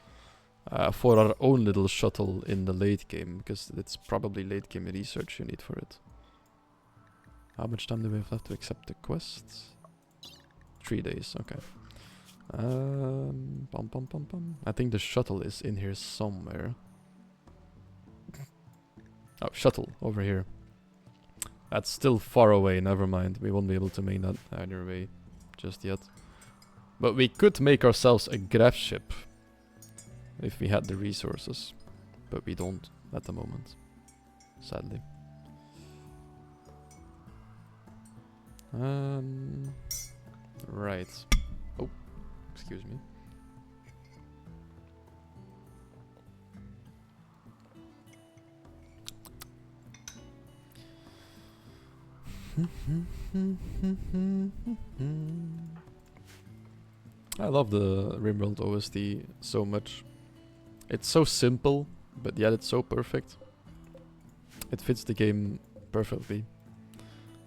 For our own little shuttle in the late game, because it's probably late game research you need for it. How much time do we have left to accept the quest? 3 days, okay. I think the shuttle is in here somewhere. Oh, shuttle, over here. That's still far away, never mind. We won't be able to make that either way just yet. But we could make ourselves a graph ship. If we had the resources. But we don't at the moment. Sadly. Right. Oh, excuse me. I love the Rimworld OST so much. It's so simple, but yet it's so perfect. It fits the game perfectly.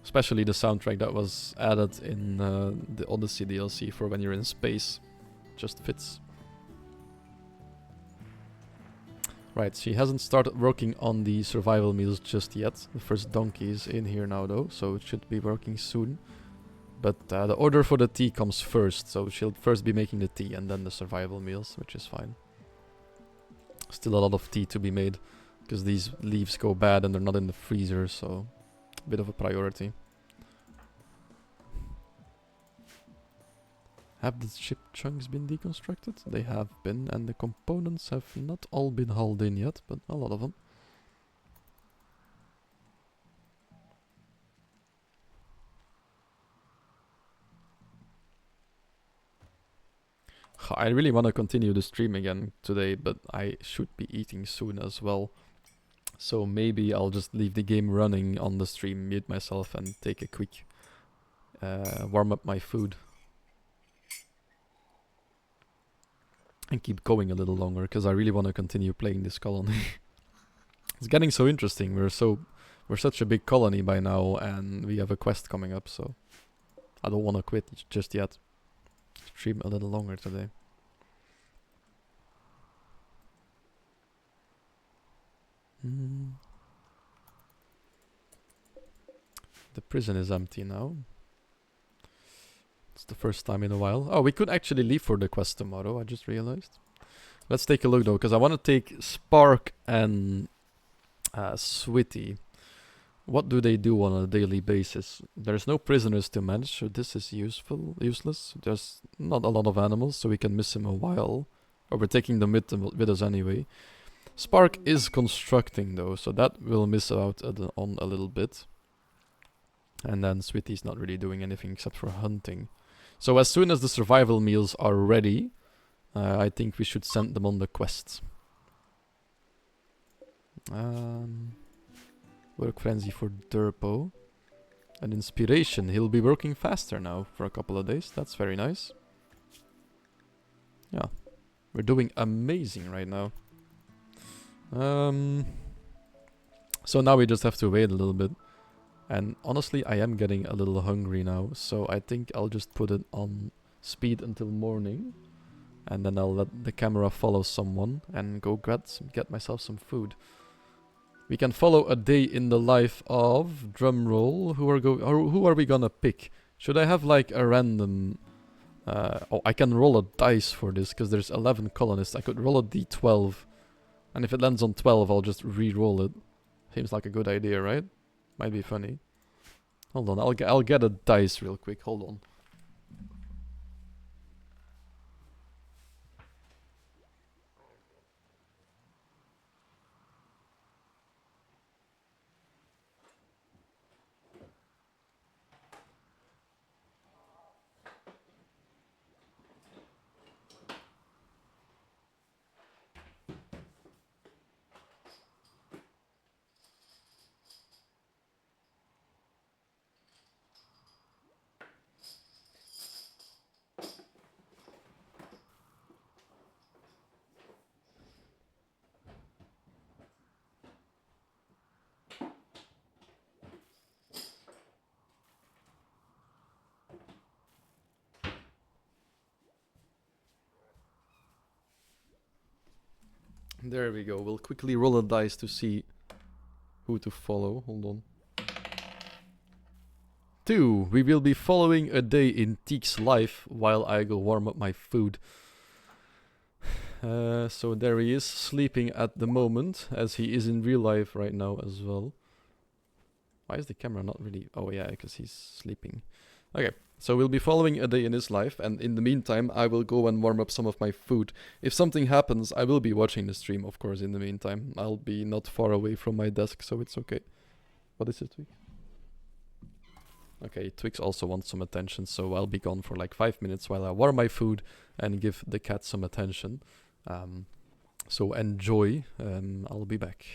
Especially the soundtrack that was added in the Odyssey DLC for when you're in space. Just fits. Right, she hasn't started working on the survival meals just yet. The first donkey is in here now though, so it should be working soon. But the order for the tea comes first, so she'll first be making the tea and then the survival meals, which is fine. Still a lot of tea to be made, because these leaves go bad and they're not in the freezer, so a bit of a priority. Have the ship chunks been deconstructed? They have been, and the components have not all been hauled in yet, but a lot of them. I really want to continue the stream again today, but I should be eating soon as well. So maybe I'll just leave the game running on the stream, mute myself and take a quick warm up my food. And keep going a little longer, because I really want to continue playing this colony. It's getting so interesting. We're such a big colony by now, and we have a quest coming up, so I don't want to quit just yet. Stream a little longer today. The prison is empty now. It's the first time in a while. Oh, we could actually leave for the quest tomorrow, I just realized. Let's take a look though, because I want to take Spark and Sweetie. What do they do on a daily basis? There's no prisoners to manage, so this is useless. There's not a lot of animals, so we can miss him a while. Or we're taking them with us anyway. Spark is constructing though, so that will miss out on a little bit. And then Sweetie's not really doing anything except for hunting. So as soon as the survival meals are ready, I think we should send them on the quest. Work frenzy for Durpo. An inspiration. He'll be working faster now for a couple of days. That's very nice. Yeah. We're doing amazing right now. So now we just have to wait a little bit. And honestly, I am getting a little hungry now, so I think I'll just put it on speed until morning. And then I'll let the camera follow someone and go get myself some food. We can follow a day in the life of drumroll. Who are we gonna pick? Should I have like a random? Oh, I can roll a dice for this because there's 11 colonists. I could roll a d12, and if it lands on 12, I'll just re-roll it. Seems like a good idea, right? Might be funny. Hold on, I'll get a dice real quick. Hold on. There we go. We'll quickly roll a dice to see who to follow. Hold on. 2. We will be following a day in Teek's life while I go warm up my food. So there he is, sleeping at the moment, as he is in real life right now as well. Why is the camera not really... Oh yeah, because he's sleeping. Okay, so we'll be following a day in his life, and in the meantime, I will go and warm up some of my food. If something happens, I will be watching the stream, of course, in the meantime. I'll be not far away from my desk, so it's okay. What is it, Twig? Okay, Twix also wants some attention, so I'll be gone for like 5 minutes while I warm my food and give the cat some attention. So enjoy, I'll be back.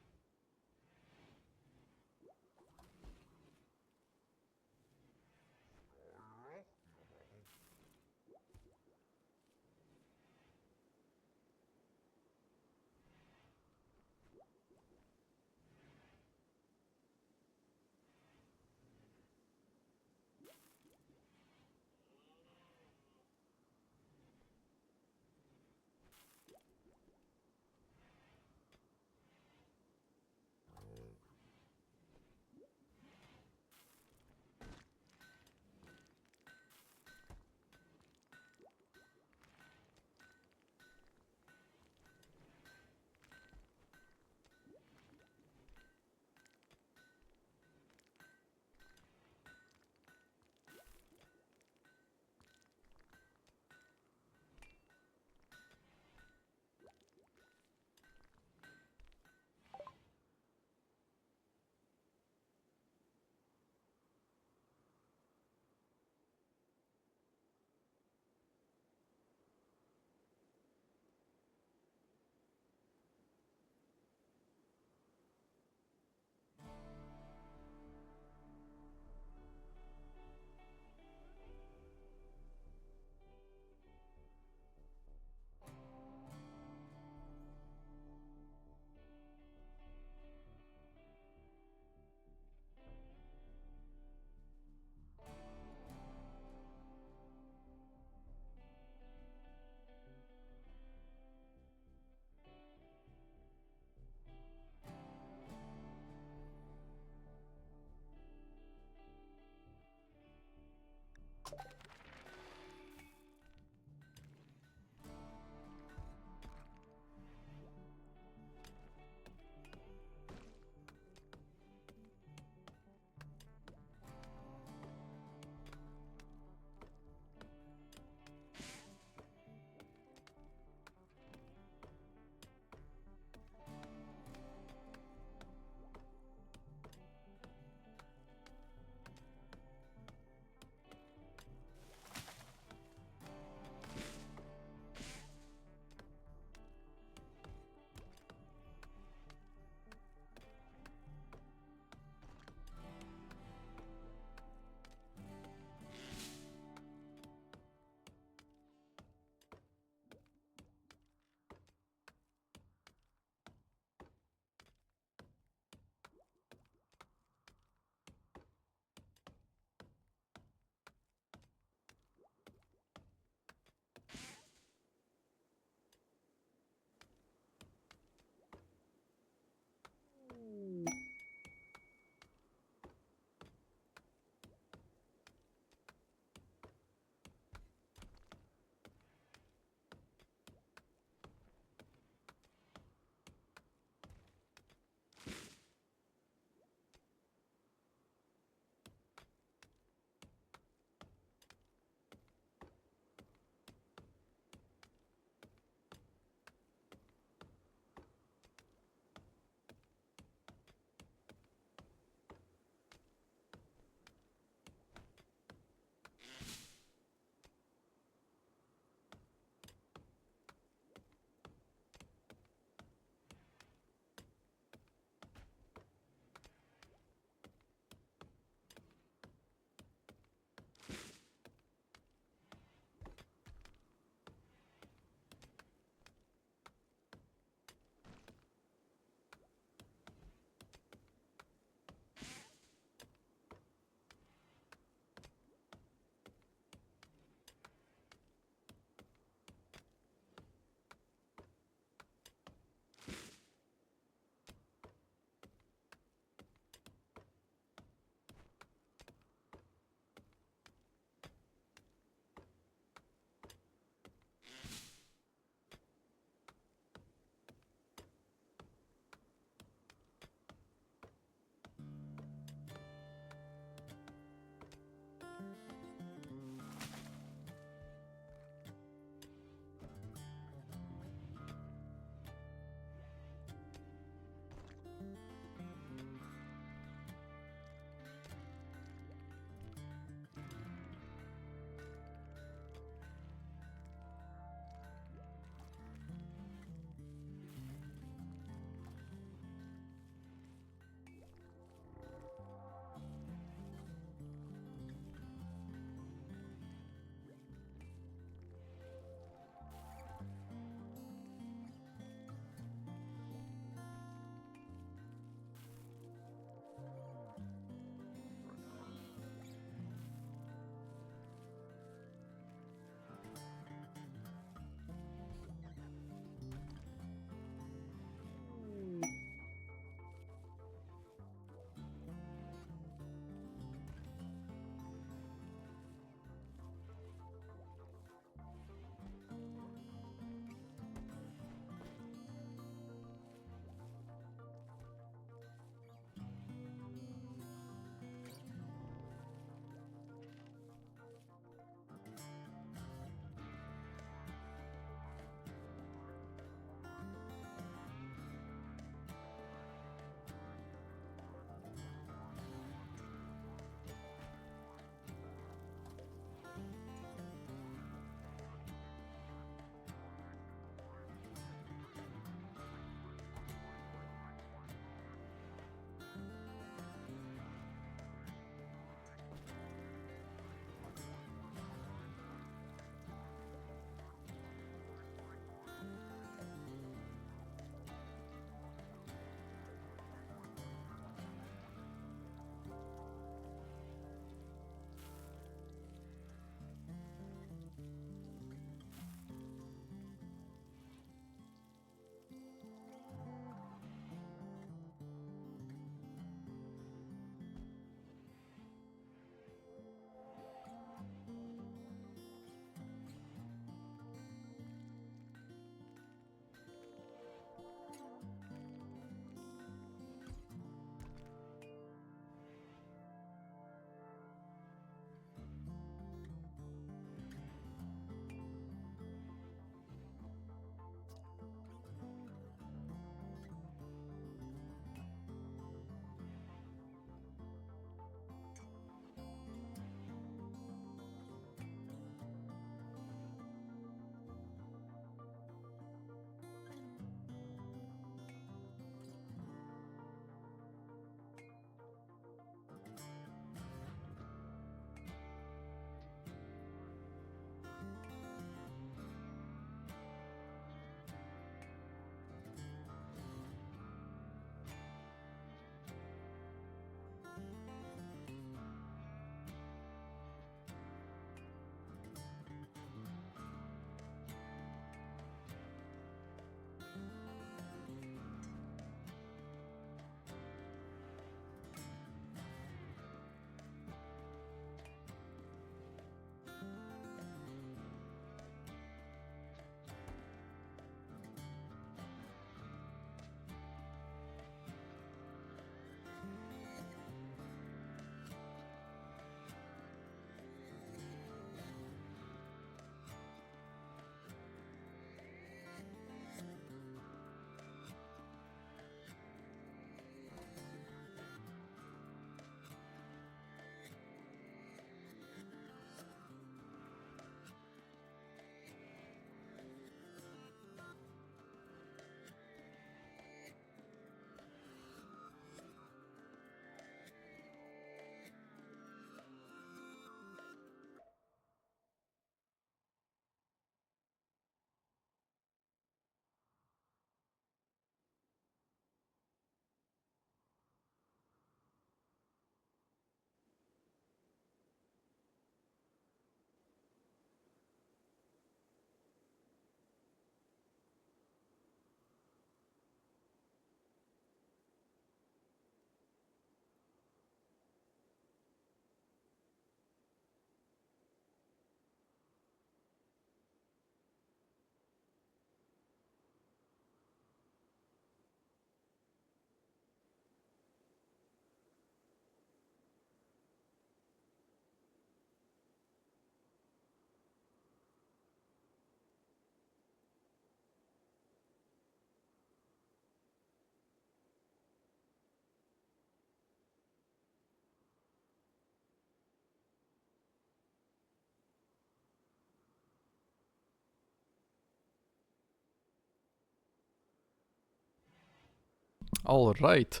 Alright,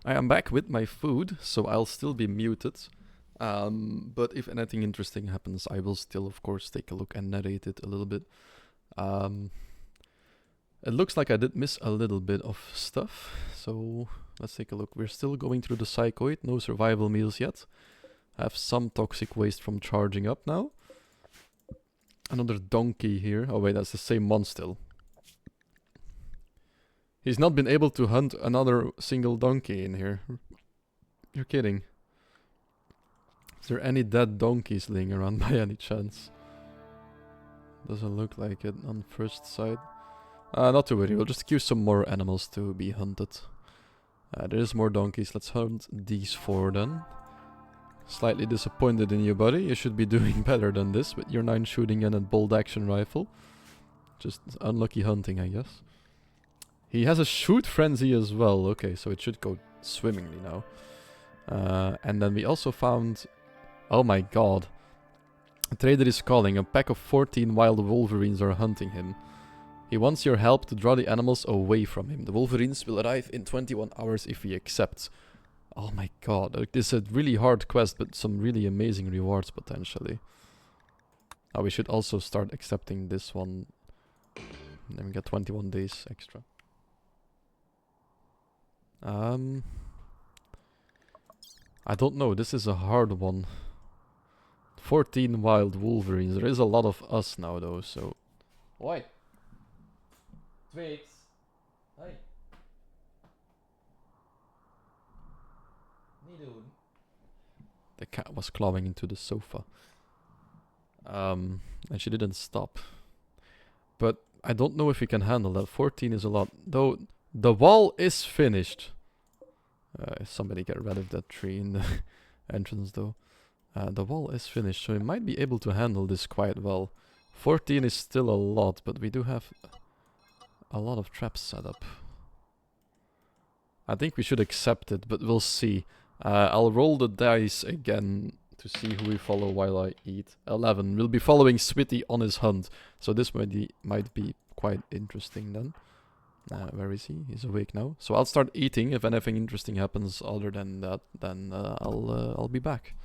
I am back with my food, so I'll still be muted. But if anything interesting happens, I will still, of course, take a look and narrate it a little bit. It looks like I did miss a little bit of stuff, so let's take a look. We're still going through the psychoid, no survival meals yet. I have some toxic waste from charging up now. Another donkey here. Oh wait, that's the same one still. He's not been able to hunt another single donkey in here. You're kidding. Is there any dead donkeys laying around by any chance? Doesn't look like it on first sight. Not to worry, we'll just queue some more animals to be hunted. There is more donkeys, let's hunt these 4 then. Slightly disappointed in you, buddy. You should be doing better than this with your 9 shooting and a bolt action rifle. Just unlucky hunting, I guess. He has a shoot frenzy as well. Okay, so it should go swimmingly now. And then we also found... Oh my god. A trader is calling. A pack of 14 wild wolverines are hunting him. He wants your help to draw the animals away from him. The wolverines will arrive in 21 hours if he accepts. Oh my god. This is a really hard quest, but some really amazing rewards potentially. Oh, we should also start accepting this one. Then we get 21 days extra. I don't know. This is a hard one. 14 wild wolverines. There is a lot of us now though, so... Oi! Tweets! Hey! The cat was clawing into the sofa. And she didn't stop. But I don't know if we can handle that. 14 is a lot. Though, the wall is finished. Somebody get rid of that tree in the entrance though. The wall is finished, so we might be able to handle this quite well. 14 is still a lot, but we do have a lot of traps set up. I think we should accept it, but we'll see. I'll roll the dice again to see who we follow while I eat. 11. We'll be following Switty on his hunt, so this might be quite interesting then. Where is he? He's awake now. So I'll start eating. If anything interesting happens other than that, then I'll be back.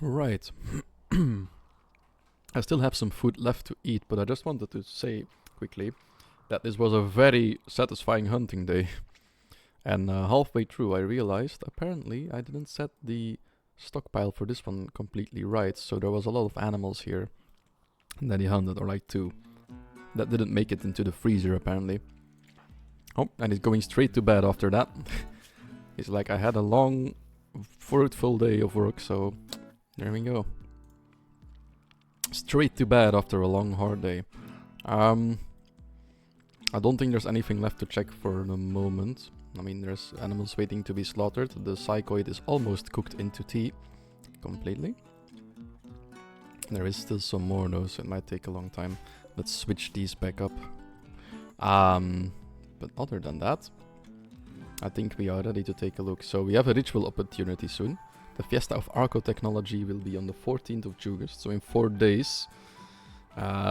Right. I still have some food left to eat, but I just wanted to say quickly that this was a very satisfying hunting day. And halfway through, I realized apparently I didn't set the stockpile for this one completely right, so there was a lot of animals here that he hunted, or like 2, that didn't make it into the freezer apparently. Oh, and he's going straight to bed after that. He's like, I had a long, fruitful day of work, so there we go. Straight to bed after a long, hard day. I don't think there's anything left to check for the moment. I mean, there's animals waiting to be slaughtered. The psychoid is almost cooked into tea. Completely. There is still some more though, so it might take a long time. Let's switch these back up. But other than that, I think we are ready to take a look. So we have a ritual opportunity soon. The Fiesta of Arco-Technology will be on the 14th of August, so in 4 days.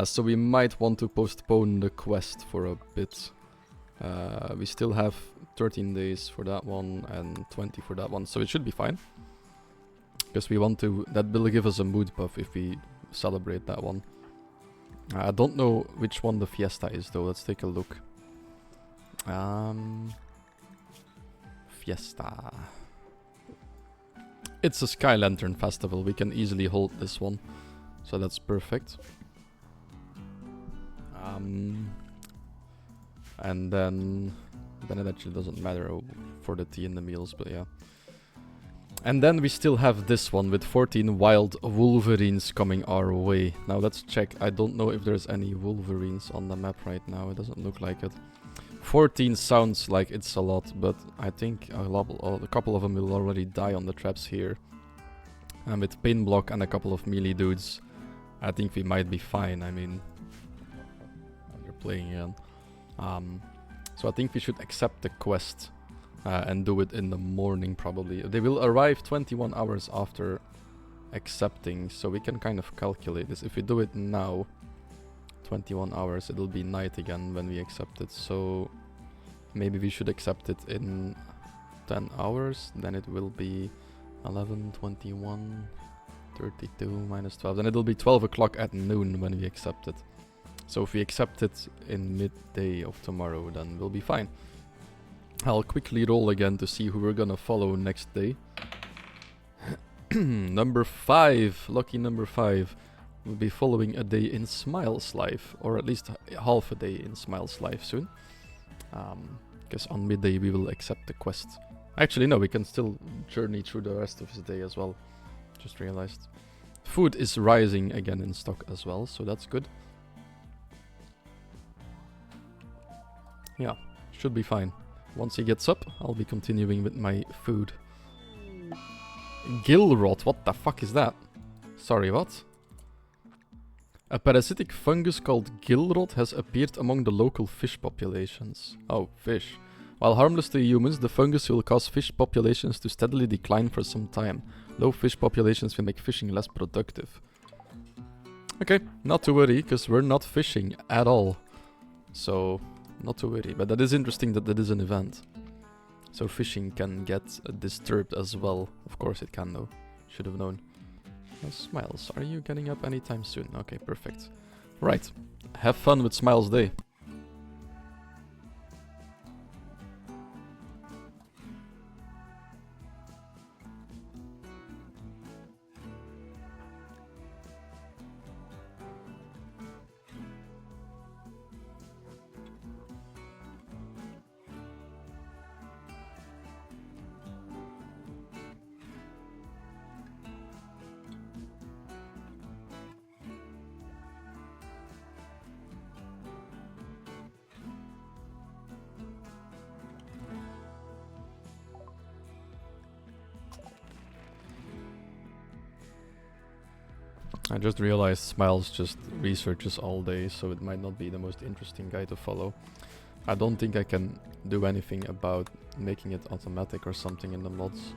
So we might want to postpone the quest for a bit. We still have 13 days for that one and 20 for that one, so it should be fine. Because we want to, that will give us a mood buff if we celebrate that one. I don't know which one the Fiesta is though, let's take a look. Fiesta. It's a Sky Lantern Festival, we can easily hold this one. So that's perfect. And then it actually doesn't matter for the tea and the meals, but yeah. And then we still have this one with 14 wild Wolverines coming our way. Now let's check. I don't know if there's any Wolverines on the map right now. It doesn't look like it. 14 sounds like it's a lot, but I think a couple of them will already die on the traps here. And with Pain Block and a couple of melee dudes, I think we might be fine. I mean, they're playing again. So I think we should accept the quest and do it in the morning probably. They will arrive 21 hours after accepting, so we can kind of calculate this. If we do it now, 21 hours, it'll be night again when we accept it. So maybe we should accept it in 10 hours, then it will be 11, 21, 32 minus 12. Then it'll be 12 o'clock at noon when we accept it. So if we accept it in midday of tomorrow, then we'll be fine. I'll quickly roll again to see who we're gonna follow next day. Number 5, lucky number 5, will be following a day in Smile's life, or at least half a day in Smile's life soon. Because on midday we will accept the quest. Actually, no, we can still journey through the rest of his day as well. Just realized. Food is rising again in stock as well, so that's good. Yeah, should be fine. Once he gets up, I'll be continuing with my food. Gillrot, what the fuck is that? Sorry, what? A parasitic fungus called Gillrot has appeared among the local fish populations. Oh, fish. While harmless to humans, the fungus will cause fish populations to steadily decline for some time. Low fish populations will make fishing less productive. Okay, not to worry, because we're not fishing at all. So, not to worry. But that is interesting that is an event. So fishing can get disturbed as well. Of course it can though. Should have known. Smiles, are you getting up anytime soon? Okay, perfect. Right. Have fun with Smiles Day. I just realized Smiles just researches all day, so it might not be the most interesting guy to follow. I don't think I can do anything about making it automatic or something in the mods.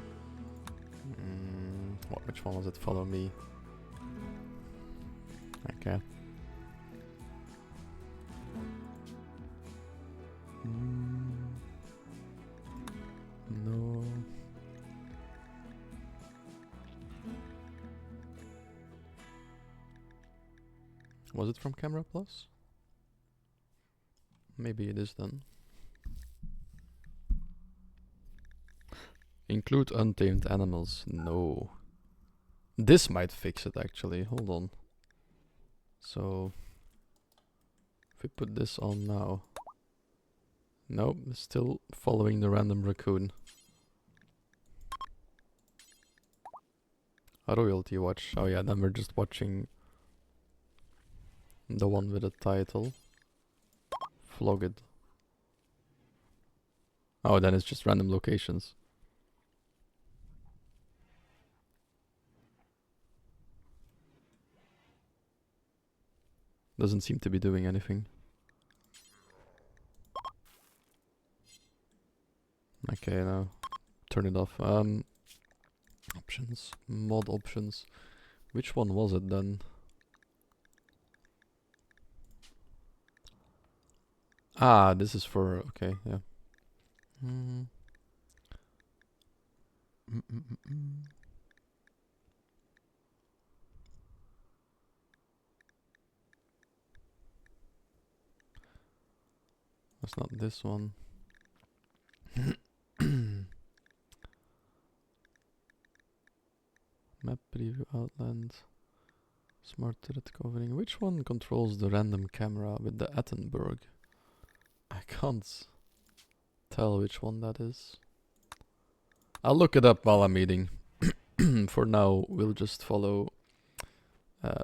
Which one was it? Follow me. Okay. No. Was it from Camera Plus? Maybe it is then. Include untamed animals. No. This might fix it actually. Hold on. So if we put this on now. Nope, it's still following the random raccoon. A royalty watch. Oh yeah, then we're just watching the one with the title. Flogged. Oh, then it's just random locations. Doesn't seem to be doing anything. Okay, now turn it off. Options, mod options. Which one was it then? Ah, this is for, okay, yeah. That's not this one. Map preview outland. Smart turret covering. Which one controls the random camera with the Attenberg? I can't tell which one that is. I'll look it up while I'm eating. For now, we'll just follow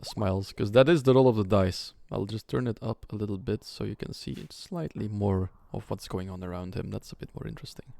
Smiles, because that is the roll of the dice. I'll just turn it up a little bit so you can see slightly more of what's going on around him. That's a bit more interesting.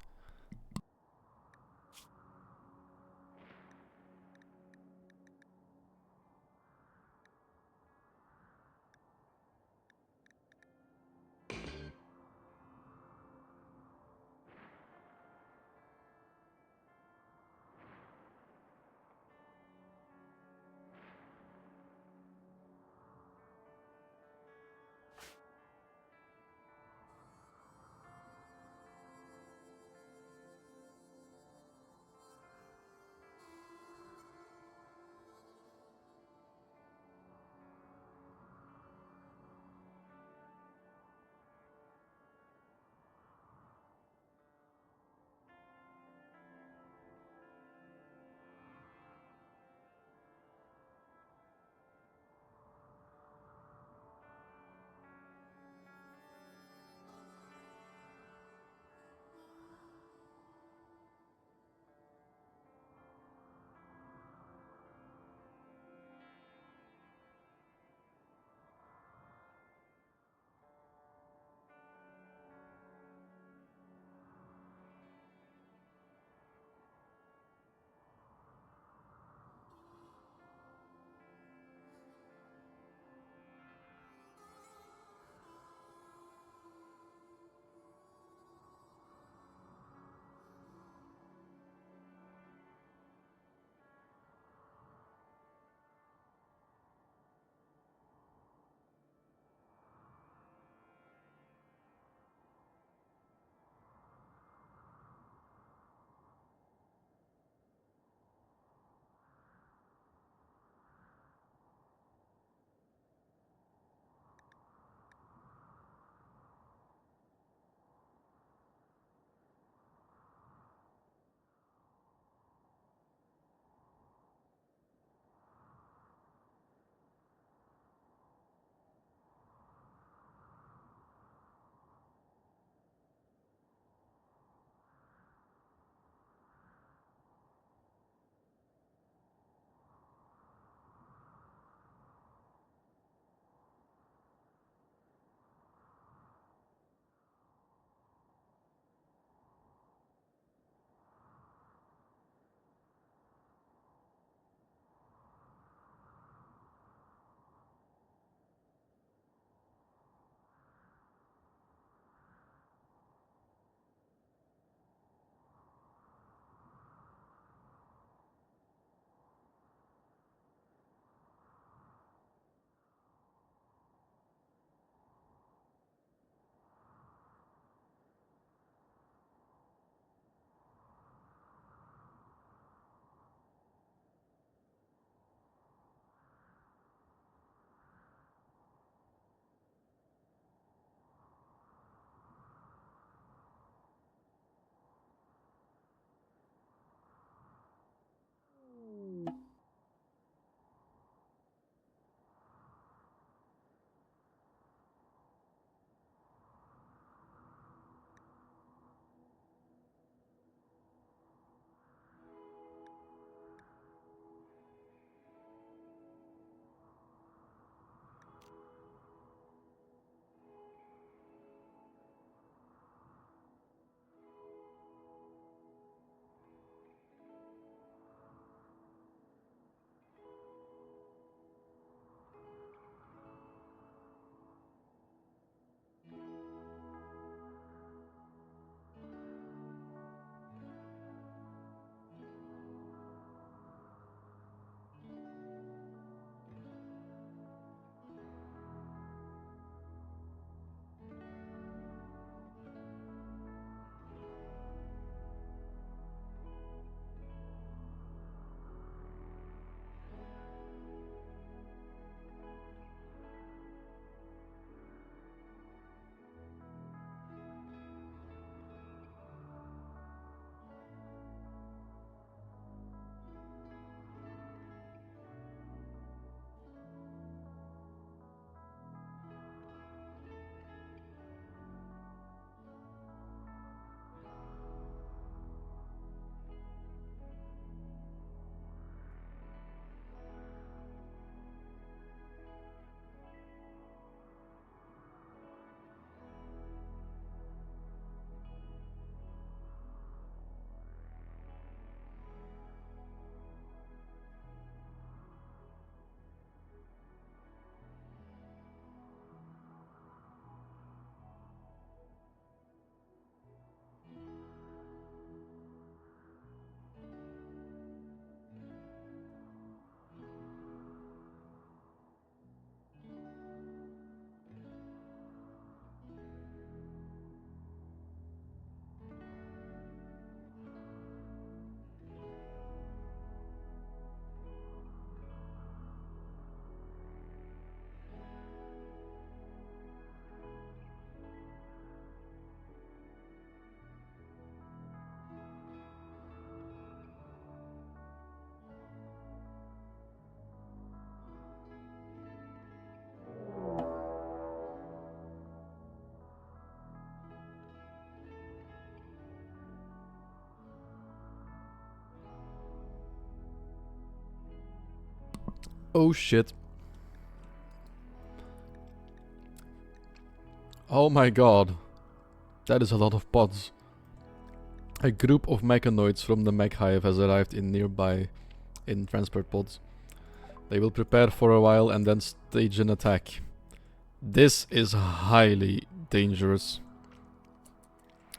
Oh shit. Oh my god. That is a lot of pods. A group of mechanoids from the mech hive has arrived in nearby in transport pods. They will prepare for a while and then stage an attack. This is highly dangerous.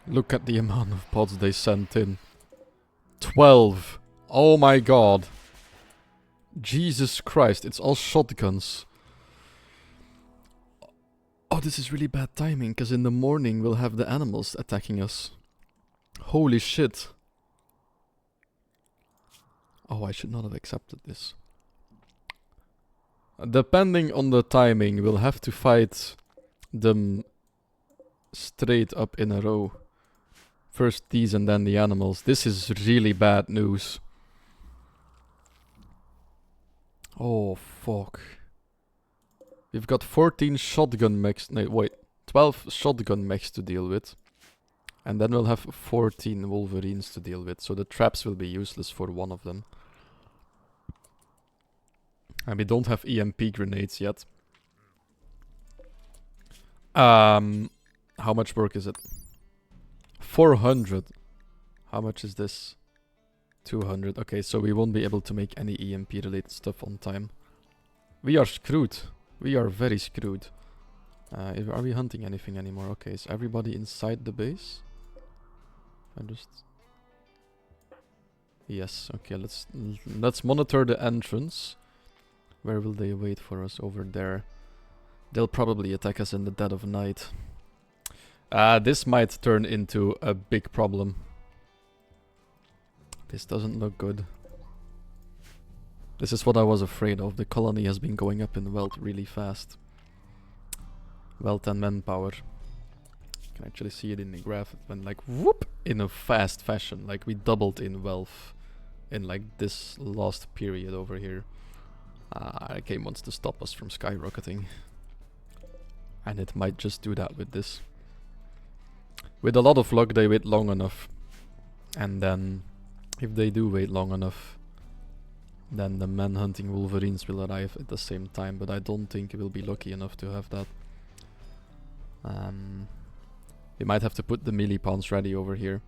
Look at the amount of pods they sent in. 12. Oh my god. Jesus Christ, it's all shotguns. Oh, this is really bad timing, because in the morning we'll have the animals attacking us. Holy shit. Oh, I should not have accepted this. Depending on the timing, we'll have to fight them straight up in a row. First these and then the animals. This is really bad news. Oh, fuck. We've got 14 shotgun mechs. No, wait. 12 shotgun mechs to deal with. And then we'll have 14 wolverines to deal with. So the traps will be useless for one of them. And we don't have EMP grenades yet. How much work is it? 400. How much is this? 200. Okay, so we won't be able to make any EMP related stuff on time. We are screwed. We are very screwed. Are we hunting anything anymore? Okay, is everybody inside the base? Yes, okay, let's monitor the entrance. Where will they wait for us? Over there. They'll probably attack us in the dead of night. This might turn into a big problem. This doesn't look good. This is what I was afraid of. The colony has been going up in wealth really fast. Wealth and manpower. You can actually see it in the graph. It went like whoop in a fast fashion. Like we doubled in wealth in like this last period over here. The game wants to stop us from skyrocketing. And it might just do that with this. With a lot of luck they wait long enough. And then if they do wait long enough, then the man-hunting wolverines will arrive at the same time, but I don't think we'll be lucky enough to have that. We might have to put the millipawns ready over here.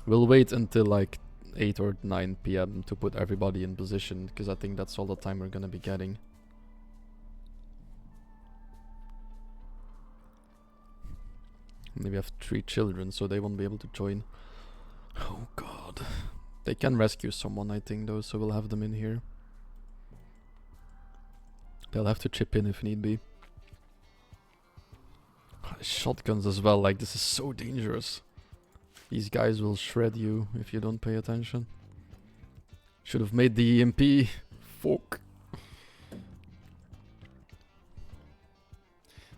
We'll wait until like 8 or 9 PM to put everybody in position, because I think that's all the time we're gonna be getting. And we have 3 children, so they won't be able to join. Oh god. They can rescue someone, I think, though, so we'll have them in here. They'll have to chip in if need be. Shotguns as well, like, this is so dangerous. These guys will shred you if you don't pay attention. Should have made the EMP. Fuck.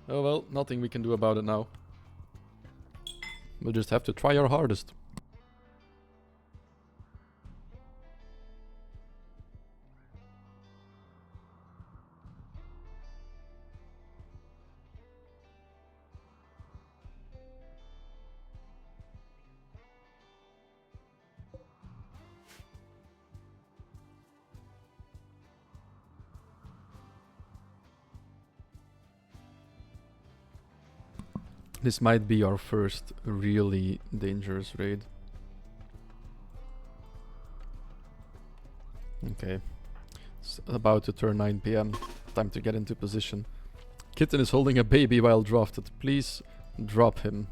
Oh well, nothing we can do about it now. We'll just have to try our hardest. This might be our first really dangerous raid. Okay. It's about to turn 9 PM. Time to get into position. Kitten is holding a baby while drafted. Please drop him.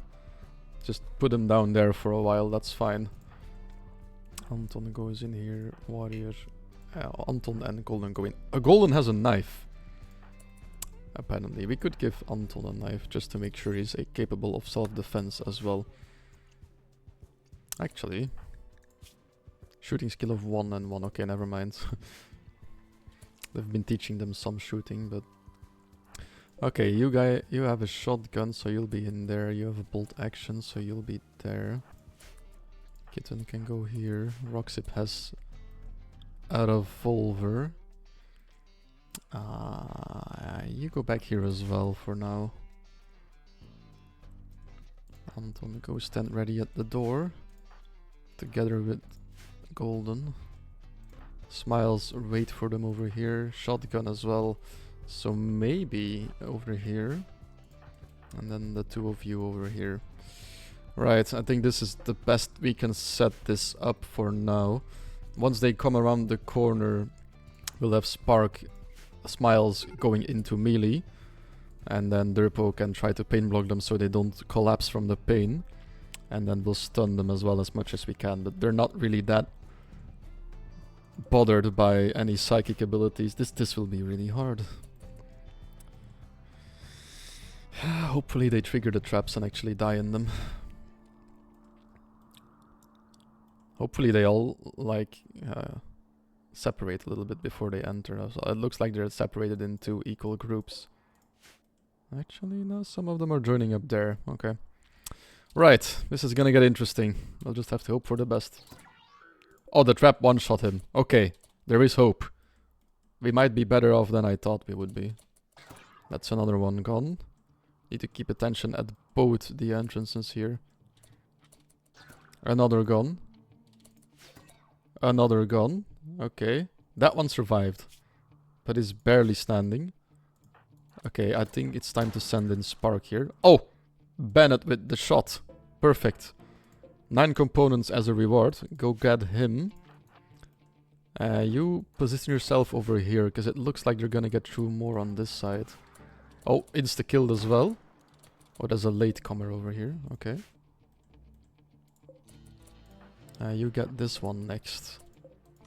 Just put him down there for a while, that's fine. Anton goes in here. Warrior. Anton and Golden go in. Golden has a knife. Apparently, we could give Anton a knife just to make sure he's capable of self-defense as well. Actually, shooting skill of 1 and 1. Okay, never mind. They've been teaching them some shooting, but okay, you have a shotgun, so you'll be in there. You have a bolt action, so you'll be there. Kitten can go here. Roxip has a revolver. You go back here as well for now. Anton, go stand ready at the door. Together with Golden. Smiles, wait for them over here. Shotgun as well. So maybe over here. And then the two of you over here. Right, I think this is the best we can set this up for now. Once they come around the corner, we'll have Spark, Smiles going into melee. And then Durpo can try to pain block them so they don't collapse from the pain. And then we'll stun them as well as much as we can. But they're not really that bothered by any psychic abilities. This will be really hard. Hopefully they trigger the traps and actually die in them. Hopefully they all like separate a little bit before they enter. So it looks like they're separated into equal groups. Actually, no, some of them are joining up there. Okay. Right, this is gonna get interesting. I'll just have to hope for the best. Oh, the trap one-shot him. Okay, there is hope. We might be better off than I thought we would be. That's another one gone. Need to keep attention at both the entrances here. Another gone. Another gone. Okay, that one survived. But is barely standing. Okay, I think it's time to send in Spark here. Oh! Bennett with the shot. Perfect. 9 components as a reward. Go get him. You position yourself over here, because it looks like you're gonna get through more on this side. Oh, insta-killed as well. Oh, there's a latecomer over here. Okay. You get this one next.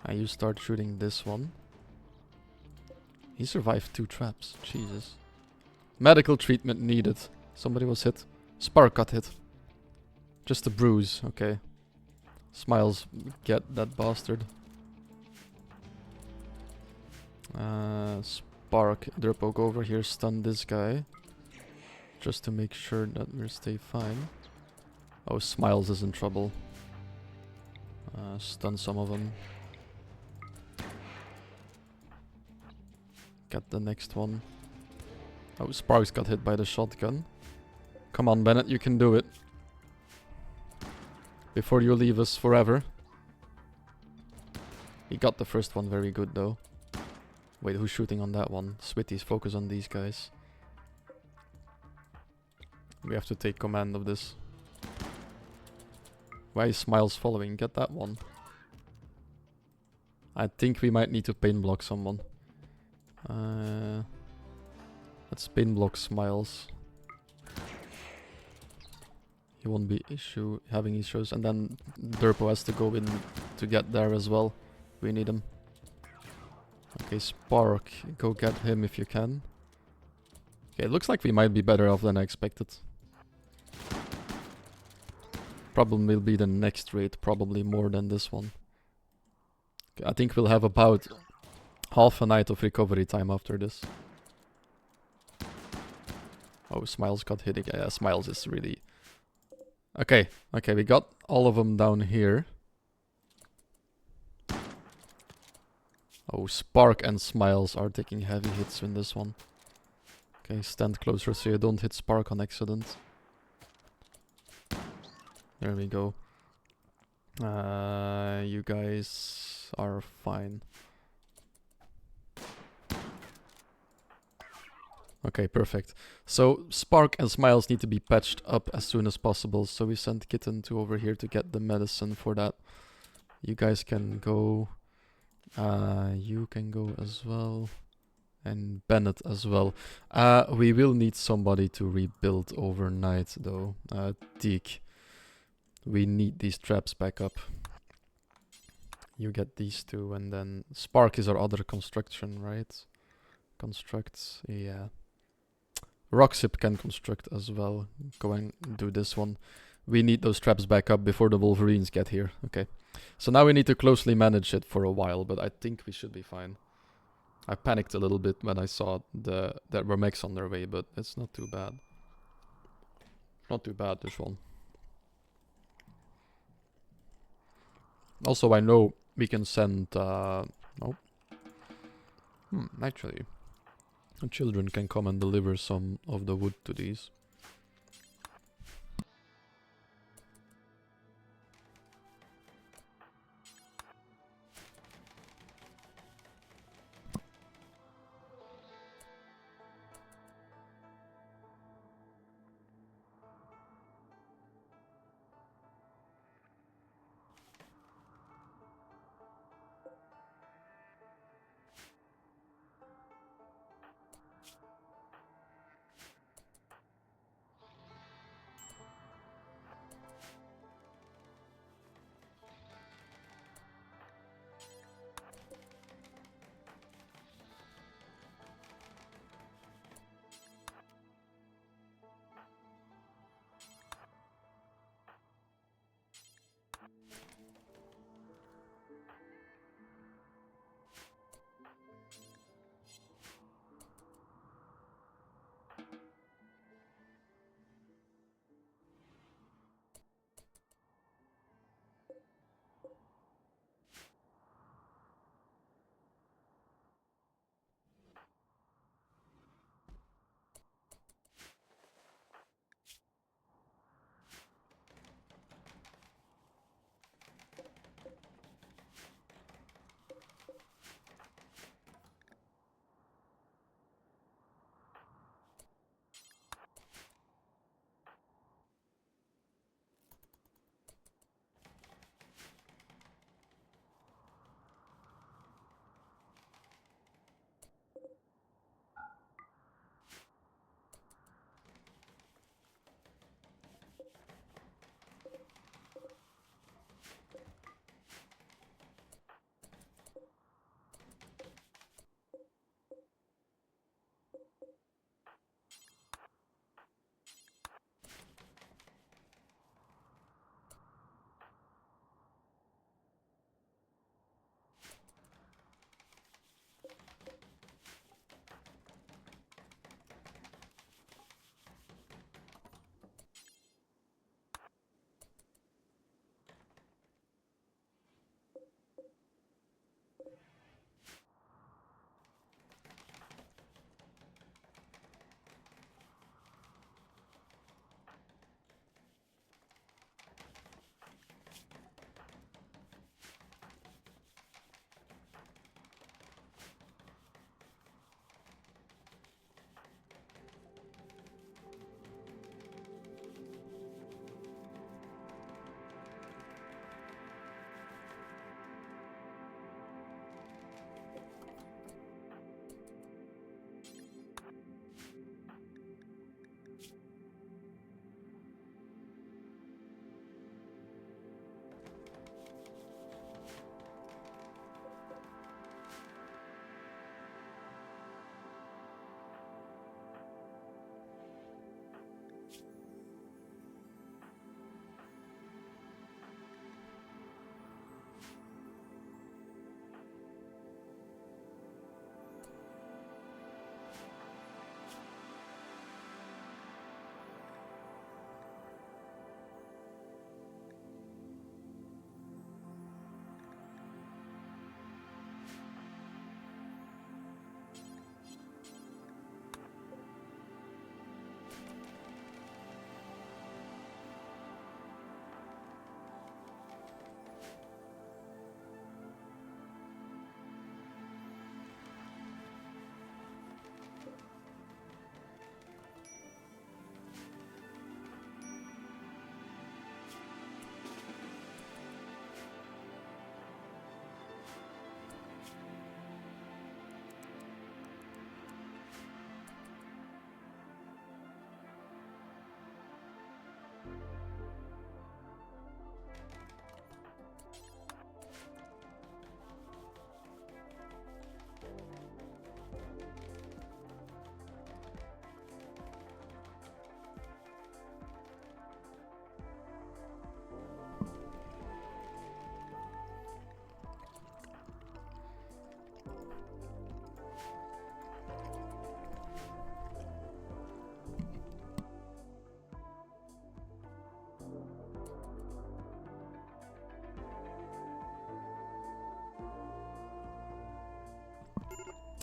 You start shooting this one. He survived 2 traps. Jesus. Medical treatment needed. Somebody was hit. Spark got hit. Just a bruise. Okay. Smiles, get that bastard. Spark, Durpo, go over here, stun this guy. Just to make sure that we stay fine. Oh, Smiles is in trouble. Stun some of them. Get the next one. Oh, Sparks got hit by the shotgun. Come on, Bennett, you can do it. Before you leave us forever. He got the first one very good, though. Wait, who's shooting on that one? Switties, focus on these guys. We have to take command of this. Why is Smiles following? Get that one. I think we might need to pain block someone. Let's pain block Smiles. He won't be having issues. And then Durpo has to go in to get there as well. We need him. Okay, Spark, go get him if you can. Okay, it looks like we might be better off than I expected. Problem will be the next raid, probably more than this one. Okay, I think we'll have about half a night of recovery time after this. Oh, Smiles got hit again. Yeah, Smiles is really... Okay, okay, we got all of them down here. Oh, Spark and Smiles are taking heavy hits in this one. Okay, stand closer so you don't hit Spark on accident. There we go. You guys are fine. Okay, perfect. So Spark and Smiles need to be patched up as soon as possible. So we sent Kitten to over here to get the medicine for that. You guys can go. You can go as well. And Bennett as well. We will need somebody to rebuild overnight though. Deke. We need these traps back up. You get these two and then... Spark is our other construction, right? Constructs, yeah. Roxip can construct as well. Go and do this one. We need those traps back up before the Wolverines get here. Okay. So now we need to closely manage it for a while, but I think we should be fine. I panicked a little bit when I saw there were mechs on their way, but it's not too bad. Not too bad, this one. Also, I know we can send... oh. Actually... The children can come and deliver some of the wood to these.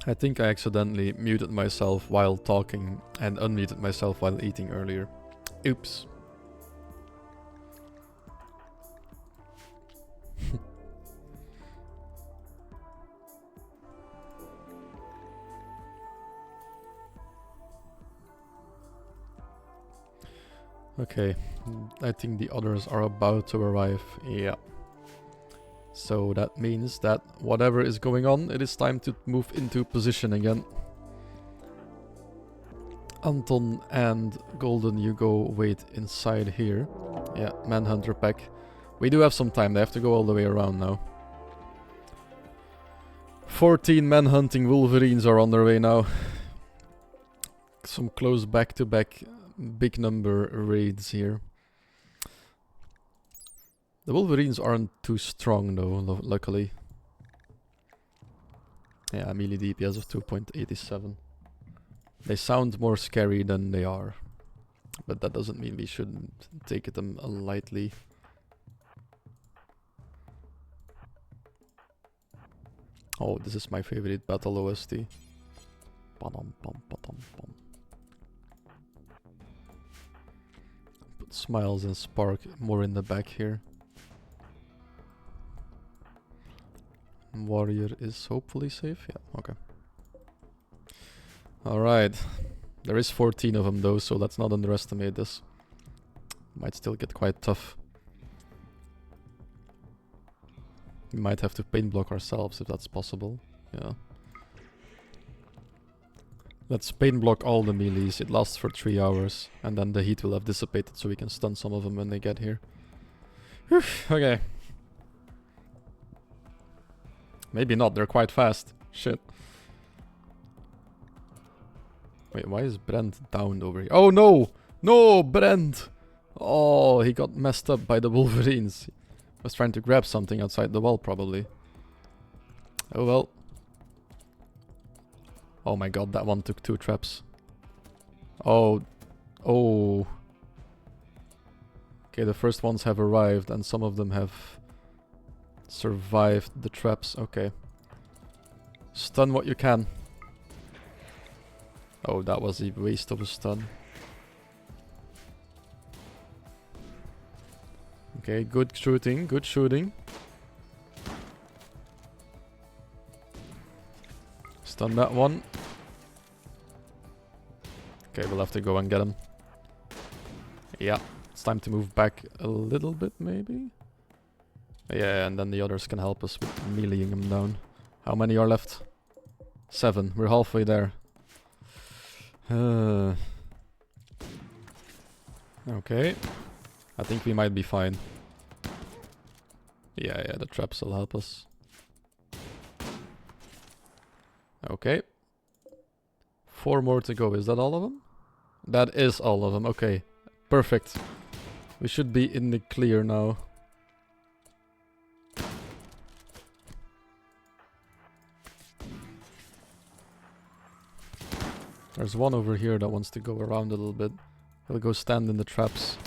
I think I accidentally muted myself while talking and unmuted myself while eating earlier. Oops. Okay, I think the others are about to arrive. Yeah. So that means that whatever is going on, it is time to move into position again. Anton and Golden, you go wait inside here. Yeah, Manhunter pack. We do have some time, they have to go all the way around now. 14 manhunting Wolverines are on their way now. Some close back-to-back big number raids here. The Wolverines aren't too strong though, luckily. Yeah, melee DPS of 2.87. They sound more scary than they are. But that doesn't mean we shouldn't take them lightly. Oh, this is my favorite battle OST. Put Smiles and Spark more in the back here. Warrior is hopefully safe. Yeah, okay. Alright. There is 14 of them though, so let's not underestimate this. Might still get quite tough. We might have to paint block ourselves if that's possible. Yeah. Let's paint block all the melees. It lasts for 3 hours. And then the heat will have dissipated so we can stun some of them when they get here. Whew, okay. Maybe not, they're quite fast. Shit. Wait, why is Brent downed over here? Oh no! No, Brent! Oh, he got messed up by the Wolverines. Was trying to grab something outside the wall, probably. Oh well. Oh my god, that one took 2 traps. Oh. Oh. Okay, the first ones have arrived and some of them have survived the traps. Okay. Stun what you can. Oh, that was a waste of a stun. Okay, good shooting, good shooting. Stun that one. Okay, we'll have to go and get him. Yeah, it's time to move back a little bit, maybe? Yeah, and then the others can help us with meleeing him down. How many are left? 7. We're halfway there. Okay. I think we might be fine. Yeah, the traps will help us. Okay. 4 more to go. Is that all of them? That is all of them. Okay. Perfect. We should be in the clear now. There's one over here that wants to go around a little bit. He'll go stand in the traps.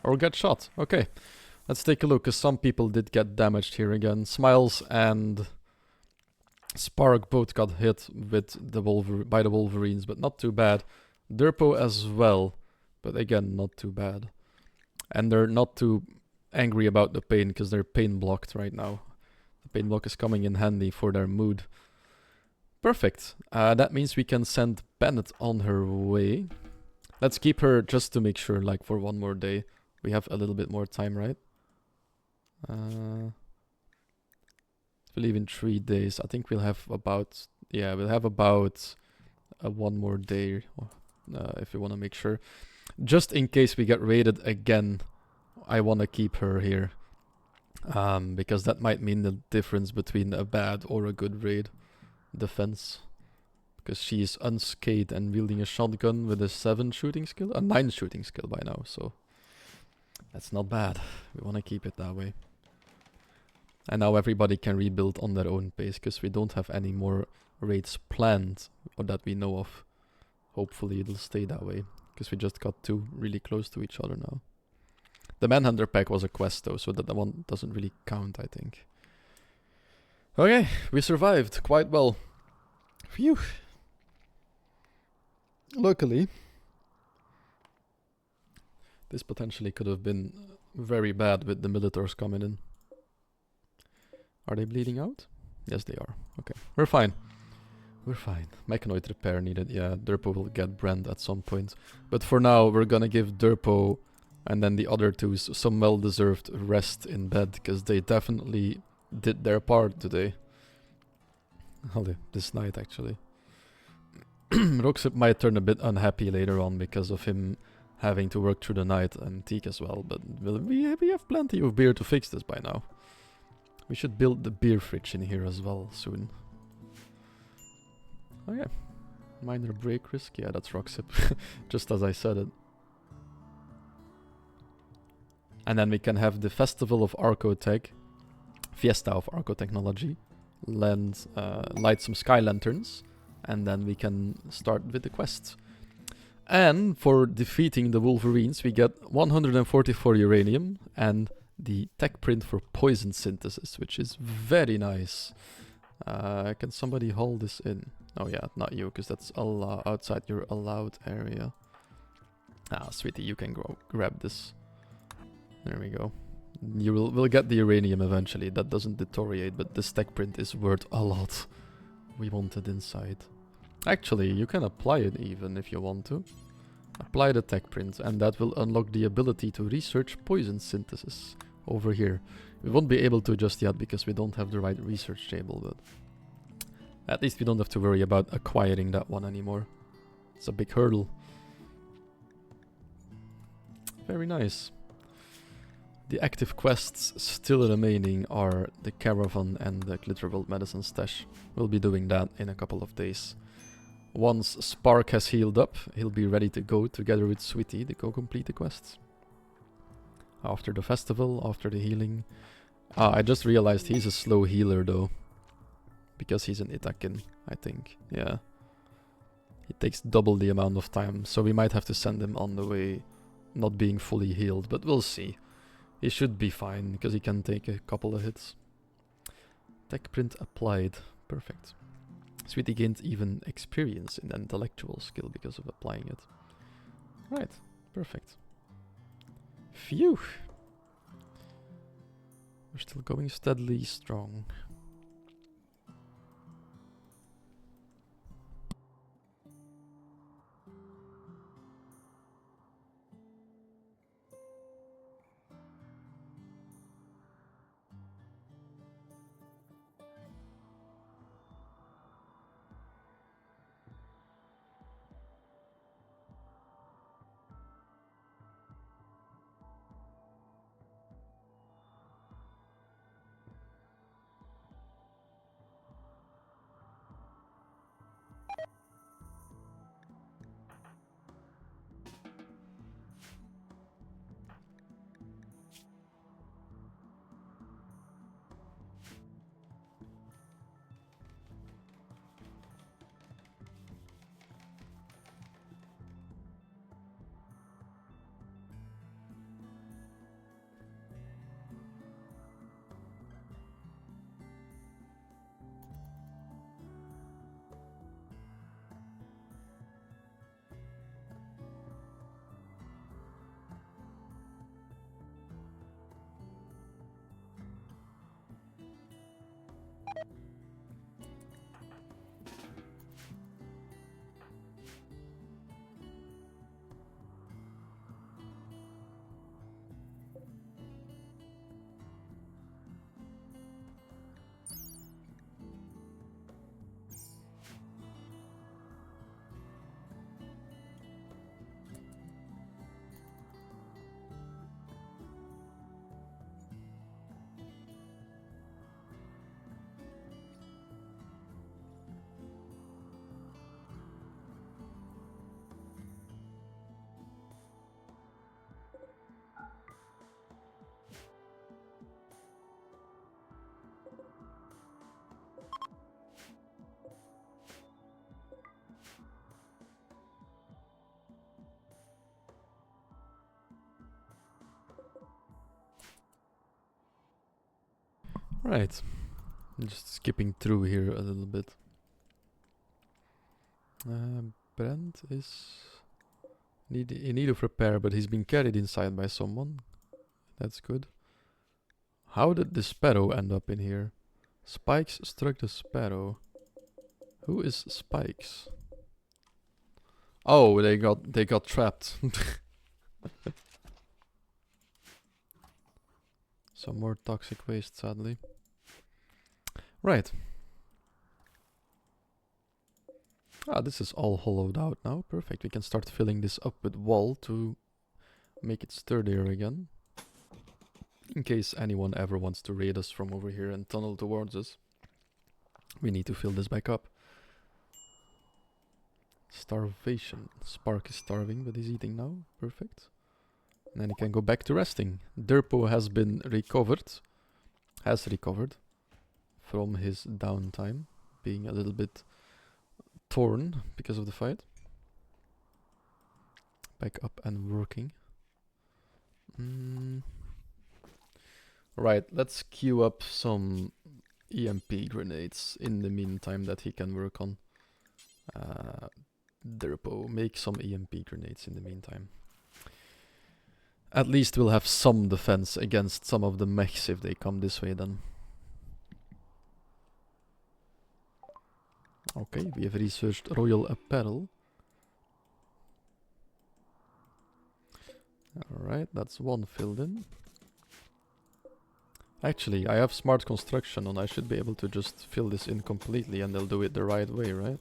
Or get shot. Okay. Let's take a look, because some people did get damaged here again. Smiles and Spark both got hit with the by the Wolverines, but not too bad. Derpo as well, but again, not too bad. And they're not too angry about the pain, because they're pain blocked right now. The pain block is coming in handy for their mood. Perfect. That means we can send Bennett on her way. Let's keep her just to make sure, like for 1 more day. We have a little bit more time, right? I believe in 3 days. I think we'll have about... Yeah, we'll have about 1 more day if we want to make sure. Just in case we get raided again, I want to keep her here. Because that might mean the difference between a bad or a good raid defense. Because she's unscathed and wielding a shotgun with a 7 shooting skill. A 9 shooting skill by now, so... That's not bad. We want to keep it that way. And now everybody can rebuild on their own pace, because we don't have any more raids planned, or that we know of. Hopefully it'll stay that way, because we just got 2 really close to each other now. The Manhunter pack was a quest though, so that one doesn't really count, I think. Okay, we survived quite well. Phew. Luckily, this potentially could have been very bad with the militars coming in. Are they bleeding out? Yes, they are. Okay, we're fine. We're fine. Mechanoid repair needed. Yeah, Durpo will get Brand at some point. But for now, we're gonna give Durpo and then the other two some well-deserved rest in bed, because they definitely did their part today. This night, actually. Roxip might turn a bit unhappy later on because of him having to work through the night, and Teak as well, but we have plenty of beer to fix this by now. We should build the beer fridge in here as well soon. Oh yeah, minor break risk, yeah, that's Roxip, just as I said it. And then we can have the Festival of Archotech, Fiesta of Archotechnology, light some sky lanterns, and then we can start with the quest. And for defeating the Wolverines, we get 144 uranium and the tech print for poison synthesis, which is very nice. Can somebody hold this in? Oh yeah, not you, because that's outside your allowed area. Ah, sweetie, you can go grab this. There we go. You will get the uranium eventually. That doesn't deteriorate, but this tech print is worth a lot. We want it inside. Actually, you can apply it even if you want to. Apply the tech print, and that will unlock the ability to research poison synthesis over here. We won't be able to just yet because we don't have the right research table, but at least we don't have to worry about acquiring that one anymore. It's a big hurdle. Very nice. The active quests still remaining are the caravan and the Glitterworld medicine stash. We'll be doing that in a couple of days. Once Spark has healed up, he'll be ready to go together with Sweetie to go complete the quests. After the festival, after the healing. I just realized he's a slow healer though. Because he's an Itakin, I think. Yeah. He takes double the amount of time, so we might have to send him on the way not being fully healed, but we'll see. He should be fine, because he can take a couple of hits. Tech print applied. Perfect. Sweetie gained even experience in intellectual skill because of applying it. Right, perfect. Phew! We're still going steadily strong. Right. Just skipping through here a little bit. Brent is in need of repair, but he's been carried inside by someone. That's good. How did the sparrow end up in here? Spikes struck the sparrow. Who is Spikes? Oh, they got trapped. Some more toxic waste, sadly. Right. Ah, this is all hollowed out now. Perfect. We can start filling this up with wall to make it sturdier again. In case anyone ever wants to raid us from over here and tunnel towards us. We need to fill this back up. Starvation. Spark is starving, but he's eating now. Perfect. And then he can go back to resting. Derpo has been recovered. Has recovered from his downtime. Being a little bit torn because of the fight. Back up and working. Right, let's queue up some EMP grenades in the meantime that he can work on. Derpo, make some EMP grenades in the meantime. At least we'll have some defense against some of the mechs if they come this way then. Okay, we have researched royal apparel. Alright, that's one filled in. Actually, I have smart construction on. I should be able to just fill this in completely and they'll do it the right way, right?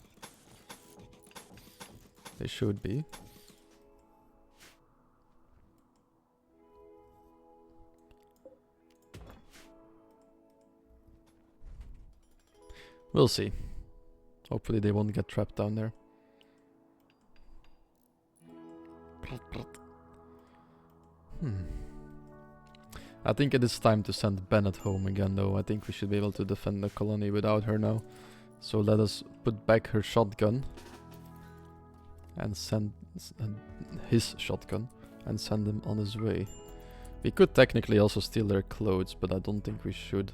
They should be. We'll see. Hopefully they won't get trapped down there. I think it is time to send Bennett home again though. I think we should be able to defend the colony without her now. So let us put back her shotgun. And send his shotgun. And send him on his way. We could technically also steal their clothes, but I don't think we should.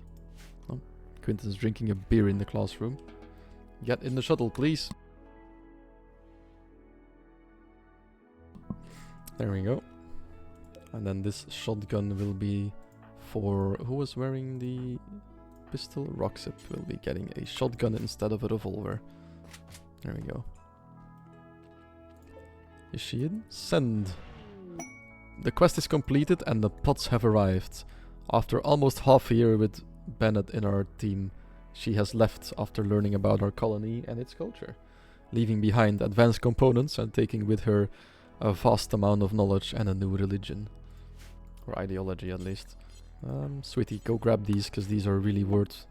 Oh, Quentin's drinking a beer in the classroom. Get in the shuttle, please. There we go. And then this shotgun will be for... Who was wearing the pistol? Roxip will be getting a shotgun instead of a revolver. There we go. Is she in? Send. The quest is completed and the pots have arrived. After almost half a year with Bennett in our team, she has left after learning about our colony and its culture, leaving behind advanced components and taking with her a vast amount of knowledge and a new religion. Or ideology, at least. Sweetie, go grab these, because these are really worth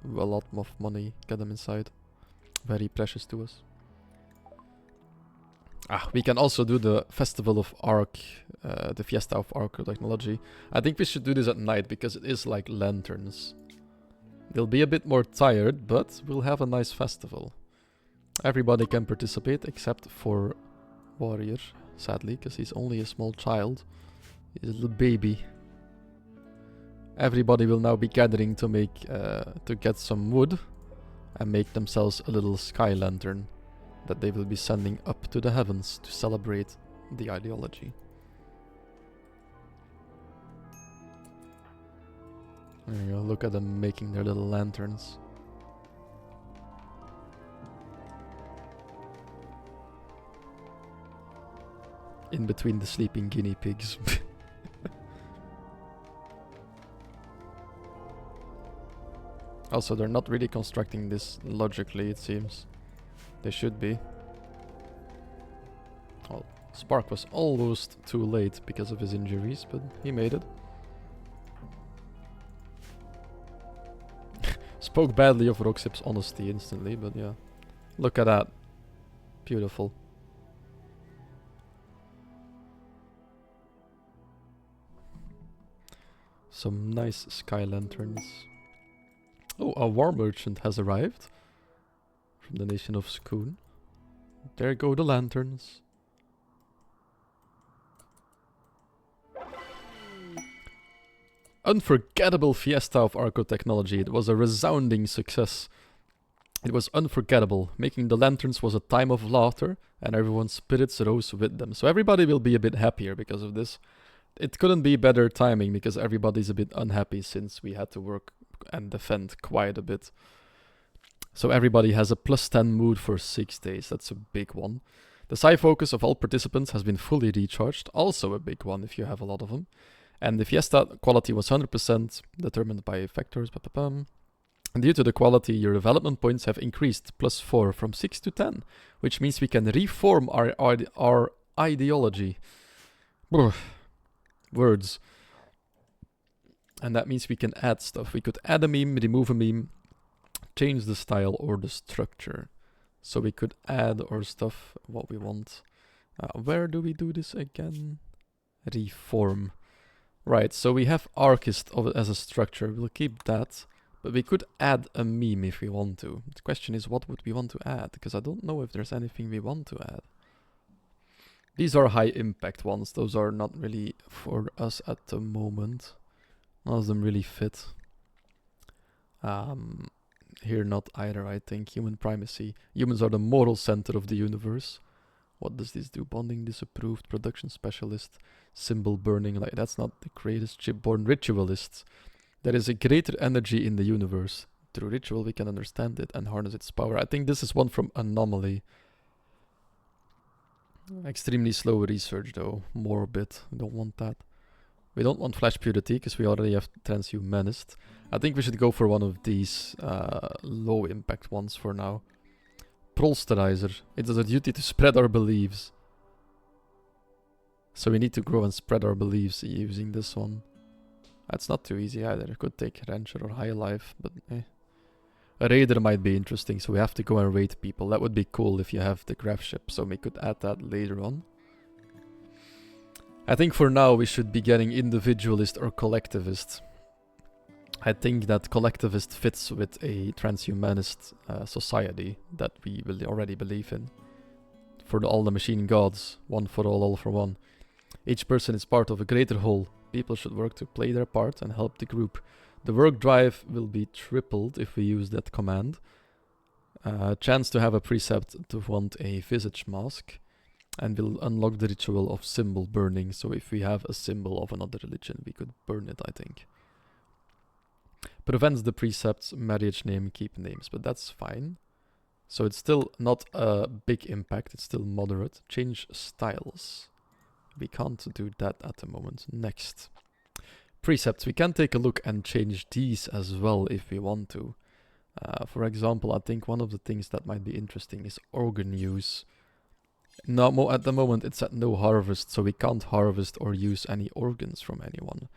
a lot of money. Get them inside. Very precious to us. We can also do the Festival of Arc, the Fiesta of Archaeotechnology. I think we should do this at night, because it is like lanterns. They'll be a bit more tired, but we'll have a nice festival. Everybody can participate, except for Warrior, sadly, because he's only a small child. He's a little baby. Everybody will now be gathering to make, to get some wood and make themselves a little sky lantern that they will be sending up to the heavens to celebrate the ideology. There you go, look at them making their little lanterns. In between the sleeping guinea pigs. Also, they're not really constructing this logically, it seems. They should be. Well, Spark was almost too late because of his injuries, but he made it. Spoke badly of Roxip's honesty instantly, but yeah. Look at that. Beautiful. Some nice sky lanterns. Oh, a war merchant has arrived from the nation of Skoon. There go the lanterns. Unforgettable fiesta of Arco technology. It was a resounding success. It was unforgettable. Making the lanterns was a time of laughter, and everyone's spirits rose with them. So everybody will be a bit happier because of this. It couldn't be better timing because everybody's a bit unhappy since we had to work and defend quite a bit. So everybody has a +10 mood for 6 days. That's a big one. The psi focus of all participants has been fully recharged. Also a big one if you have a lot of them. And the fiesta quality was 100% determined by factors. And due to the quality, your development points have increased +4 from 6 to 10, which means we can reform our ideology. Words. And that means we can add stuff. We could add a meme, remove a meme, change the style or the structure. So we could add our stuff, what we want. Where do we do this again? Reform. Right, so we have Archist as a structure. We'll keep that. But we could add a meme if we want to. The question is, what would we want to add? Because I don't know if there's anything we want to add. These are high impact ones. Those are not really for us at the moment. None of them really fit. Here not either, I think. Human primacy. Humans are the moral center of the universe. What does this do? Bonding disapproved. Production specialist. Symbol burning. Like, that's not the greatest. Chipborn ritualist. There is a greater energy in the universe. Through ritual we can understand it and harness its power. I think this is one from Anomaly. Extremely slow research though. Morbid. We don't want that. We don't want Flash Purity because we already have Transhumanist. I think we should go for one of these low impact ones for now. Prolsterizer. It is a duty to spread our beliefs. So we need to grow and spread our beliefs using this one. That's not too easy either. It could take Rancher or High Life, but eh. A Raider might be interesting, so we have to go and raid people. That would be cool if you have the graph ship, so we could add that later on. I think for now we should be getting individualist or collectivist. I think that collectivist fits with a transhumanist society that we will already believe in. For all the machine gods, one for all for one. Each person is part of a greater whole. People should work to play their part and help the group. The work drive will be tripled if we use that command. Chance to have a precept to want a visage mask. And we'll unlock the ritual of symbol burning. So if we have a symbol of another religion, we could burn it, I think. Prevents the precepts, marriage name, keep names. But that's fine. So it's still not a big impact. It's still moderate. Change styles. We can't do that at the moment. Next. Precepts. We can take a look and change these as well if we want to. For example, I think one of the things that might be interesting is organ use. No, at the moment it's at no harvest, so we can't harvest or use any organs from anyone.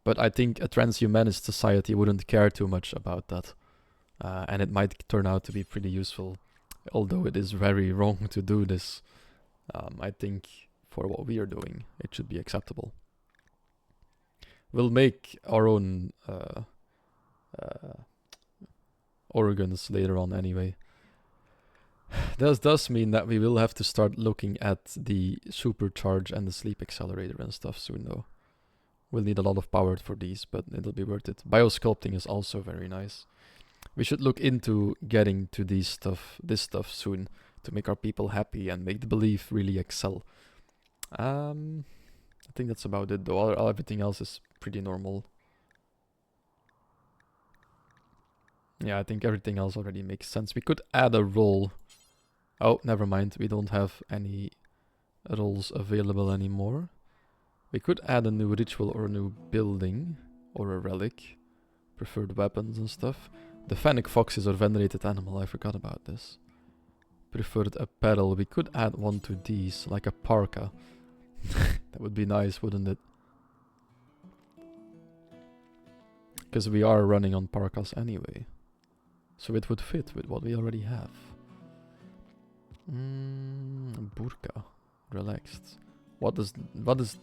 But I think a transhumanist society wouldn't care too much about that. And it might turn out to be pretty useful. Although it is very wrong to do this. I think for what we are doing, it should be acceptable. We'll make our own organs later on anyway. This does mean that we will have to start looking at the supercharge and the sleep accelerator and stuff soon though. We'll need a lot of power for these, but it'll be worth it. Biosculpting is also very nice. We should look into getting to this stuff soon to make our people happy and make the belief really excel. I think that's about it though. Everything else is pretty normal. Yeah, I think everything else already makes sense. We could add a role. Oh, never mind. We don't have any roles available anymore. We could add a new ritual or a new building or a relic. Preferred weapons and stuff. The Fennec Fox is our venerated animal. I forgot about this. Preferred apparel. We could add one to these, like a parka. That would be nice, wouldn't it? Because we are running on parkas anyway. So it would fit with what we already have. Burka. Relaxed. What is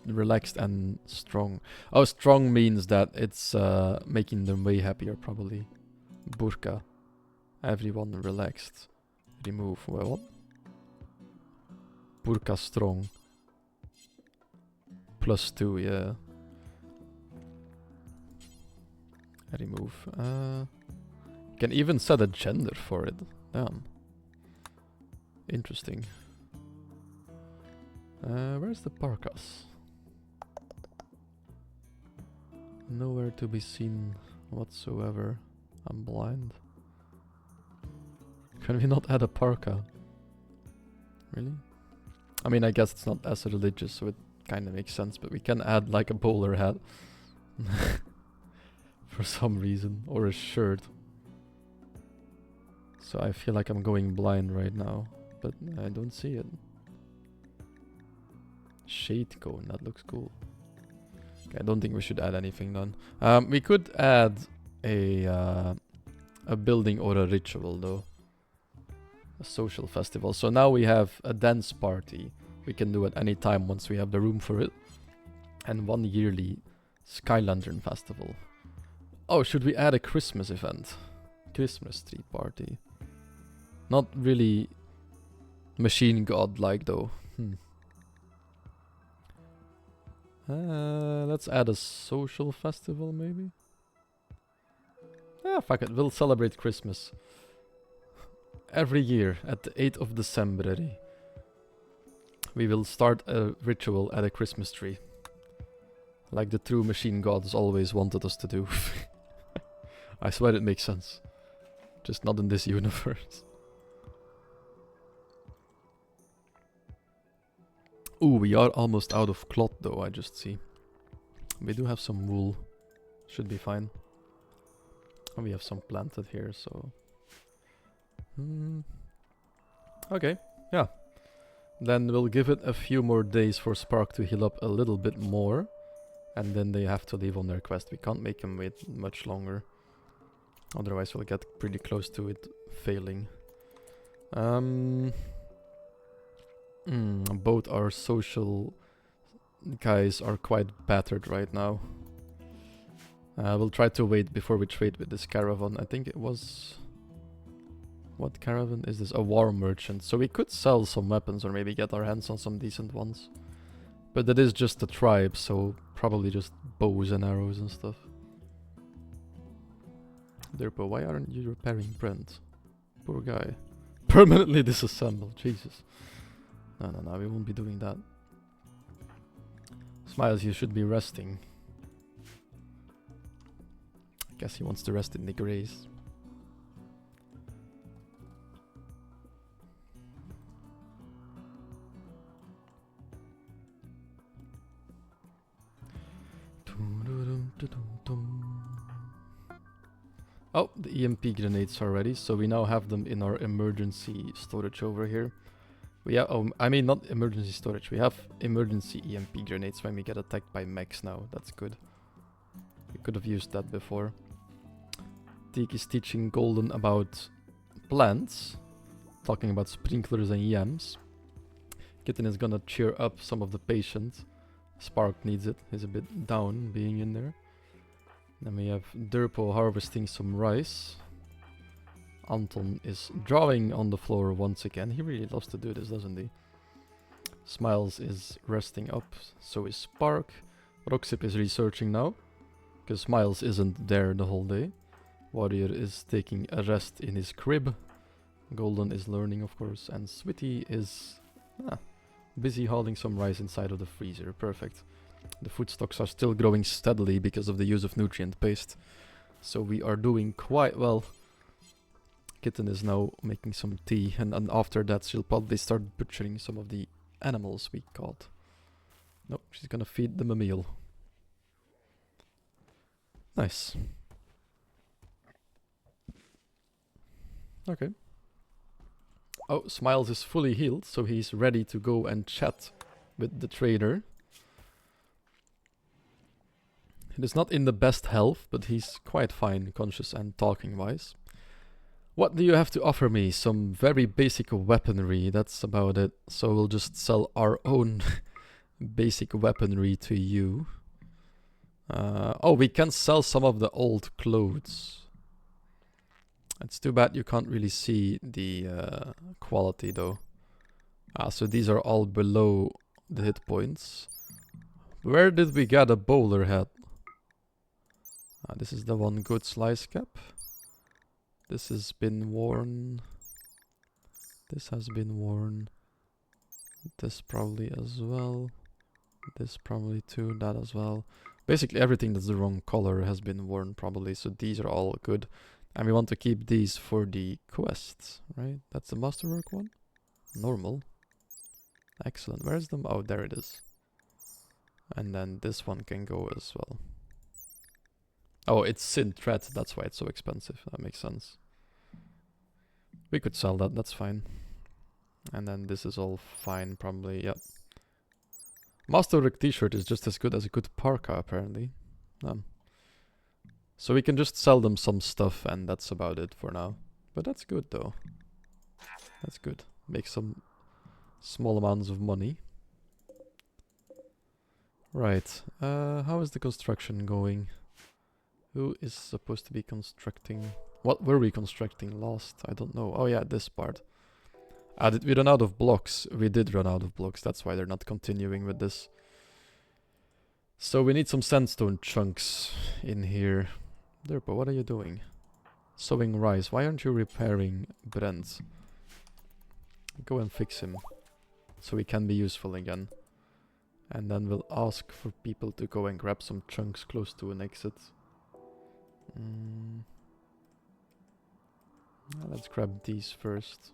relaxed and strong? Oh, strong means that it's making them way happier, probably. Burka. Everyone relaxed. Remove. Well, what? Burka strong. +2, yeah. Remove. Can even set a gender for it. Damn. Interesting. Where's the parkas? Nowhere to be seen whatsoever. I'm blind. Can we not add a parka? Really? I mean, I guess it's not as religious, so it kind of makes sense, but we can add like a bowler hat. For some reason. Or a shirt. So I feel like I'm going blind right now, but I don't see it. Shade cone, that looks cool. Okay, I don't think we should add anything then. We could add a building or a ritual though. A social festival. So now we have a dance party. We can do at any time once we have the room for it. And one yearly Sky Lantern Festival. Oh, should we add a Christmas event? Christmas tree party. Not really machine god-like though. Let's add a social festival maybe? Yeah, fuck it. We'll celebrate Christmas. Every year at the 8th of December. We will start a ritual at a Christmas tree. Like the true machine gods always wanted us to do. I swear it makes sense. Just not in this universe. Ooh, we are almost out of cloth though, I just see. We do have some wool. Should be fine. And we have some planted here, so... Okay, yeah. Then we'll give it a few more days for Spark to heal up a little bit more. And then they have to leave on their quest. We can't make them wait much longer. Otherwise we'll get pretty close to it failing. Both our social guys are quite battered right now. We'll try to wait before we trade with this caravan. I think it was... What caravan is this? A war merchant. So we could sell some weapons or maybe get our hands on some decent ones. But that is just a tribe, so probably just bows and arrows and stuff. Derpo, why aren't you repairing Brent? Poor guy. Permanently disassembled, Jesus. No, we won't be doing that. Smiles, you should be resting. I guess he wants to rest in the grays. Oh, the EMP grenades are ready, so we now have them in our emergency storage over here. We have, I mean not emergency storage, we have emergency EMP grenades when we get attacked by mechs now, that's good. We could have used that before. Teak is teaching Golden about plants, talking about sprinklers and yams. Kitten is gonna cheer up some of the patients. Spark needs it, he's a bit down being in there. Then we have Derpo harvesting some rice. Anton is drawing on the floor once again. He really loves to do this, doesn't he? Smiles is resting up, so is Spark. Roxip is researching now, because Smiles isn't there the whole day. Warrior is taking a rest in his crib. Golden is learning, of course, and Switty is busy hauling some rice inside of the freezer. Perfect. The food stocks are still growing steadily because of the use of nutrient paste. So we are doing quite well. Kitten is now making some tea, and after that she'll probably start butchering some of the animals we caught. Nope, she's gonna feed them a meal. Nice. Okay. Oh, Smiles is fully healed, so he's ready to go and chat with the trader. He is not in the best health, but he's quite fine, conscious and talking-wise. What do you have to offer me? Some very basic weaponry, that's about it. So we'll just sell our own basic weaponry to you. Oh, we can sell some of the old clothes. It's too bad you can't really see the quality though. So these are all below the hit points. Where did we get a bowler hat? This is the one good slice cap. This has been worn. This has been worn. This probably as well. This probably too. That as well. Basically everything that's the wrong color has been worn probably. So these are all good. And we want to keep these for the quests, right? That's the masterwork one. Normal. Excellent. Where's the... Oh, there it is. And then this one can go as well. Oh, it's synth thread. That's why it's so expensive. That makes sense. We could sell that. That's fine. And then this is all fine, probably. Yep. Masterwork t-shirt is just as good as a good parka, apparently. So we can just sell them some stuff, and that's about it for now. But that's good, though. That's good. Make some small amounts of money. Right. How is the construction going? Who is supposed to be constructing? What were we constructing last? I don't know. Oh yeah, this part. Did we run out of blocks? We did run out of blocks. That's why they're not continuing with this. So we need some sandstone chunks in here. Derpo, what are you doing? Sowing rice. Why aren't you repairing Brent? Go and fix him. So he can be useful again. And then we'll ask for people to go and grab some chunks close to an exit. Let's grab these first.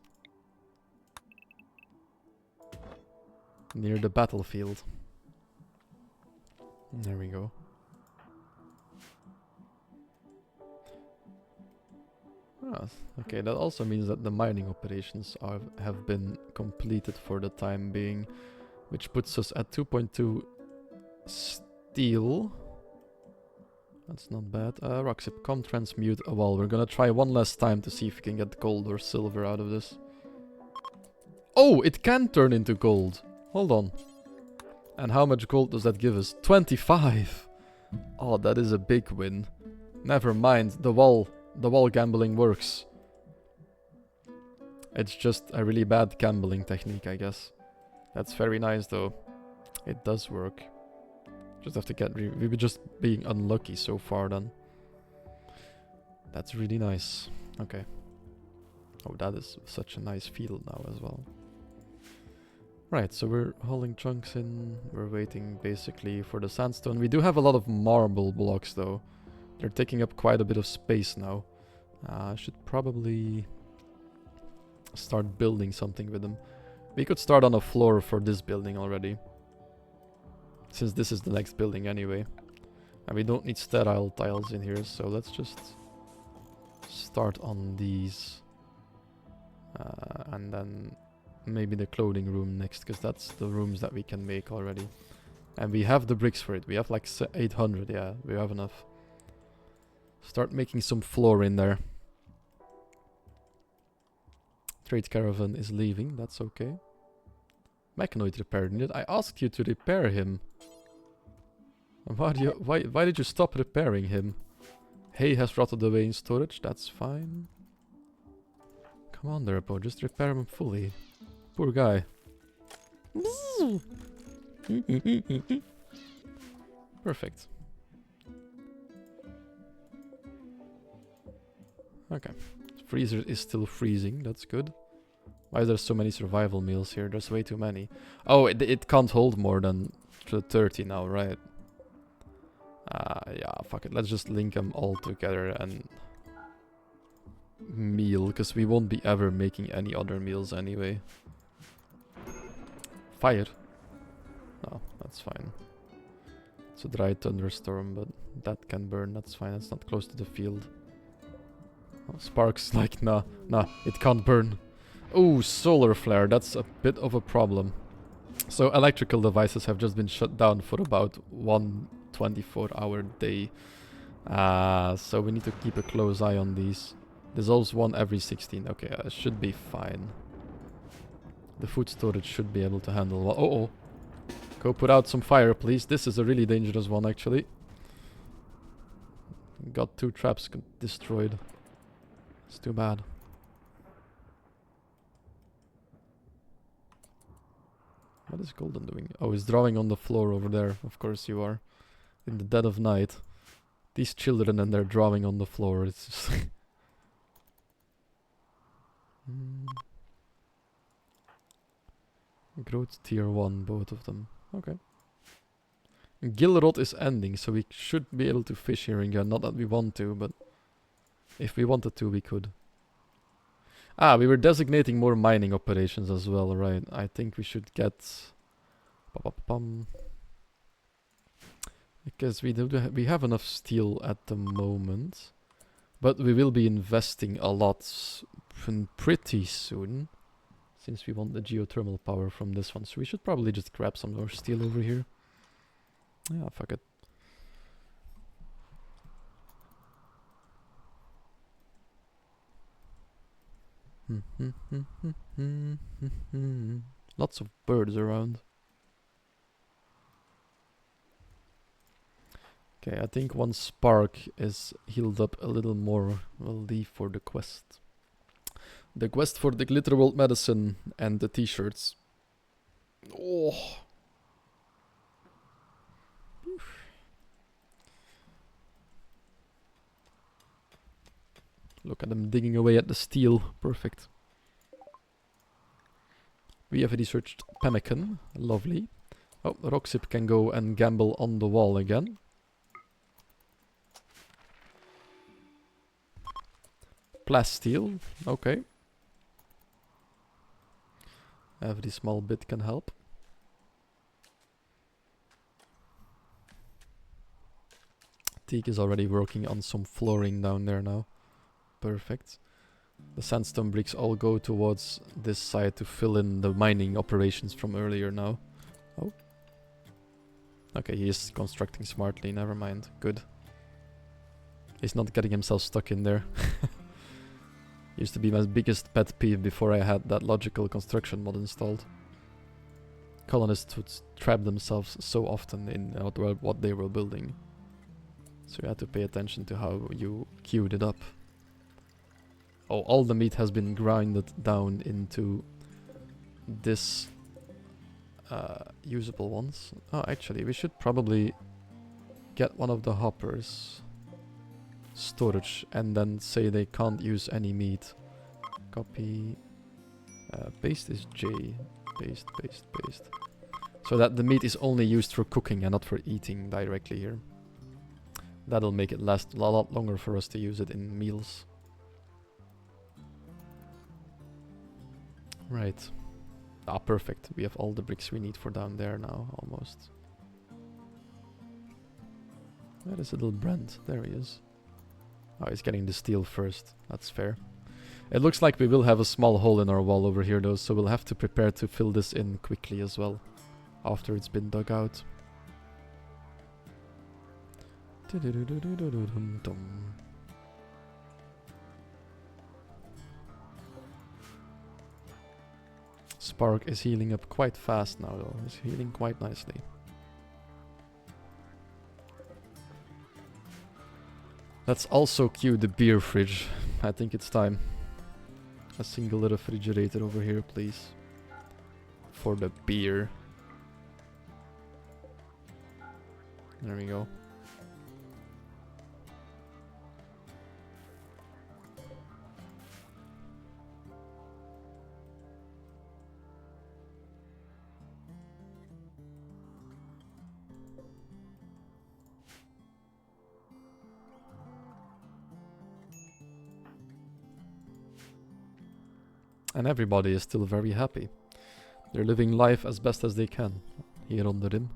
Near the battlefield. There we go. Okay, that also means that the mining operations have been completed for the time being, which puts us at 2.2 steel. That's not bad. Roxip, come transmute a wall. We're gonna try one last time to see if we can get gold or silver out of this. Oh, it can turn into gold. Hold on. And how much gold does that give us? 25! Oh, that is a big win. Never mind, the wall gambling works. It's just a really bad gambling technique, I guess. That's very nice, though. It does work. Just have to get... we were just being unlucky so far, then. That's really nice. Okay. Oh, that is such a nice field now as well. Right, so we're hauling chunks in. We're waiting, basically, for the sandstone. We do have a lot of marble blocks, though. They're taking up quite a bit of space now. I should probably start building something with them. We could start on a floor for this building already. Since this is the next building anyway. And we don't need sterile tiles in here, so let's just start on these. And then maybe the clothing room next, because that's the rooms that we can make already. And we have the bricks for it. We have like 800, yeah, we have enough. Start making some floor in there. Trade caravan is leaving, that's okay. Mechanoid repair needed. I asked you to repair him. Why did you stop repairing him? Hay has rotted away in storage, that's fine. Come on there, Bo, just repair him fully. Poor guy. Perfect. Okay. Freezer is still freezing, that's good. Why is there so many survival meals here? There's way too many. Oh, it can't hold more than 30 now, right? Yeah, fuck it. Let's just link them all together and meal, because we won't be ever making any other meals anyway. Fire. No, that's fine. It's a dry thunderstorm, but that can burn, that's fine. It's not close to the field. Oh, sparks, like, nah, it can't burn. Oh, solar flare, that's a bit of a problem. So electrical devices have just been shut down for about 1 24-hour day. So we need to keep a close eye on these. Dissolves 1 every 16. Okay, should be fine. The food storage should be able to handle... Oh. Go put out some fire, please. This is a really dangerous one, actually. Got 2 traps destroyed. It's too bad. What is Golden doing? Oh, he's drawing on the floor over there. Of course you are. In the dead of night. These children and they're drawing on the floor. It's just Growth tier 1, both of them. Okay. Gilrod is ending, so we should be able to fish here again. Not that we want to, but if we wanted to, we could. Ah, we were designating more mining operations as well, right? I think we should get... Because we have enough steel at the moment. But we will be investing a lot pretty soon. Since we want the geothermal power from this one. So we should probably just grab some more steel over here. Yeah, fuck it. Lots of birds around. Okay, I think once Spark is healed up a little more, we'll leave for the quest. The quest for the Glitterworld medicine and the t-shirts. Oh. Look at them digging away at the steel. Perfect. We have researched pemmican. Lovely. Oh, Roxip can go and gamble on the wall again. Plasteel. Okay. Every small bit can help. Teak is already working on some flooring down there now. Perfect. The sandstone bricks all go towards this side to fill in the mining operations from earlier now. Oh. Okay, he is constructing smartly, never mind. Good. He's not getting himself stuck in there. Used to be my biggest pet peeve before I had that logical construction mod installed. Colonists would trap themselves so often in what they were building. So you had to pay attention to how you queued it up. Oh, all the meat has been grinded down into this usable ones. Oh, actually, we should probably get one of the hoppers. Storage, and then say they can't use any meat. Copy. Paste is J. Paste, paste, paste. So that the meat is only used for cooking and not for eating directly here. That'll make it last a lot longer for us to use it in meals. Right. Ah, perfect. We have all the bricks we need for down there now, almost. Where is little Brent? There he is. Oh, he's getting the steel first. That's fair. It looks like we will have a small hole in our wall over here though, so we'll have to prepare to fill this in quickly as well. After it's been dug out. Spark is healing up quite fast now though. He's healing quite nicely. Let's also queue the beer fridge. I think it's time. A single refrigerator over here, please. For the beer. There we go. And everybody is still very happy. They're living life as best as they can here on the Rim.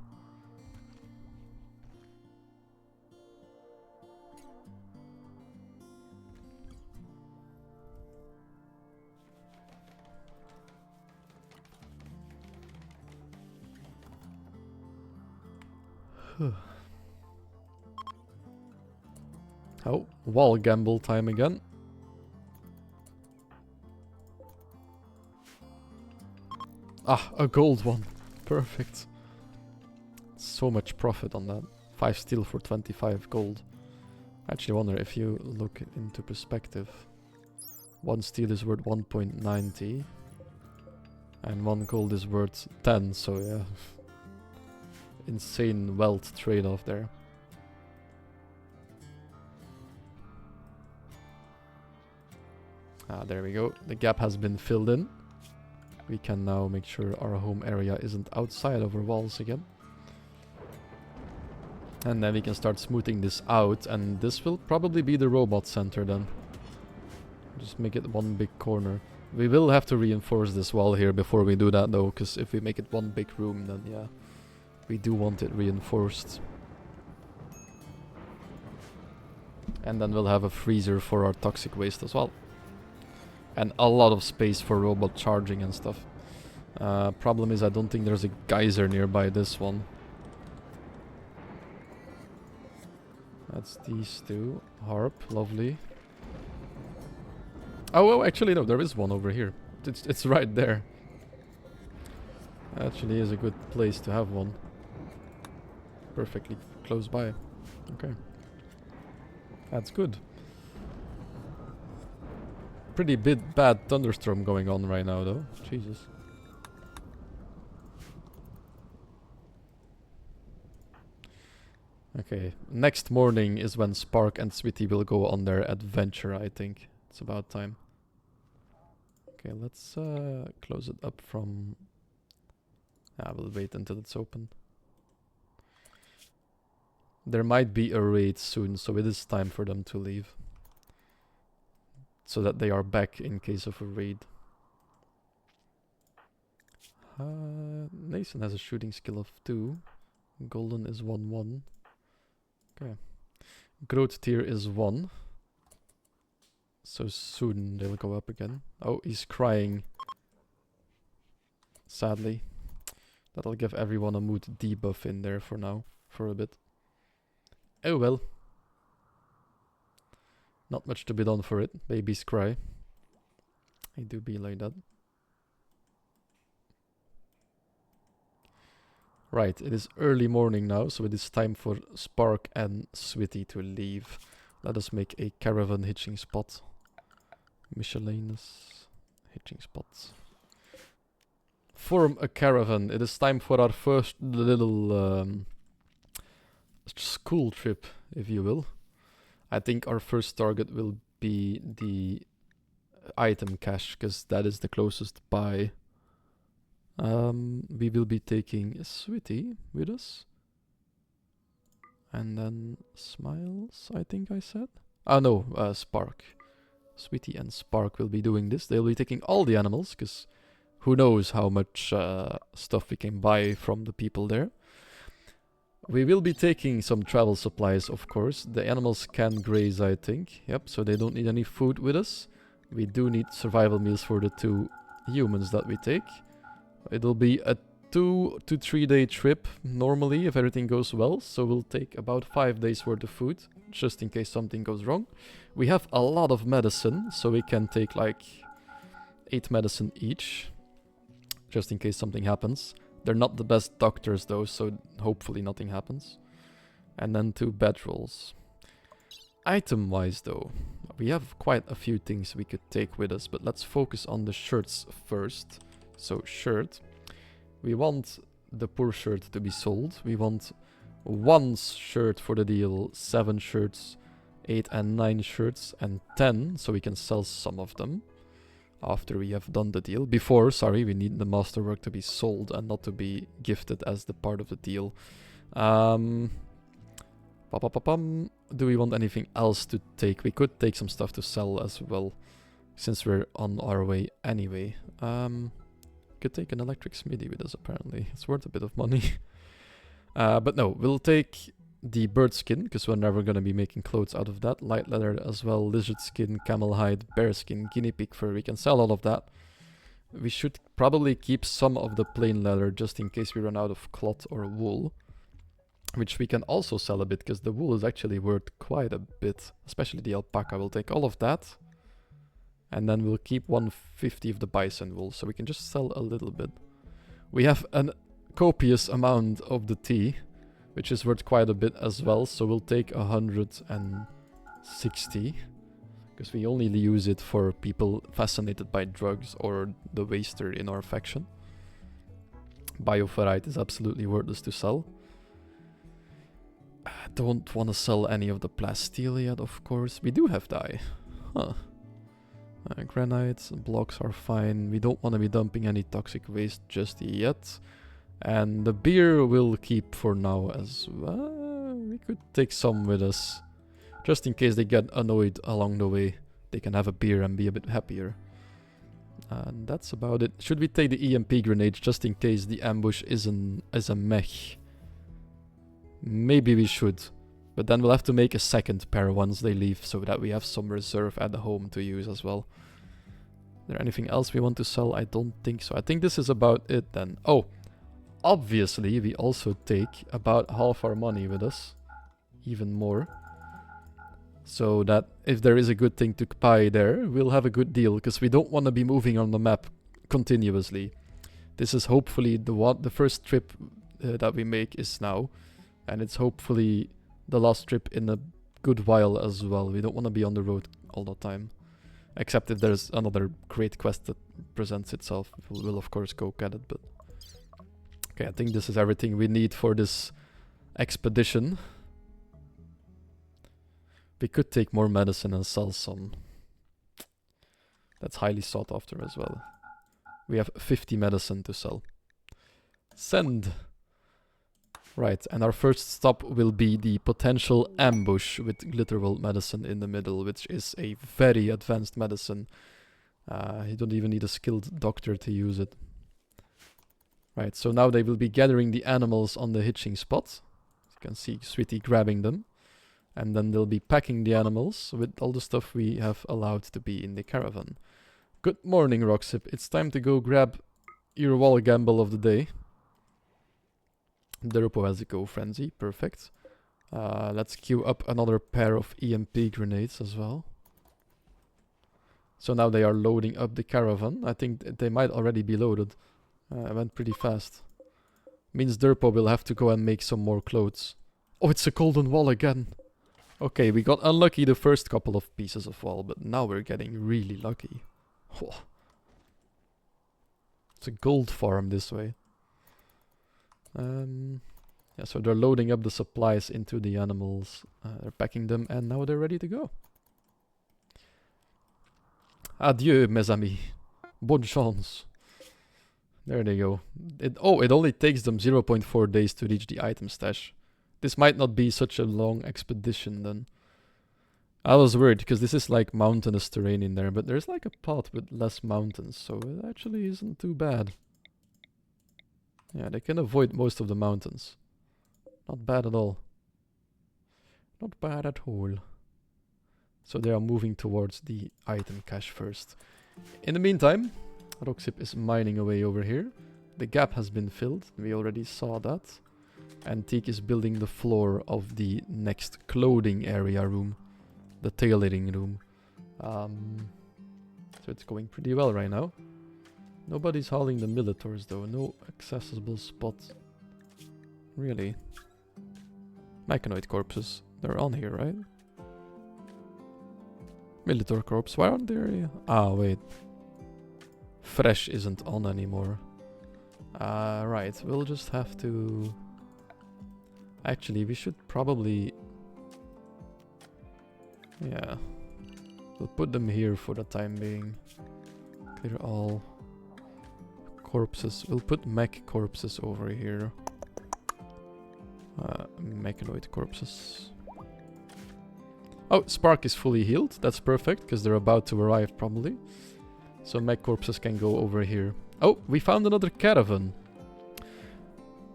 Oh, wall gamble time again. Ah, a gold one. Perfect. So much profit on that. 5 steel for 25 gold. I actually wonder if you look into perspective. 1 steel is worth 1.90. And 1 gold is worth 10, so yeah. Insane wealth trade-off there. Ah, there we go. The gap has been filled in. We can now make sure our home area isn't outside of our walls again. And then we can start smoothing this out, and this will probably be the robot center then. Just make it one big corner. We will have to reinforce this wall here before we do that though, because if we make it one big room, then yeah, we do want it reinforced. And then we'll have a freezer for our toxic waste as well. And a lot of space for robot charging and stuff. Problem is I don't think there's a geyser nearby this one. That's these two. Harp, lovely. Oh, actually no, there is one over here. It's right there. Actually is a good place to have one. Perfectly close by. Okay. That's good. Pretty bad thunderstorm going on right now though. Jesus. Okay, next morning is when Spark and Sweetie will go on their adventure, I think. It's about time. Okay, let's close it up from... I will wait until it's open. There might be a raid soon, so it is time for them to leave. So that they are back in case of a raid. Nathan has a shooting skill of 2. Golden is 1-1. Okay. Growth tier is 1. So soon they'll go up again. Oh, he's crying. Sadly. That'll give everyone a mood debuff in there for now. For a bit. Oh well. Not much to be done for it. Babies cry. I do be like that. Right, it is early morning now, so it is time for Spark and Sweetie to leave. Let us make a caravan hitching spot. Miscellaneous hitching spots. Form a caravan. It is time for our first little school trip, if you will. I think our first target will be the item cache, because that is the closest by. We will be taking Sweetie with us. And then Smiles, I think I said. Oh no, Spark. Sweetie and Spark will be doing this. They'll be taking all the animals, because who knows how much stuff we can buy from the people there. We will be taking some travel supplies, of course. The animals can graze, I think. Yep, so they don't need any food with us. We do need survival meals for the 2 humans that we take. It'll be a 2 to 3 day trip normally if everything goes well. So we'll take about 5 days worth of food, just in case something goes wrong. We have a lot of medicine, so we can take like 8 medicine each, just in case something happens. They're not the best doctors though, so hopefully nothing happens. And then 2 bedrolls. Item wise though, we have quite a few things we could take with us, but let's focus on the shirts first. So shirt, we want the poor shirt to be sold. We want 1 shirt for the deal, 7 shirts, 8 and 9 shirts, and 10, so we can sell some of them after we have done the deal. Before, sorry, we need the masterwork to be sold and not to be gifted as the part of the deal. Do we want anything else to take? We could take some stuff to sell as well, since we're on our way anyway. Could take an electric smithy with us apparently. It's worth a bit of money. But no, we'll take the bird skin, because we're never going to be making clothes out of that. Light leather as well, lizard skin, camel hide, bear skin, guinea pig fur. We can sell all of that. We should probably keep some of the plain leather just in case we run out of cloth or wool, which we can also sell a bit, because the wool is actually worth quite a bit, especially the alpaca. We'll take all of that. And then we'll keep 150 of the bison wool, so we can just sell a little bit. We have a copious amount of the tea, which is worth quite a bit as well, so we'll take 160. Because we only use it for people fascinated by drugs or the waster in our faction. Bioferrite is absolutely worthless to sell. I don't want to sell any of the plasteel yet, of course. We do have dye. Huh. Granite blocks are fine. We don't want to be dumping any toxic waste just yet. And the beer we'll keep for now as well. We could take some with us. Just in case they get annoyed along the way. They can have a beer and be a bit happier. And that's about it. Should we take the EMP grenades just in case the ambush is a mech? Maybe we should. But then we'll have to make a second pair once they leave so that we have some reserve at the home to use as well. Is there anything else we want to sell? I don't think so. I think this is about it then. Oh, obviously we also take about half our money with us. Even more. So that if there is a good thing to buy there, we'll have a good deal. Because we don't want to be moving on the map continuously. This is hopefully the first trip that we make is now. And it's hopefully the last trip in a good while as well. We don't want to be on the road all the time. Except if there's another great quest that presents itself. We'll of course go get it, but... Okay, I think this is everything we need for this expedition. We could take more medicine and sell some. That's highly sought after as well. We have 50 medicine to sell. Send! Right, and our first stop will be the potential ambush with Glitterwald medicine in the middle, which is a very advanced medicine. You don't even need a skilled doctor to use it. Right, so now they will be gathering the animals on the hitching spot. You can see Sweetie grabbing them. And then they'll be packing the animals with all the stuff we have allowed to be in the caravan. Good morning, Roxip. It's time to go grab your wall gamble of the day. Derpo has a go frenzy. Perfect. Let's queue up another pair of EMP grenades as well. So now they are loading up the caravan. I think they might already be loaded. It went pretty fast. Means Derpo will have to go and make some more clothes. Oh, it's a golden wall again. Okay, we got unlucky the first couple of pieces of wall, but now we're getting really lucky. Oh. It's a gold farm this way. Yeah, so they're loading up the supplies into the animals. They're packing them, and now they're ready to go. Adieu, mes amis. Bonne chance. There they go. It only takes them 0.4 days to reach the item stash. This might not be such a long expedition then. I was worried because this is like mountainous terrain in there, but there's like a path with less mountains, so it actually isn't too bad. Yeah, they can avoid most of the mountains. Not bad at all. Not bad at all. So they are moving towards the item cache first. In the meantime, Roxip is mining away over here. The gap has been filled. We already saw that. Antique is building the floor of the next clothing area room. The tailoring room. So it's going pretty well right now. Nobody's hauling the Militors though. No accessible spots. Really? Mechanoid corpses. They're on here, right? Militor corpse. Why aren't they? Ah, wait. Fresh isn't on anymore. Right. We'll just have to... Actually, we should probably... Yeah. We'll put them here for the time being. Clear all corpses. We'll put mech corpses over here. Mechanoid corpses. Oh, Spark is fully healed. That's perfect, because they're about to arrive probably. So mech corpses can go over here. Oh, we found another caravan.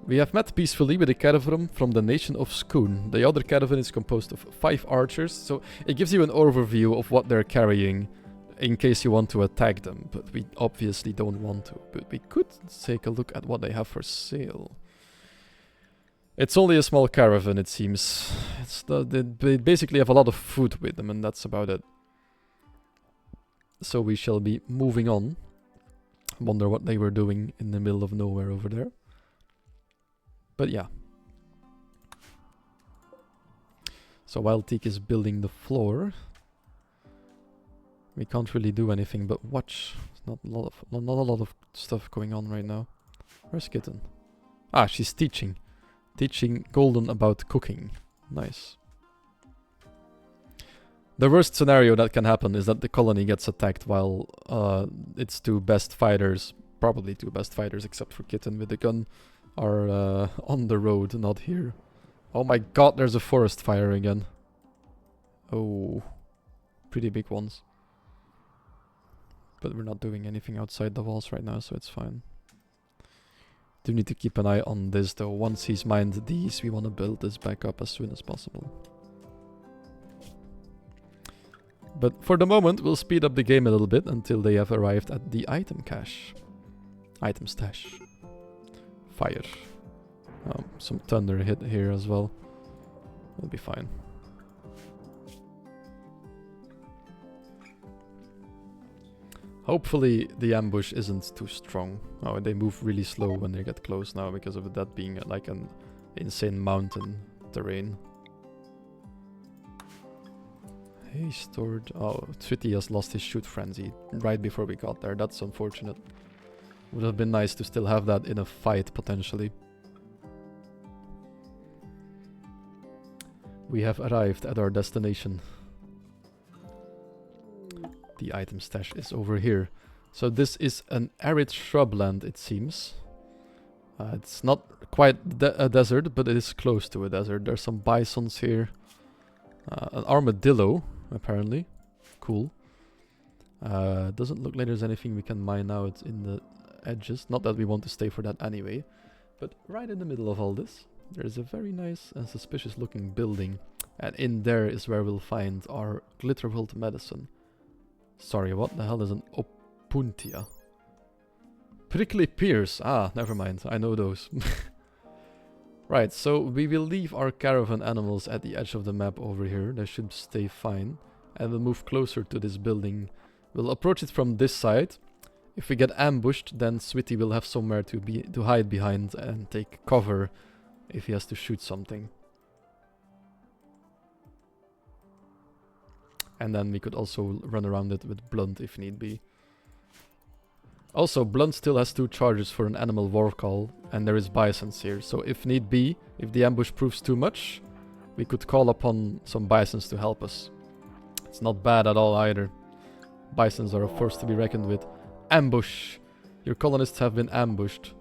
We have met peacefully with a caravan from the nation of Skoon. The other caravan is composed of 5 archers, so it gives you an overview of what they're carrying in case you want to attack them, but we obviously don't want to. But we could take a look at what they have for sale. It's only a small caravan, it seems. They basically have a lot of food with them, and that's about it. So we shall be moving on. Wonder what they were doing in the middle of nowhere over there. But yeah. So while Teak is building the floor, we can't really do anything but watch. There's not a lot of stuff going on right now. Where's Kitten? Ah, she's teaching. Teaching Golden about cooking. Nice. The worst scenario that can happen is that the colony gets attacked while its two best fighters, probably two best fighters except for Kitten with the gun, are on the road, not here. Oh my god, there's a forest fire again. Oh, pretty big ones. But we're not doing anything outside the walls right now, so it's fine. Do need to keep an eye on this though. Once he's mined these, we want to build this back up as soon as possible. But for the moment, we'll speed up the game a little bit until they have arrived at the item cache. Item stash. Fire. Some thunder hit here as well. We'll be fine. Hopefully the ambush isn't too strong. Oh, they move really slow when they get close now because of that being like an insane mountain terrain. Hey, stored. Oh, Twitty has lost his shoot frenzy right before we got there. That's unfortunate. Would have been nice to still have that in a fight potentially. We have arrived at our destination. The item stash is over here. So this is an arid shrubland, it seems. It's not quite a desert, but it is close to a desert. There's some bisons here. An armadillo, apparently. Cool. Doesn't look like there's anything we can mine out in the edges. Not that we want to stay for that anyway. But right in the middle of all this, there's a very nice and suspicious looking building. And in there is where we'll find our Glitterworld medicine. Sorry, what the hell is an opuntia? Prickly pears. Ah, never mind. I know those. Right, so we will leave our caravan animals at the edge of the map over here. They should stay fine. And we'll move closer to this building. We'll approach it from this side. If we get ambushed, then Switty will have somewhere to hide behind and take cover if he has to shoot something. And then we could also run around it with Blunt if need be. Also, Blunt still has 2 charges for an animal war call, and there is bisons here. So if need be, if the ambush proves too much, we could call upon some bisons to help us. It's not bad at all either. Bisons are a force to be reckoned with. Ambush! Your colonists have been ambushed.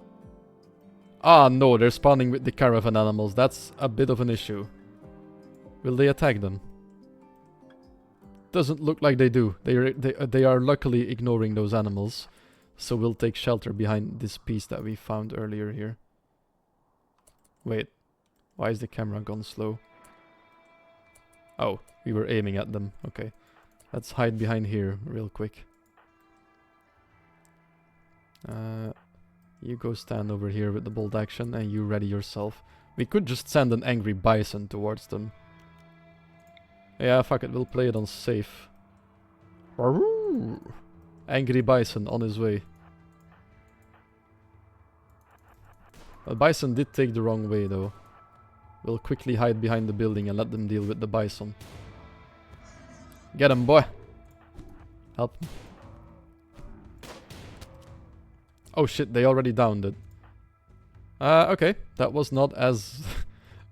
Ah no, they're spawning with the caravan animals. That's a bit of an issue. Will they attack them? Doesn't look like they do. They are luckily ignoring those animals. So we'll take shelter behind this piece that we found earlier here. Wait. Why is the camera gone slow? Oh, we were aiming at them. Okay. Let's hide behind here real quick. You go stand over here with the bolt action and you ready yourself. We could just send an angry bison towards them. Yeah, fuck it, we'll play it on safe. Angry bison on his way. A bison did take the wrong way though. We'll quickly hide behind the building and let them deal with the bison. Get him, boy! Help. Oh shit, they already downed it. Okay, that was not as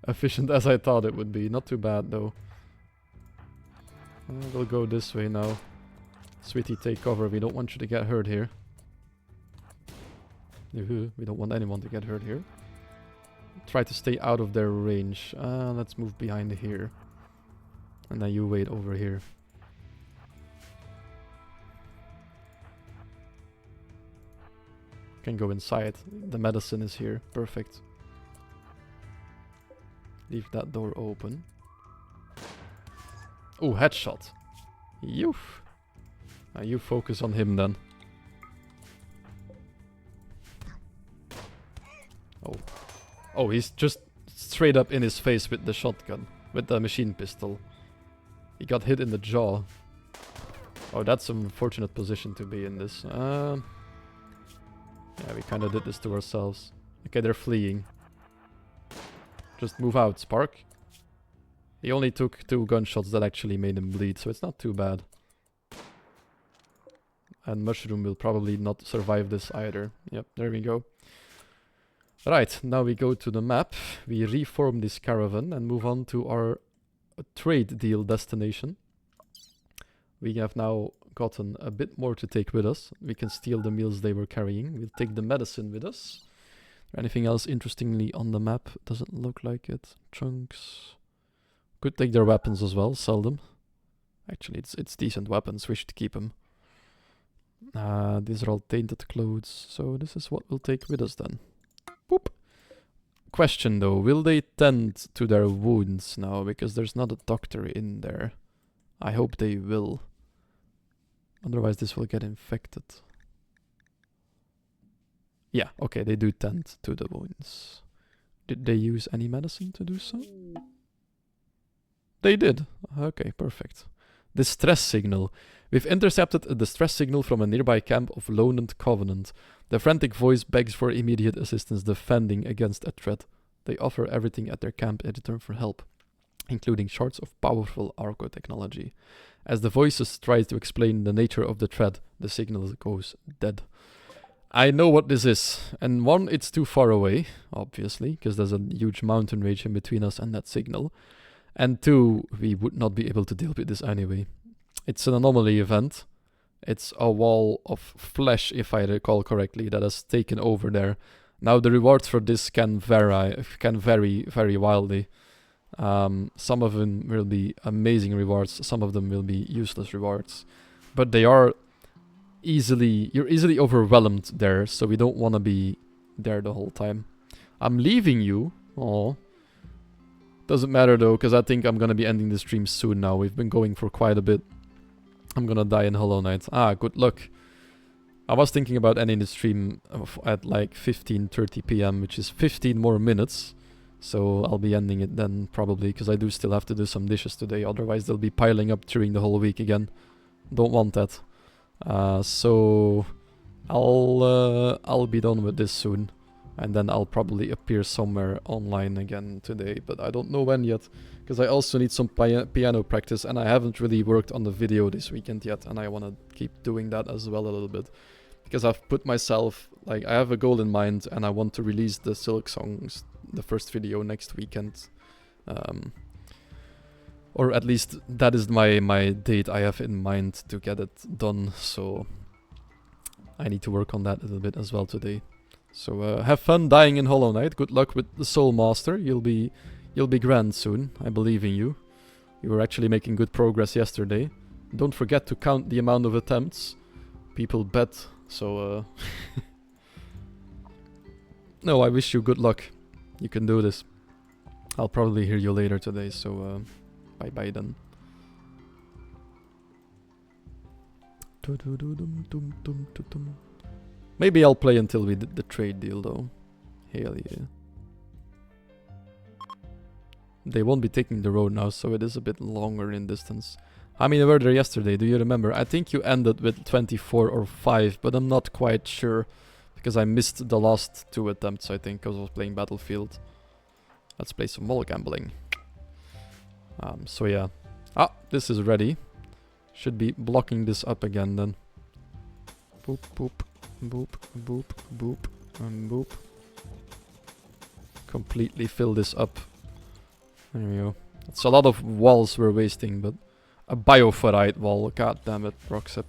efficient as I thought it would be. Not too bad though. We'll go this way now. Sweetie, take cover. We don't want you to get hurt here. We don't want anyone to get hurt here. Try to stay out of their range. Let's move behind here. And then you wait over here. Can go inside. The medicine is here. Perfect. Leave that door open. Oh, headshot. Youf. You focus on him then. Oh. Oh, he's just straight up in his face with the shotgun. With the machine pistol. He got hit in the jaw. Oh, that's an unfortunate position to be in this. Yeah, we kind of did this to ourselves. Okay, they're fleeing. Just move out, Spark. He only took 2 gunshots that actually made him bleed, so it's not too bad. And Mushroom will probably not survive this either. Yep, there we go. Right, now we go to the map. We reform this caravan and move on to our trade deal destination. We have now gotten a bit more to take with us. We can steal the meals they were carrying. We'll take the medicine with us. Anything else interestingly on the map? Doesn't look like it. Chunks. Could take their weapons as well. Sell them. Actually, it's decent weapons. We should keep them. These are all tainted clothes. So this is what we'll take with us then. Boop. Question though, will they tend to their wounds now? Because there's not a doctor in there. I hope they will. Otherwise this will get infected. Yeah, okay, they do tend to the wounds. Did they use any medicine to do so? They did. Okay, perfect. Distress signal. We've intercepted a distress signal from a nearby camp of Lonent Covenant. The frantic voice begs for immediate assistance defending against a threat. They offer everything at their camp in return for help, including shards of powerful Arco technology. As the voices try to explain the nature of the threat, the signal goes dead. I know what this is, and one, it's too far away, obviously, because there's a huge mountain range in between us and that signal. And two, we would not be able to deal with this anyway. It's an anomaly event. It's a wall of flesh, if I recall correctly, that has taken over there. Now the rewards for this can vary very wildly. Some of them will be amazing rewards, some of them will be useless rewards. But they are you're easily overwhelmed there, so we don't want to be there the whole time. I'm leaving you. Oh. Doesn't matter though, because I think I'm gonna be ending the stream soon now. We've been going for quite a bit. I'm gonna die in Hollow Knight. Good luck. I was thinking about ending the stream at like 15:30 PM, which is 15 more minutes. So I'll be ending it then probably, because I do still have to do some dishes today. Otherwise they'll be piling up during the whole week again. Don't want that. So I'll be done with this soon. And then I'll probably appear somewhere online again today, but I don't know when yet, because I also need some piano practice, and I haven't really worked on the video this weekend yet, and I want to keep doing that as well a little bit, because I've put myself, like, I have a goal in mind, and I want to release the Silk Songs, the first video next weekend, or at least that is my date I have in mind to get it done, so I need to work on that a little bit as well today. So have fun dying in Hollow Knight. Good luck with the Soul Master. You'll be grand soon. I believe in you. You were actually making good progress yesterday. Don't forget to count the amount of attempts. People bet. So no, I wish you good luck. You can do this. I'll probably hear you later today. So bye bye then. Maybe I'll play until we did the trade deal though. Hell yeah. They won't be taking the road now, so it is a bit longer in distance. I mean, I were there yesterday, do you remember? I think you ended with 24 or 5, but I'm not quite sure. Because I missed the last 2 attempts, I think, because I was playing Battlefield. Let's play some mole gambling. So yeah. This is ready. Should be blocking this up again then. Boop, boop. Boop, boop, boop, and boop. Completely fill this up. There we go. It's a lot of walls we're wasting, but a bioferrite wall, god damn it, Roxip.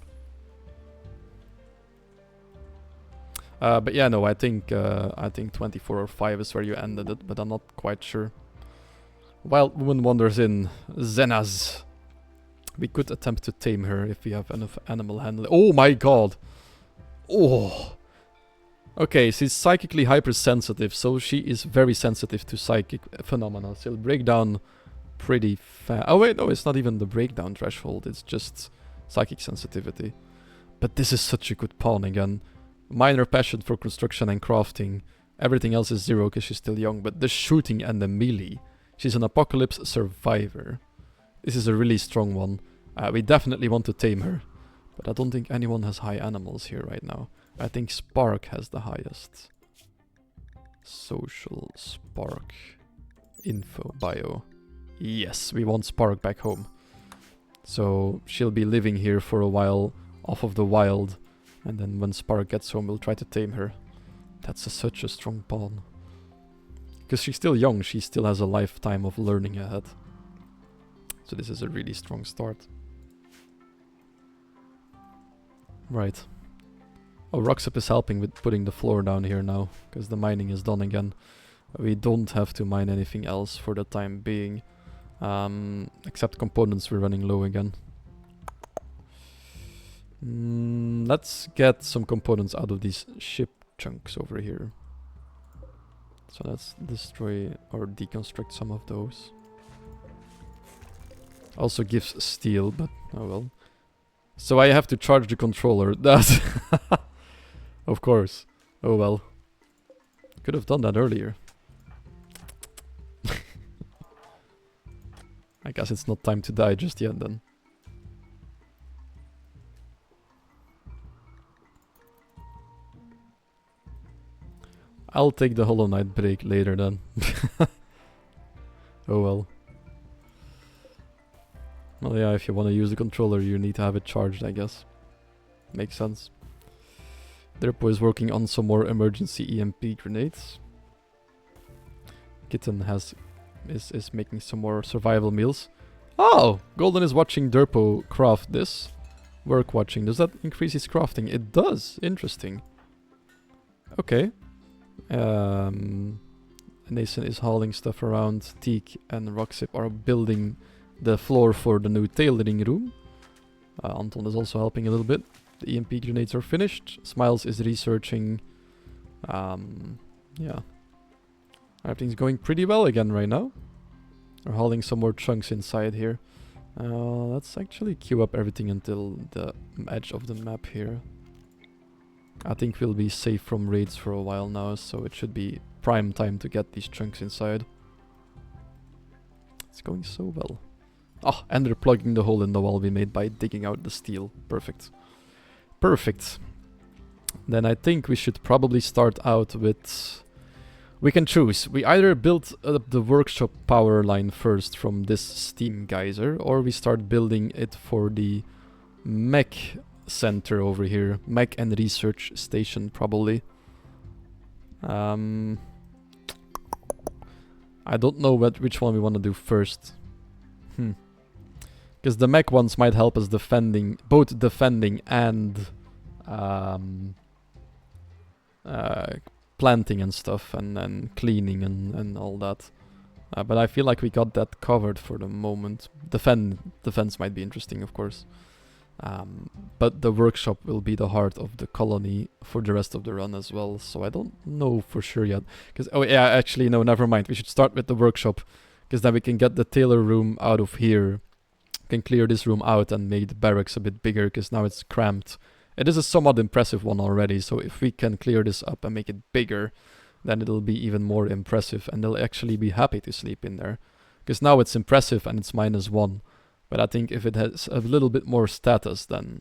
But yeah, no, I think 24 or 5 is where you ended it, but I'm not quite sure. Wild Woman wanders in. Zenaz. We could attempt to tame her if we have enough animal handling. Oh my god! Oh! Okay, she's psychically hypersensitive, so she is very sensitive to psychic phenomena. She'll break down pretty fast. Oh wait, no, it's not even the breakdown threshold, it's just psychic sensitivity. But this is such a good pawn again. Minor passion for construction and crafting. Everything else is 0 because she's still young, but the shooting and the melee. She's an apocalypse survivor. This is a really strong one. We definitely want to tame her. But I don't think anyone has high animals here right now. I think Spark has the highest. Social Spark. Info bio. Yes, we want Spark back home. So she'll be living here for a while off of the wild. And then when Spark gets home, we'll try to tame her. That's such a strong pawn. Because she's still young, she still has a lifetime of learning ahead. So this is a really strong start. Right. Oh, Roxip is helping with putting the floor down here now, because the mining is done again. We don't have to mine anything else for the time being. Except components, we're running low again. Let's get some components out of these ship chunks over here. So let's destroy or deconstruct some of those. Also gives steel, but oh well. So I have to charge the controller. That's of course. Oh well. Could have done that earlier. I guess it's not time to die just yet then. I'll take the Hollow Knight break later then. Oh well. Well yeah, if you want to use the controller you need to have it charged, I guess. Makes sense. Derpo is working on some more emergency EMP grenades. Kitten is making some more survival meals. Oh! Golden is watching Derpo craft this. Work watching. Does that increase his crafting? It does. Interesting. Okay. Nathan is hauling stuff around. Teak and Roxip are building the floor for the new tailoring room. Anton is also helping a little bit. The EMP grenades are finished. Smiles is researching. Yeah. Everything's going pretty well again right now. We're hauling some more chunks inside here. Let's actually queue up everything until the edge of the map here. I think we'll be safe from raids for a while now, so it should be prime time to get these chunks inside. It's going so well. Oh, and they're plugging the hole in the wall we made by digging out the steel. Perfect. Perfect. Then I think we should probably start out with... We can choose. We either build up the workshop power line first from this steam geyser, or we start building it for the mech center over here. Mech and research station, probably. I don't know which one we want to do first. Because the mech ones might help us defending, both defending and planting and stuff, and then cleaning and all that. But I feel like we got that covered for the moment. Defense might be interesting, of course. But the workshop will be the heart of the colony for the rest of the run as well. So I don't know for sure yet. Because oh yeah, actually no, never mind. We should start with the workshop, because then we can get the tailor room out of here. Can clear this room out and make the barracks a bit bigger, because now it's cramped. It is a somewhat impressive one already, so if we can clear this up and make it bigger, then it'll be even more impressive, and they'll actually be happy to sleep in there. Because now it's impressive and it's -1, but I think if it has a little bit more status, then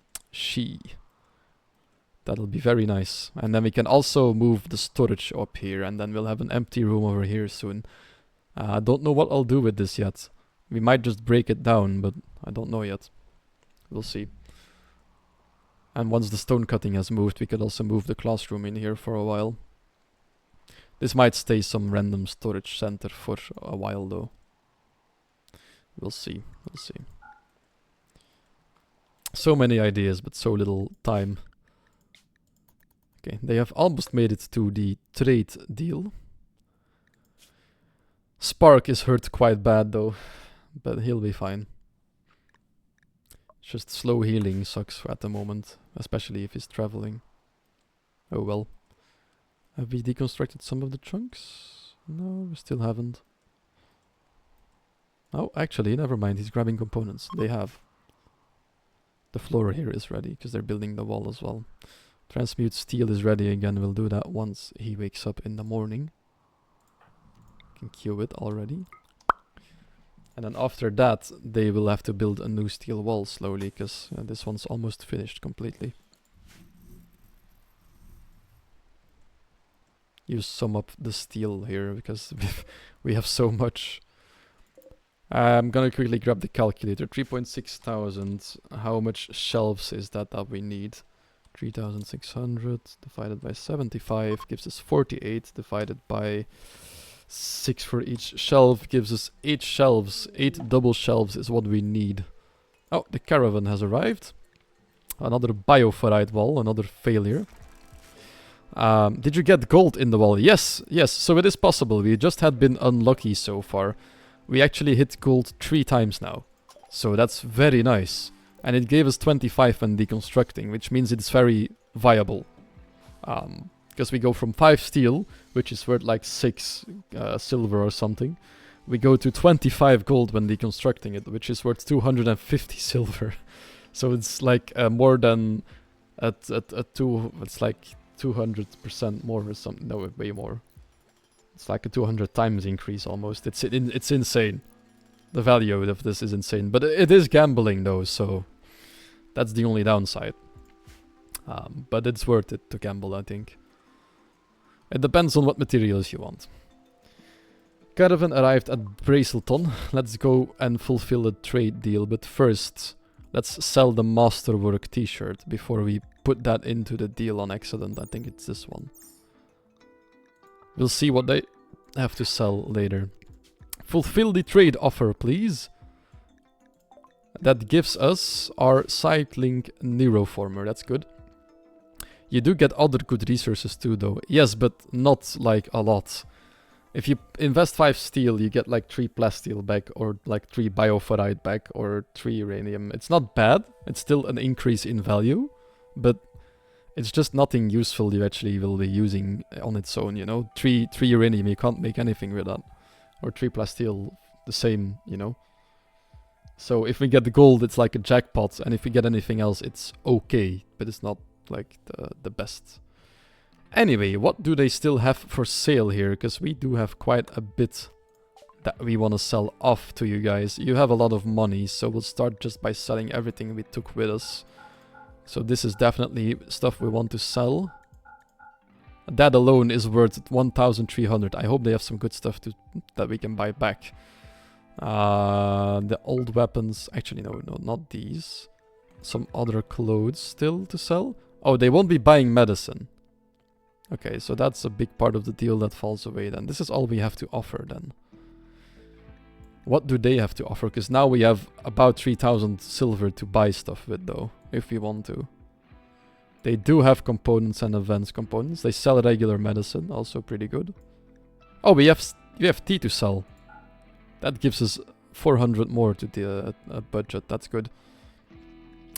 that'll be very nice. And then we can also move the storage up here, and then we'll have an empty room over here soon. I don't know what I'll do with this yet. We might just break it down, but I don't know yet. We'll see. And once the stone cutting has moved, we could also move the classroom in here for a while. This might stay some random storage center for a while though. We'll see, we'll see. So many ideas, but so little time. Okay, they have almost made it to the trade deal. Spark is hurt quite bad though, but he'll be fine. Just slow healing sucks at the moment, especially if he's traveling. Oh well. Have we deconstructed some of the chunks? No, we still haven't. Oh, actually, never mind, he's grabbing components. They have. The floor here is ready, because they're building the wall as well. Transmute steel is ready again, we'll do that once he wakes up in the morning. Can queue it already. And then after that, they will have to build a new steel wall slowly, because this one's almost finished completely. You sum up the steel here, because we have so much. I'm gonna quickly grab the calculator. 3.6 thousand. How much shelves is that we need? 3,600 divided by 75 gives us 48, divided by 6 for each shelf gives us 8 shelves. 8 double shelves is what we need. Oh, the caravan has arrived. Another bioferrite wall, another failure. Did you get gold in the wall? Yes, yes, so it is possible. We just had been unlucky so far. We actually hit gold 3 times now. So that's very nice. And it gave us 25 when deconstructing, which means it's very viable. Because we go from 5 steel, which is worth like 6 silver or something. We go to 25 gold when deconstructing it, which is worth 250 silver. So it's like more than it's like 200% more or something. No, way more. It's like a 200 times increase almost. It's insane. The value of this is insane. But it is gambling though, so that's the only downside. But it's worth it to gamble, I think. It depends on what materials you want. Caravan arrived at Braceleton. Let's go and fulfill a trade deal. But first, let's sell the Masterwork t-shirt before we put that into the deal on accident. I think it's this one. We'll see what they have to sell later. Fulfill the trade offer, please. That gives us our cycling neuroformer. That's good. You do get other good resources too, though. Yes, but not like a lot. If you invest 5 steel, you get like 3 plasteel back, or like 3 bioferrite back, or 3 uranium. It's not bad. It's still an increase in value, but it's just nothing useful you actually will be using on its own, you know? 3 uranium, you can't make anything with that. Or 3 plasteel, the same, you know? So if we get the gold, it's like a jackpot, and if we get anything else, it's okay, but it's not like the best. Anyway, what do they still have for sale here? Because we do have quite a bit that we want to sell off to you guys. You have a lot of money, so we'll start just by selling everything we took with us. So this is definitely stuff we want to sell. That alone is worth 1,300. I hope they have some good stuff that we can buy back. The old weapons... Actually, no, not these. Some other clothes still to sell. Oh, they won't be buying medicine. Okay, so that's a big part of the deal that falls away then. This is all we have to offer then. What do they have to offer? Because now we have about 3,000 silver to buy stuff with though, if we want to. They do have components and advanced components. They sell regular medicine, also pretty good. Oh, we have tea to sell. That gives us 400 more to the budget. That's good.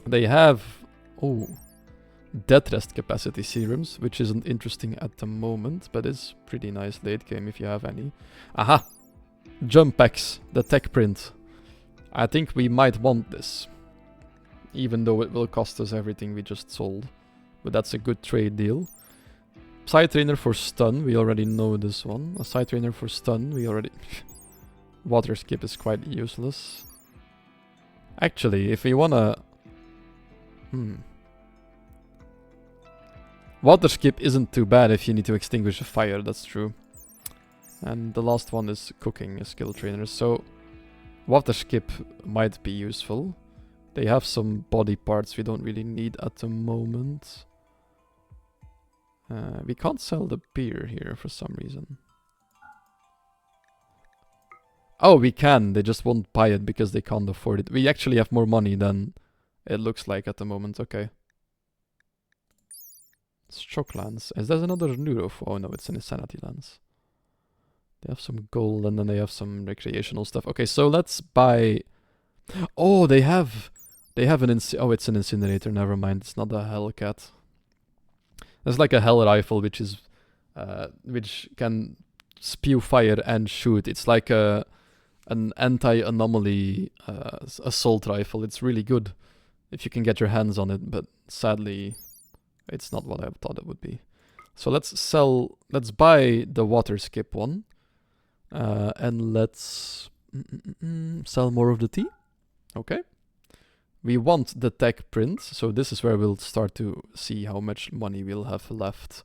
They have... Oh... death rest capacity serums, which isn't interesting at the moment, but is pretty nice late game if you have any. Aha! Jump packs, the tech print. I think we might want this. Even though it will cost us everything we just sold. But that's a good trade deal. Side trainer for stun, we already know this one. A side trainer for stun, we already... Water skip is quite useless. Actually, if we wanna... Water skip isn't too bad if you need to extinguish a fire, that's true. And the last one is cooking, a skill trainer, so... Water skip might be useful. They have some body parts we don't really need at the moment. We can't sell the beer here for some reason. Oh, we can, they just won't buy it because they can't afford it. We actually have more money than it looks like at the moment, okay. Shock lance. Is there another neuro? Oh no, it's an insanity lance. They have some gold and then they have some recreational stuff. Okay, so let's buy... Oh, they have an oh, it's an incinerator, never mind. It's not a Hellcat. There's like a Hell rifle which is... which can spew fire and shoot. It's like an anti-anomaly assault rifle. It's really good if you can get your hands on it, but sadly... It's not what I thought it would be. So let's buy the water skip one. And let's sell more of the tea. Okay. We want the tech print, so this is where we'll start to see how much money we'll have left.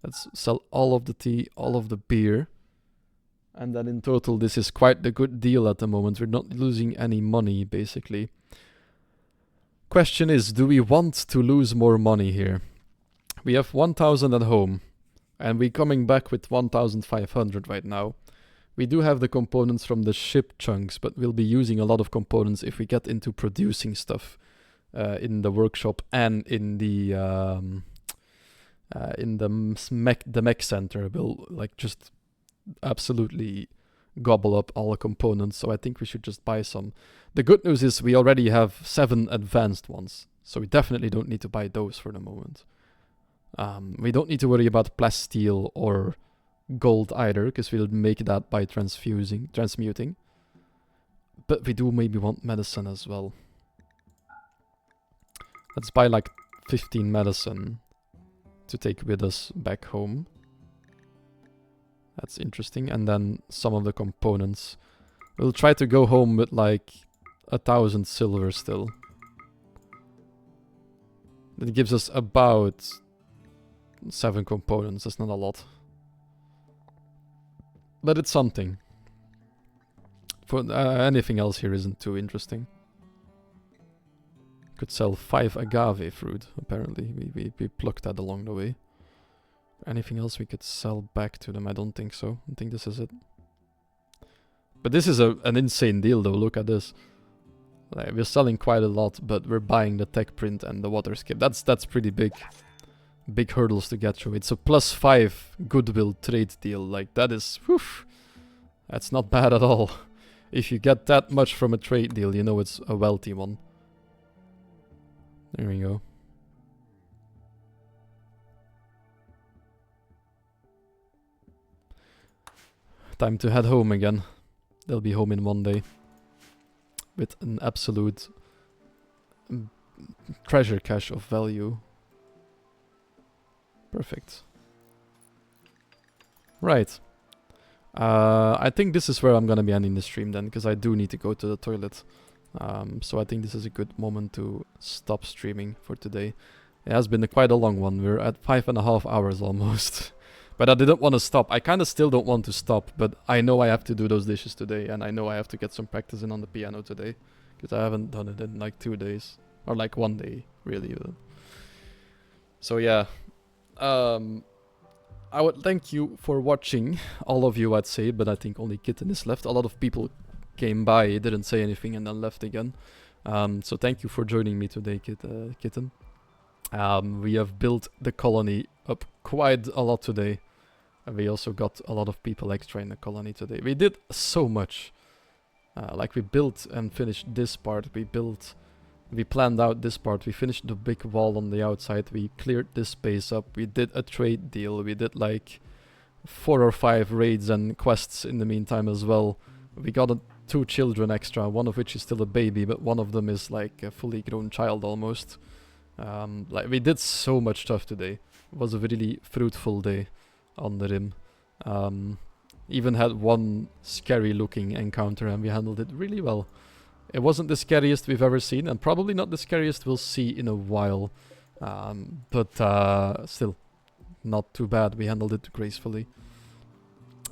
Let's sell all of the tea, all of the beer. And then in total this is quite the good deal at the moment. We're not losing any money, basically. Question is, do we want to lose more money here? We have 1,000 at home, and we're coming back with 1,500 right now. We do have the components from the ship chunks, but we'll be using a lot of components if we get into producing stuff. in the workshop and in the mech center will like just absolutely gobble up all the components. So I think we should just buy some. The good news is we already have 7 advanced ones, so we definitely don't need to buy those for the moment. We don't need to worry about plasteel or gold either, because we'll make that by transmuting. But we do maybe want medicine as well. Let's buy like 15 medicine to take with us back home. That's interesting. And then some of the components. We'll try to go home with like 1,000 silver still. That gives us about 7 components. That's not a lot. But it's something. For anything else here isn't too interesting. Could sell 5 agave fruit, apparently. We plucked that along the way. Anything else we could sell back to them? I don't think so. I think this is it. But this is an insane deal though, look at this. Like, we're selling quite a lot, but we're buying the tech print and the water skip. That's pretty big. Big hurdles to get through. It's a +5 goodwill trade deal. Like, that is... Whew, that's not bad at all. If you get that much from a trade deal, you know it's a wealthy one. There we go. Time to head home again. They'll be home in 1 day. With an absolute treasure cache of value. Perfect. Right. I think this is where I'm gonna be ending the stream then, because I do need to go to the toilet. So I think this is a good moment to stop streaming for today. It has been quite a long one. We're at 5.5 hours almost. But I didn't want to stop. I kind of still don't want to stop, but I know I have to do those dishes today, and I know I have to get some practice in on the piano today, because I haven't done it in like 2 days, or like 1 day, really. So yeah, I would thank you for watching, all of you I'd say, but I think only Kitten is left. A lot of people came by, didn't say anything, and then left again. So thank you for joining me today, Kitten. We have built the colony up quite a lot today. And we also got a lot of people extra in the colony today. We did so much. Like we built and finished this part. We planned out this part. We finished the big wall on the outside. We cleared this space up. We did a trade deal. We did like 4 or 5 raids and quests in the meantime as well. We got 2 children extra, one of which is still a baby, but one of them is like a fully grown child almost. Like we did so much stuff today. It was a really fruitful day on the Rim. Even had one scary looking encounter and we handled it really well. It wasn't the scariest we've ever seen, and probably not the scariest we'll see in a while. But still, not too bad. We handled it gracefully.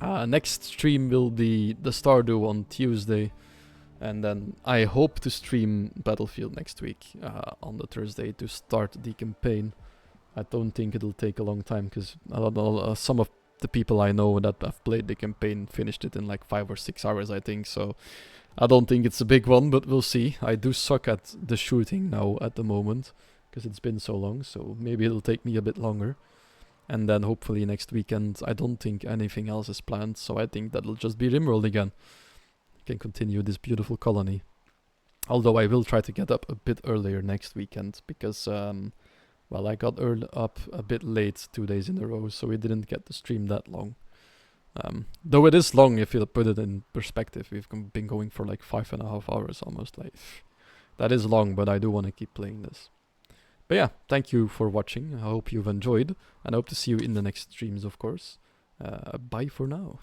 Next stream will be the Stardew on Tuesday. And then I hope to stream Battlefield next week on the Thursday to start the campaign. I don't think it'll take a long time, because some of the people I know that have played the campaign finished it in like 5 or 6 hours, I think. So I don't think it's a big one, but we'll see. I do suck at the shooting now at the moment, because it's been so long. So maybe it'll take me a bit longer. And then hopefully next weekend, I don't think anything else is planned. So I think that'll just be Rimworld again. Can continue this beautiful colony. Although I will try to get up a bit earlier next weekend, because well, I got up a bit late 2 days in a row, so we didn't get to stream that long. Though it is long if you put it in perspective. We've been going for like 5.5 hours almost. Like, that is long, but I do want to keep playing this. But yeah, thank you for watching. I hope you've enjoyed, and I hope to see you in the next streams, of course. Bye for now.